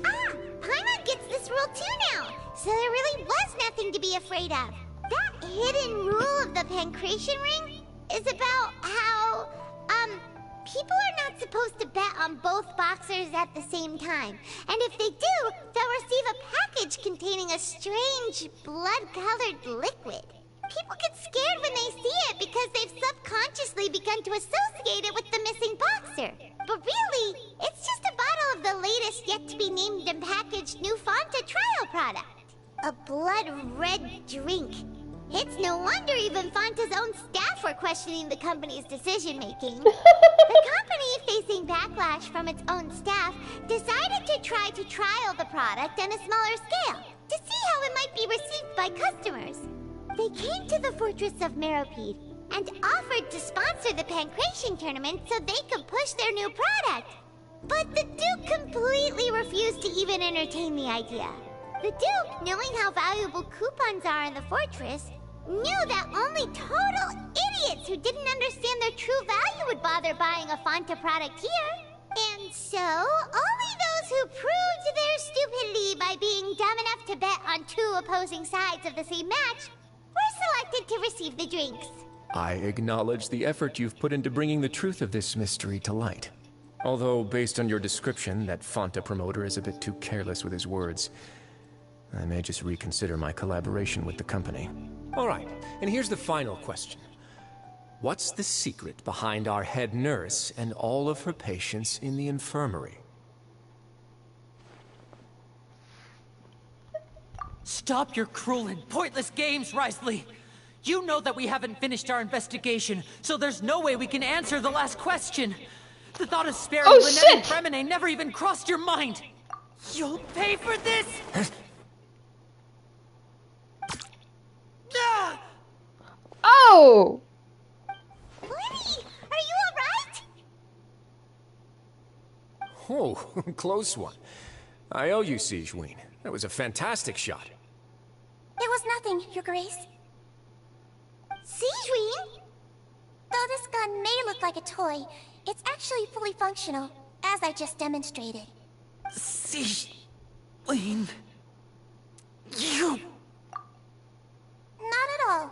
Ah! Paimon gets this rule too now, so there really was nothing to be afraid of. That hidden rule of the pancreation ring is about how, people are not supposed to bet on both boxers at the same time. And if they do, they'll receive a package containing a strange blood-colored liquid. People get scared when they see it because they've subconsciously begun to associate it with the missing boxer. But really, it's just a bottle of the latest yet-to-be-named and packaged new Fonta trial product. A blood-red drink. It's no wonder even Fonta's own staff were questioning the company's decision-making. The company, facing backlash from its own staff, decided to try to trial the product on a smaller scale to see how it might be received by customers. They came to the fortress of Meropide and offered to sponsor the pancreation tournament so they could push their new product. But the Duke completely refused to even entertain the idea. The Duke, knowing how valuable coupons are in the fortress, knew that only total idiots who didn't understand their true value would bother buying a Fonta product here. And so, only those who proved their stupidity by being dumb enough to bet on two opposing sides of the same match were selected to receive the drinks. I acknowledge the effort you've put into bringing the truth of this mystery to light. Although, based on your description, that Fonta promoter is a bit too careless with his words, I may just reconsider my collaboration with the company. All right, and here's the final question. What's the secret behind our head nurse and all of her patients in the infirmary? Stop your cruel and pointless games, Wriothesley! You know that we haven't finished our investigation, so there's no way we can answer the last question. The thought of sparing Lynette and Fremine never even crossed your mind. You'll pay for this! Oh! Lenny, are you alright? Oh, close one. I owe you, Sijuin. That was a fantastic shot. It was nothing, Your Grace. Sijuin? Though this gun may look like a toy, it's actually fully functional, as I just demonstrated. Sijuin... You... Not at all.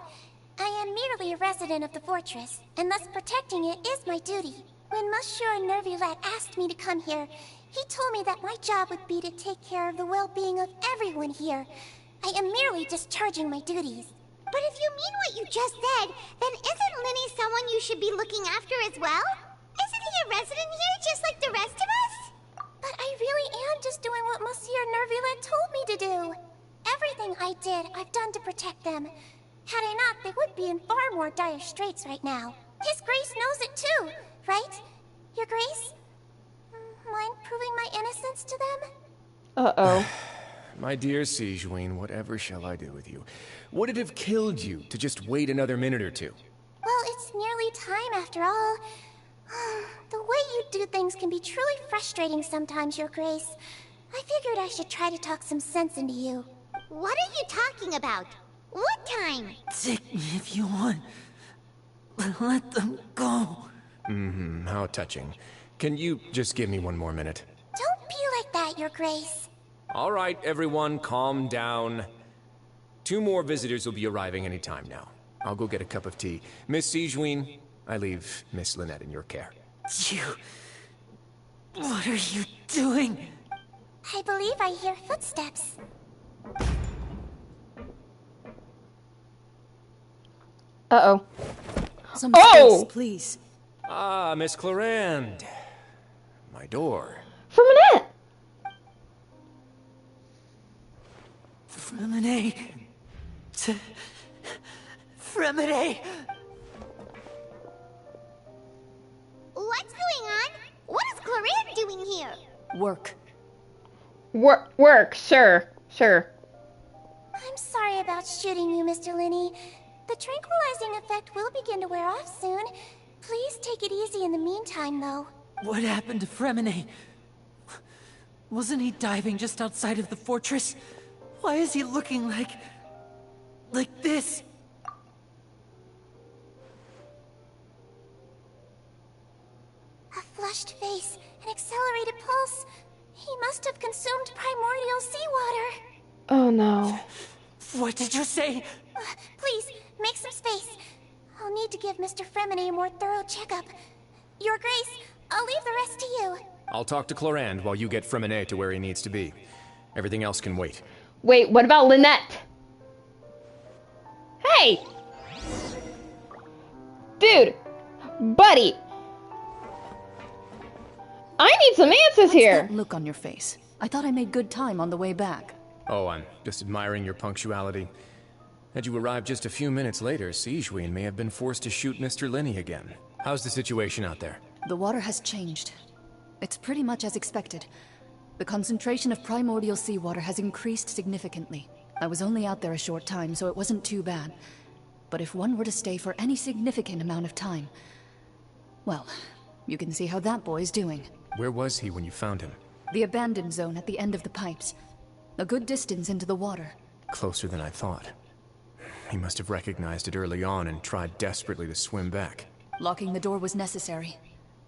I am merely a resident of the fortress, and thus protecting it is my duty. When Monsieur Nuevillette asked me to come here, he told me that my job would be to take care of the well-being of everyone here. I am merely discharging my duties. But if you mean what you just said, then isn't Linny someone you should be looking after as well? Isn't he a resident here just like the rest of us? But I really am just doing what Monsieur Nuevillette told me to do. Everything I did, I've done to protect them. Had I not, they would be in far more dire straits right now. His Grace knows it too, right? Your Grace? Mind proving my innocence to them? Uh-oh. My dear Sijuin, whatever shall I do with you? Would it have killed you to just wait another minute or two? Well, it's nearly time after all. The way you do things can be truly frustrating sometimes, Your Grace. I figured I should try to talk some sense into you. What are you talking about? What time? Take me if you want. Let them go. Mm-hmm, how touching. Can you just give me one more minute? Don't be like that, Your Grace. All right, everyone, calm down. 2 more visitors will be arriving any time now. I'll go get a cup of tea. Miss Sijuin, I leave Miss Lynette in your care. You... What are you doing? I believe I hear footsteps. Uh-oh. Some space, please. Ah, Miss Clarande. My door. Freminet! Freminet. Freminet! What's going on? What is Clorinde doing here? Work. Work, sure. I'm sorry about shooting you, Mr. Linney. The tranquilizing effect will begin to wear off soon. Please take it easy in the meantime, though. What happened to Freminet? Wasn't he diving just outside of the fortress? Why is he looking like this? A flushed face, an accelerated pulse. He must have consumed primordial seawater. Oh no. What did you say? Please, make some space. I'll need to give Mr. Freminet a more thorough checkup. Your Grace, I'll leave the rest to you. I'll talk to Clorinde while you get Freminet to where he needs to be. Everything else can wait. Wait, what about Lynette? Hey! Dude! Buddy! I need some answers here! That look on your face. I thought I made good time on the way back. Oh, I'm just admiring your punctuality. Had you arrived just a few minutes later, Sigewinne may have been forced to shoot Mr. Linney again. How's the situation out there? The water has changed. It's pretty much as expected. The concentration of primordial seawater has increased significantly. I was only out there a short time, so it wasn't too bad. But if one were to stay for any significant amount of time... well, you can see how that boy's doing. Where was he when you found him? The abandoned zone at the end of the pipes. A good distance into the water. Closer than I thought. He must have recognized it early on and tried desperately to swim back. Locking the door was necessary.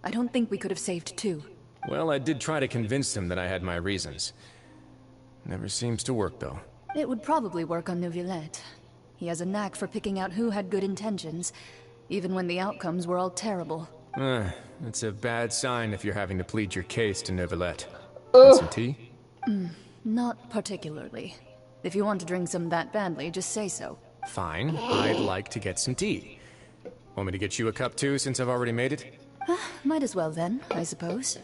I don't think we could have saved two. Well, I did try to convince him that I had my reasons. Never seems to work, though. It would probably work on Nuevillette. He has a knack for picking out who had good intentions, even when the outcomes were all terrible. That's a bad sign if you're having to plead your case to Nuevillette. Want some tea? Not particularly. If you want to drink some that badly, just say so. Fine, I'd like to get some tea. Want me to get you a cup too, since I've already made it? Might as well then, I suppose.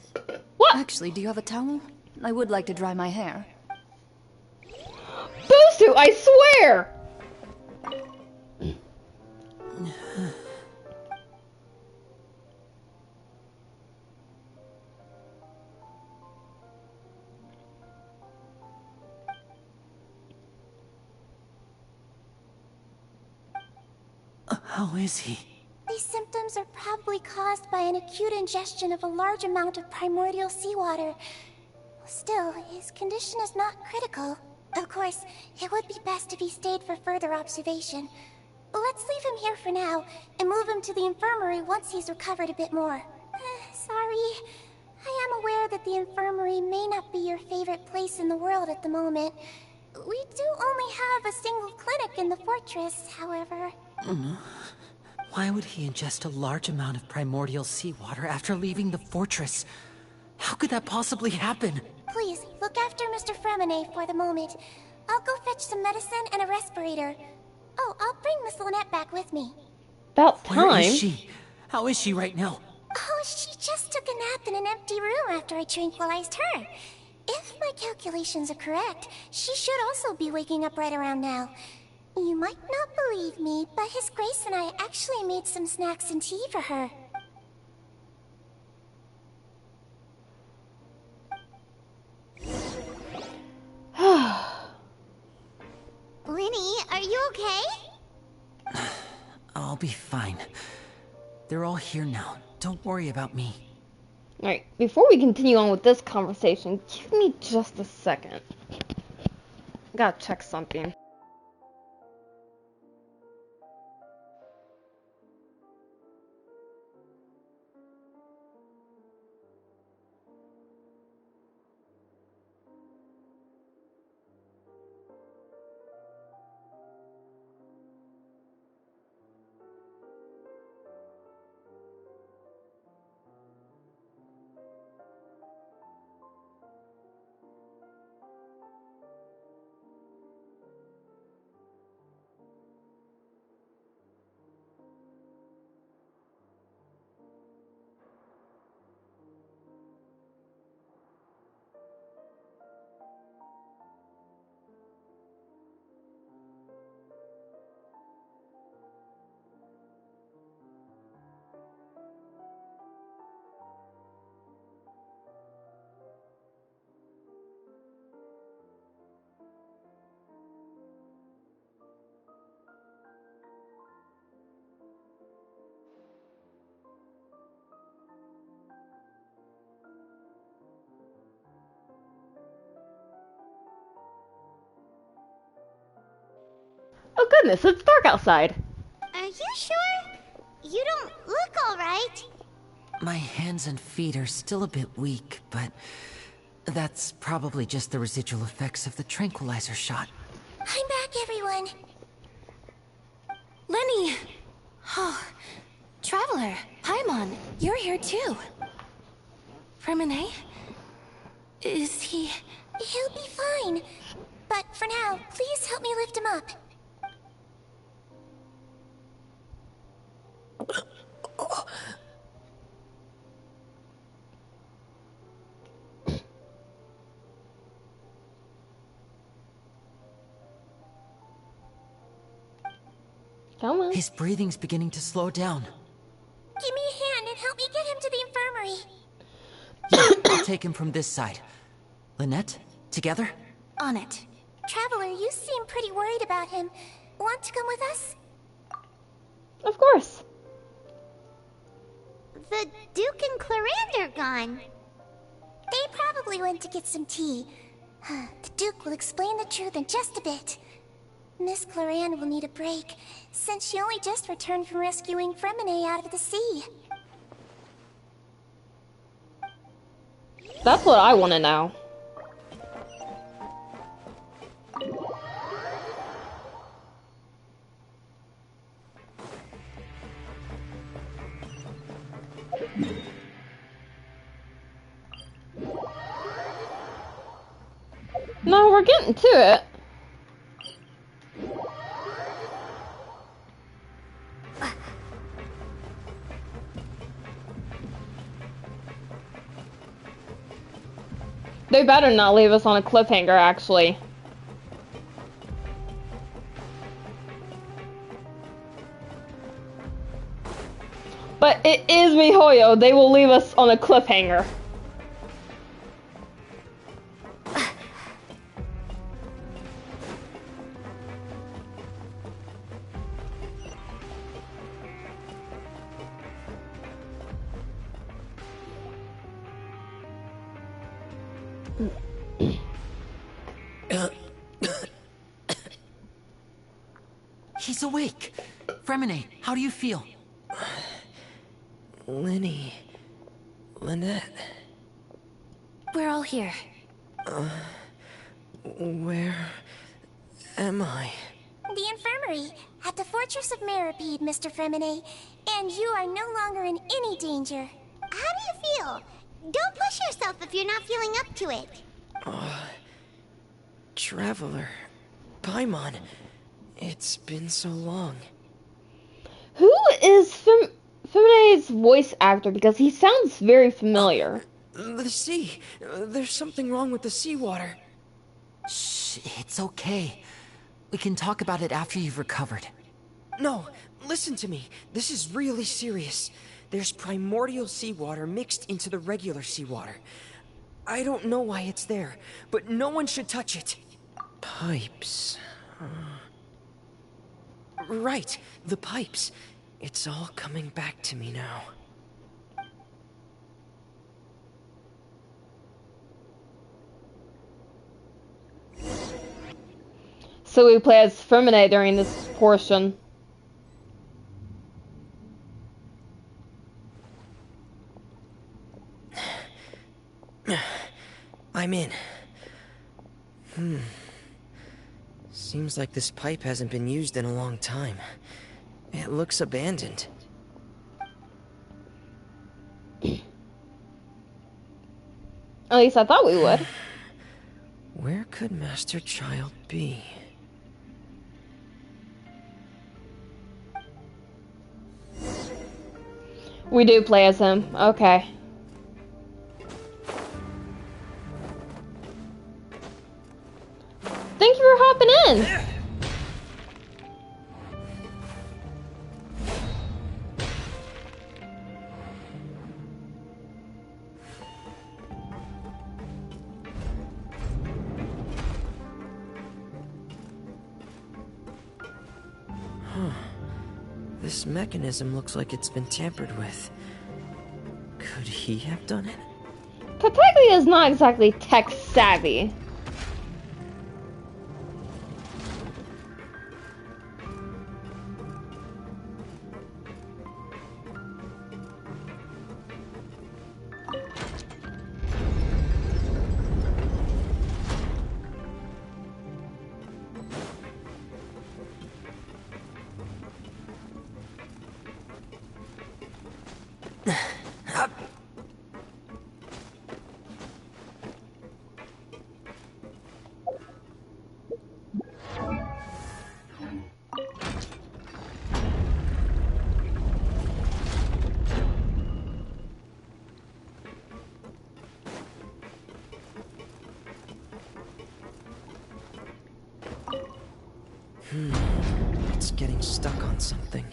What? Actually, do you have a towel? I would like to dry my hair. Busu, I swear! How is he? These symptoms are probably caused by an acute ingestion of a large amount of primordial seawater. Still, his condition is not critical. Of course, it would be best if he stayed for further observation. Let's leave him here for now, and move him to the infirmary once he's recovered a bit more. Sorry. I am aware that the infirmary may not be your favorite place in the world at the moment. We do only have a single clinic in the fortress, however. Why would he ingest a large amount of primordial seawater after leaving the fortress? How could that possibly happen? Please, look after Mr. Freminet for the moment. I'll go fetch some medicine and a respirator. Oh, I'll bring Miss Lynette back with me. About time. Where is she? How is she right now? Oh, she just took a nap in an empty room after I tranquilized her. If my calculations are correct, she should also be waking up right around now. You might not believe me, but His Grace and I actually made some snacks and tea for her. Linny, are you okay? I'll be fine. They're all here now. Don't worry about me. Alright, before we continue on with this conversation, give me just a second. I gotta check something. Oh goodness, it's dark outside. Are you sure? You don't look alright. My hands and feet are still a bit weak, but that's probably just the residual effects of the tranquilizer shot. I'm back, everyone. Lenny! Oh, Traveler, Paimon, you're here too. Freminet? Is he... He'll be fine. But for now, please help me lift him up. Come on. His breathing's beginning to slow down. Give me a hand and help me get him to the infirmary. Yeah, I'll take him from this side. Lynette, together? On it. Traveler, you seem pretty worried about him. Want to come with us? Of course. The Duke and Clarande are gone. They probably went to get some tea. The Duke will explain the truth in just a bit. Miss Clarande will need a break, since she only just returned from rescuing Freminet out of the sea. That's what I want to know. No, we're getting to it. They better not leave us on a cliffhanger, actually. But it is MiHoYo. They will leave us on a cliffhanger. He's awake. Freminet, how do you feel? Lenny... Lynette... We're all here. Where... am I? The infirmary, at the Fortress of Meripede, Mr. Freminet. And you are no longer in any danger. How do you feel? Don't push yourself if you're not feeling up to it. Traveler... Paimon... It's been so long. Who is Feminet's voice actor? Because he sounds very familiar. The sea. There's something wrong with the seawater. Shh, it's okay. We can talk about it after you've recovered. No, listen to me. This is really serious. There's primordial seawater mixed into the regular seawater. I don't know why it's there, but no one should touch it. Pipes. Right, the pipes. It's all coming back to me now. So we play as Freminet during this portion. I'm in. Seems like this pipe hasn't been used in a long time. It looks abandoned. At least I thought we would. Where could Master Child be? We do play as him. Okay. Thank you for hopping in. This mechanism looks like it's been tampered with. Could he have done it? Katekli is not exactly tech savvy. It's getting stuck on something.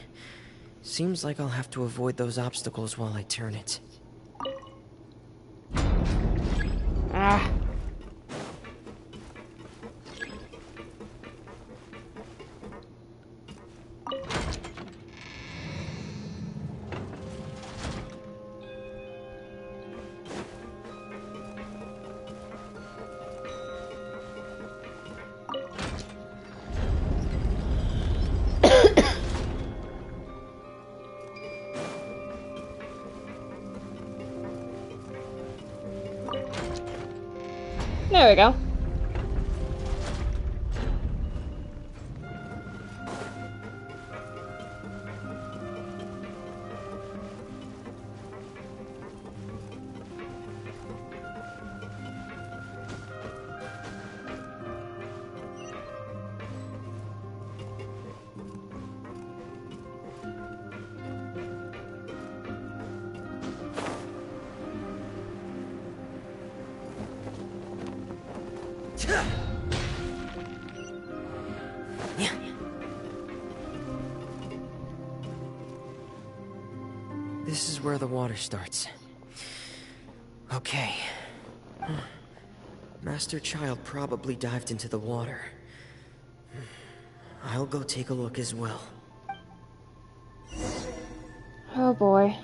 Seems like I'll have to avoid those obstacles while I turn it. Ah. There we go. This is where the water starts. Okay. Master Child probably dived into the water. I'll go take a look as well. Oh boy.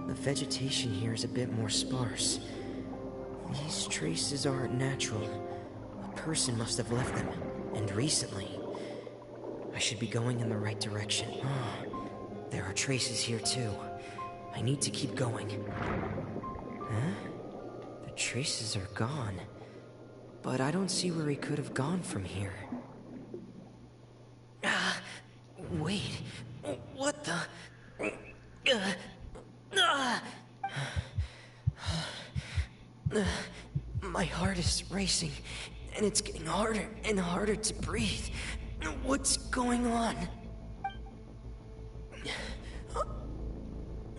The vegetation here is a bit more sparse. These traces aren't natural. A person must have left them, and recently. I should be going in the right direction. There are traces here too. I need to keep going. Huh? The traces are gone. But I don't see where he could have gone from here. Wait. What the... My heart is racing, and it's getting harder and harder to breathe. What's going on?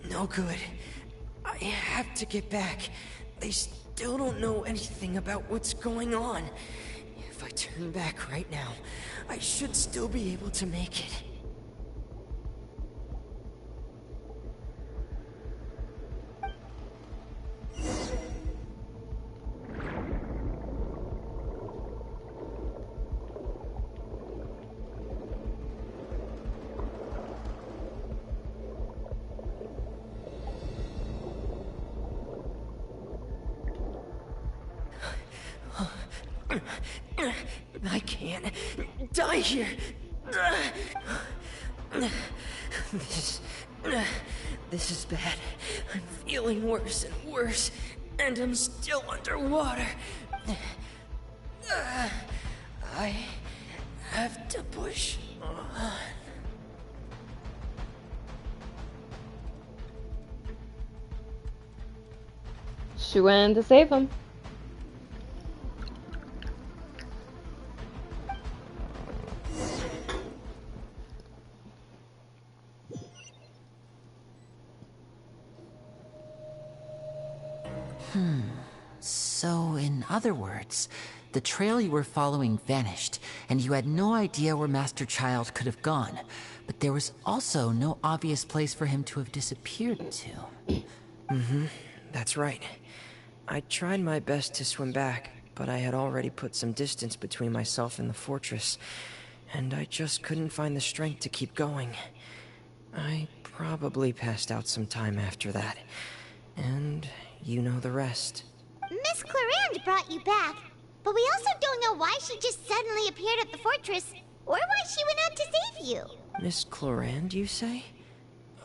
No good. I have to get back. They still don't know anything about what's going on. If I turn back right now, I should still be able to make it. I can't die here. This is bad. I'm feeling worse and worse, and I'm still underwater. I have to push on. She went in to save him. So, in other words, the trail you were following vanished, and you had no idea where Master Child could have gone. But there was also no obvious place for him to have disappeared to. That's right. I tried my best to swim back, but I had already put some distance between myself and the fortress, and I just couldn't find the strength to keep going. I probably passed out some time after that, and you know the rest. Miss Clarande brought you back, but we also don't know why she just suddenly appeared at the fortress, or why she went out to save you. Miss Clarande, you say?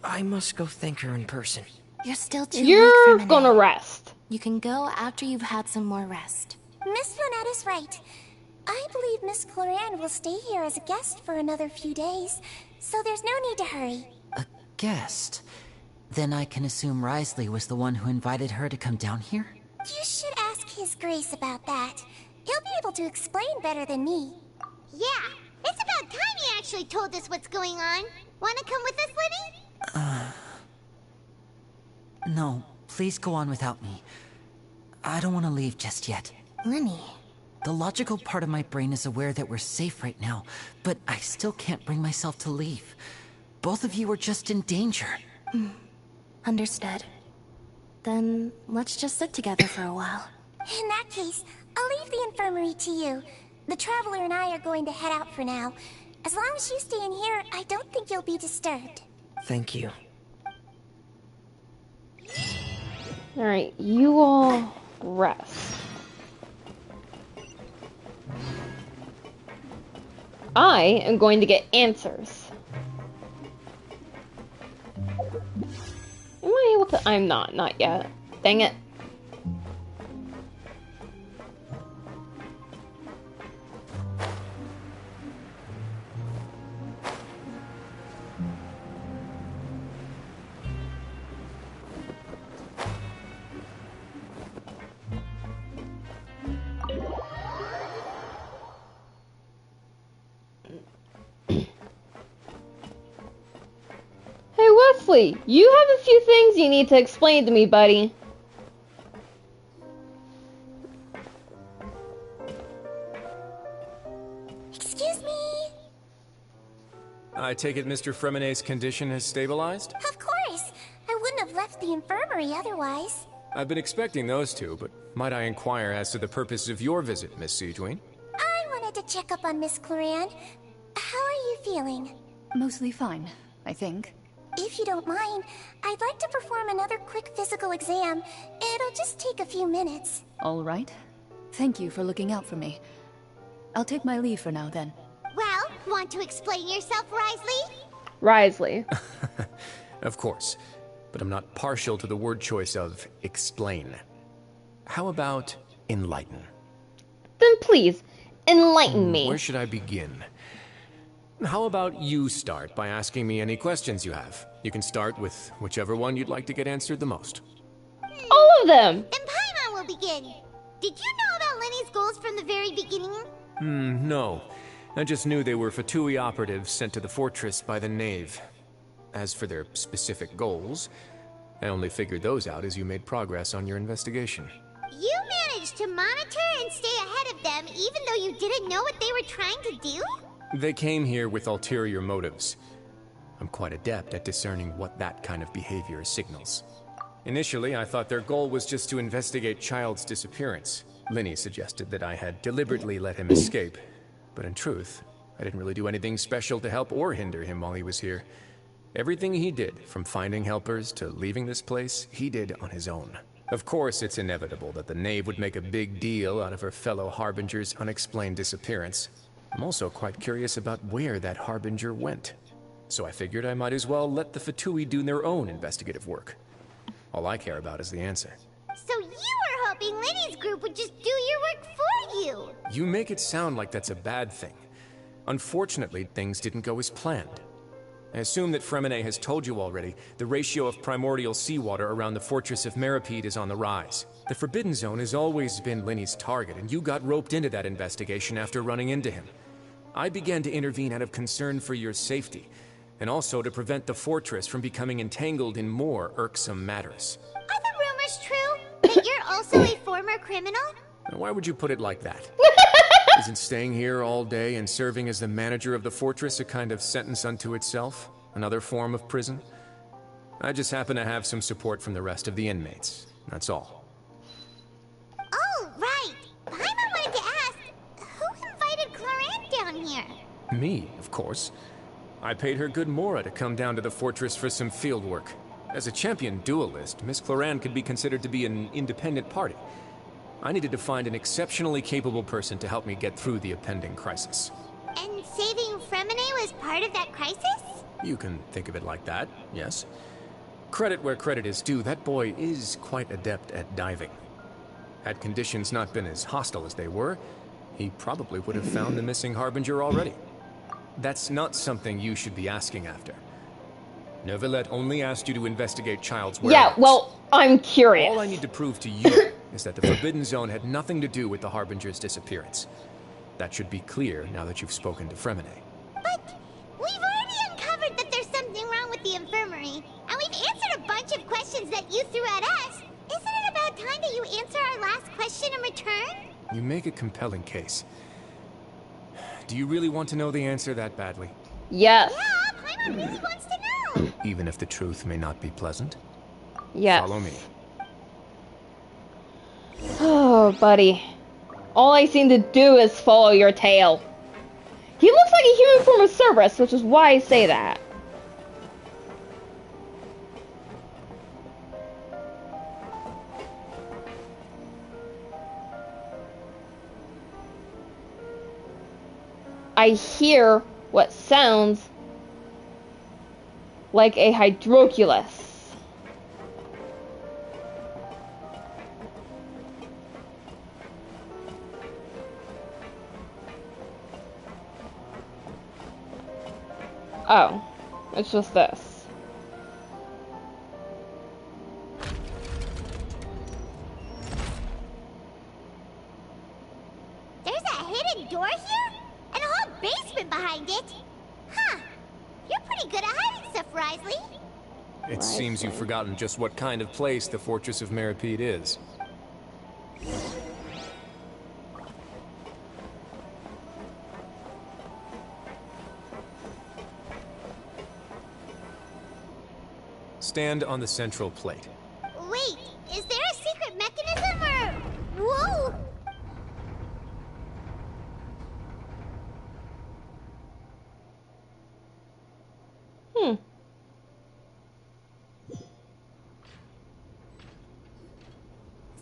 I must go thank her in person. You're still too weak You're for a minute. gonna rest. You can go after you've had some more rest. Miss Lynette is right. I believe Miss Clarande will stay here as a guest for another few days, so there's no need to hurry. A guest? Then I can assume Wriothesley was the one who invited her to come down here? You should ask ask His Grace about that. He'll be able to explain better than me. Yeah, it's about time he actually told us what's going on. Wanna come with us, Lenny? No, please go on without me. I don't want to leave just yet. Lenny. The logical part of my brain is aware that we're safe right now, but I still can't bring myself to leave. Both of you are just in danger. Understood. Then let's just sit together for a while. In that case, I'll leave the infirmary to you. The Traveler and I are going to head out for now. As long as you stay in here, I don't think you'll be disturbed. Thank you. Alright, you all rest. I am going to get answers. Am I able to? I'm not yet. Dang it. Hey Wesley, you have a few things you need to explain to me, buddy. Excuse me? I take it Mr. Fremonet's condition has stabilized? Of course. I wouldn't have left the infirmary otherwise. I've been expecting those two, but might I inquire as to the purpose of your visit, Miss Sigewinne? I wanted to check up on Miss Cloran. How are you feeling? Mostly fine, I think. If you don't mind, I'd like to perform another quick physical exam. It'll just take a few minutes. All right. Thank you for looking out for me. I'll take my leave for now, then. Well, want to explain yourself, Wriothesley? Wriothesley. Of course, but I'm not partial to the word choice of explain. How about enlighten? Then please, enlighten me. Where should I begin? How about you start by asking me any questions you have? You can start with whichever one you'd like to get answered the most. All of them! And Paimon will begin. Did you know about Lenny's goals from the very beginning? No. I just knew they were Fatui operatives sent to the fortress by the Knave. As for their specific goals, I only figured those out as you made progress on your investigation. You managed to monitor and stay ahead of them even though you didn't know what they were trying to do? They came here with ulterior motives. I'm quite adept at discerning what that kind of behavior signals. Initially, I thought their goal was just to investigate Child's disappearance. Linny suggested that I had deliberately let him escape, but in truth, I didn't really do anything special to help or hinder him while he was here. Everything he did, from finding helpers to leaving this place, he did on his own. Of course, it's inevitable that the Knave would make a big deal out of her fellow Harbinger's unexplained disappearance. I'm also quite curious about where that Harbinger went. So I figured I might as well let the Fatui do their own investigative work. All I care about is the answer. So you were hoping Lenny's group would just do your work for you! You make it sound like that's a bad thing. Unfortunately, things didn't go as planned. I assume that Fremonet has told you already, the ratio of primordial seawater around the fortress of Meripede is on the rise. The Forbidden Zone has always been Lenny's target, and you got roped into that investigation after running into him. I began to intervene out of concern for your safety, and also to prevent the fortress from becoming entangled in more irksome matters. Are the rumors true? That you're also a former criminal? Now, why would you put it like that? Isn't staying here all day and serving as the manager of the fortress a kind of sentence unto itself? Another form of prison? I just happen to have some support from the rest of the inmates. That's all. Oh, right. Paimon wanted to ask, who invited Cloran down here? Me, of course. I paid her good mora to come down to the fortress for some field work. As a champion duelist, Miss Cloran could be considered to be an independent party. I needed to find an exceptionally capable person to help me get through the impending crisis. And saving Fremonet was part of that crisis? You can think of it like that, yes. Credit where credit is due, that boy is quite adept at diving. Had conditions not been as hostile as they were, he probably would have found the missing Harbinger already. That's not something you should be asking after. Nuevillette only asked you to investigate Child's whereabouts. Yeah, well, I'm curious. All I need to prove to you is that the Forbidden Zone had nothing to do with the Harbinger's disappearance. That should be clear now that you've spoken to Fremine. But we've already uncovered that there's something wrong with the infirmary, and we've answered a bunch of questions that you threw at us. Isn't it about time that you answer our last question in return? You make a compelling case. Do you really want to know the answer that badly? Yes. Yeah, Paimon really wants to know. Even if the truth may not be pleasant? Yes. Follow me. Oh, buddy. All I seem to do is follow your tail. He looks like a human from a Cerberus, which is why I say that. I hear what sounds like a hydroculus. Oh, it's just this. There's a hidden door here? And a whole basement behind it? Huh. You're pretty good at hiding stuff, Wriothesley. It seems you've forgotten just what kind of place the Fortress of Meripede is. Stand on the central plate. Wait, is there a secret mechanism or... Whoa!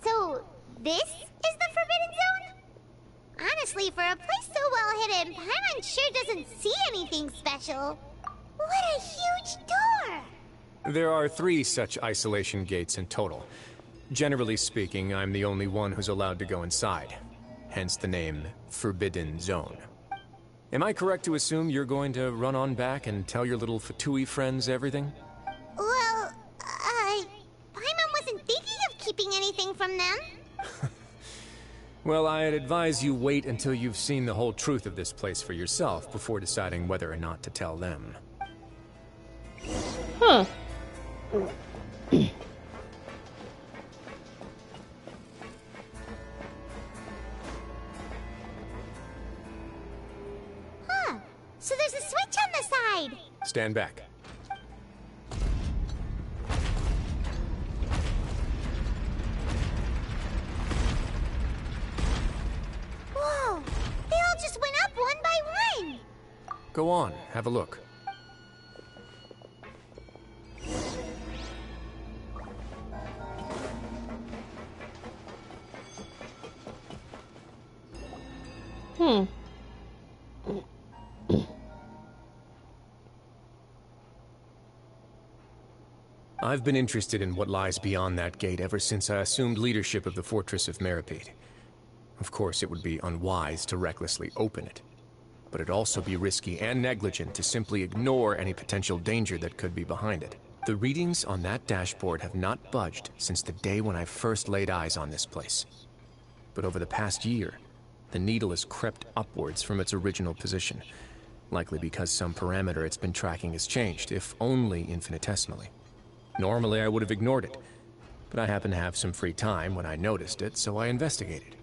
So, this is the Forbidden Zone? Honestly, for a place so well hidden, Paimon sure doesn't see anything special. What a huge door! There are 3 such isolation gates in total. Generally speaking, I'm the only one who's allowed to go inside. Hence the name Forbidden Zone. Am I correct to assume you're going to run on back and tell your little Fatui friends everything? Well, Paimon wasn't thinking of keeping anything from them. Well, I'd advise you wait until you've seen the whole truth of this place for yourself before deciding whether or not to tell them. Huh. Huh. So there's a switch on the side. Stand back. Whoa. They all just went up one by one. Go on, have a look. I've been interested in what lies beyond that gate ever since I assumed leadership of the Fortress of Meripede. Of course, it would be unwise to recklessly open it, but it'd also be risky and negligent to simply ignore any potential danger that could be behind it. The readings on that dashboard have not budged since the day when I first laid eyes on this place. But over the past year, the needle has crept upwards from its original position, likely because some parameter it's been tracking has changed, if only infinitesimally. Normally I would have ignored it, but I happened to have some free time when I noticed it, so I investigated.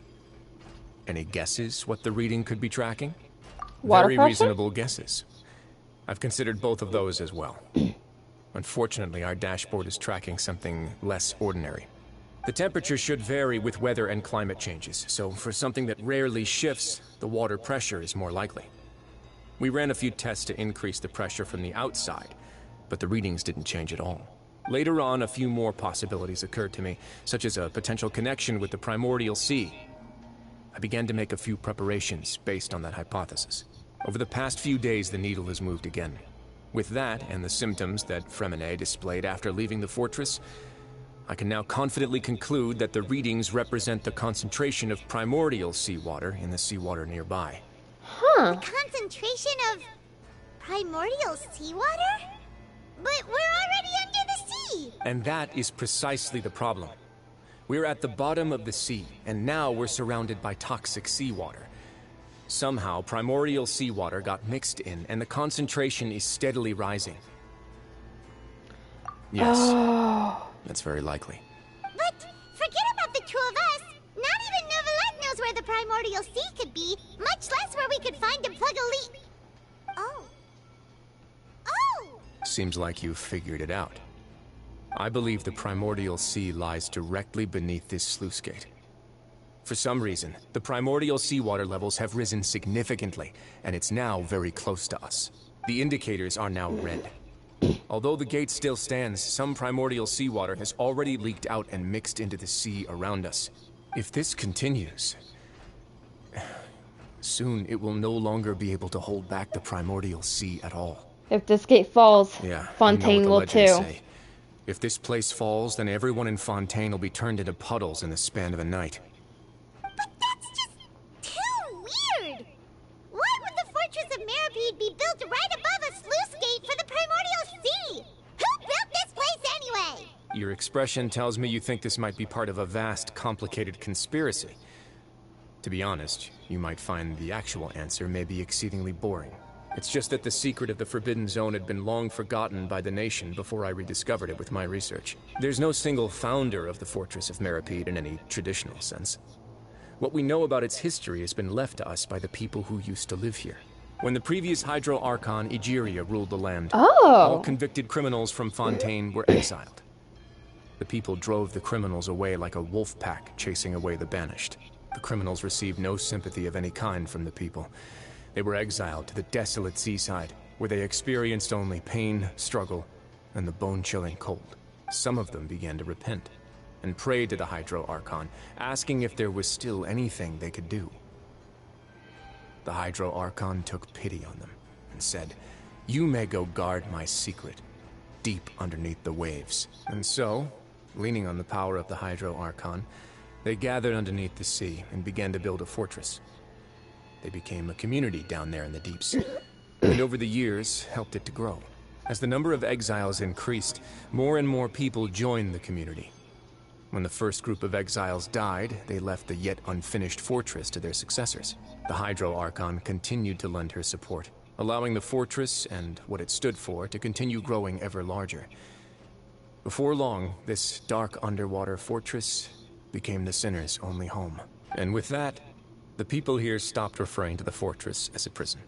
Any guesses what the reading could be tracking? Very reasonable guesses. I've considered both of those as well. Unfortunately, our dashboard is tracking something less ordinary. The temperature should vary with weather and climate changes, so for something that rarely shifts, the water pressure is more likely. We ran a few tests to increase the pressure from the outside, but the readings didn't change at all. Later on, a few more possibilities occurred to me, such as a potential connection with the primordial sea. I began to make a few preparations based on that hypothesis. Over the past few days, the needle has moved again. With that, and the symptoms that Fremine displayed after leaving the fortress, I can now confidently conclude that the readings represent the concentration of primordial seawater in the seawater nearby. Huh. The concentration of primordial seawater? But we're already under the sea! And that is precisely the problem. We're at the bottom of the sea, and now we're surrounded by toxic seawater. Somehow, primordial seawater got mixed in, and the concentration is steadily rising. Yes, that's very likely. But forget about the two of us. Not even Nuevillette knows where the primordial sea could be, much less where we could find and plug a leak. Oh. Seems like you've figured it out. I believe the primordial sea lies directly beneath this sluice gate. For some reason, the primordial seawater levels have risen significantly, and it's now very close to us. The indicators are now red. Although the gate still stands, some primordial seawater has already leaked out and mixed into the sea around us. If this continues, soon it will no longer be able to hold back the primordial sea at all. If this gate falls, Yeah, Fontaine you know will what the legends too. say. If this place falls, then everyone in Fontaine will be turned into puddles in the span of a night. But that's just too weird! Why would the Fortress of Meripede be built right above a sluice gate for the primordial sea? Who built this place anyway? Your expression tells me you think this might be part of a vast, complicated conspiracy. To be honest, you might find the actual answer may be exceedingly boring. It's just that the secret of the Forbidden Zone had been long forgotten by the nation before I rediscovered it with my research. There's no single founder of the Fortress of Meripede in any traditional sense. What we know about its history has been left to us by the people who used to live here. When the previous Hydro Archon, Egeria, ruled the land, all convicted criminals from Fontaine were exiled. The people drove the criminals away like a wolf pack chasing away the banished. The criminals received no sympathy of any kind from the people. They were exiled to the desolate seaside, where they experienced only pain, struggle, and the bone-chilling cold. Some of them began to repent, and prayed to the Hydro Archon, asking if there was still anything they could do. The Hydro Archon took pity on them, and said, "You may go guard my secret, deep underneath the waves." And so, leaning on the power of the Hydro Archon, they gathered underneath the sea and began to build a fortress. They became a community down there in the deeps, and over the years helped it to grow. As the number of exiles increased, more and more people joined the community. When the first group of exiles died, they left the yet unfinished fortress to their successors. The Hydro Archon continued to lend her support, allowing the fortress and what it stood for to continue growing ever larger. Before long, this dark underwater fortress became the sinner's only home. And with that, the people here stopped referring to the fortress as a prison.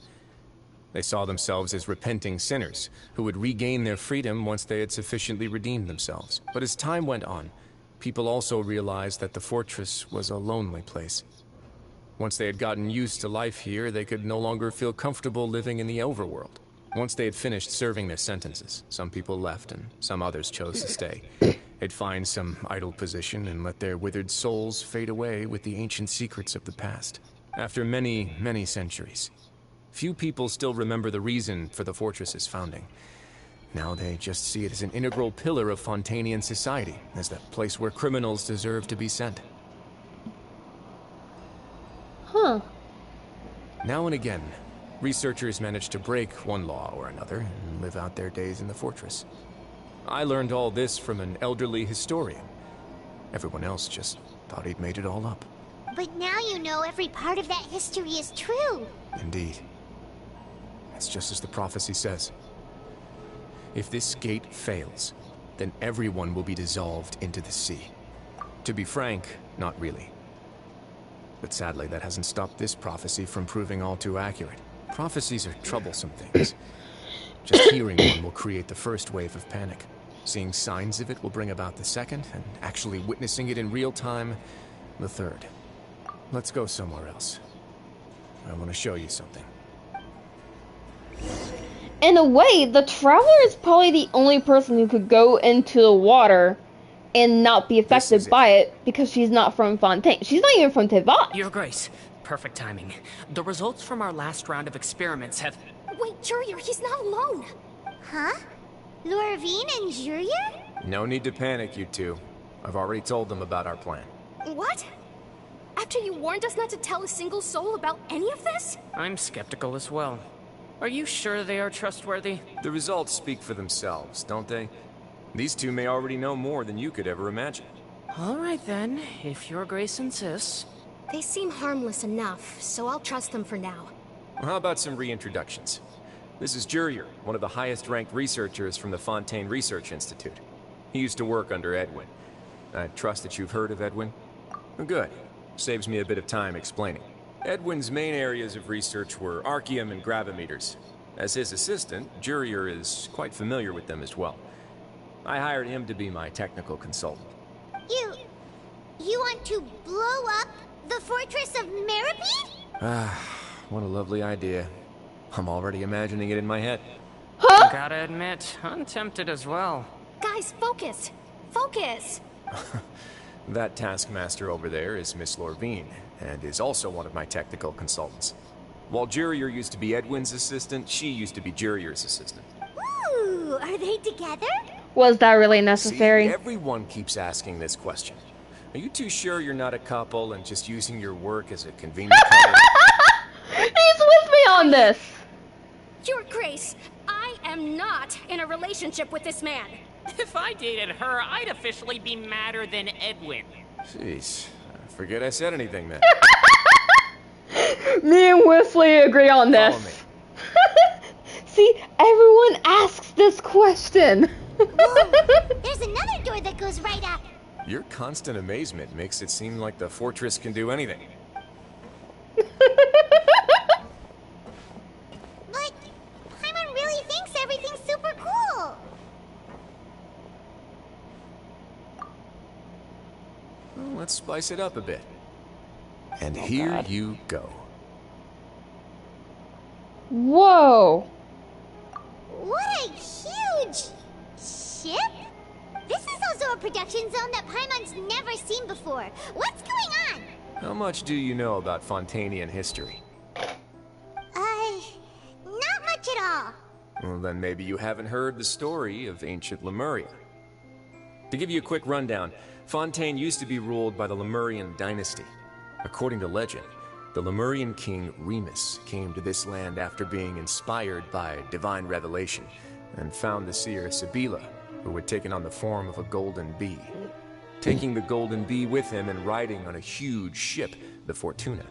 They saw themselves as repenting sinners who would regain their freedom once they had sufficiently redeemed themselves. But as time went on, people also realized that the fortress was a lonely place. Once they had gotten used to life here, they could no longer feel comfortable living in the overworld. Once they had finished serving their sentences, some people left and some others chose to stay. They'd find some idle position and let their withered souls fade away with the ancient secrets of the past. After many, many centuries, few people still remember the reason for the fortress's founding. Now they just see it as an integral pillar of Fontainian society, as the place where criminals deserve to be sent. Now and again, researchers manage to break one law or another and live out their days in the fortress. I learned all this from an elderly historian. Everyone else just thought he'd made it all up. But now you know every part of that history is true. Indeed. It's just as the prophecy says. If this gate fails, then everyone will be dissolved into the sea. To be frank, not really. But sadly, that hasn't stopped this prophecy from proving all too accurate. Prophecies are troublesome things. Just hearing one will create the first wave of panic. Seeing signs of it will bring about the second, and actually witnessing it in real time, the third. Let's go somewhere else. I want to show you something. In a way, the Traveler is probably the only person who could go into the water and not be affected by it because she's not from Fontaine. She's not even from Teyvat. Your Grace, perfect timing. The results from our last round of experiments have... Wait, Jurier, he's not alone. Huh? Lorvine and Jurier? No need to panic, you two. I've already told them about our plan. What? After you warned us not to tell a single soul about any of this? I'm skeptical as well. Are you sure they are trustworthy? The results speak for themselves, don't they? These two may already know more than you could ever imagine. All right then, if your grace insists. They seem harmless enough, so I'll trust them for now. Well, how about some reintroductions? This is Jurier, one of the highest-ranked researchers from the Fontaine Research Institute. He used to work under Edwin. I trust that you've heard of Edwin? Oh, good. Saves me a bit of time explaining. Edwin's main areas of research were archeum and gravimeters. As his assistant, Jurier is quite familiar with them as well. I hired him to be my technical consultant. You want to blow up the fortress of Meripede? Ah, what a lovely idea. I'm already imagining it in my head. Huh? Gotta admit, I'm tempted as well. Guys, focus! Focus! That taskmaster over there is Miss Lorvine, and is also one of my technical consultants. While Jurier used to be Edwin's assistant, she used to be Jurier's assistant. Ooh, are they together? Was that really necessary? See, everyone keeps asking this question. Are you too sure you're not a couple and just using your work as a convenient cover? He's with me on this! Your Grace, I am not in a relationship with this man. If I dated her, I'd officially be madder than Edwin. Jeez, forget I said anything then. Me and Wesley agree on this. See, everyone asks this question. Whoa, there's another door that goes right up. Your constant amazement makes it seem like the fortress can do anything. But Paimon really thinks everything's super cool. Well, let's spice it up a bit. And here you go. Whoa! What a huge ship! This is also a production zone that Paimon's never seen before. What's going on? How much do you know about Fontainian history? Not much at all. Well, then maybe you haven't heard the story of ancient Lemuria. To give you a quick rundown, Fontaine used to be ruled by the Lemurian dynasty. According to legend, the Lemurian king Remus came to this land after being inspired by divine revelation and found the seer Sibila, who had taken on the form of a golden bee. Taking the golden bee with him and riding on a huge ship, the Fortuna,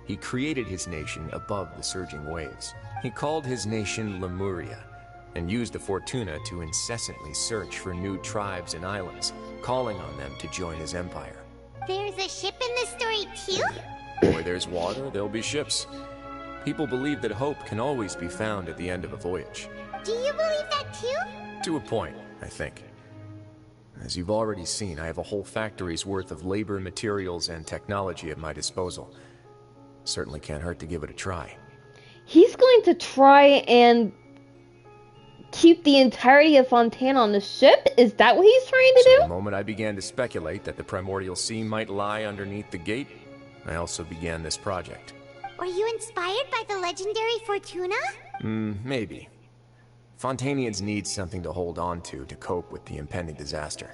he created his nation above the surging waves. He called his nation Lemuria and used the Fortuna to incessantly search for new tribes and islands, calling on them to join his empire. There's a ship in this story too? Where there's water, there'll be ships. People believe that hope can always be found at the end of a voyage. Do you believe that too? To a point, I think. As you've already seen, I have a whole factory's worth of labor, materials, and technology at my disposal. Certainly can't hurt to give it a try. He's going to try and keep the entirety of Fontaine on the ship? Is that what he's trying to do? The moment I began to speculate that the primordial sea might lie underneath the gate, I also began this project. Were you inspired by the legendary Fortuna? Maybe. Fontainians need something to hold on to cope with the impending disaster.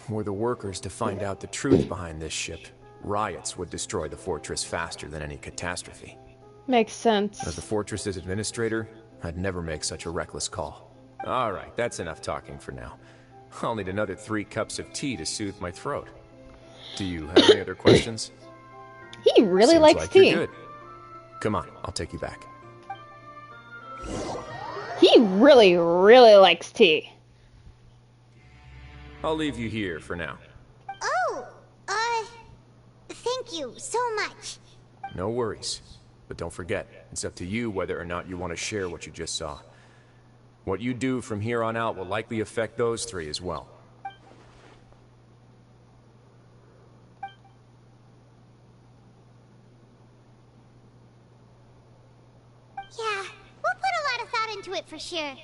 Were the workers to find out the truth behind this ship, riots would destroy the fortress faster than any catastrophe. Makes sense. As the fortress's administrator, I'd never make such a reckless call. Alright, that's enough talking for now. I'll need another 3 cups of tea to soothe my throat. Do you have any other questions? He really Seems likes like tea. you're good. Come on, I'll take you back. He really, really likes tea. I'll leave you here for now. Oh, thank you so much. No worries. But don't forget, it's up to you whether or not you want to share what you just saw. What you do from here on out will likely affect those 3 as well. Yeah, we'll put a lot of thought into it for sure.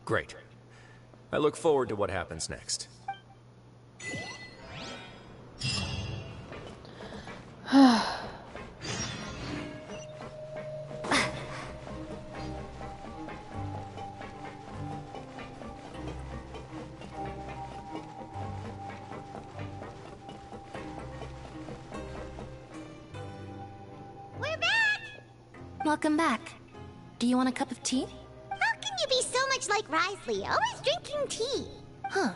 Great. I look forward to what happens next. We're back! Welcome back. Do you want a cup of tea? How can you be so much like Wriothesley, always drinking tea? Huh.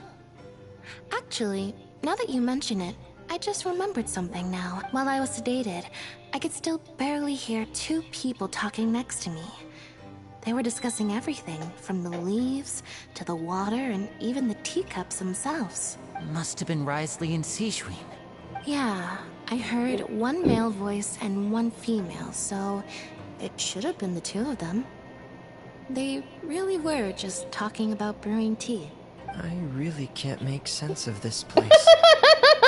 Actually, now that you mention it, I just remembered something now. While I was sedated, I could still barely hear two people talking next to me. They were discussing everything, from the leaves, to the water, and even the teacups themselves. Must have been Wriothesley and Sijuin. Yeah, I heard one male voice and one female, so it should have been the two of them. They really were just talking about brewing tea. I really can't make sense of this place.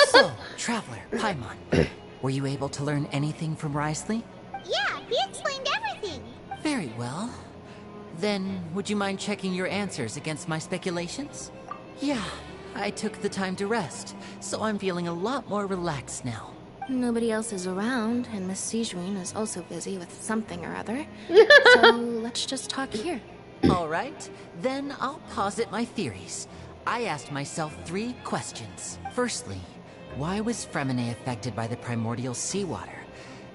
So, Traveler, Paimon, were you able to learn anything from Wriothesley? Yeah, he explained everything. Very well. Then, would you mind checking your answers against my speculations? Yeah, I took the time to rest, so I'm feeling a lot more relaxed now. Nobody else is around, and Miss Sijuin is also busy with something or other. So let's just talk here. All right, then I'll posit my theories. I asked myself 3 questions. Firstly, why was Fremine affected by the primordial seawater?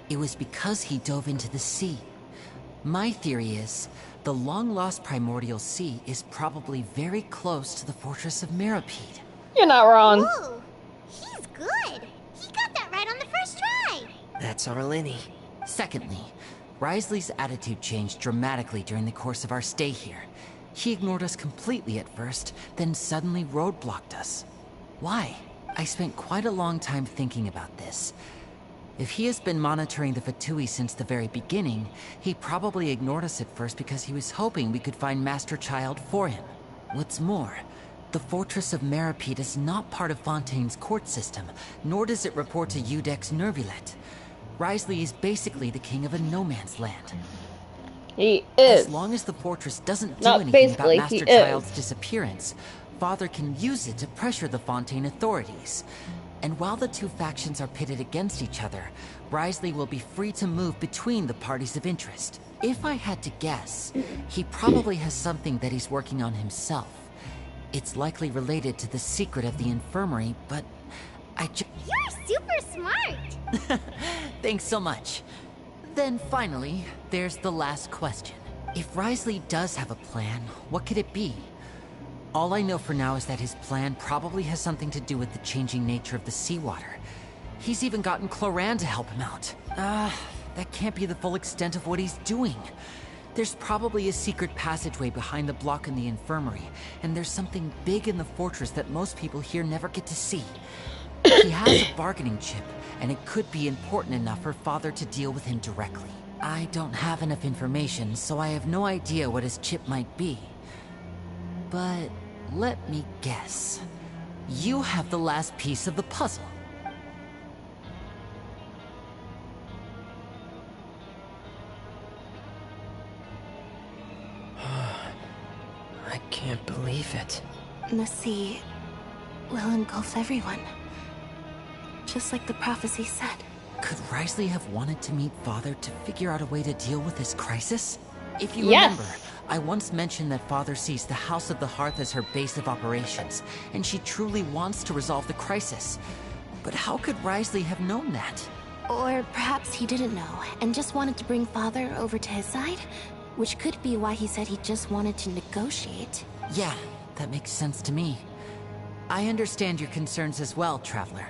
It was because he dove into the sea. My theory is, the long-lost primordial sea is probably very close to the fortress of Meripede. You're not wrong. Ooh, he's good. He got that right on the first try. That's our Linny. Secondly, Wriothesley's attitude changed dramatically during the course of our stay here. He ignored us completely at first, then suddenly roadblocked us. Why? I spent quite a long time thinking about this. If he has been monitoring the Fatui since the very beginning, he probably ignored us at first because he was hoping we could find Master Child for him. What's more, the Fortress of Meripede is not part of Fontaine's court system, nor does it report to Udex Nuevillette. Wriothesley is basically the king of a no-man's land. He is. As long as the fortress doesn't do Not anything about basically, Master he Child's is. disappearance, Father can use it to pressure the Fontaine authorities. And while the two factions are pitted against each other, Wriothesley will be free to move between the parties of interest. If I had to guess, he probably has something that he's working on himself. It's likely related to the secret of the infirmary, but You're super smart. Thanks so much. Then finally, there's the last question. If Wriothesley does have a plan, what could it be? All I know for now is that his plan probably has something to do with the changing nature of the seawater. He's even gotten Cloran to help him out. That can't be the full extent of what he's doing. There's probably a secret passageway behind the block in the infirmary, and there's something big in the fortress that most people here never get to see. He has a bargaining chip, and it could be important enough for Father to deal with him directly. I don't have enough information, so I have no idea what his chip might be. But let me guess. You have the last piece of the puzzle. I can't believe it. The sea will engulf everyone. Just like the prophecy said. Could Wriothesley have wanted to meet Father to figure out a way to deal with this crisis? If you Yes. remember, I once mentioned that Father sees the House of the Hearth as her base of operations, and she truly wants to resolve the crisis. But how could Wriothesley have known that? Or perhaps he didn't know, and just wanted to bring Father over to his side? Which could be why he said he just wanted to negotiate. Yeah, that makes sense to me. I understand your concerns as well, Traveler.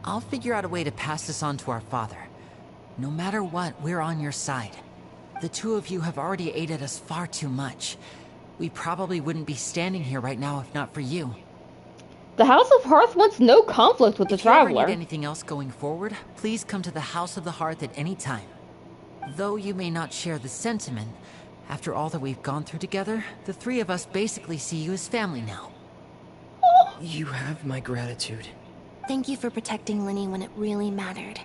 I'll figure out a way to pass this on to our father. No matter what, we're on your side. The two of you have already aided us far too much. We probably wouldn't be standing here right now if not for you. The House of Hearth wants no conflict with the If you ever Traveler. need anything else going forward, please come to the House of the Hearth at any time. Though you may not share the sentiment, after all that we've gone through together, the three of us basically see you as family now. You have my gratitude. Thank you for protecting Linny when it really mattered.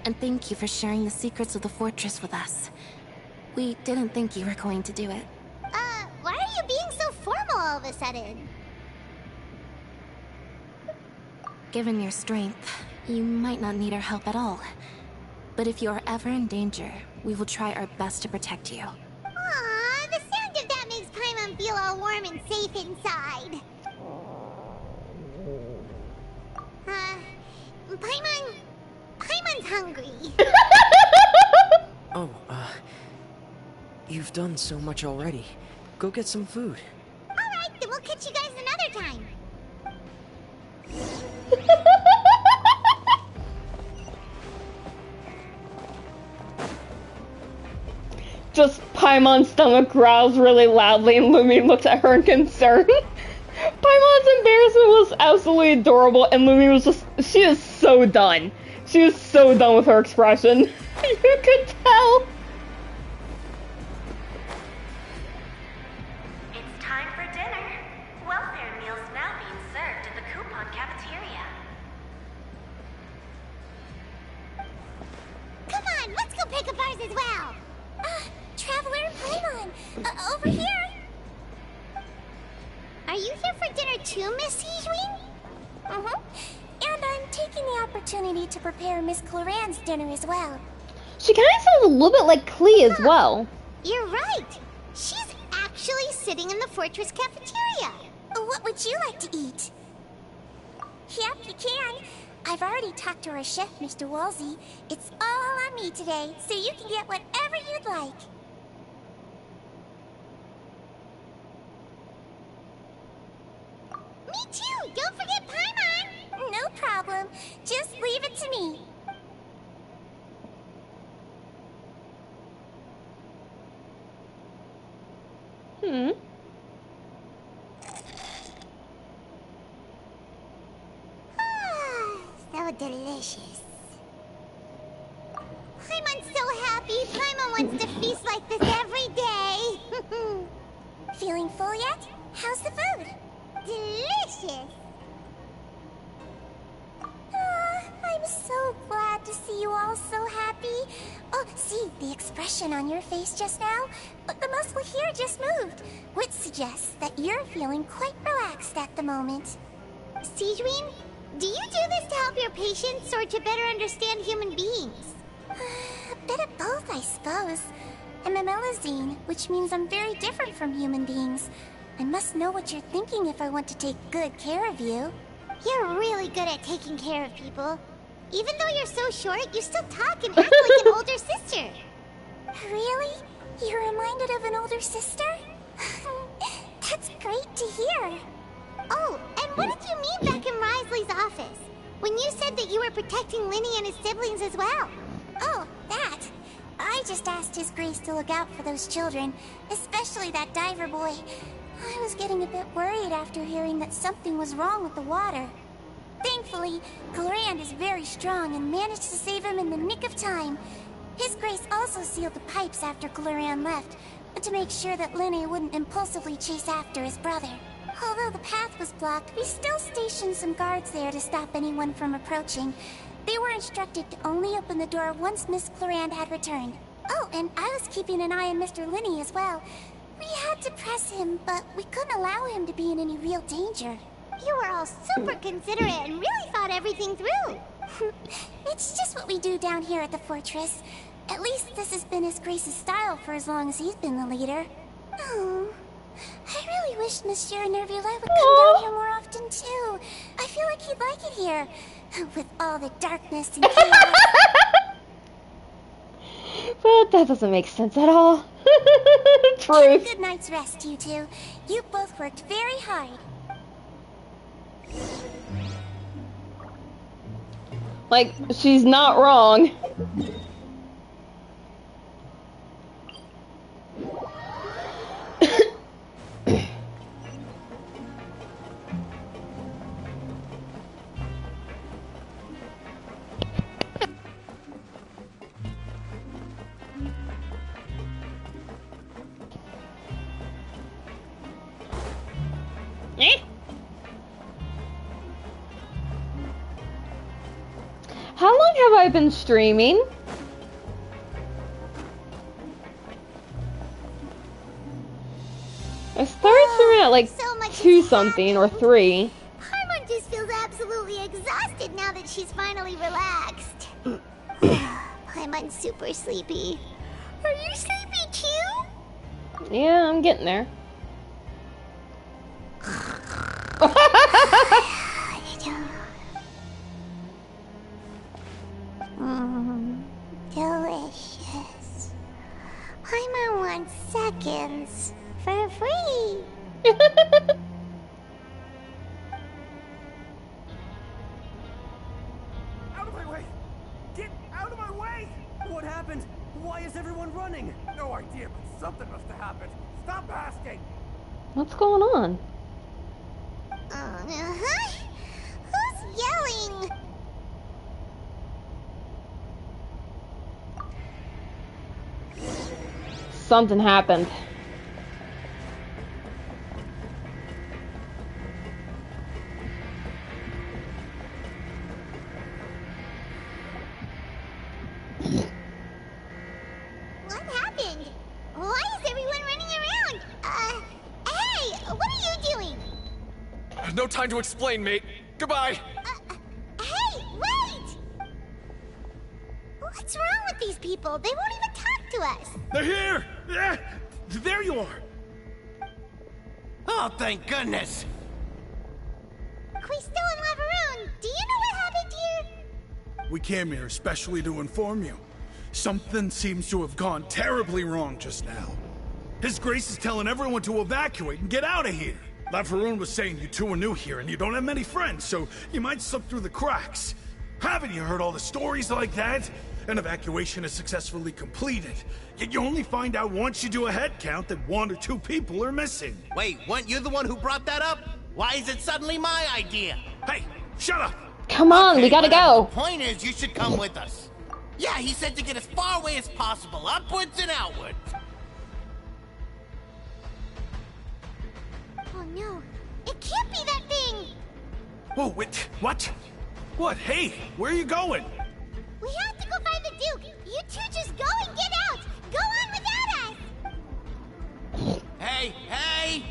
And thank you for sharing the secrets of the fortress with us. We didn't think you were going to do it. Why are you being so formal all of a sudden? Given your strength, you might not need our help at all. But if you are ever in danger, we will try our best to protect you. Aww, the sound of that makes Paimon feel all warm and safe inside. Paimon's hungry. Oh, you've done so much already. Go get some food. Alright, then we'll catch you guys another time. Just Paimon's stomach growls really loudly and Lumi looks at her in concern. Paimon's embarrassment was absolutely adorable and Lumi was just, she is so done. She is so done with her expression. You could tell. It's time for dinner. Welfare meals now being served at the coupon cafeteria. Come on, let's go pick up ours as well. Traveler and Paimon, over here. Are you here for dinner too, Miss Sijwin? And I'm taking the opportunity to prepare Miss Cloran's dinner as well. She kind of sounds a little bit like Klee as well. You're right. She's actually sitting in the fortress cafeteria. What would you like to eat? Yep, you can. I've already talked to our chef, Mr. Wolsey. It's all on me today, so you can get whatever you'd like. Me too! Don't forget Paimon! No problem. Just leave it to me. So delicious. Paimon's so happy. Paimon wants to feast like this every day. Feeling full yet? How's the food? Delicious. I'm so glad to see you all so happy. Oh, see, the expression on your face just now? The muscle here just moved, which suggests that you're feeling quite relaxed at the moment. Sijwin, do you do this to help your patients or to better understand human beings? A bit of both, I suppose. I'm a Melazine, which means I'm very different from human beings. I must know what you're thinking if I want to take good care of you. You're really good at taking care of people. Even though you're so short, you still talk and act like an older sister. Really? You're reminded of an older sister? That's great to hear. Oh, and what did you mean back in Wriothesley's office? When you said that you were protecting Linny and his siblings as well? Oh, that. I just asked His Grace to look out for those children, especially that diver boy. I was getting a bit worried after hearing that something was wrong with the water. Thankfully, Cloran is very strong and managed to save him in the nick of time. His Grace also sealed the pipes after Cloran left, to make sure that Linny wouldn't impulsively chase after his brother. Although the path was blocked, we still stationed some guards there to stop anyone from approaching. They were instructed to only open the door once Miss Cloran had returned. Oh, and I was keeping an eye on Mr. Linny as well. We had to press him, but we couldn't allow him to be in any real danger. You were all super considerate and really thought everything through. It's just what we do down here at the fortress. At least this has been His Grace's style for as long as he's been the leader. Oh, I really wish Monsieur Nuevillette would come down here more often too. I feel like he'd like it here, with all the darkness and chaos. But that doesn't make sense at all. Truth. Get a good night's rest, you two. You both worked very hard. Like, she's not wrong. How long have I been streaming? I started streaming at like 2 something or 3. Paimon just feels absolutely exhausted now that she's finally relaxed. Paimon's super sleepy. Are you sleepy too? Yeah, I'm getting there. Delicious. Paimon wants seconds for free. What happened? Why is everyone running? No idea, but something must have happened. Stop asking! What's going on? Who's yelling? Something happened. What happened? Why is everyone running around? Hey, what are you doing? No time to explain, mate. Goodbye. Hey, wait! What's wrong with these people? They won't even talk to us. They're here! Yeah, there you are! Oh, thank goodness! Quisto and Laveroon, do you know what happened here? We came here especially to inform you. Something seems to have gone terribly wrong just now. His Grace is telling everyone to evacuate and get out of here. Laveroon was saying you two are new here and you don't have many friends, so you might slip through the cracks. Haven't you heard all the stories like that? An evacuation is successfully completed, yet you only find out once you do a head count that 1 or 2 people are missing. Wait, weren't you the one who brought that up? Why is it suddenly my idea? Hey, shut up! Come on, we gotta go. The point is, you should come with us. Yeah, he said to get as far away as possible, upwards and outwards. Oh no, it can't be that thing! Whoa, wait, what? What? Hey, where are you going? We have to go find the Duke! You two just go and get out! Go on without us! Hey!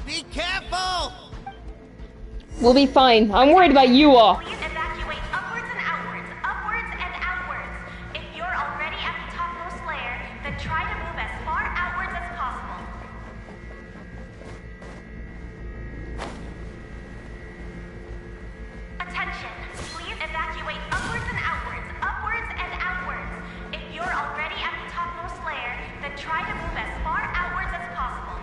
Be careful! We'll be fine. I'm worried about you all. Please evacuate upwards and outwards, upwards and outwards. If you're already at the topmost layer, then try to move as far outwards as possible. Attention, please evacuate upwards and outwards, upwards and outwards. If you're already at the topmost layer, then try to move as far outwards as possible.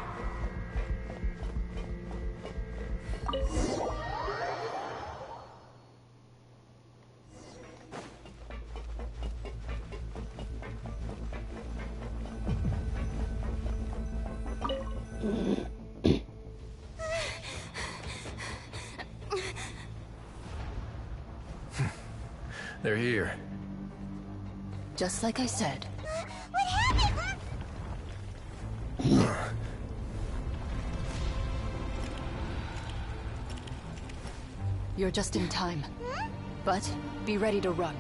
They're here. Just like I said. What happened? You're just in time. But be ready to run.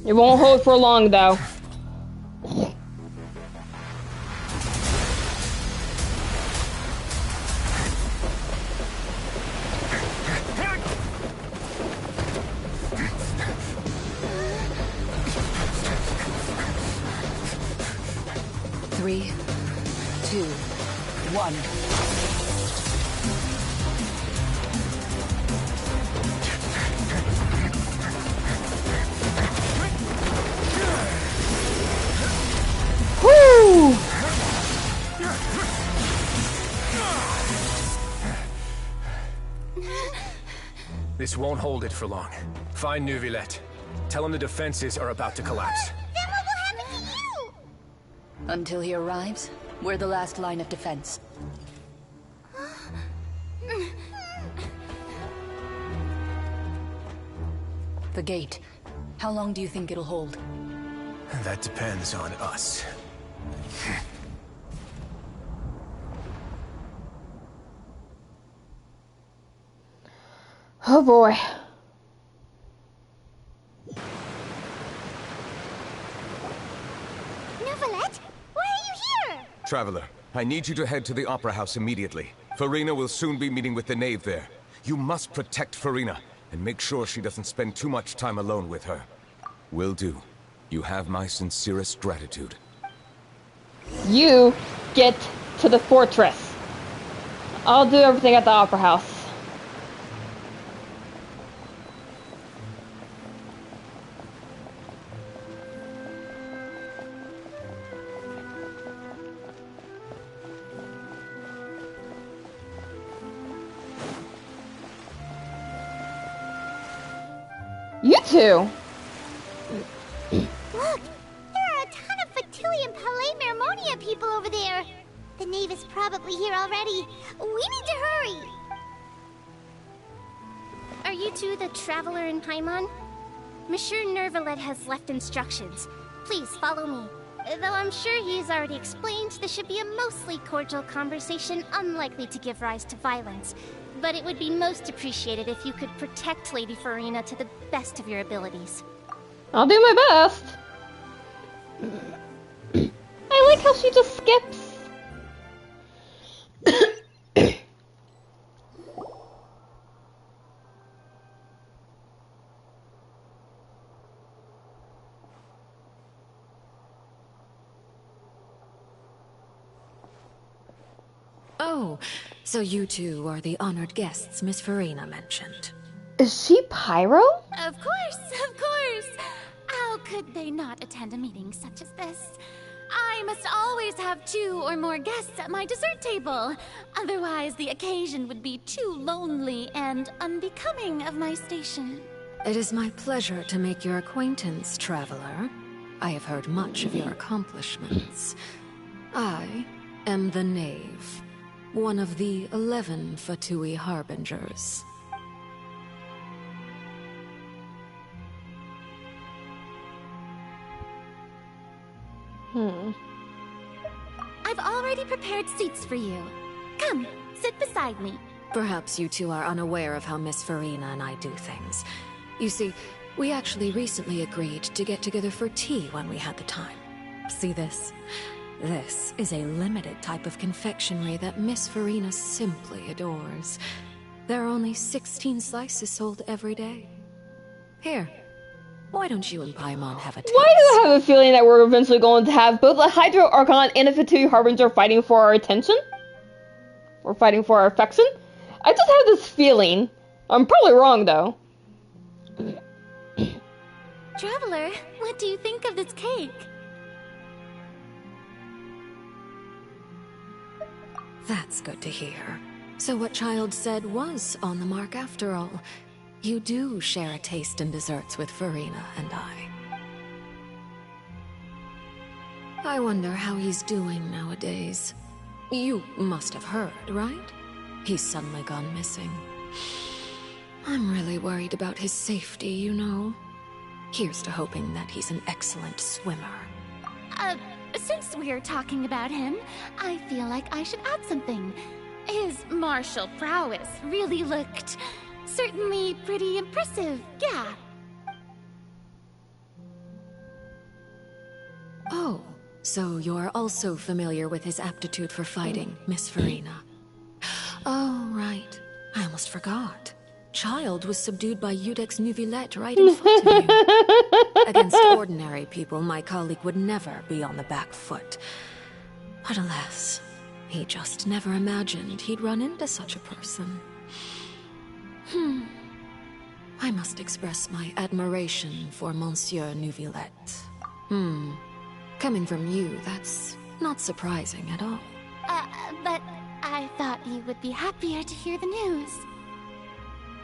It won't hold for long, though. Three, two, one. Woo! This won't hold it for long. Find Nuevillette. Tell him the defenses are about to collapse. Then what will happen to you? Until he arrives, we're the last line of defense. The gate. How long do you think it'll hold? That depends on us. Oh boy. Nuevillette, why are you here? Traveler, I need you to head to the Opera House immediately. Farina will soon be meeting with the knave there. You must protect Farina, and make sure she doesn't spend too much time alone with her. Will do. You have my sincerest gratitude. You get to the fortress. I'll do everything at the Opera House. You two! Look! There are a ton of Fatui and Palais Mermonia people over there! The knave is probably here already. We need to hurry! Are you two the traveler in Paimon? Monsieur Nuevillette has left instructions. Please follow me. Though I'm sure he's already explained, this should be a mostly cordial conversation, unlikely to give rise to violence. But it would be most appreciated if you could protect Lady Farina to the best of your abilities. I'll do my best. I like how she just skips. Oh, so you two are the honored guests Miss Farina mentioned. Is she Pyro? Of course, of course! How could they not attend a meeting such as this? I must always have 2 or more guests at my dessert table. Otherwise, the occasion would be too lonely and unbecoming of my station. It is my pleasure to make your acquaintance, traveler. I have heard much of your accomplishments. I am the Knave, one of the 11 Fatui Harbingers. I've already prepared seats for you. Come, sit beside me. Perhaps you two are unaware of how Miss Farina and I do things. You see, we actually recently agreed to get together for tea when we had the time. See this? This is a limited type of confectionery that Miss Farina simply adores. There are only 16 slices sold every day. Here, why don't you and Paimon have a taste? Why do I have a feeling that we're eventually going to have both a Hydro Archon and a Fatui Harbinger fighting for our attention? Or fighting for our affection? I just have this feeling. I'm probably wrong, though. Traveler, what do you think of this cake? That's good to hear. So what Child said was on the mark after all. You do share a taste in desserts with Farina and I wonder how he's doing nowadays. You must have heard, right? He's suddenly gone missing. I'm really worried about his safety, you know. Here's to hoping that he's an excellent swimmer. Since we're talking about him, I feel like I should add something. His martial prowess really looked certainly pretty impressive, yeah. Oh, so you're also familiar with his aptitude for fighting, Miss Farina. Oh, right. I almost forgot. Child was subdued by Udex Nuevillette right in front of you. Against ordinary people, my colleague would never be on the back foot. But alas, he just never imagined he'd run into such a person. I must express my admiration for Monsieur Nuevillette. Coming from you, that's not surprising at all. But I thought you would be happier to hear the news.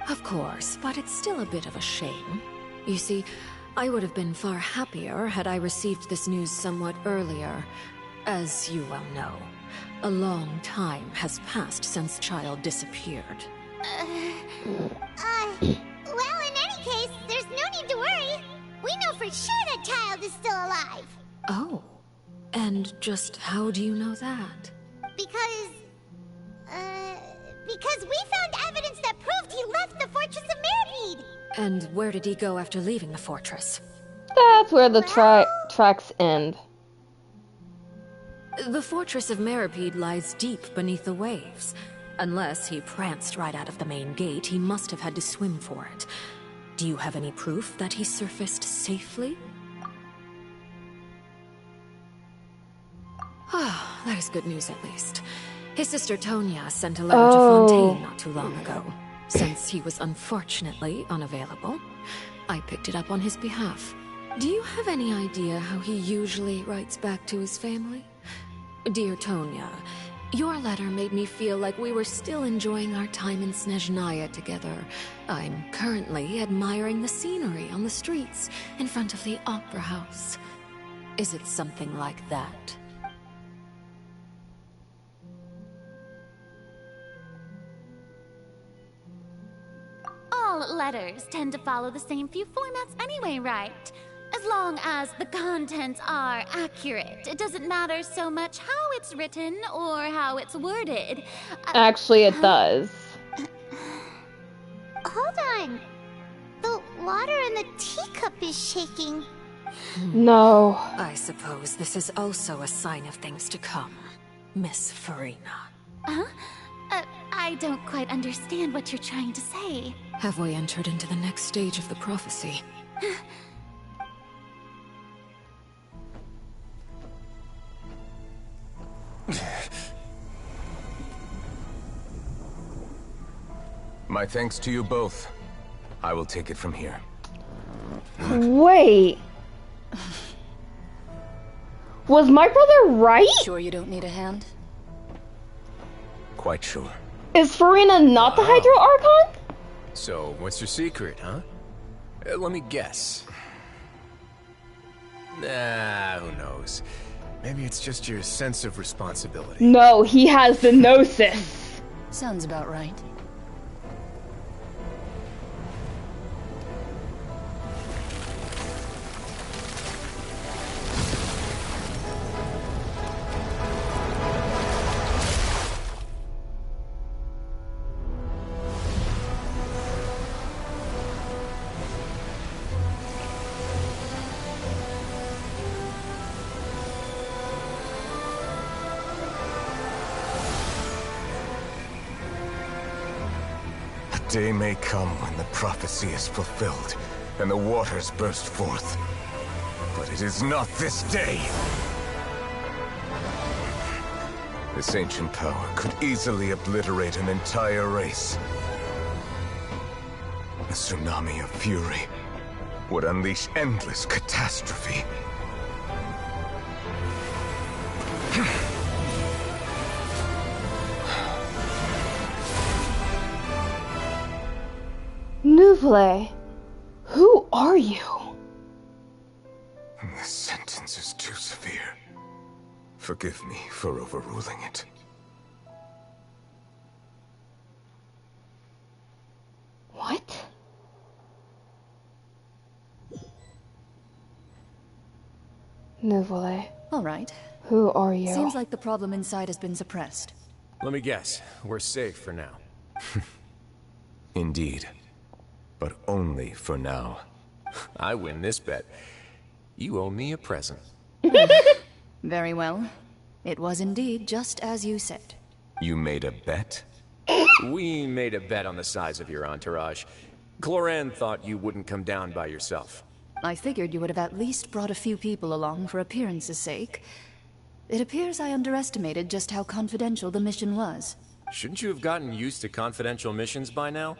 Of course, but it's still a bit of a shame. You see, I would have been far happier had I received this news somewhat earlier. As you well know, a long time has passed since Child disappeared. Well, in any case, there's no need to worry. We know for sure that Child is still alive. Oh, and just how do you know that? Because we found evidence that proved he left the Fortress of Meripede. And where did he go after leaving the fortress? That's where the tracks end. The Fortress of Meripede lies deep beneath the waves. Unless he pranced right out of the main gate, he must have had to swim for it. Do you have any proof that he surfaced safely? that is good news at least. His sister Tonya sent a letter to Fontaine not too long ago. Since he was unfortunately unavailable, I picked it up on his behalf. Do you have any idea how he usually writes back to his family? Dear Tonya, your letter made me feel like we were still enjoying our time in Snezhnaya together. I'm currently admiring the scenery on the streets in front of the opera house. Is it something like that? All letters tend to follow the same few formats anyway, right? As long as the contents are accurate, it doesn't matter so much how it's written or how it's worded. Actually, it does. Hold on. The water in the teacup is shaking. No. I suppose this is also a sign of things to come, Miss Farina. Huh? I don't quite understand what you're trying to say. Have we entered into the next stage of the prophecy? My thanks to you both. I will take it from here. Wait. Was my brother right? Sure you don't need a hand? Quite sure. Is Farina not the Hydro Archon? So, what's your secret, huh? Let me guess. Nah, who knows? Maybe it's just your sense of responsibility. No, he has the gnosis. Sounds about right. Day may come when the prophecy is fulfilled, and the waters burst forth. But it is not this day! This ancient power could easily obliterate an entire race. A tsunami of fury would unleash endless catastrophe. Nuevillette, who are you? This sentence is too severe. Forgive me for overruling it. What? Nuevillette. All right. Who are you? Seems like the problem inside has been suppressed. Let me guess. We're safe for now. Indeed. But only for now. I win this bet. You owe me a present. Very well. It was indeed just as you said. You made a bet? We made a bet on the size of your entourage. Cloran thought you wouldn't come down by yourself. I figured you would have at least brought a few people along for appearance's sake. It appears I underestimated just how confidential the mission was. Shouldn't you have gotten used to confidential missions by now?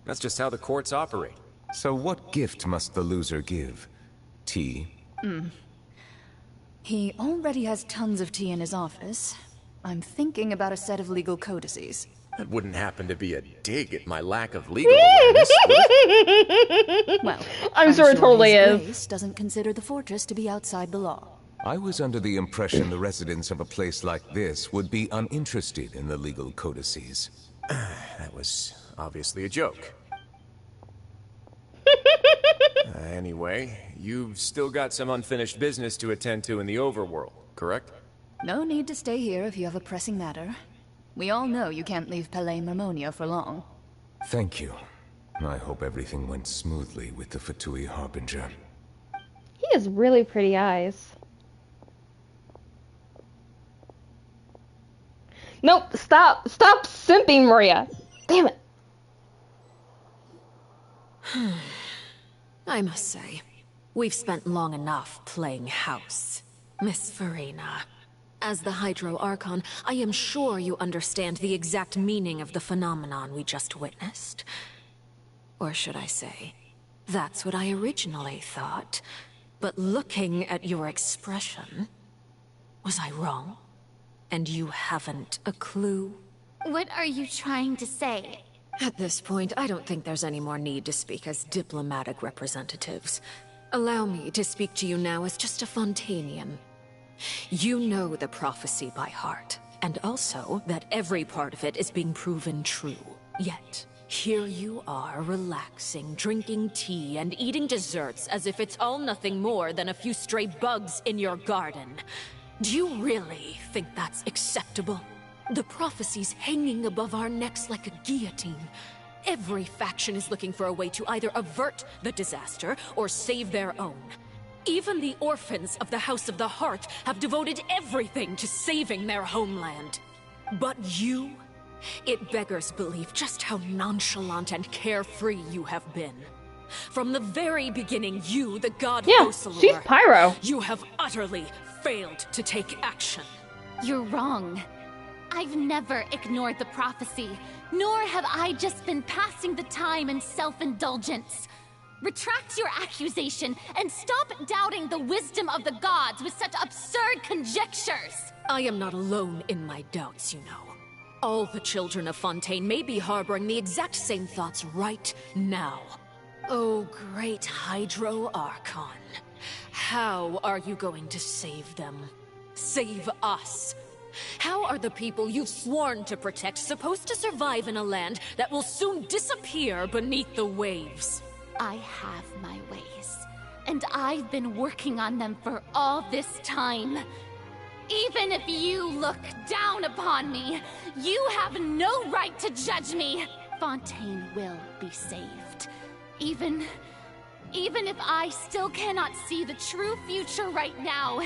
That's just how the courts operate. So what gift must the loser give? Tea? He already has tons of tea in his office. I'm thinking about a set of legal codices. That wouldn't happen to be a dig at my lack of legal awareness, would it? Well, I'm sure it totally His is. Grace doesn't consider the fortress to be outside the law. I was under the impression the residents of a place like this would be uninterested in the legal codices. That was obviously a joke. Anyway, you've still got some unfinished business to attend to in the overworld, correct? No need to stay here if you have a pressing matter. We all know you can't leave Palais Mermonia for long. Thank you. I hope everything went smoothly with the Fatui Harbinger. He has really pretty eyes. Nope, stop simping, Maria. Damn it. I must say, we've spent long enough playing house. Miss Farina, As the Hydro Archon, I am sure you understand the exact meaning of the phenomenon we just witnessed. Or should I say, that's what I originally thought. But looking at your expression, was I wrong? And you haven't a clue? What are you trying to say? At this point, I don't think there's any more need to speak as diplomatic representatives. Allow me to speak to you now as just a Fontainian. You know the prophecy by heart, and also that every part of it is being proven true. Yet, here you are, relaxing, drinking tea, and eating desserts as if it's all nothing more than a few stray bugs in your garden. Do you really think that's acceptable? The prophecy's hanging above our necks like a guillotine. Every faction is looking for a way to either avert the disaster or save their own. Even the orphans of the House of the Hearth have devoted everything to saving their homeland. But you? It beggars belief just how nonchalant and carefree you have been. From the very beginning, you, the god Wriothesley, she's Pyro. You have utterly failed to take action. You're wrong. I've never ignored the prophecy, nor have I just been passing the time in self-indulgence. Retract your accusation and stop doubting the wisdom of the gods with such absurd conjectures. I am not alone in my doubts, you know. All the children of Fontaine may be harboring the exact same thoughts right now. Oh, great Hydro Archon. How are you going to save them? Save us? How are the people you've sworn to protect supposed to survive in a land that will soon disappear beneath the waves? I have my ways, and I've been working on them for all this time. Even if you look down upon me, you have no right to judge me. Fontaine will be saved. Even if I still cannot see the true future right now,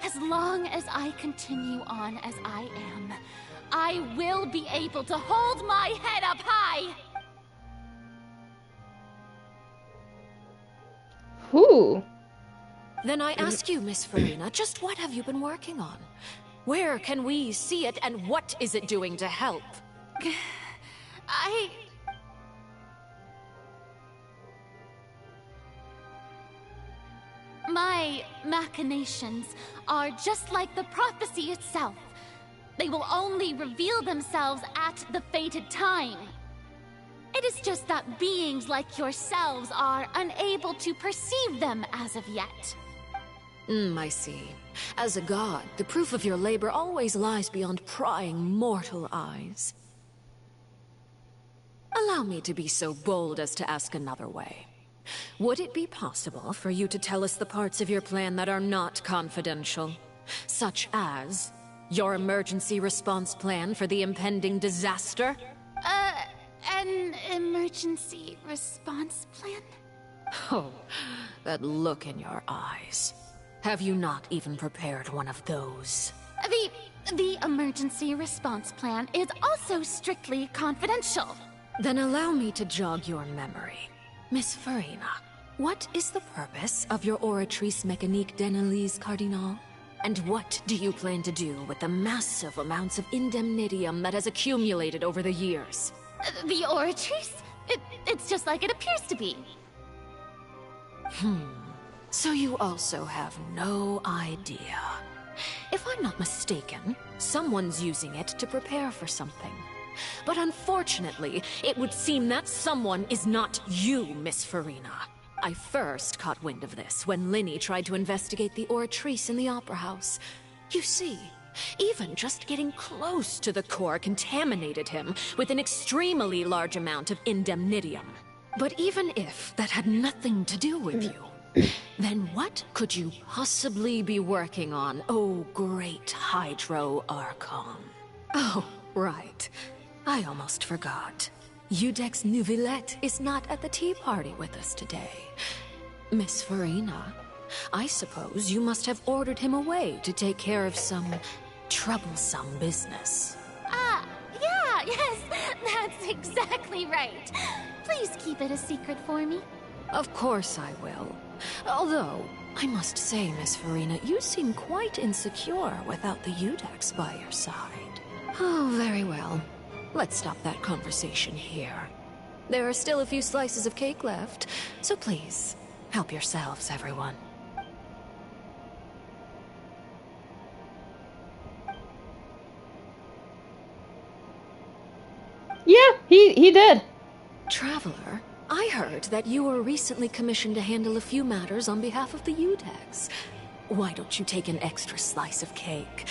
as long as I continue on as I am, I will be able to hold my head up high. Whew. Then I ask you, Miss Farina, just what have you been working on? Where can we see it, and what is it doing to help? My machinations are just like the prophecy itself. They will only reveal themselves at the fated time. It is just that beings like yourselves are unable to perceive them as of yet. I see. As a god, the proof of your labor always lies beyond prying mortal eyes. Allow me to be so bold as to ask another way. Would it be possible for you to tell us the parts of your plan that are not confidential? Such as your emergency response plan for the impending disaster? An emergency response plan? Oh, that look in your eyes. Have you not even prepared one of those? The emergency response plan is also strictly confidential. Then allow me to jog your memory. Miss Farina, what is the purpose of your Oratrice Mécanique d'Analyse Cardinal? And what do you plan to do with the massive amounts of indemnitium that has accumulated over the years? The Oratrice? It's just like it appears to be. So you also have no idea. If I'm not mistaken, someone's using it to prepare for something. But unfortunately, it would seem that someone is not you, Miss Farina. I first caught wind of this when Linny tried to investigate the Oratrice in the Opera House. You see, even just getting close to the core contaminated him with an extremely large amount of indemnitium. But even if that had nothing to do with you, then what could you possibly be working on, oh great Hydro Archon? Oh, right. I almost forgot. Udex Nuevillette is not at the tea party with us today. Miss Farina, I suppose you must have ordered him away to take care of some troublesome business. Yes, that's exactly right. Please keep it a secret for me. Of course I will. Although, I must say, Miss Farina, you seem quite insecure without the Udex by your side. Oh, very well. Let's stop that conversation here. There are still a few slices of cake left, so please, help yourselves, everyone. Yeah, he did. Traveler, I heard that you were recently commissioned to handle a few matters on behalf of the Udex. Why don't you take an extra slice of cake?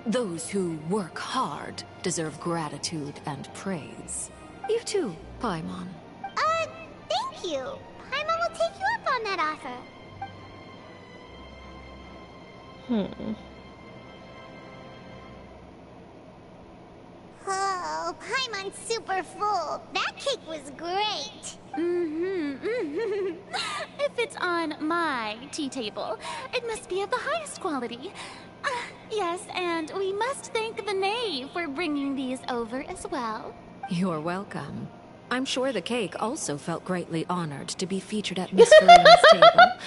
Those who work hard deserve gratitude and praise. You too, Paimon. Thank you. Paimon will take you up on that offer. Oh, Paimon's super full. That cake was great. If it's on my tea table, it must be of the highest quality. Yes, and we must thank the knave for bringing these over as well. You're welcome. I'm sure the cake also felt greatly honored to be featured at Miss Farina's table.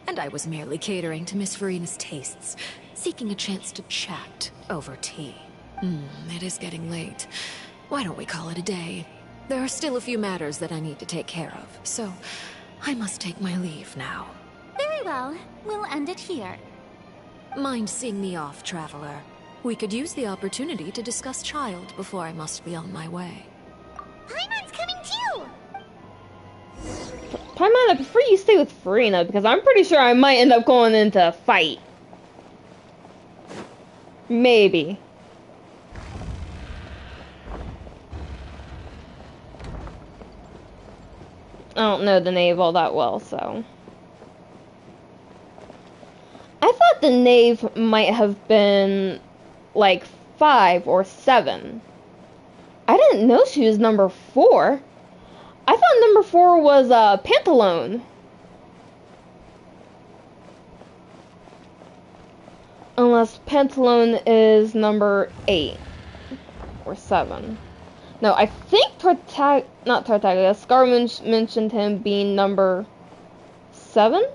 And I was merely catering to Miss Farina's tastes, seeking a chance to chat over tea. It is getting late. Why don't we call it a day? There are still a few matters that I need to take care of, so I must take my leave now. Very well. We'll end it here. Mind seeing me off, Traveler? We could use the opportunity to discuss Child before I must be on my way. Paimon's coming too! Paimon, I prefer you stay with Farina, because I'm pretty sure I might end up going into a fight. Maybe. I don't know the knave all that well, so... I thought the knave might have been, like, 5 or 7. I didn't know she was number 4. I thought number 4 was, Pantalone. Unless Pantalone is number 8. Or 7. No, I think not Tartaglia. Scar mentioned him being number 7?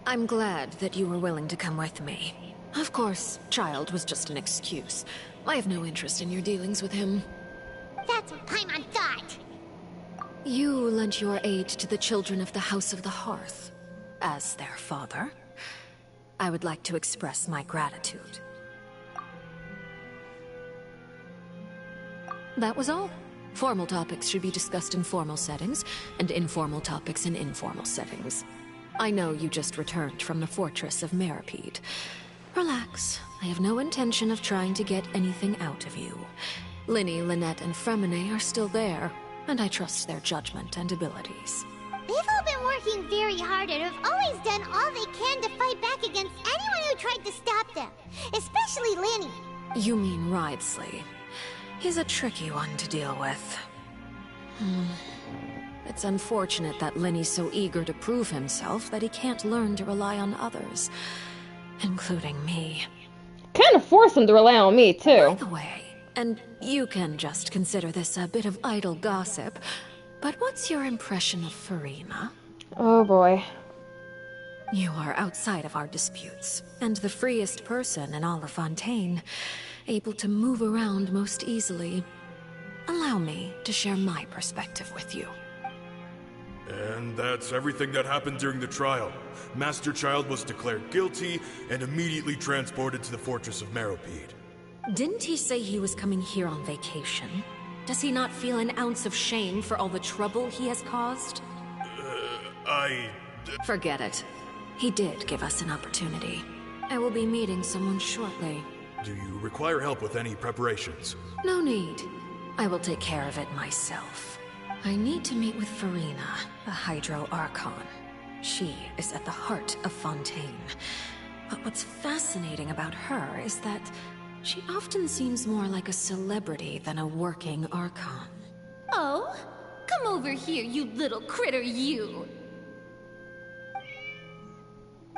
I'm glad that you were willing to come with me. Of course, Child was just an excuse. I have no interest in your dealings with him. That's what Paimon thought. You lent your aid to the children of the House of the Hearth. As their father, I would like to express my gratitude. That was all. Formal topics should be discussed in formal settings, and informal topics in informal settings. I know you just returned from the fortress of Meripede. Relax. I have no intention of trying to get anything out of you. Linny, Lynette, and Fremine are still there, and I trust their judgment and abilities. They've all been working very hard and have always done all they can to fight back against anyone who tried to stop them. Especially Linny. You mean Wriothesley. He's a tricky one to deal with. It's unfortunate that Linny's so eager to prove himself that he can't learn to rely on others, including me. Kind of force him to rely on me, too. By the way, and you can just consider this a bit of idle gossip, but what's your impression of Farina? Oh boy. You are outside of our disputes, and the freest person in all of Fontaine, able to move around most easily. Allow me to share my perspective with you. And that's everything that happened during the trial. Master Child was declared guilty and immediately transported to the fortress of Meripede. Didn't he say he was coming here on vacation? Does he not feel an ounce of shame for all the trouble he has caused? Forget it. He did give us an opportunity. I will be meeting someone shortly. Do you require help with any preparations? No need. I will take care of it myself. I need to meet with Farina, the Hydro Archon. She is at the heart of Fontaine. But what's fascinating about her is that she often seems more like a celebrity than a working Archon. Oh? Come over here, you little critter, you!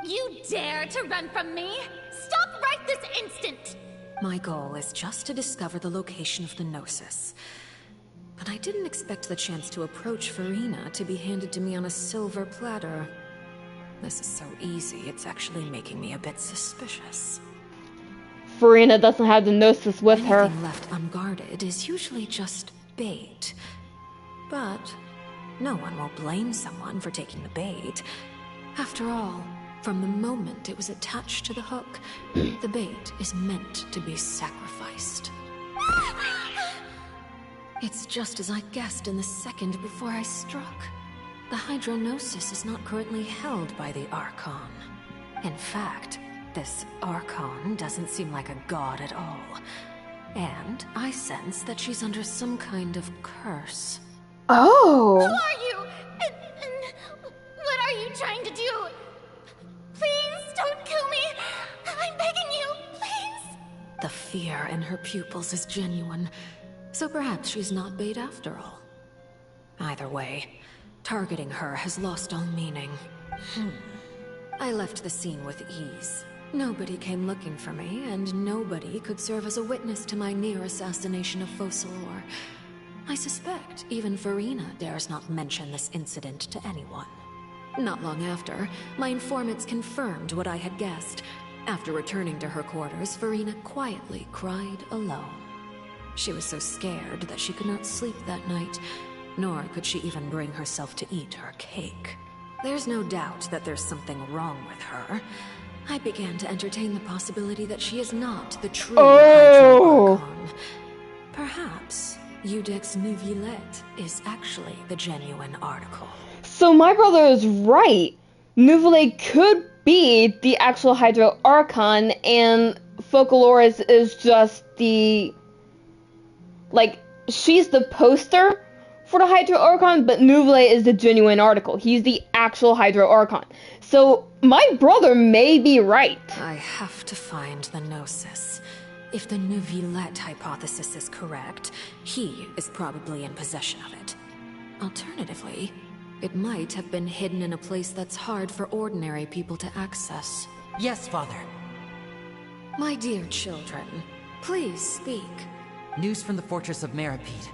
You dare to run from me? Stop right this instant! My goal is just to discover the location of the Gnosis. but I didn't expect the chance to approach Farina to be handed to me on a silver platter. This is so easy, it's actually making me a bit suspicious. Farina doesn't have the Gnosis with her. Anything left unguarded is usually just bait. But no one will blame someone for taking the bait. After all, from the moment it was attached to the hook, the bait is meant to be sacrificed. It's just as I guessed in the second before I struck. The Hydronosis is not currently held by the Archon. In fact, this Archon doesn't seem like a god at all. And I sense that she's under some kind of curse. Oh! Who are you? And what are you trying to do? Please don't kill me. I'm begging you, please. The fear in her pupils is genuine, so perhaps she's not bait after all. Either way, targeting her has lost all meaning. I left the scene with ease. Nobody came looking for me, and nobody could serve as a witness to my near assassination of Focalor. I suspect even Farina dares not mention this incident to anyone. Not long after, my informants confirmed what I had guessed. After returning to her quarters, Farina quietly cried alone. She was so scared that she could not sleep that night, nor could she even bring herself to eat her cake. There's no doubt that there's something wrong with her. I began to entertain the possibility that she is not the true Hydro Archon. Perhaps Iudex Nuevillette is actually the genuine article. So my brother is right. Nuevillette could be the actual Hydro Archon, and Focalor is just the... like, she's the poster for the Hydro Archon, but Nuevillette is the genuine article. He's the actual Hydro Archon. So my brother may be right. I have to find the Gnosis. If the Nuevillette hypothesis is correct, he is probably in possession of it. Alternatively, it might have been hidden in a place that's hard for ordinary people to access. Yes, Father. My dear children, please speak. News from the fortress of Meripede.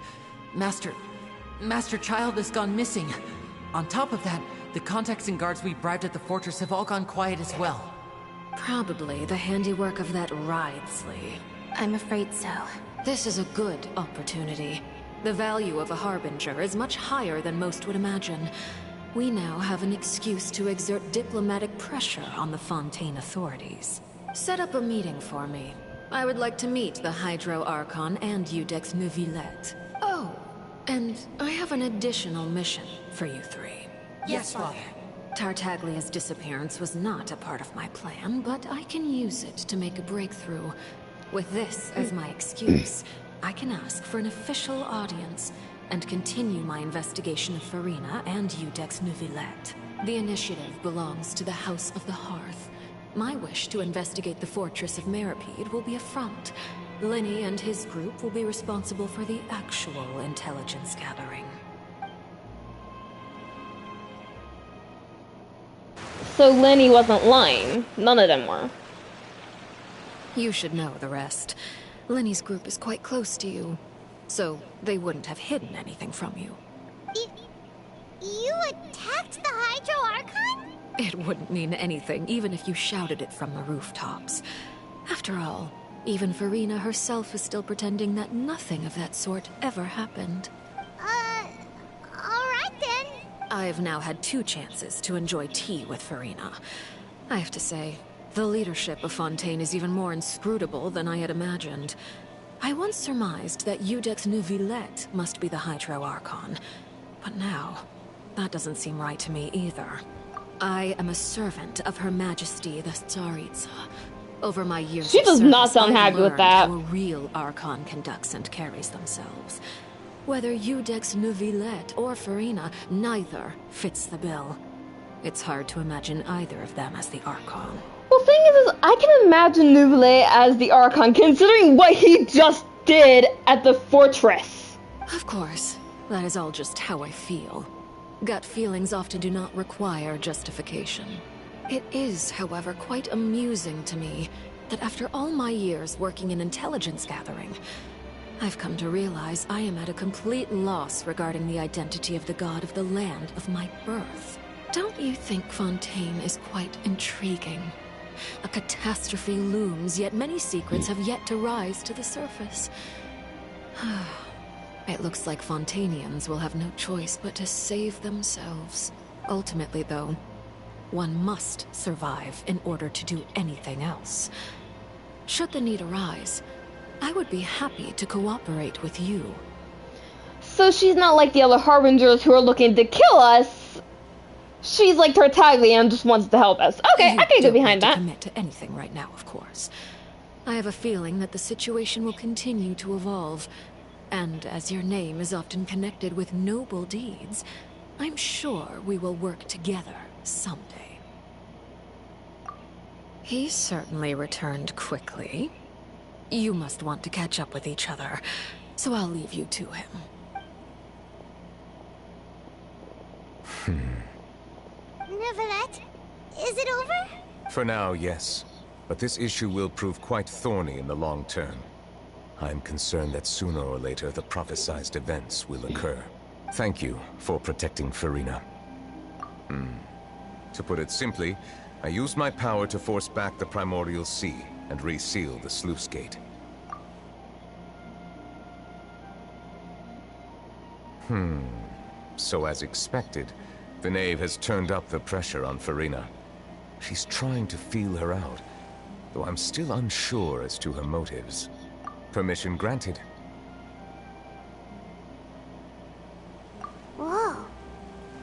Master Child has gone missing. On top of that, the contacts and guards we bribed at the fortress have all gone quiet as well. Probably the handiwork of that Wriothesley. I'm afraid so. This is a good opportunity. The value of a Harbinger is much higher than most would imagine. We now have an excuse to exert diplomatic pressure on the Fontaine authorities. Set up a meeting for me. I would like to meet the Hydro Archon and Iudex Nuevillette. Oh, and I have an additional mission for you three. Yes, Father. Tartaglia's disappearance was not a part of my plan, but I can use it to make a breakthrough. With this as my excuse, I can ask for an official audience and continue my investigation of Farina and Iudex Nuevillette. The initiative belongs to the House of the Hearth. My wish to investigate the fortress of Meripede will be a front. Lenny and his group will be responsible for the actual intelligence gathering. So Lenny wasn't lying. None of them were. You should know the rest. Lenny's group is quite close to you, so they wouldn't have hidden anything from you. You attacked the Hydro Archon? It wouldn't mean anything, even if you shouted it from the rooftops. After all, even Farina herself is still pretending that nothing of that sort ever happened. Alright then. I've now had 2 chances to enjoy tea with Farina. I have to say, the leadership of Fontaine is even more inscrutable than I had imagined. I once surmised that Iudex Nuevillette must be the Hydro Archon, but now, that doesn't seem right to me either. I am a servant of Her Majesty the Tsaritsa. Over my years She of does not service, sound I've happy with learned that. how a real Archon conducts and carries themselves. Whether Iudex Nuevillette or Farina, neither fits the bill. It's hard to imagine either of them as the Archon. Well, thing is I can imagine Nuevillette as the Archon, considering what he just did at the fortress. Of course, that is all just how I feel. Gut feelings often do not require justification. It is, however, quite amusing to me that after all my years working in intelligence gathering, I've come to realize I am at a complete loss regarding the identity of the god of the land of my birth. Don't you think Fontaine is quite intriguing? A catastrophe looms, yet many secrets have yet to rise to the surface. It looks like Fontainians will have no choice but to save themselves. Ultimately, though, one must survive in order to do anything else. Should the need arise, I would be happy to cooperate with you. So she's not like the other Harbingers who are looking to kill us. She's like Tartaglia and just wants to help us. Okay, I can go behind that. You don't need to commit to anything right now, of course. I have a feeling that the situation will continue to evolve. And as your name is often connected with noble deeds, I'm sure we will work together someday. He certainly returned quickly. You must want to catch up with each other, so I'll leave you to him. Nuevillette, is it over? For now, yes. But this issue will prove quite thorny in the long term. I'm concerned that sooner or later the prophesized events will occur. Thank you for protecting Farina. To put it simply, I used my power to force back the Primordial Sea and reseal the sluice gate. So as expected, the Knave has turned up the pressure on Farina. She's trying to feel her out, though I'm still unsure as to her motives. Permission granted. Whoa.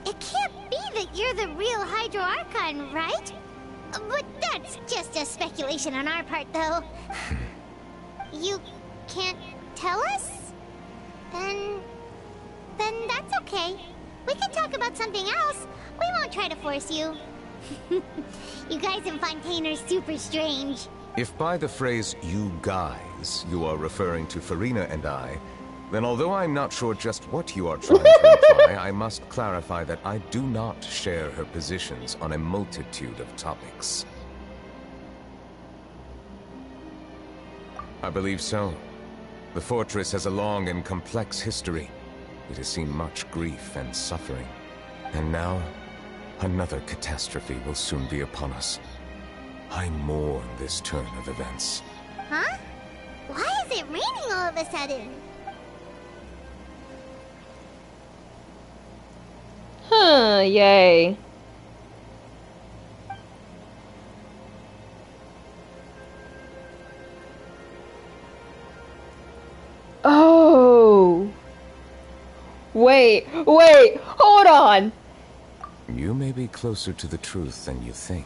It can't be that you're the real Hydro Archon, right? But that's just a speculation on our part, though. You can't tell us? Then that's okay. We can talk about something else. We won't try to force you. You guys in Fontaine are super strange. If by the phrase, you guys, you are referring to Farina and I, then although I'm not sure just what you are trying to imply, I must clarify that I do not share her positions on a multitude of topics. I believe so. The fortress has a long and complex history. It has seen much grief and suffering. And now, another catastrophe will soon be upon us. I mourn this turn of events. Huh? Why is it raining all of a sudden? Yay. Oh. Wait, hold on. You may be closer to the truth than you think.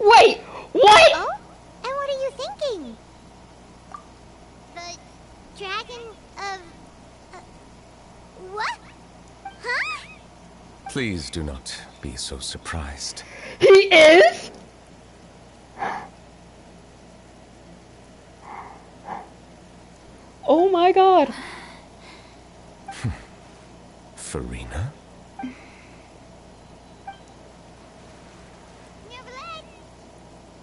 Wait, what? Oh? And what are you thinking? The dragon of... what? Huh? Please do not be so surprised. He is? Oh my god. Farina?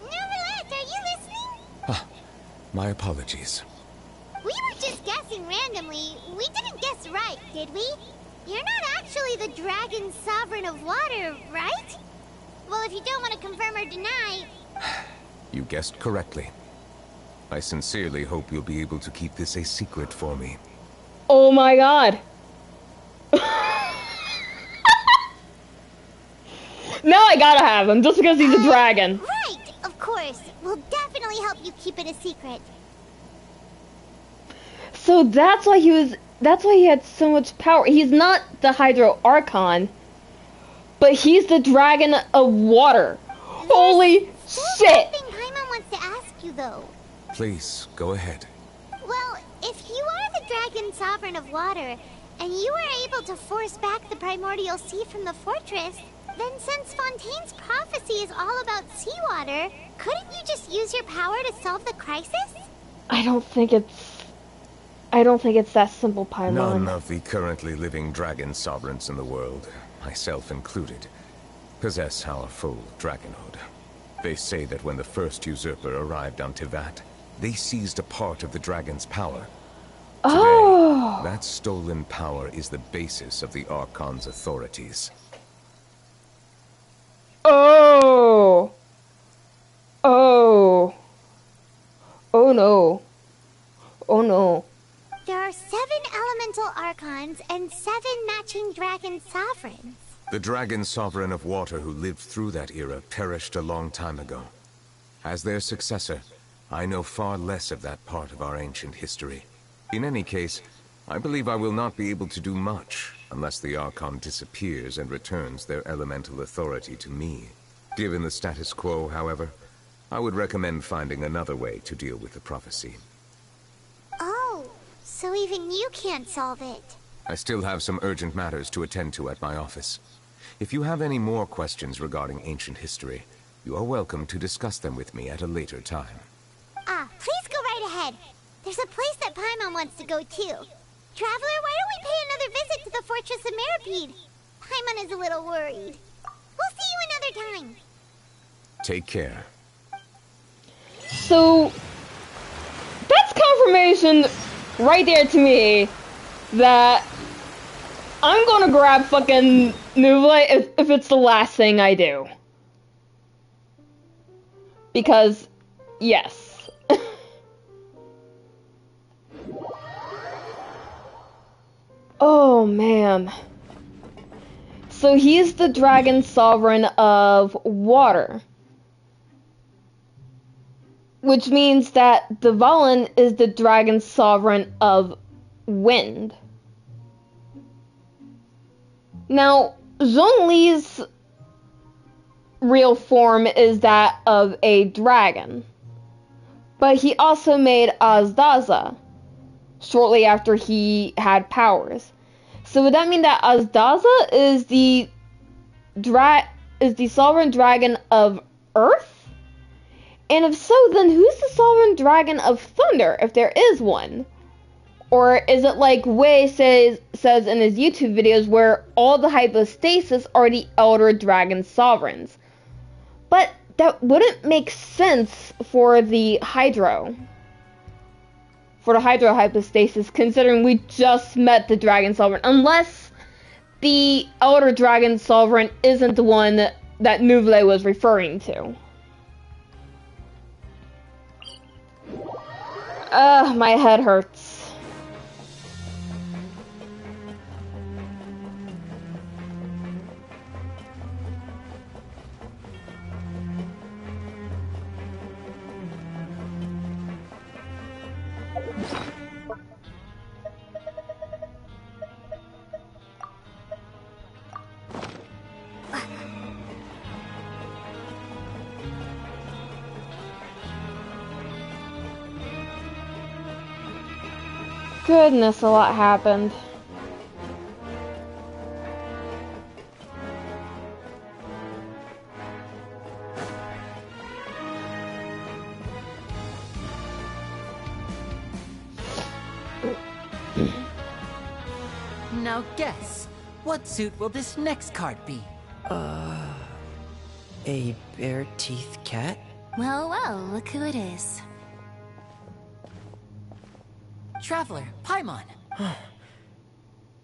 Nuevillette, are you listening? My apologies. We were just guessing randomly. We didn't guess right, did we? You're not actually the dragon sovereign of water, right? Well, if you don't want to confirm or deny... You guessed correctly. I sincerely hope you'll be able to keep this a secret for me. Oh my god. Now I gotta have him, just because he's a dragon. Right, of course. We'll definitely help you keep it a secret. So that's why he had so much power. He's not the Hydro Archon, but he's the dragon of water. Holy shit! Something Paimon wants to ask you, though. Please, go ahead. Well, if you are the dragon sovereign of water, and you were able to force back the Primordial Sea from the fortress, then since Fontaine's prophecy is all about seawater, couldn't you just use your power to solve the crisis? I don't think it's that simple, Paimon. None of the currently living dragon sovereigns in the world, myself included, possess our full dragonhood. They say that when the first usurper arrived on Tivat, they seized a part of the dragon's power. Oh. That stolen power is the basis of the Archon's authorities. Oh. Oh. Oh no. Oh no. There are 7 elemental archons and 7 matching dragon sovereigns. The dragon sovereign of water who lived through that era perished a long time ago. As their successor, I know far less of that part of our ancient history. In any case, I believe I will not be able to do much unless the Archon disappears and returns their elemental authority to me. Given the status quo, however, I would recommend finding another way to deal with the prophecy. Oh, so even you can't solve it. I still have some urgent matters to attend to at my office. If you have any more questions regarding ancient history, you are welcome to discuss them with me at a later time. Please go right ahead. There's a place that Paimon wants to go too. Traveler, why don't we pay another visit to the Fortress of Meripede? Paimon is a little worried. We'll see you another time. Take care. So, that's confirmation right there to me that I'm gonna grab fucking Nuevillette if it's the last thing I do. Because, yes. Oh, man. So he's the dragon sovereign of water. Which means that Dvalin is the dragon sovereign of wind. Now, Zhongli's real form is that of a dragon. But he also made Azdaza shortly after he had powers. So would that mean that Azdaza is the sovereign dragon of Earth? And if so, then who's the sovereign dragon of Thunder, if there is one? Or is it like Wei says in his YouTube videos, where all the hypostasis are the Elder Dragon sovereigns? But that wouldn't make sense for the Hydro. For the Hydro hypostasis, considering we just met the Dragon Sovereign. Unless the Elder Dragon Sovereign isn't the one that Nuevillette was referring to. My head hurts. Goodness, a lot happened. Now guess, what suit will this next card be? A bare-teethed cat? Well, well, look who it is. Traveler, Paimon.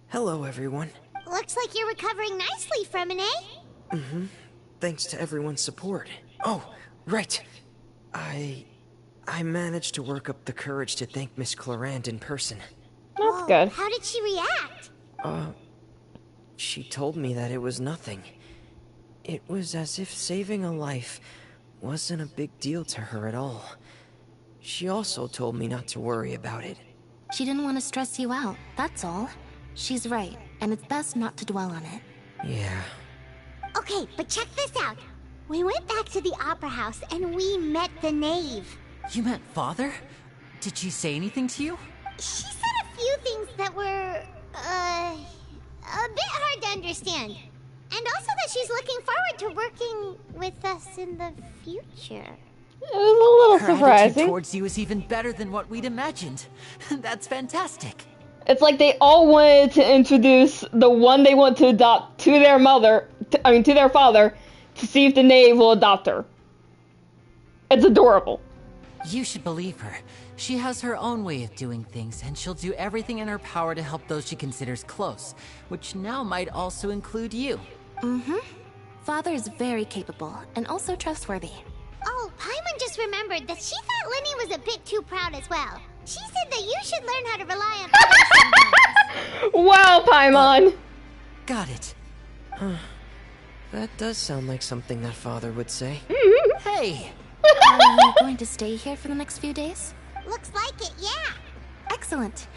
Hello, everyone. Looks like you're recovering nicely from it, eh? Mm-hmm. Thanks to everyone's support. Oh, right. I managed to work up the courage to thank Miss Clorand in person. That's good. How did she react? She told me that it was nothing. It was as if saving a life wasn't a big deal to her at all. She also told me not to worry about it. She didn't want to stress you out, that's all. She's right, and it's best not to dwell on it. Yeah. Okay, but check this out. We went back to the Opera House and we met the Knave. You met Father? Did she say anything to you? She said a few things that were, a bit hard to understand. And also that she's looking forward to working with us in the future. It was a little Her surprising. attitude towards you is even better than what we'd imagined. That's fantastic. It's like they all wanted to introduce the one they want to adopt to their to their father, to see if the Knave will adopt her. It's adorable. You should believe her. She has her own way of doing things, and she'll do everything in her power to help those she considers close, which now might also include you. Mm-hmm. Father is very capable, and also trustworthy. Oh, Paimon just remembered that she thought Lenny was a bit too proud as well. She said that you should learn how to rely on others sometimes. Wow, Paimon! Got it. That does sound like something that father would say. Hey! Are you going to stay here for the next few days? Looks like it, yeah. Excellent.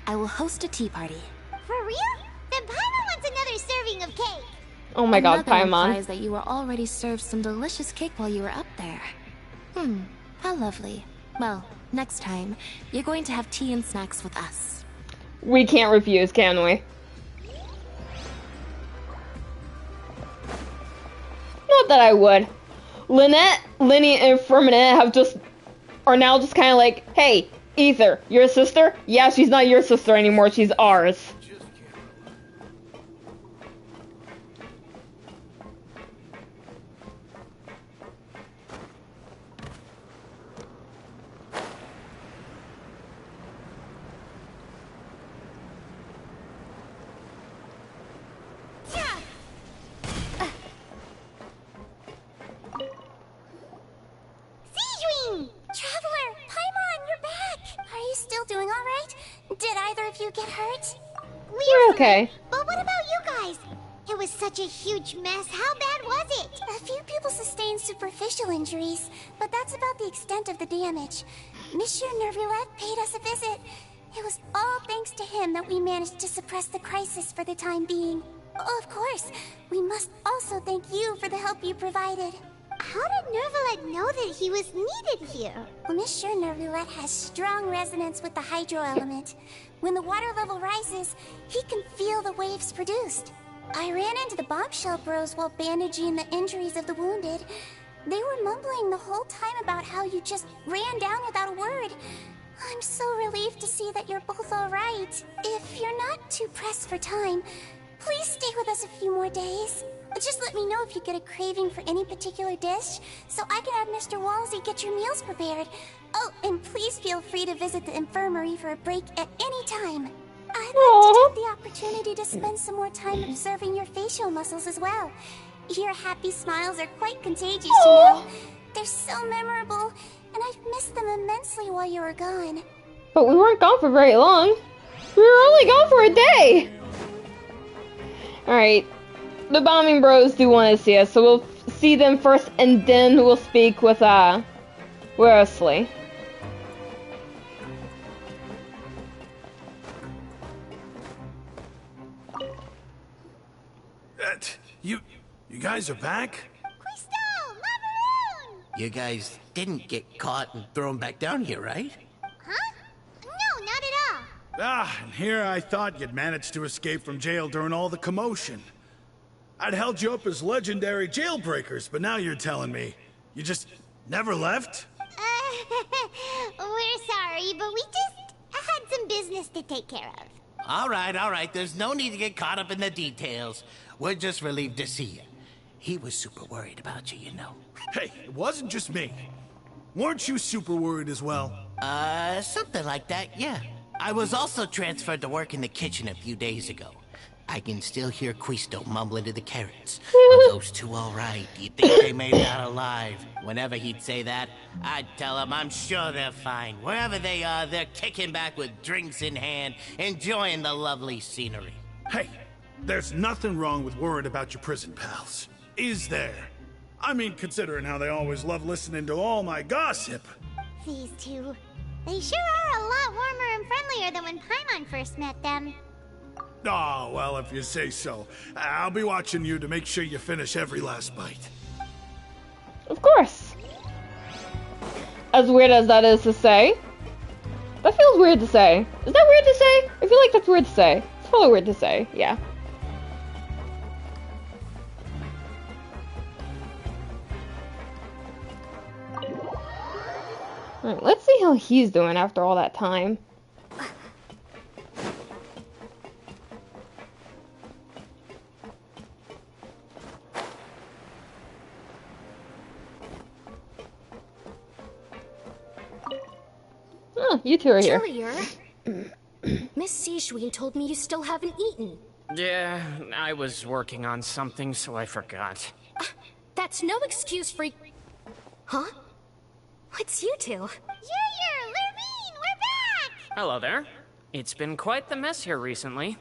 I will host a tea party. For real? Then Paimon wants another serving of cake. Oh my god, Another Paimon. implies that you were already served some delicious cake while you were up there. How lovely. Well, next time, you're going to have tea and snacks with us. We can't refuse, can we? Not that I would. Lynette, Lenny, and Firminette are now just kind of like, hey, Ether, your sister? Yeah, she's not your sister anymore, she's ours. Traveler, Paimon, you're back! Are you still doing alright? Did either of you get hurt? We're okay. But what about you guys? It was such a huge mess. How bad was it? A few people sustained superficial injuries, but that's about the extent of the damage. Monsieur Nuevillette paid us a visit. It was all thanks to him that we managed to suppress the crisis for the time being. Of course, we must also thank you for the help you provided. How did Nuevillette know that he was needed here? Well, Monsieur Nuevillette has strong resonance with the hydro element. When the water level rises, he can feel the waves produced. I ran into the bombshell bros while bandaging the injuries of the wounded. They were mumbling the whole time about how you just ran down without a word. I'm so relieved to see that you're both alright. If you're not too pressed for time, please stay with us a few more days. Just let me know if you get a craving for any particular dish, so I can have Mr. Walsey get your meals prepared. Oh, and please feel free to visit the infirmary for a break at any time. I'd like to take the opportunity to spend some more time observing your facial muscles as well. Your happy smiles are quite contagious, you know. They're so memorable, and I've missed them immensely while you were gone. But we weren't gone for very long. We were only gone for a day. Alright. The bombing bros do want to see us, so we'll see them first, and then we'll speak with, Wriothesley. You guys are back? You guys didn't get caught and thrown back down here, right? Huh? No, not at all. And here I thought you'd managed to escape from jail during all the commotion. I'd held you up as legendary jailbreakers, but now you're telling me you just never left? We're sorry, but we just had some business to take care of. All right. There's no need to get caught up in the details. We're just relieved to see you. He was super worried about you, you know. Hey, it wasn't just me. Weren't you super worried as well? Something like that, yeah. I was also transferred to work in the kitchen a few days ago. I can still hear Quisto mumbling to the carrots. Are those two all right? Do you think they made it out alive? Whenever he'd say that, I'd tell him I'm sure they're fine. Wherever they are, they're kicking back with drinks in hand, enjoying the lovely scenery. Hey, there's nothing wrong with worrying about your prison pals. Is there? I mean, considering how they always love listening to all my gossip. These two, they sure are a lot warmer and friendlier than when Paimon first met them. Oh, well, if you say so. I'll be watching you to make sure you finish every last bite. Of course. As weird as that is to say. That feels weird to say. Is that weird to say? I feel like that's weird to say. It's probably weird to say, yeah. Alright, let's see how he's doing after all that time. Oh, you two are here. Chillier. Miss Seashween told me you still haven't eaten. Yeah, I was working on something, so I forgot. That's no excuse for... Huh? What's you two? Junior, Lurvine, we're back! Hello there. It's been quite the mess here recently.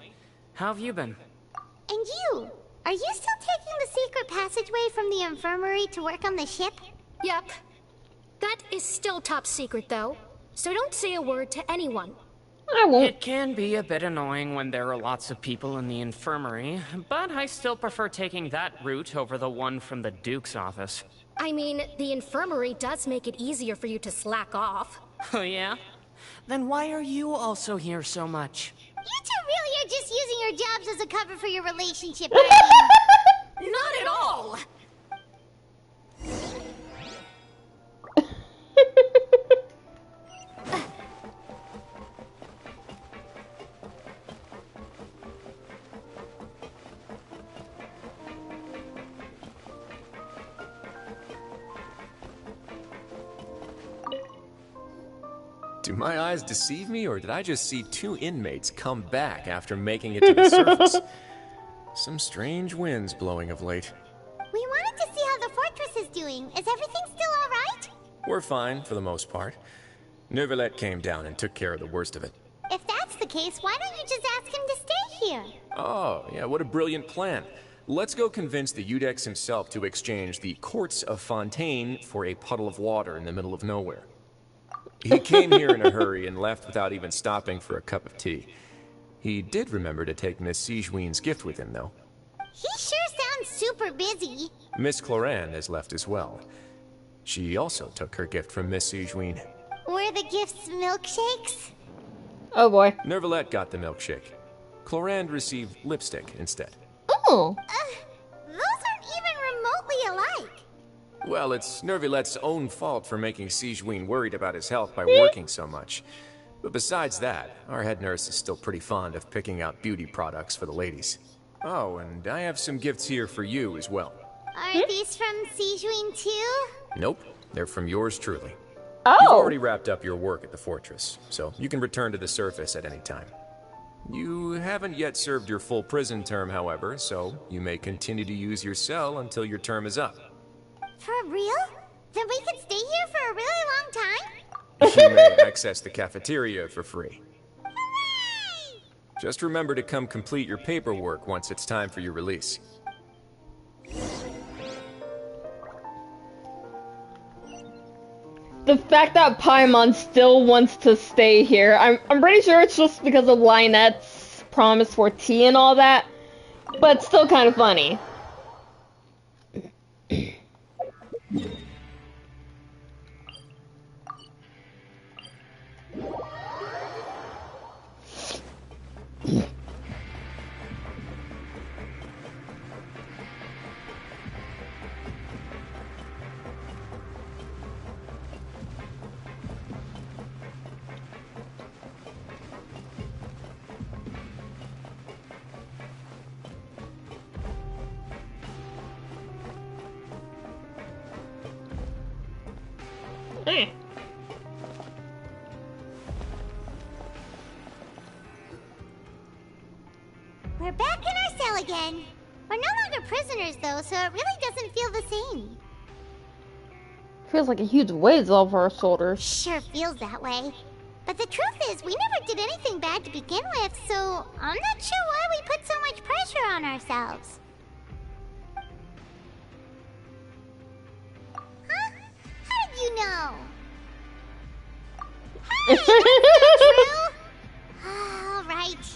How have you been? And you? Are you still taking the secret passageway from the infirmary to work on the ship? Yep. That is still top secret, though. So don't say a word to anyone. I won't. It can be a bit annoying when there are lots of people in the infirmary, but I still prefer taking that route over the one from the Duke's office. I mean, the infirmary does make it easier for you to slack off. Oh yeah? Then why are you also here so much? You two really are just using your jobs as a cover for your relationship, aren't you? Not at all! Do my eyes deceive me, or did I just see two inmates come back after making it to the surface? Some strange winds blowing of late. We wanted to see how the fortress is doing. Is everything still alright? We're fine, for the most part. Nuevillette came down and took care of the worst of it. If that's the case, why don't you just ask him to stay here? Oh, yeah, what a brilliant plan. Let's go convince the Udex himself to exchange the courts of Fontaine for a puddle of water in the middle of nowhere. He came here in a hurry and left without even stopping for a cup of tea. He did remember to take Miss Seashween's gift with him, though. He sure sounds super busy. Miss Cloran has left as well. She also took her gift from Miss Seashween. Were the gifts milkshakes? Oh boy. Nuevillette got the milkshake. Cloran received lipstick instead. Oh. Those aren't even remotely alike. Well, it's Nuevillette's own fault for making Seashween worried about his health by working so much. But besides that, our head nurse is still pretty fond of picking out beauty products for the ladies. Oh, and I have some gifts here for you as well. Are these from Seashween too? Nope, they're from yours truly. Oh. You've already wrapped up your work at the fortress, so you can return to the surface at any time. You haven't yet served your full prison term, however, so you may continue to use your cell until your term is up. For real? Then we could stay here for a really long time? You may access the cafeteria for free. Hooray! Just remember to come complete your paperwork once it's time for your release. The fact that Paimon still wants to stay here, I'm pretty sure it's just because of Lynette's promise for tea and all that, but it's still kind of funny. We're back in our cell again. We're no longer prisoners though, so it really doesn't feel the same. Feels like a huge weight is off our shoulders. Sure feels that way. But the truth is, we never did anything bad to begin with, so I'm not sure why we put so much pressure on ourselves. Huh? How did you know? Hey, that's not true! Alright.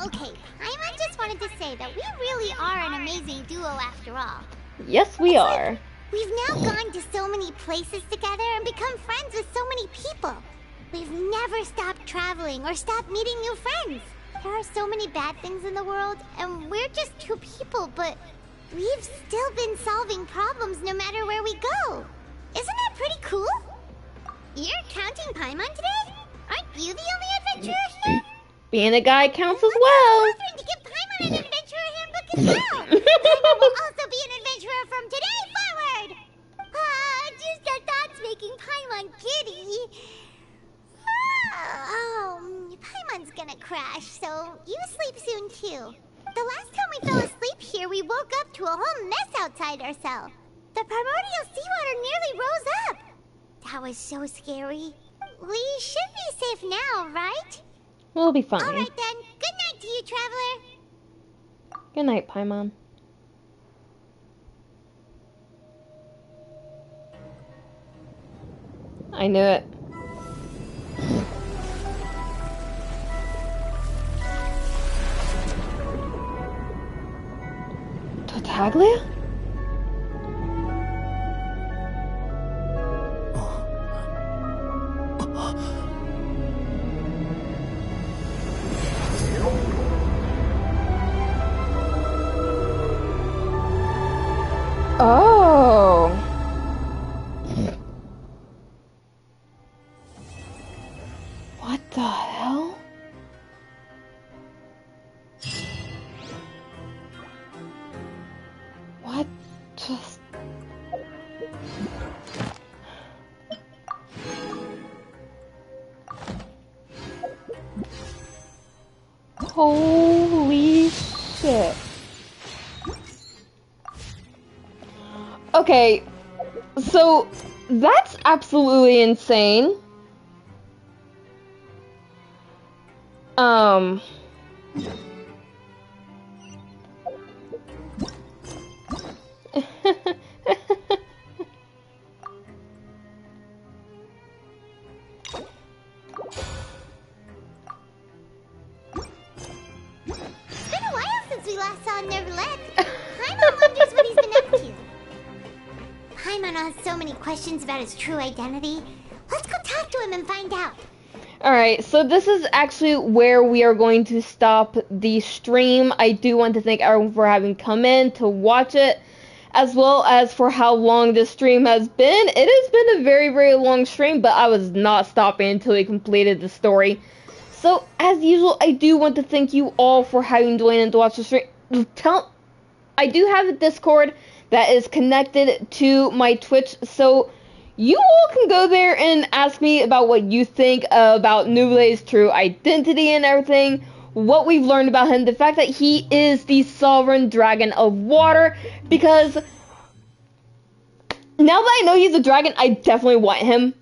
Okay, Paimon just wanted to say that we really are an amazing duo after all. Yes, we are. We've now gone to so many places together and become friends with so many people. We've never stopped traveling or stopped meeting new friends. There are so many bad things in the world, and we're just two people, but we've still been solving problems no matter where we go. Isn't that pretty cool? You're counting Paimon today? Aren't you the only adventurer here? Being a guy counts as well. To give Paimon an adventurer handbook as well. Paimon will also be an adventurer from today forward. Just our thoughts making Paimon giddy. Paimon's gonna crash, so you sleep soon too. The last time we fell asleep here, we woke up to a whole mess outside our cell. The primordial seawater nearly rose up. That was so scary. We should be safe now, right? We'll be fine. Alright then. Good night to you, Traveler. Good night, Paimon. I knew it. Tartaglia? Oh. What the hell? What just... Holy shit. Okay, so that's absolutely insane. It's been a while since we last saw Nuevillette. Paimon wonders what he's been up to. Paimon has so many questions about his true identity. Let's go talk to him and find out. Alright, so this is actually where we are going to stop the stream. I do want to thank everyone for having come in to watch it, as well as for how long this stream has been. It has been a very, very long stream, but I was not stopping until we completed the story. So, as usual, I do want to thank you all for having joined in to watch the stream. I do have a Discord that is connected to my Twitch, so you all can go there and ask me about what you think about Neuvillette's true identity and everything, what we've learned about him, the fact that he is the sovereign dragon of water, because now that I know he's a dragon, I definitely want him.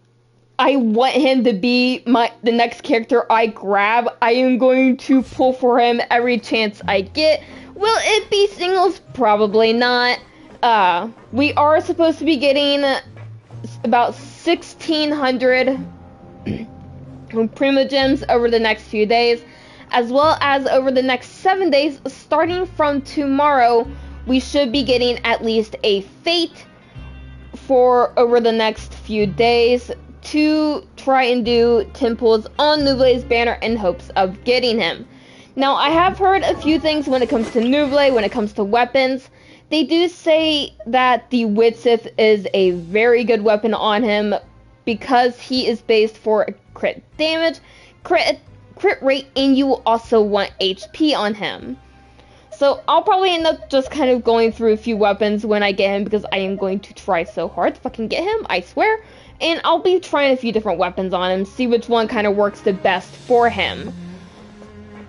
I want him to be the next character I grab. I am going to pull for him every chance I get. Will it be singles? Probably not. We are supposed to be getting about 1,600 Primogems over the next few days, as well as over the next 7 days. Starting from tomorrow, we should be getting at least a fate for over the next few days to try and do temples on Neuvillette's banner in hopes of getting him. Now, I have heard a few things when it comes to Neuvillette, when it comes to weapons. They do say that the Wriothesley is a very good weapon on him because he is based for crit damage, crit rate, and you will also want HP on him. So I'll probably end up just kind of going through a few weapons when I get him, because I am going to try so hard to fucking get him, I swear. And I'll be trying a few different weapons on him, see which one kind of works the best for him.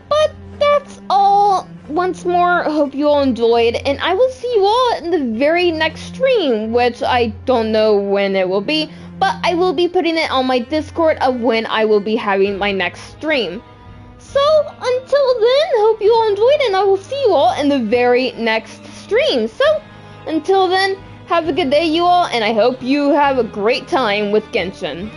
But that's all. Once more, hope you all enjoyed, and I will see you all in the very next stream, which I don't know when it will be, but I will be putting it on my Discord of when I will be having my next stream. So, until then, hope you all enjoyed, and I will see you all in the very next stream. So, until then, have a good day, you all, and I hope you have a great time with Genshin.